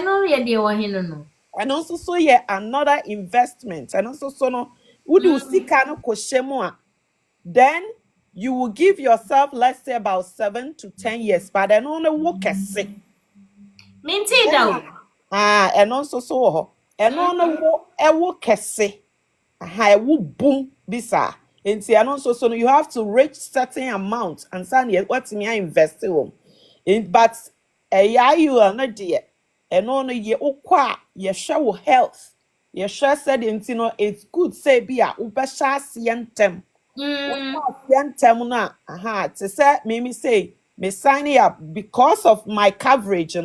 know yet they were here no. And also so another investment. And also so no would you see kind of koshemua. Then you will give yourself, let's say about 7 to 10 years, but then only work a sick. Maintain down. And also so and only work a sick. I will boom bisa. And also so you have to reach certain amount and say what me I invest in. But you are not dear. And only ye okwa ye show health. Ye sure said it's good say be a ubasha sientem. Sientem na to say me say me sign up because of my coverage,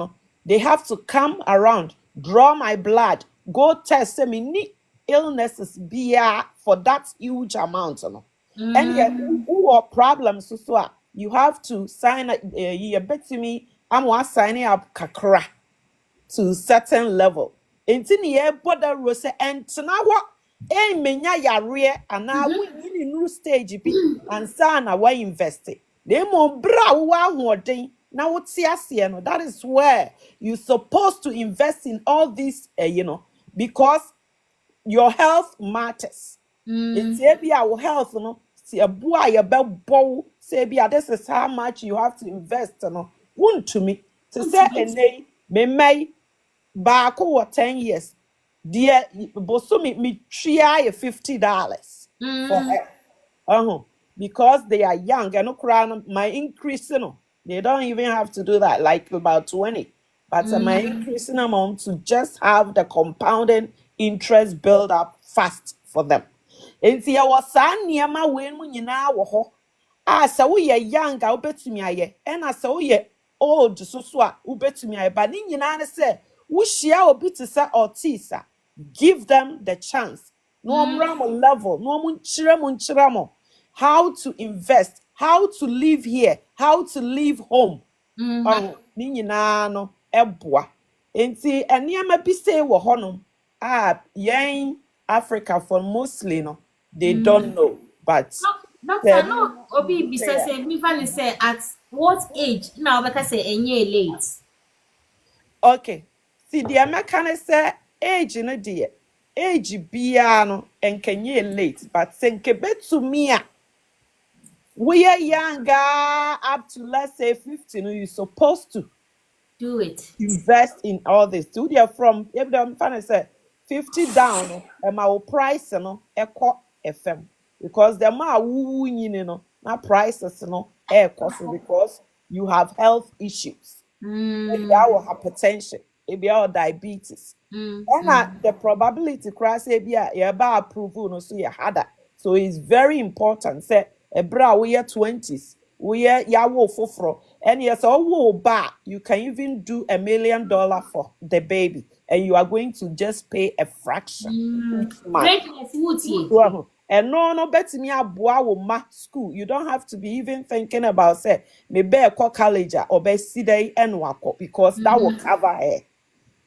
they have to come around, draw my blood, go test me need illnesses be for that huge amount, and yet who are problems so you have to sign up. You bet me I'm signing up kakra to certain level. Until ye border rose and now what menya yare and now we in new stage be and sana why invest it. They mo bra wa now what that is where you're supposed to invest in all this because your health matters. It's our health, see a boy about bow, say this is how much you have to invest, Wouldn't to me to say a nay, may back over 10 years. Dear Bosumi me try $50 for her. Because they are young and no crown my increase, they don't even have to do that, like about 20. But my increasing amount to just have the compounding interest build up fast for them. And see, I was near my win when you now were so we are young, I'll bet to me, and I saw ye old so ubet to me, but in Yana say, we shall be to say or tisa. Give them the chance. No level, no chiramo. How to invest, how to live here, how to live home. No eboa. Enti eniama bi say wo honom. Yen Africa for mostly no, they don't know. But Doctor, no, Obi bisa say me fan say at what age now because say enye late. Okay. See the American say age no dear. Age bia no enkenye late, but senke betu me a we are younger up to let's say 50, no, you're supposed to do it. Invest in all this. Do they from if them fan say 50 down, my price no echo FM. Because the ma woo no na prices no cost because you have health issues. Maybe you have hypertension, maybe you diabetes. And the probability crash be approval no so you had that. So it's very important. Say a bra we are 20s, we are yawo fofro. And yes, you can even do $1 million for the baby, and you are going to just pay a fraction. And no, bet me a boa school. You don't have to be even thinking about say maybe a college or be day and wako because that will cover her.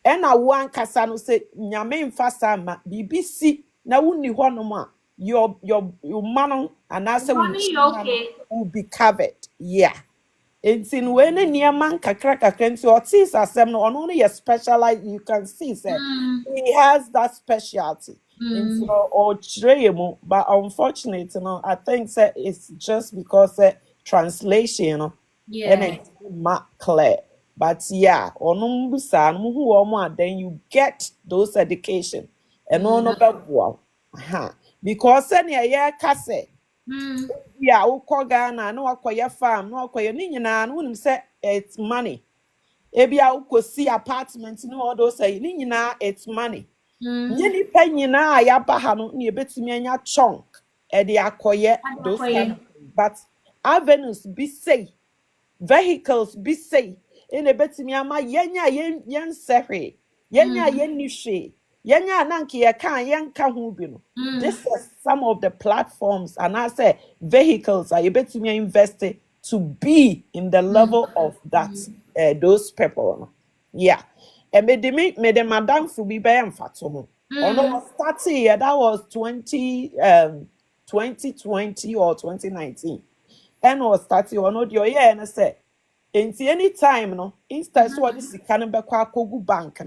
And I want Kasano say nyame mfasa ma BBC na wuni honoma your man and I say will be covered. Yeah. It's in when a near man kakra so or tis assem no only a specialized you can see say he has that specialty. Or tremo, but unfortunately, I think that it's just because translation, and it's not clear. But yeah, then you get those education and because any kase. Yeah, Ghana, no acquire farm, no acquire Nina, and wouldn't say it's money. Maybe I could see apartments, no, all those say Nina, it's money. Yeni penny na ya bahano ni betimi anya chunk e de akoye those kind of things. But avenues be say vehicles be say in a betimi ama yenya yen sehe yenya yen nishe yenya nanki ya kan yen ka hu bi no. This is some of the platforms and I say vehicles are you betimi invested to be in the level of that those people. Yeah. And made the madam for be by and fatomo. No, starting that was 2020 or 2019. And was starting on your year and I said, in any time, no, instead what this can be called Kogu Bank,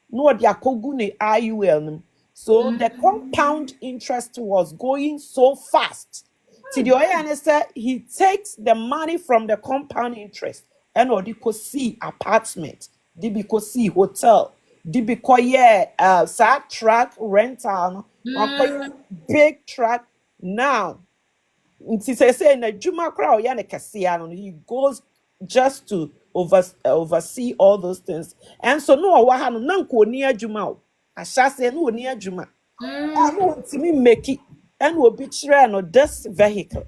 no, the Kogu ni IUL. So the compound interest was going so fast. To the and said he takes the money from the compound interest and or the could see apartment. Di because see hotel, di because sad truck rental, big truck now. Say in a Juma crowd, he goes just to oversee all those things. And so no wahano nanko near Juma. I shall say no near Juma. I want to make it and will be no this vehicle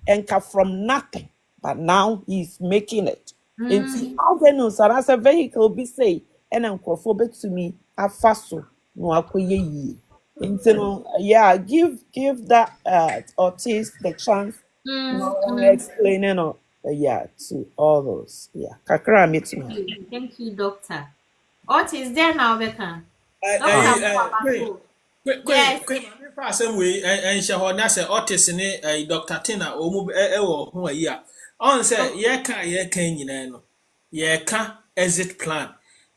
and come from nothing. But now he's making it. Into avenues and as a vehicle be say and uncrophobic to me a faso no akoye into yeah give that Otis the chance explaining yeah to all those yeah kakra meeting. Thank you doctor. Otis there now Becca. Same way and shall say Otis in Dr. Tina or who a year. On say ye can no ye can exit plan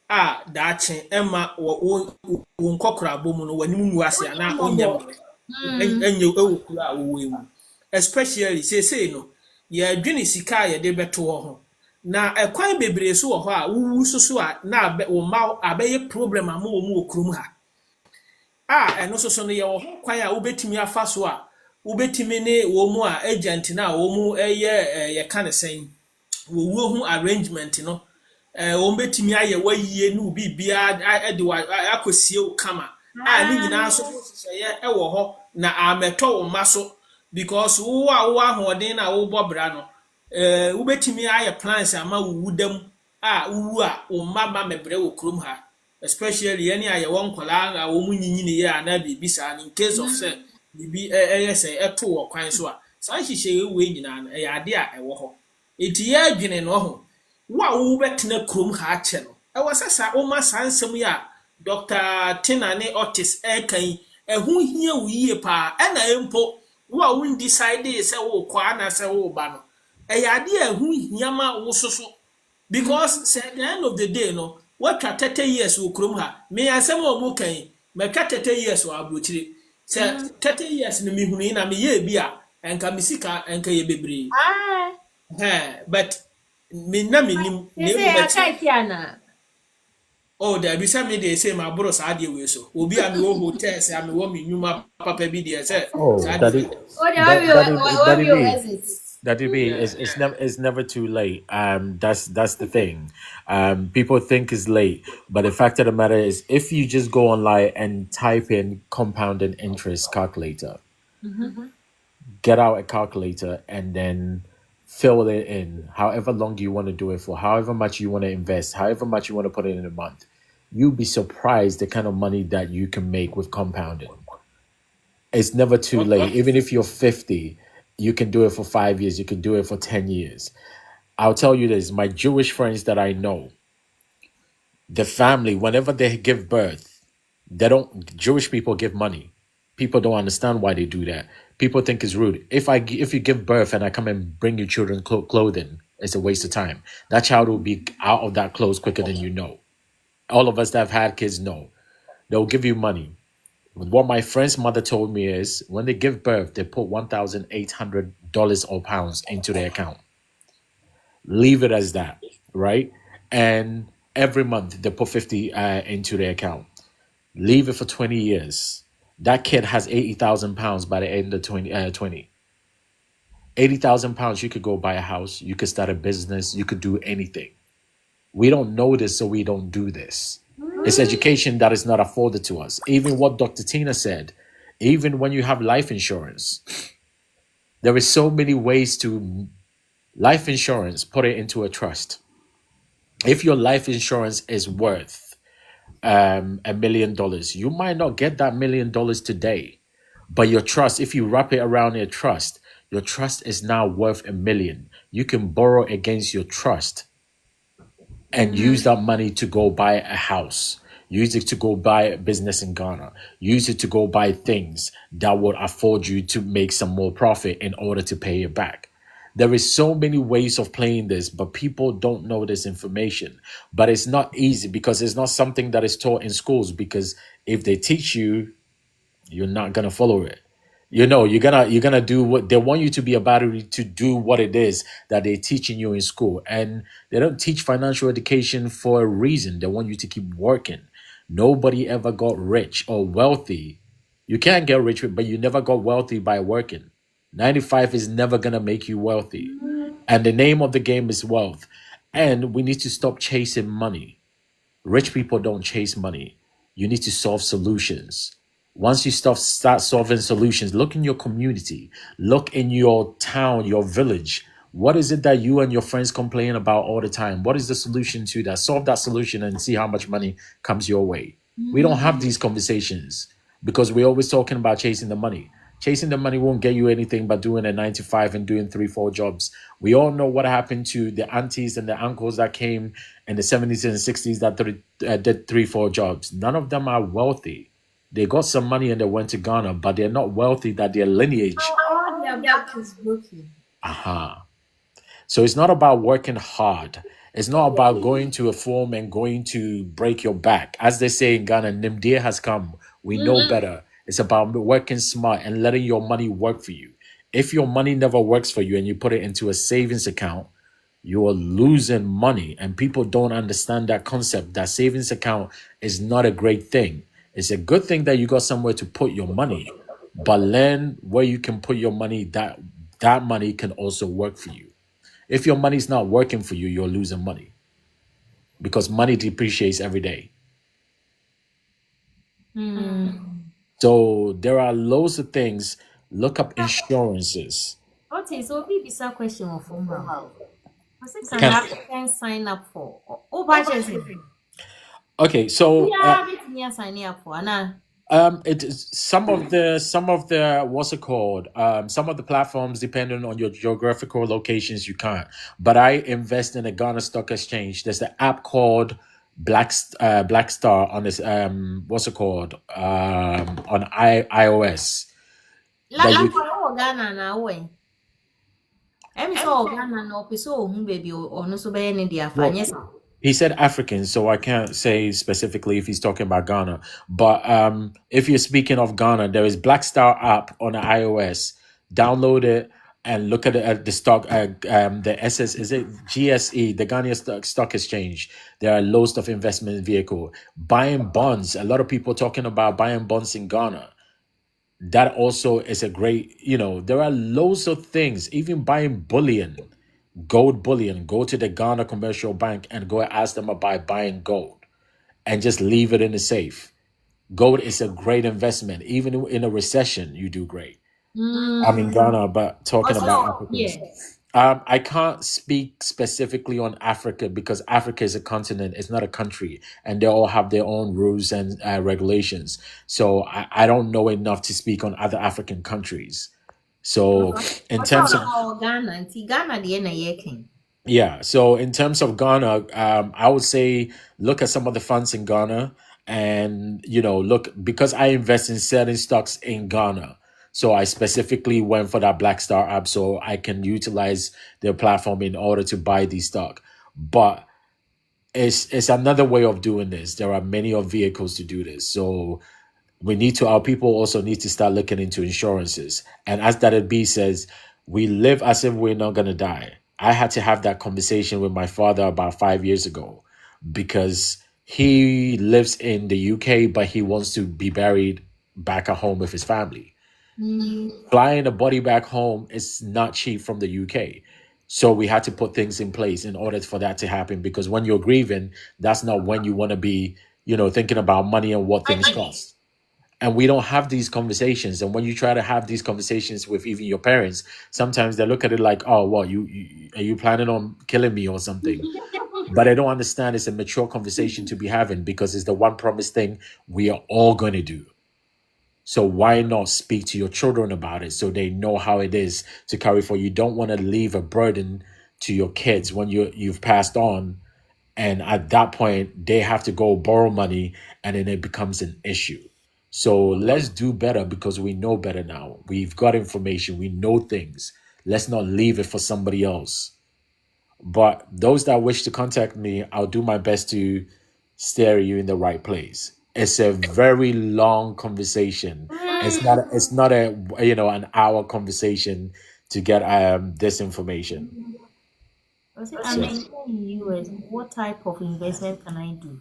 that chain Emma won kokra bomu no wani mu ase na onyam enyo especially say no ye adwene sika ye de beto ho na ɛkwan bebree so wɔ hɔ a wuwu so a na wo ma abɛyɛ problem ama wo mu okrum ha ɛno so no yɛwɔ ho kwan a wobɛtumi afa so a wobɛtumi ne wo mu a agent na wo mu ɛyɛ yɛka ne sɛn wo wuo ho arrangement no wo bɛtumi ayɛ wayie no bibia ɛde akosie wo kama ne nyinaa so hyehyɛ ɛwɔ hɔ na amɛtɔ wo ma so because wo a wo ahoɔden na wo bɔbra no wobɛtumi ayɛ plans ama wo wudam wo a wo mama mebrɛ wo krom ha especially any a yɛwɔ nkɔla a wo mu nyinyini yɛ ana bibi saa in case of say bibi ɛyɛ sɛ ɛto wɔ kwan so a saa hyehyɛ ewe nyinaa no ɛyɛ ade a ɛwɔ hɔ eti yɛ adwene no ho wo a wo bɛtena krom ha akyɛ no ɛwɔ sɛ saa wo ma saa nsɛm yi a Dr. Tina ne Otis ɛkan ɛho hia wo yie pa ɛna empo wo a wo decide sɛ wo kɔ ana sɛ wo ba no ɛyɛ ade a ɛho hia ma wo soso because at the end of the day no what 30 years wo krom ha me asɛm a mo kan me 30 years wo abrochire sɛ 30 years no me hunu na me ye bi a enka me sika enka ye bebre but me na me nim ne mo oh there be some dey say my bro sa dey we so obi a me wo hotel say me wo me nyuma papa bi dey say Daddy B, it's never too late. That's the thing. People think it's late, but the fact of the matter is, if you just go online and type in compounded interest calculator, get out a calculator and then fill it in, however long you want to do it for, however much you want to invest, however much you want to put in a month. You'll be surprised the kind of money that you can make with compounding. It's never too late. Even if you're 50. You can do it for 5 years. You can do it for 10 years. I'll tell you this. My Jewish friends that I know, the family, whenever they give birth, Jewish people give money. People don't understand why they do that. People think it's rude. If you give birth and I come and bring you children clothing, it's a waste of time. That child will be out of that clothes quicker than you know. All of us that have had kids know. They'll give you money. What my friend's mother told me is when they give birth, they put $1,800 or pounds into their account. Leave it as that, right? And every month they put 50 into their account. Leave it for 20 years. That kid has 80,000 pounds by the end of 20. 80,000 pounds, you could go buy a house. You could start a business. You could do anything. We don't know this, so we don't do this. It's education that is not afforded to us. Even what Dr. Tina said, even when you have life insurance, there is so many ways to life insurance, put it into a trust. If your life insurance is worth $1 million, you might not get that $1 million today. But your trust, if you wrap it around your trust is now worth $1 million. You can borrow against your trust and use that money to go buy a house, use it to go buy a business in Ghana, use it to go buy things that would afford you to make some more profit in order to pay it back. There is so many ways of playing this, but people don't know this information. But it's not easy because it's not something that is taught in schools, because if they teach you, you're not going to follow it. You know, you're gonna do what they want you to be about, to do what it is that they're teaching you in school. And they don't teach financial education for a reason. They want you to keep working. Nobody ever got rich or wealthy. You can't get rich, but you never got wealthy by working. 95 is never gonna make you wealthy. And the name of the game is wealth. And we need to stop chasing money. Rich people don't chase money. You need to solve solutions. Once you start solving solutions, look in your community, look in your town, your village. What is it that you and your friends complain about all the time? What is the solution to that? Solve that solution and see how much money comes your way. We don't have these conversations because we're always talking about chasing the money. Chasing the money won't get you anything but doing a 9 to 5 and doing 3-4 jobs. We all know what happened to the aunties and the uncles that came in the 70s and 60s that did 3-4 jobs. None of them are wealthy. They got some money and they went to Ghana, but they're not wealthy that their lineage. Their back is broken. So it's not about working hard. It's not about going to a firm and going to break your back. As they say in Ghana, Nimdie has come. We know better. It's about working smart and letting your money work for you. If your money never works for you and you put it into a savings account, you are losing money. And people don't understand that concept, that savings account is not a great thing. It's a good thing that you got somewhere to put your money, but learn where you can put your money, that money can also work for you. If your money's not working for you, you're losing money because money depreciates every day. So there are loads of things. Look up insurances. Okay, so maybe some question of phone. Can Can Africans sign up for? Oh, budget. okay, so Yeah, me signing up for. Nah. it is some of the what's it called? Some of the platforms, depending on your geographical locations, you can't. But I invest in the Ghana Stock Exchange. There's an app called Black Star on this what's it called? On iOS that Like you for Ghana now, way. I'm so Ghana no so baby or no so be any dia well, yes. he said African, so I can't say specifically if he's talking about Ghana. But if you're speaking of Ghana, there is Black Star app on the iOS. Download it and look at the stock. The SS is it GSE, the Ghanaian Stock Exchange. There are loads of investment vehicle buying bonds. A lot of people talking about buying bonds in Ghana. That also is a great. There are loads of things. Even buying bullion. Gold bullion, go to the Ghana Commercial Bank and go ask them about buying gold and just leave it in the safe. Gold is a great investment. Even in a recession, you do great. I'm in Ghana, but talking about Africans. I can't speak specifically on Africa because Africa is a continent, it's not a country, and they all have their own rules and regulations. So I don't know enough to speak on other African countries. So in terms of Ghana, Ghana the na yekin. yeah, so in terms of Ghana, I would say look at some of the funds in Ghana and, look, because I invest in certain stocks in Ghana. So I specifically went for that Black Star app so I can utilize their platform in order to buy these stock. But it's another way of doing this. There are many of vehicles to do this. So our people also need to start looking into insurances. And as Dada B says, we live as if we're not going to die. I had to have that conversation with my father about 5 years ago because he lives in the UK, but he wants to be buried back at home with his family. Flying a body back home is not cheap from the UK. So we had to put things in place in order for that to happen, because when you're grieving, that's not when you want to be, thinking about money and what things cost. And we don't have these conversations. And when you try to have these conversations with even your parents, sometimes they look at it like, oh, what, you are you planning on killing me or something? But I don't understand it's a mature conversation to be having because it's the one promised thing we are all going to do. So why not speak to your children about it so they know how it is to carry forward? You don't want to leave a burden to your kids when you've passed on. And at that point, they have to go borrow money and then it becomes an issue. So let's do better because we know better now. We've got information. We know things. Let's not leave it for somebody else. But those that wish to contact me, I'll do my best to steer you in the right place. It's a very long conversation. It's not a an hour conversation to get this information. I'm in the US. What type of investment can I do?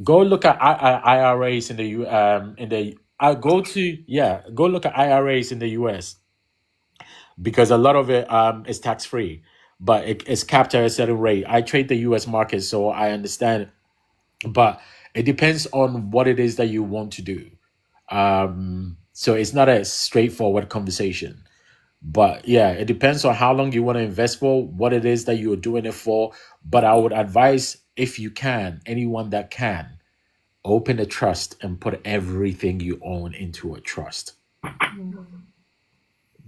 Go look at IRAs in the go look at IRAs in the US because a lot of it is tax free, but it's capped at a certain rate. I trade the US market, so I understand, but it depends on what it is that you want to do. So it's not a straightforward conversation. But yeah, it depends on how long you want to invest for, what it is that you're doing it for. But I would advise, if you can, anyone that can, open a trust and put everything you own into a trust.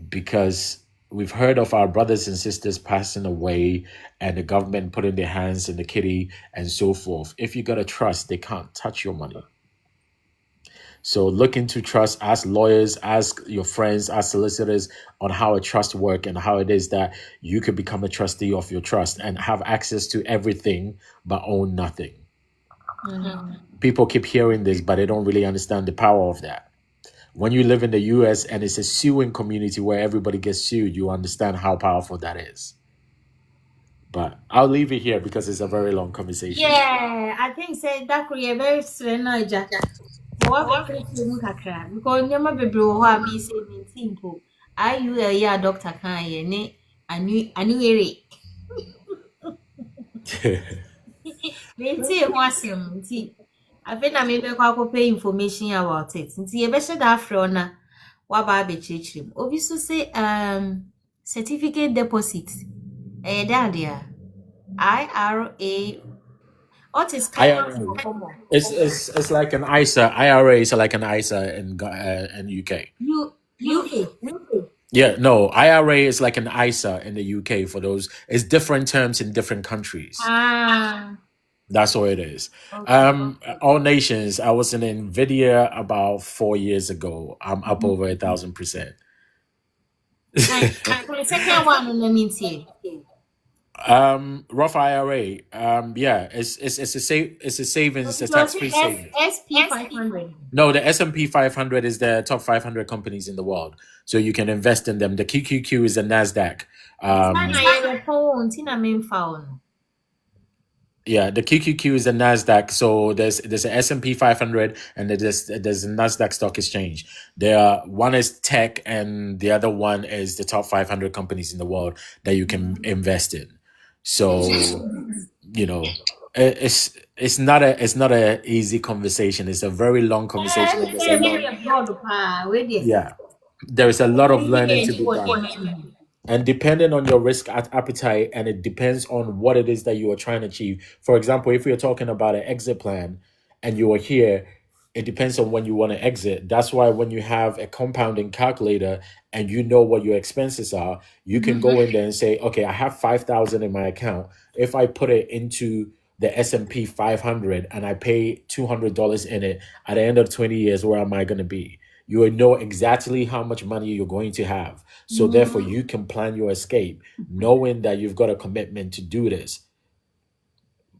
Because we've heard of our brothers and sisters passing away and the government putting their hands in the kitty and so forth. If you got a trust, they can't touch your money. So look into trust, ask lawyers, ask your friends, ask solicitors on how a trust works and how it is that you could become a trustee of your trust and have access to everything but own nothing. People keep hearing this, but they don't really understand the power of that. When you live in the US and it's a suing community where everybody gets sued, you understand how powerful that is. But I'll leave it here because it's a very long conversation. Yeah, I think say that could be very strange. What we mu kakra because nyama bebre wo ho abi say maintain po. You a doctor kan ye ne anu ere. Maintain ho asem nti. I think I may be kwa pay information about it. Nti ye be she da afro na wa ba be chirichirim. Obi so say certificate deposit. Dadia. IRA. What is IRA. It's like an ISA. IRA is like an ISA in UK. UK. Yeah, no. IRA is like an ISA in the UK for those. It's different terms in different countries. That's all it is. Okay. All Nations. I was in NVIDIA about 4 years ago. I'm up over 1,000%. The second one on the means here. Roth IRA. Yeah, it's a savings, a tax-free savings. SP 500. No, the S&P 500 is the top 500 companies in the world, so you can invest in them. The QQQ is the Nasdaq. Yeah, the QQQ is the Nasdaq. So there's an S&P 500 and there's a Nasdaq Stock Exchange. One is tech and the other one is the top 500 companies in the world that you can invest in. So, you know, it's not a easy conversation. It's a very long conversation. Yeah, there is a lot of learning to be done. And depending on your risk appetite, and it depends on what it is that you are trying to achieve. For example, if you're talking about an exit plan and you are here, it depends on when you want to exit. That's why when you have a compounding calculator and you know what your expenses are, you can go in there and say, okay, I have 5,000 in my account. If I put it into the S&P 500 and I pay $200 in it, at the end of 20 years, where am I going to be? You will know exactly how much money you're going to have. So therefore, you can plan your escape, knowing that you've got a commitment to do this.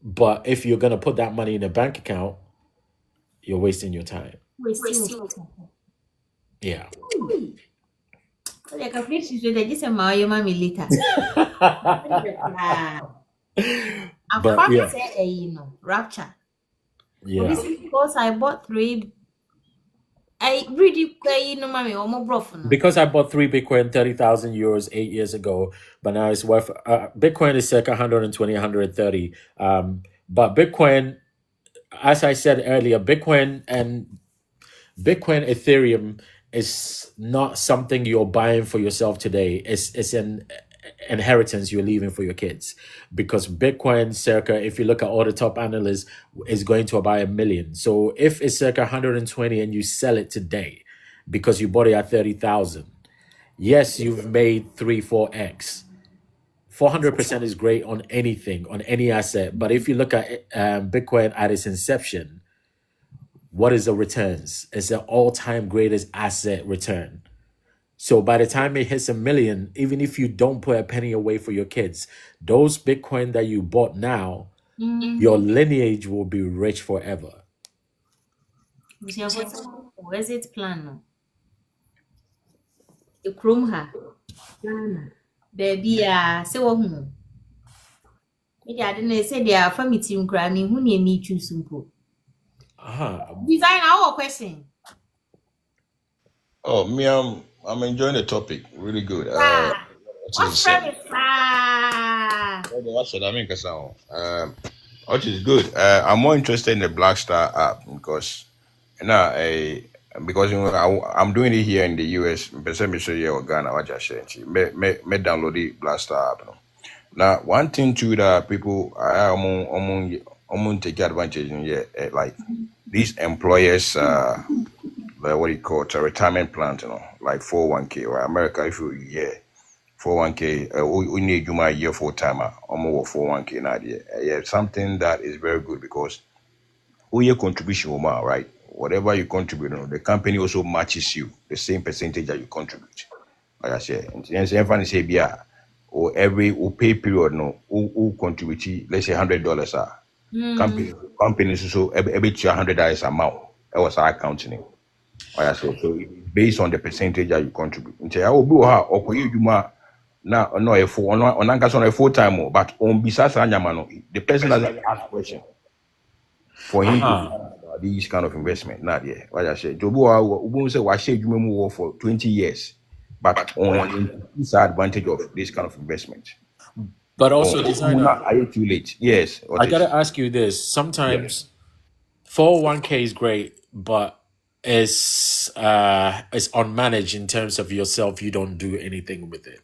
But if you're going to put that money in a bank account, you're wasting your time. Yeah. But yeah. Rapture. Yeah. Because I bought 3. I really Because I bought 3 Bitcoin, 30,000 euros 8 years ago, but now it's worth Bitcoin is circa 120, 130. But Bitcoin, as I said earlier, Bitcoin, Ethereum is not something you're buying for yourself today. It's an inheritance you're leaving for your kids, because Bitcoin circa, if you look at all the top analysts, is going to about $1 million. So if it's circa 120 and you sell it today because you bought it at 30,000, yes, you've made 3-4x. 400% is great on anything, on any asset. But if you look at Bitcoin at its inception, what is the returns? It's the all-time greatest asset return. So by the time it hits $1 million, even if you don't put a penny away for your kids, those Bitcoin that you bought now, your lineage will be rich forever. Where's it plan? You chrome her. Baby, say what? Maybe I didn't say they are family team cramming. Who need me choose simple? Design our question. Oh, me, I'm enjoying the topic. Really good. What's premise? Which is good. I'm more interested in the Black Star app because I'm doing it here in the US. Me show you Ghana. What I say? Me download the Black Star app. Now, one thing too that people are take advantage in here, like these employers. What do you call it, a retirement plan, like 401k or America. If you 401k, we need you my year full timer, almost 401k now. Yeah, something that is very good because your contribution, right? Whatever you contribute, the company also matches you the same percentage that you contribute. Like I said, and everyone say, yeah, or every pay period, who contribute, let's say $100. Companies also every $100 amount. That was our accounting. So based on the percentage that you contribute. Now, no, a full on a full time, but on besides Anyamano, the person doesn't ask question for him to about these kind of investment. Not yet. What I said, Jobu say, "Why should you move for 20 years?" But on disadvantage of this kind of investment. But also, designer, are you too late? Yes. I gotta ask you this. Sometimes 401k is great, but it's unmanaged in terms of yourself. You don't do anything with it.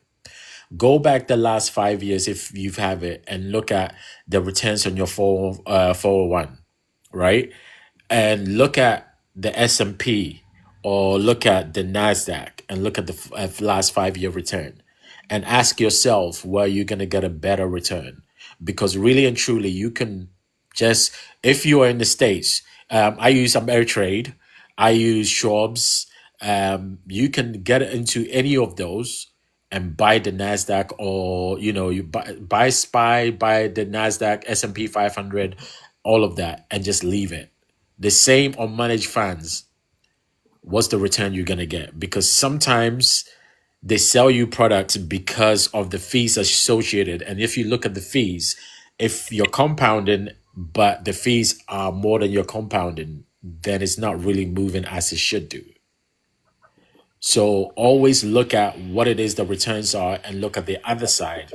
Go back the last 5 years if you have it and look at the returns on your 401, right? And look at the S&P or look at the NASDAQ and look at the last 5 year return and ask yourself where you're going to get a better return. Because really and truly, you can just, if you are in the States, I use Ameritrade, I use Schwab's, you can get into any of those and buy the NASDAQ, or you buy SPY, buy the NASDAQ, S&P 500, all of that, and just leave it. The same on managed funds. What's the return you're gonna get? Because sometimes they sell you products because of the fees associated, and if you look at the fees, if you're compounding but the fees are more than you're compounding, then it's not really moving as it should do. So always look at what it is the returns are and look at the other side.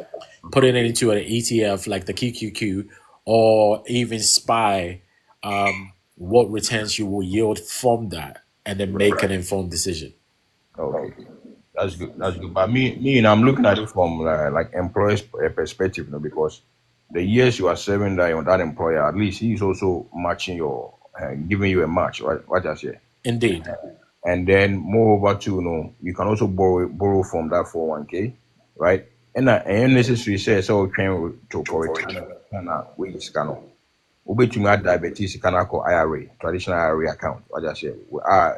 Put it into an ETF like the QQQ or even SPY, what returns you will yield from that, and then make an informed decision. Okay, that's good. That's good. But me, I'm looking at it from like employer's perspective, because the years you are serving that employer, at least he is also matching your, giving you a match. Right? What I say. Indeed. And then moreover too, you can also borrow from that 401k, right? And necessary say so train to correct wages can to add diabetes can call IRA, traditional IRA account. What I say,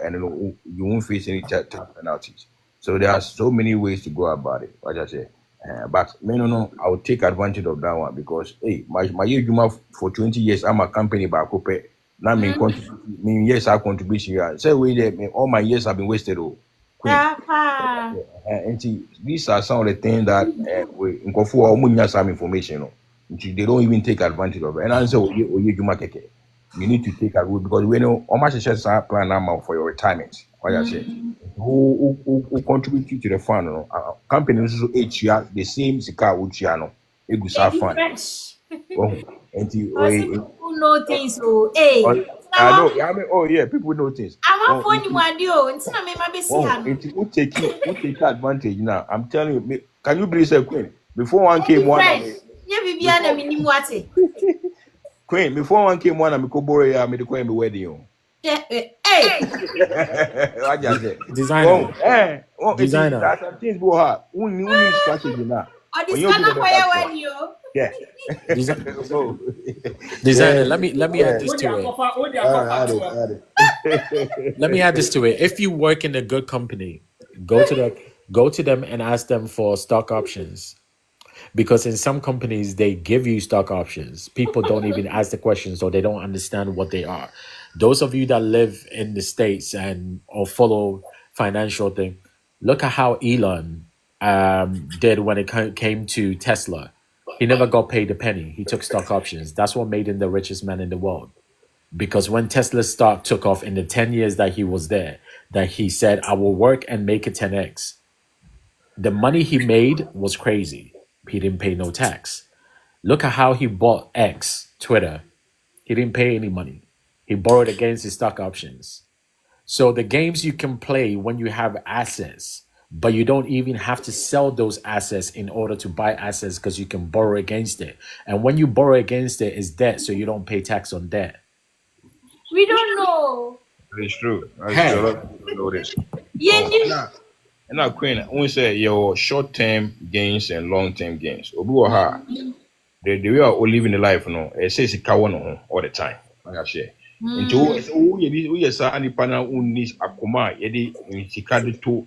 and you won't face any tax penalties. So there are so many ways to go about it. What I say, but no, I will take advantage of that one because my year for 20 years, I'm a company back up. Now yes, our contribution. Yeah, say all my years have been wasted. And these are some of the things that we in some information. They don't even take advantage of it. And I say, you need to take advantage because we know how much is plan now for your retirement. What I say, who contribute to the fund? Companies also HR the same car which fund. People know things, people know things. I'm phone you and so who take advantage now. I'm telling you, can you believe that Queen? Before one came Queen, before one came one, I'm borrow me the Queen be wedding. I just said designer. That's some things go hard. Who need strategy now? Yeah. Designer, let me add this to it. Let me add this to it. If you work in a good company, go to them and ask them for stock options. Because in some companies they give you stock options. People don't even ask the questions or they don't understand what they are. Those of you that live in the States or follow financial thing, look at how Elon did when it came to Tesla. He never got paid a penny. He took stock options. That's what made him the richest man in the world. Because when Tesla's stock took off in the 10 years that he was there, that he said, I will work and make it 10x. The money he made was crazy. He didn't pay no tax. Look at how he bought X, Twitter. He didn't pay any money. He borrowed against his stock options. So the games you can play when you have assets, but you don't even have to sell those assets in order to buy assets because you can borrow against it. And when you borrow against it, it's debt, so you don't pay tax on debt. We don't know. It's true. I know this. Yeah. And now, Queen, when we say your short-term gains and long-term gains, the way we living the life, it says it's all the time. Like I say. We say any partner who needs akuma yedi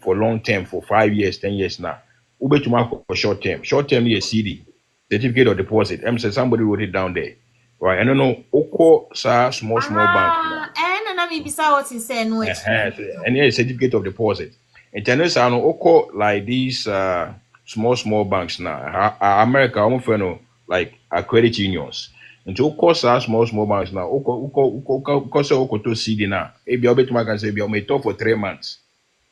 for long term for 5 years, 10 years now. Ube to for short term. Short term is CD, certificate of deposit. Somebody wrote it down there. Right. I don't know. Oko small bank. And I mean what he said. And here certificate of deposit. And Oko like these small banks now. America, almost like credit unions. Into course small banks now. Course to CD now. If you bet my can say you may talk for 3 months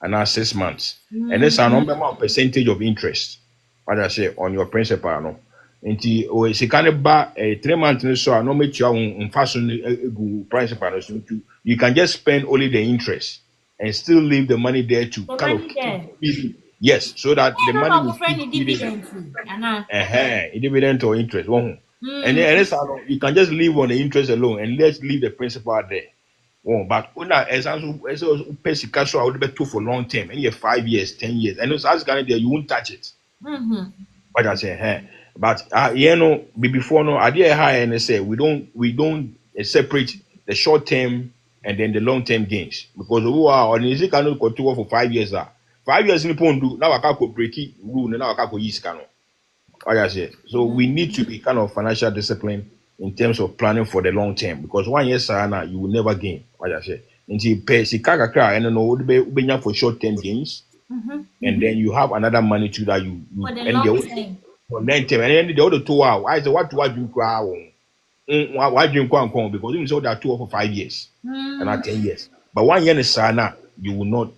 and now 6 months. And there's a number of percentage of interest. What I say on your principal no. Nti o se kan ba 3 months so no make you fashion principal so you can just spend only the interest and still leave the money there to kind of keep, yes, so that the money will keep dividend or interest and then you can just leave on the interest alone and let's leave the principal there. But una so pesika so I would be too for long term and 5 years 10 years and those as there you won't touch it. But I say but before no idea high and they say we don't separate the short term and then the long term gains because who are on is cannot continue for 5 years 5 years in do now I can't break it rule now I can't use cano. I say so we need to be kind of financial discipline in terms of planning for the long term because 1 year sana you will never gain. I say until pay sikaka and no would be for short term gains and then you have another money too that you for the and long term. For 9 term and then the other 2 hours. I say what do you cry? Why do you cry? Because you saw that 2 for 5 years and not 10 years. But 1 year is sana, you will not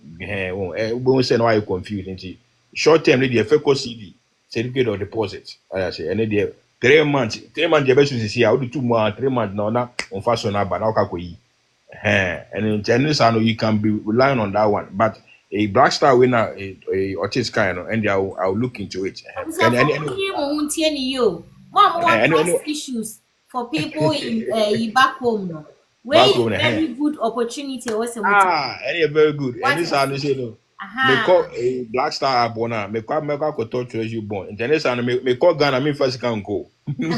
won't say why you confused. Short term, the FECO CD, certificate of deposit. I say, and then 3 months, the best is here. I will do 2 months, 3 months now on fashion but now and in Chinese, I know you can be relying on that one. But a Black Star winner, a Otis kind of, and I'll look into it. Issues for people in back home. No, where very good opportunity also. Any very good. And this I say no. Me call a Black Star abona. Me call to treasure born. International me call Ghana. Me first can go. Me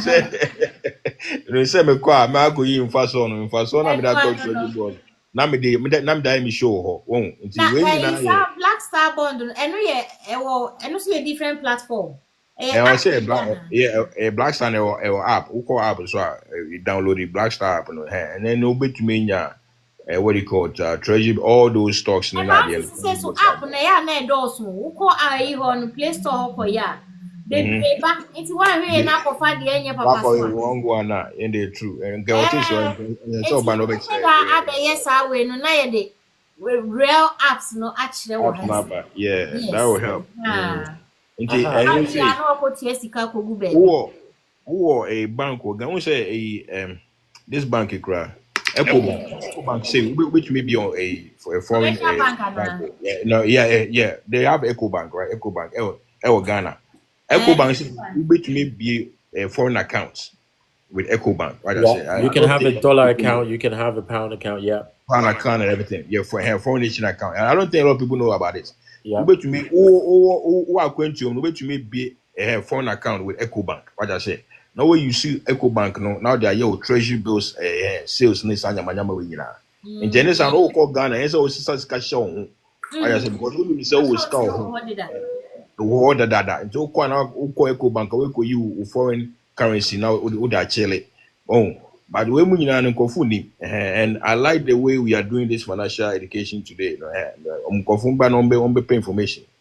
say me call. Me go in first on. Me that talk treasure born. Na me die me show her. Now Black Star bond. And we see a different platform. I say a Black Star app. Who call app so you download the Black Star app and then no bet to me what do you call it? Treasure all those stocks in the so app na ya na endorse who call on Play Store ko ya. They back into one way na ko fa de enya papa so. One go na in the true and get what is so ba no be say. Yes I we no na ye de real apps no actually wo has. Yeah, that will help. Who a bank or can we say this bank EcoBank say which may be on for a foreign bank. Yeah. They have EcoBank, right? EcoBank, Ghana. EcoBank which may be a foreign account with EcoBank. Right? Yeah, you can have a dollar account, you can have a pound account, pound account and everything. Yeah, for a foreign nation account. And I don't think a lot of people know about this. Yeah. To me, who are going to me be a foreign account with EcoBank. What I say. Now when you see EcoBank, now they are your treasury bills, sales, nyama we na. In Genesis, and all call Ghana, and so it's cash on. I say because we say we store. The order that. And so call EcoBank, we call you foreign currency now. Uda Chile. But we and I like the way we are doing this financial education today. Information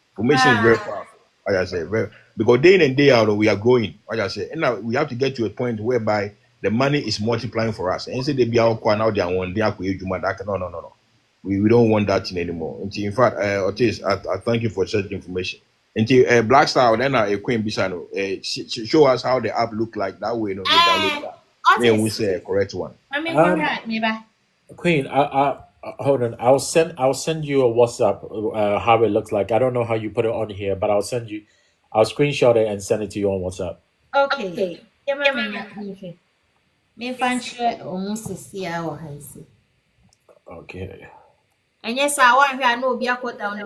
is very powerful. Like I say, because day in and day out we are growing. Like I say, and now we have to get to a point whereby the money is multiplying for us. And say they be out now they want no. We don't want that thing anymore. In fact, Otis, I thank you for such information. Until Black Star then a Queen Bisano show us how the app look like that way. We download that. Then we say a correct one. Queen, hold on. I'll send you a WhatsApp how it looks like. I don't know how you put it on here, but I'll screenshot it and send it to you on WhatsApp. Okay. Okay. And yes, I want to know be a quote down I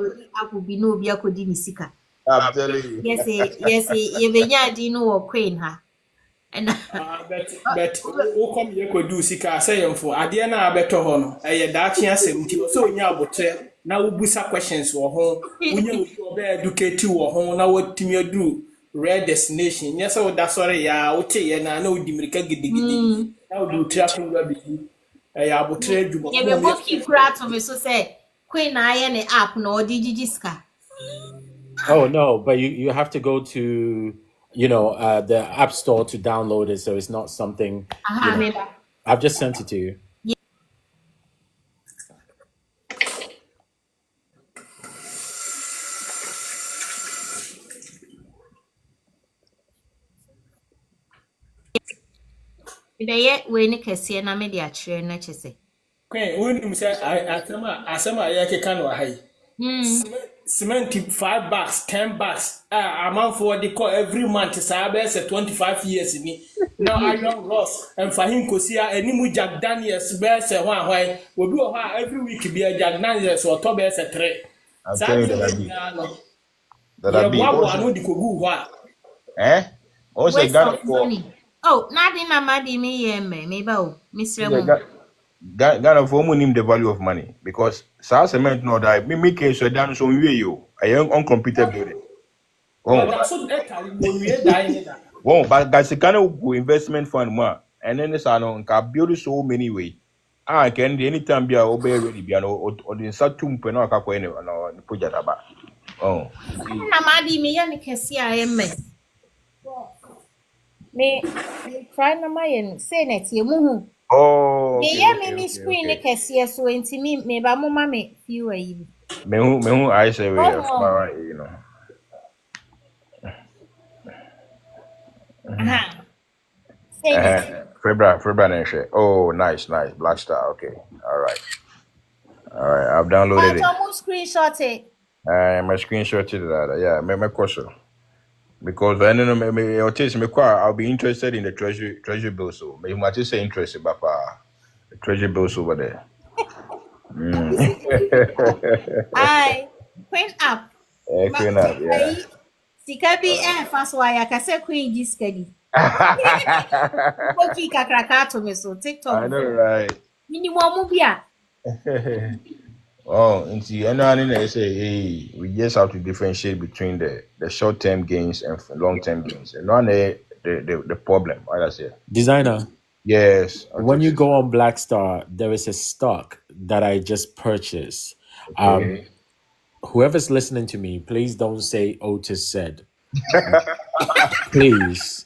will be no be a codimisika. I'm telling you. Yes, you be dino or Queen ha. But who come here could do sika say for Adiana better hono. That chance so nya botre na wo busa questions wo ho unya be educate wo ho na wo timi do rare destination yes so that sorry ya wo te ye na wo di mirika gidigidi na wo do traffic wa bi ya botre djubo ye be book kura to me so say Queen na ye ne app na odi gigiska Oh no, but you have to go to the App Store to download it, so it's not something Maybe. I've just sent it to you. Beye we ne kese na me de akire na chese. Queen, when you say asema ya keka no hai. Cement 5 bucks, 10 bucks. Amount for the call every month. Say 25 years ni. Now I don't loss. And for him kosia enimu Jack Daniels be say why. We do every week be a Jack Daniels or to be say 3. I'm telling you that I be. Also Ghana for. Oh, nothing amadi me yeme. Maybe Mr. Ghana for him the value of money because South cement no die. Me case so down so we you a young uncompleted building. Oh, but that's the kind of investment fund more. And then this I can build so many way. I can anytime be obey ready be or the satum peno akako any no project aba. Oh. Amadi me yani kesi ayeme. Me try na mayen say net ye muhu. Oh. Me ya me screen kesi so enti me ba mo ma me few ayi. Me who I say we right, you know. Febra Neshe. Oh, nice. Black Star. Okay. All right. I've downloaded it. Screenshot it. My screenshot it. Yeah, my question. Because I don't know, I'll be interested in the treasury bill. So maybe I just say interested, but the treasury bills over there. Aye, Queen up. Queen up, yeah. Sikabi fast wire. I say Queen Giskadi. Okay, kakrakato me so TikTok. I know, right? Minimum mubia. Oh, and see, and they say, hey, we just have to differentiate between the short-term gains and long-term gains. And not the problem, like I said. Designer. Yes. When you go on Black Star, there is a stock that I just purchased. Okay. Whoever's listening to me, please don't say Otis said. Please.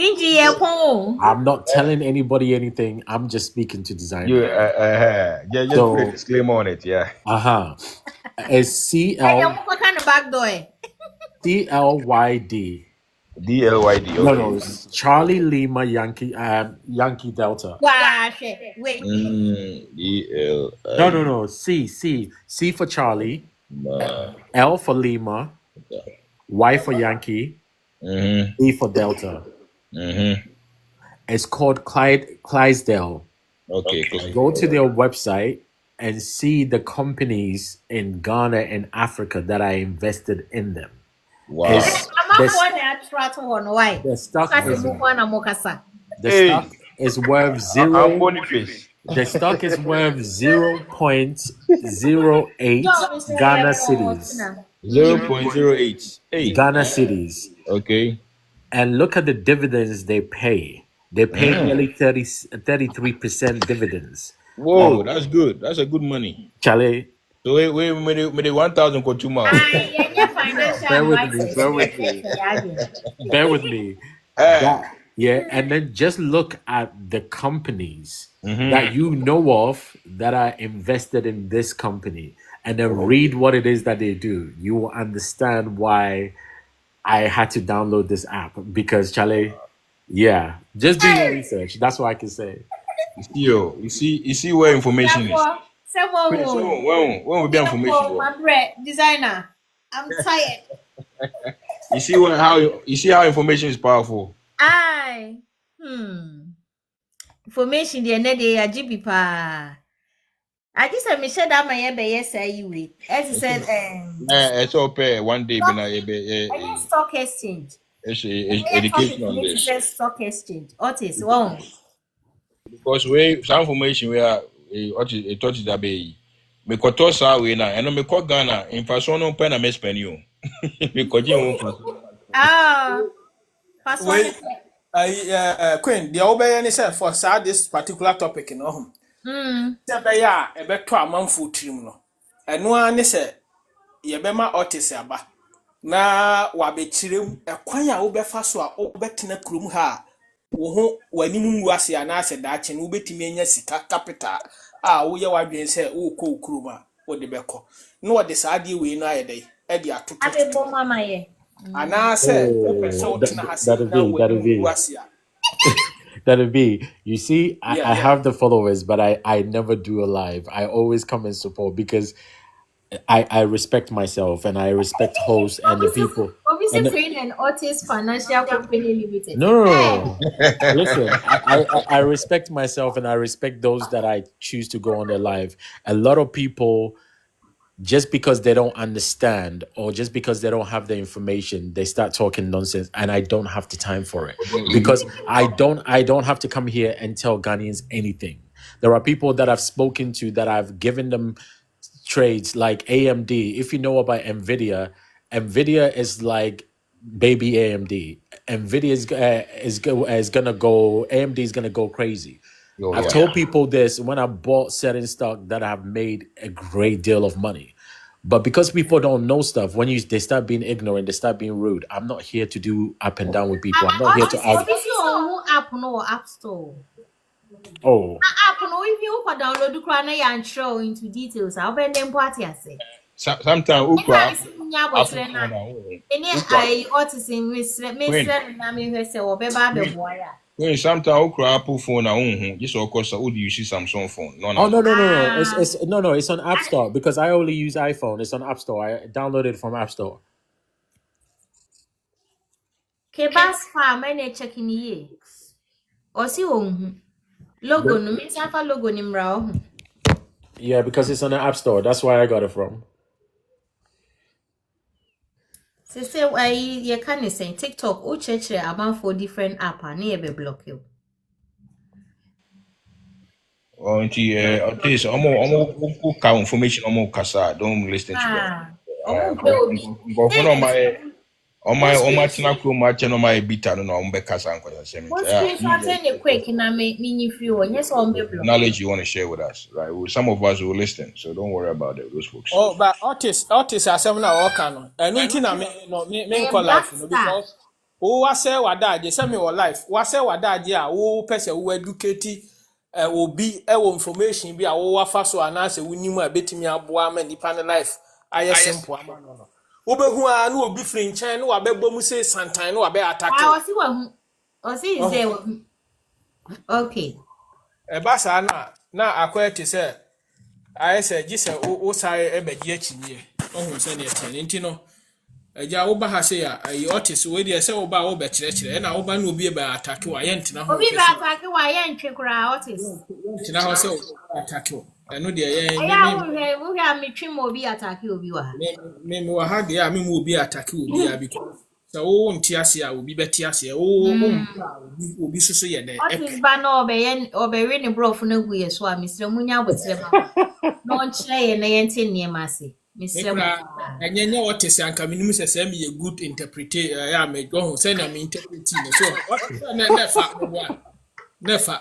I'm not telling anybody anything. I'm just speaking to designer. Just put a disclaimer on it, yeah. It's CL. What kind of back door? DLYD. DLYD. Okay. No, it's Charlie Lima Yankee Delta. Wow, wait. DL. No. C for Charlie. L for Lima. Y for Yankee. E for Delta. It's called Clydesdale. Okay. Go to their website and see the companies in Ghana and Africa that I invested in them. Wow. The stock is worth zero. The stock is worth 0.08 Ghana cities. 0.08 Ghana cities. Okay. And look at the dividends they pay. They pay nearly 33% dividends. Whoa, that's good. That's a good money. Charlie. So wait, 1,000 for 2 months. Bear with me. Yeah, and then just look at the companies that you know of that are invested in this company, and then read what it is that they do. You will understand why I had to download this app because Charlie, just do your research. That's what I can say. You see where information is. When will be information? My bread designer, I'm tired. You see how information is powerful. Information the end day GB pa. I just said me share that my say you with. As you said, it's all pay one day stock exchange. It's education on this. Stock exchange. Otis, wow. Because some information where it touches that be. Me koto sa we na eno me ko Ghana in person no pen na me spend you. Me ko ji won Queen, the obey any say for this particular topic in home. Say be to amanfo trim no. Eno ani say ye be ma Otis aba. na wabɛkyerɛm ɛkwan a wobɛfa so a wobɛtena kurom ha wo ho w'anim ngu ase anaasɛ daakye no wobɛtumi anya sika capital a woyɛ wadwen sɛ wokɔ kurom a wode bɛkɔ na wɔde saa adeɛ wei no ayɛ dɛn ɛde atoto abɛbɔ mama yɛ anaasɛ wopɛ sɛ wotena ha sɛ na w'anim ngu ase a That'll be. You see, I yeah have the followers, but I never do a live. I always come and support because I respect myself and I respect hosts and the people. Obviously, And the, Crane and Otis Financial Company Limited. no. Listen, I respect myself and I respect those that I choose to go on their live. A lot of people, just because they don't understand or just because they don't have the information, they start talking nonsense, and I don't have the time for it because I don't have to come here and tell Ghanaians anything. There are people that I've spoken to that I've given them trades like AMD. If you know about Nvidia is like baby AMD. Nvidia is gonna go. AMD is gonna go crazy. Oh, I've yeah. told people this when I bought certain stock that I've made a great deal of money. But because people don't know stuff, when they start being ignorant, they start being rude. I'm not here to do up and down with people. I'm not here to argue. Obviously, on app no app store. Oh, App no, if you can download the crane and show into details, I'll be them party I say. Sometimes ukra Any I autism miss na me who say obeba be boya. when sometimes ukra Apple phone na just of course would you see Samsung phone. No. It's on App Store because I only use iPhone. It's on App Store. I downloaded it from App Store. Kebas farm any checking ye. Or see logo no me safa logo nimra. Yeah, because it's on the App Store. That's where I got it from. Say why you can say TikTok or church about 4 different app and never block you. Or into this almost information almost kasa. Don't listen to them. On my channel match and on my beta no kasa and quick na me if you yes on be block. knowledge you want to share with us, right? Some of us will listen, so don't worry about those folks. oh but Otis asem na work no enu nti na me call life no because wo wase wadaje say me wo life wase wadaje a wo pese wo educate obi wo information bi a wo wafa so anase wo nimu a betimi aboa ma nipa ne life aye simple ama no obehu a na obi free nchen na wabegbo mu say santan na wabe attack o si is there okay basa na akwete say aye say gise wo sai ebeji achimie ohun say na etin nti no eja wo ba ha say ya Otis we dey say wo ba wo be kire na wo ba na obi e ba attack wa ye ntina ho obi ba attack wa ye ntwe kura Otis ntina ho say attack wo eno de ye wo hia me twem obi attack obi wa me wa ha de a me mu obi attack obi a because so wo nti ase a obi beti ase obi soso ye de Otis ba na obere ne brof na gu ye so a misre munya abotre ba no nkyere ye na ye nti niam ase misre enyenye Otis anka minimum say me ye good interpreter ya me go say na me interpret no so nefa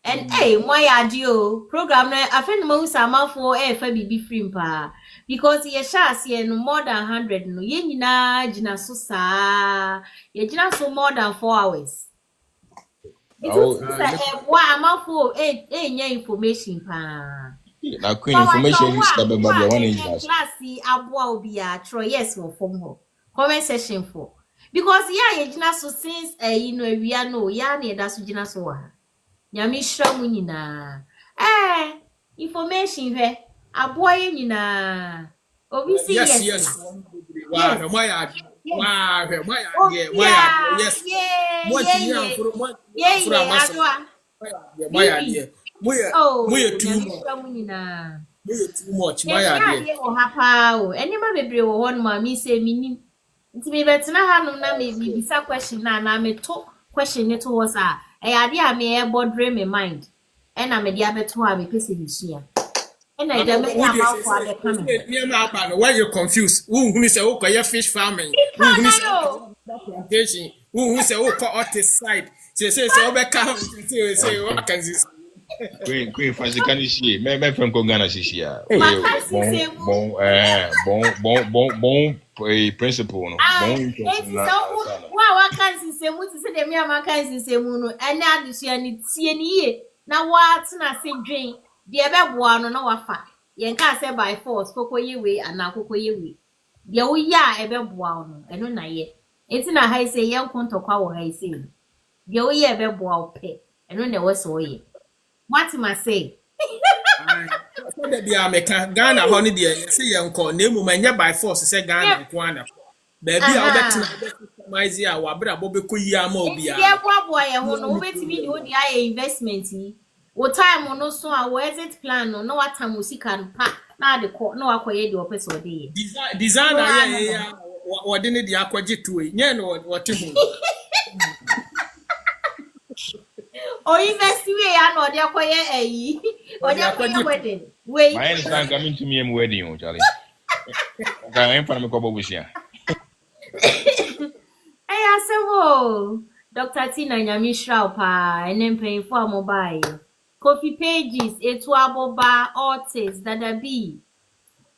and hey, my audio program I find most amount for fa bibi free pa because ye shas ye no more than 100 no ye nyina gina so sa ye gina so more than 4 hours. Why amount for information pa na queen information is the baby one is classy abua obi a tro yes for form ho comment section for because ye gina so since we are no ya na da so gina so wa nyame hira mu nyina information hwe aboye nyina obi si yes wa moya yes moya too much moya de o hapa o enima bebre wo hon ma mi se minim nti me betina hanum na me bisa question na me to question it was ade a me e bother me mind na me dia beto a me pese ni hia na ida me about for the coming me ma ba no why you confused who say wo koye fish farming who say plantation who say wo ko Otis side Say Obeka say what can this? Queen Franciscan she me from Ghana she Hey. bon principle no. Bon wa kan sisemu ti se de me amakan sisemu no ene adesua ni tie ni ye na wa tena se dwen de ebeboa no na wafa yen ka se by force kokoye we ana kokoye we de wo ya ebeboa no eno na ye enti na ha ise yen kontokwa wo ha ise de wo ye ebeboa ope eno na wo so ye what ma say So that be American Ghana honey dear say yanko na emu manya by force say Ghana nko ana baby a obetina customize a wabra bobeko yi ama obi a ye boaboa ye ho no obetimi de wo de aye investment yi wo time no so a wo exit plan no na watam osika no pa na de ko na wakoye de opese ode ye designer ya wode ne de akwaje tuwe nye no wote hu o invest we ya no de akoye eyi o de akoye wedding we my understand coming to me am wedding o Charlie. Okay, I'm for me ko bobusia. Asawo Dr. Tina Nyamishra pa enempen for mobile Coffee Pages etu aboba artists dada B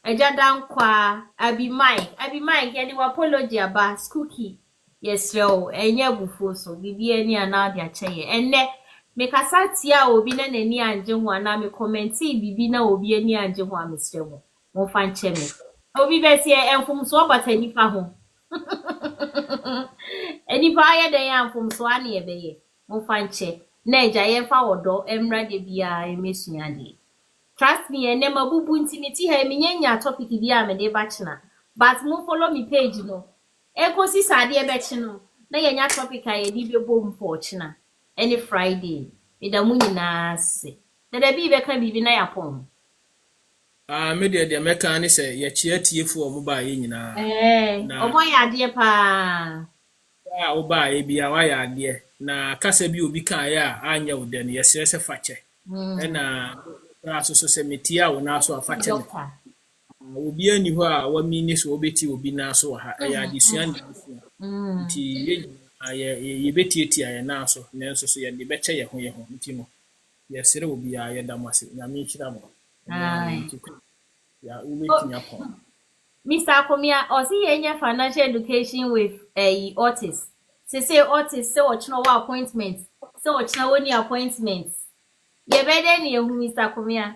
Ejadankwa Abi Mike yedi apology aba Skooky yes yo enye bufo so bibi eni ana dia cheye enne me kasa tia obi na nani anje ho ana me commenti bibi na obi eni anje ho amesremo mo fa nche me obi be se enfum so batani pa ho eni pa ya den enfum so ane ebeye mo fa nche na eja ye fa wodo emra de bia emesuade trust me ene mabubu ntiniti ha eminyanya topic bia me de ba china but mo follow me page no ekosi sade ebechi no na yenya topic aye di bebo mpo china any Friday ida munyina se dada bi be kan bibi na yapon me de meka ni se ye chia tiefu o ba ye nyina obo ya de pa o ba ye bia wa ya de na kasa bi obi kan ya anya ude ne ye se fache na so se metia wo na so afache obi ani ho a wa mi ni so obeti obi na so ha ya disua nti ye beti ya na so na so ye de beche ye ho nti no ye sere obi ya ye damase na mi kira mo ya ubeti nya pon Mr. Akomia o si yenye financial education with artist say artist say ochno wa appointment say ochna woni appointment ye bede ni ehu Mr. Akomia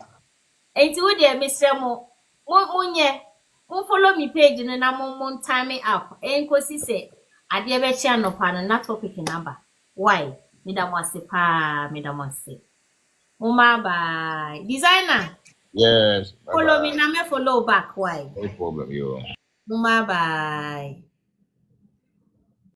enti wo de mesremo munye mo follow me page na mo time up enkosi se ade be chia no pa na topic number why madam wase Uma bye designer Yes. follow me na me follow back why No problem yo. Uma bye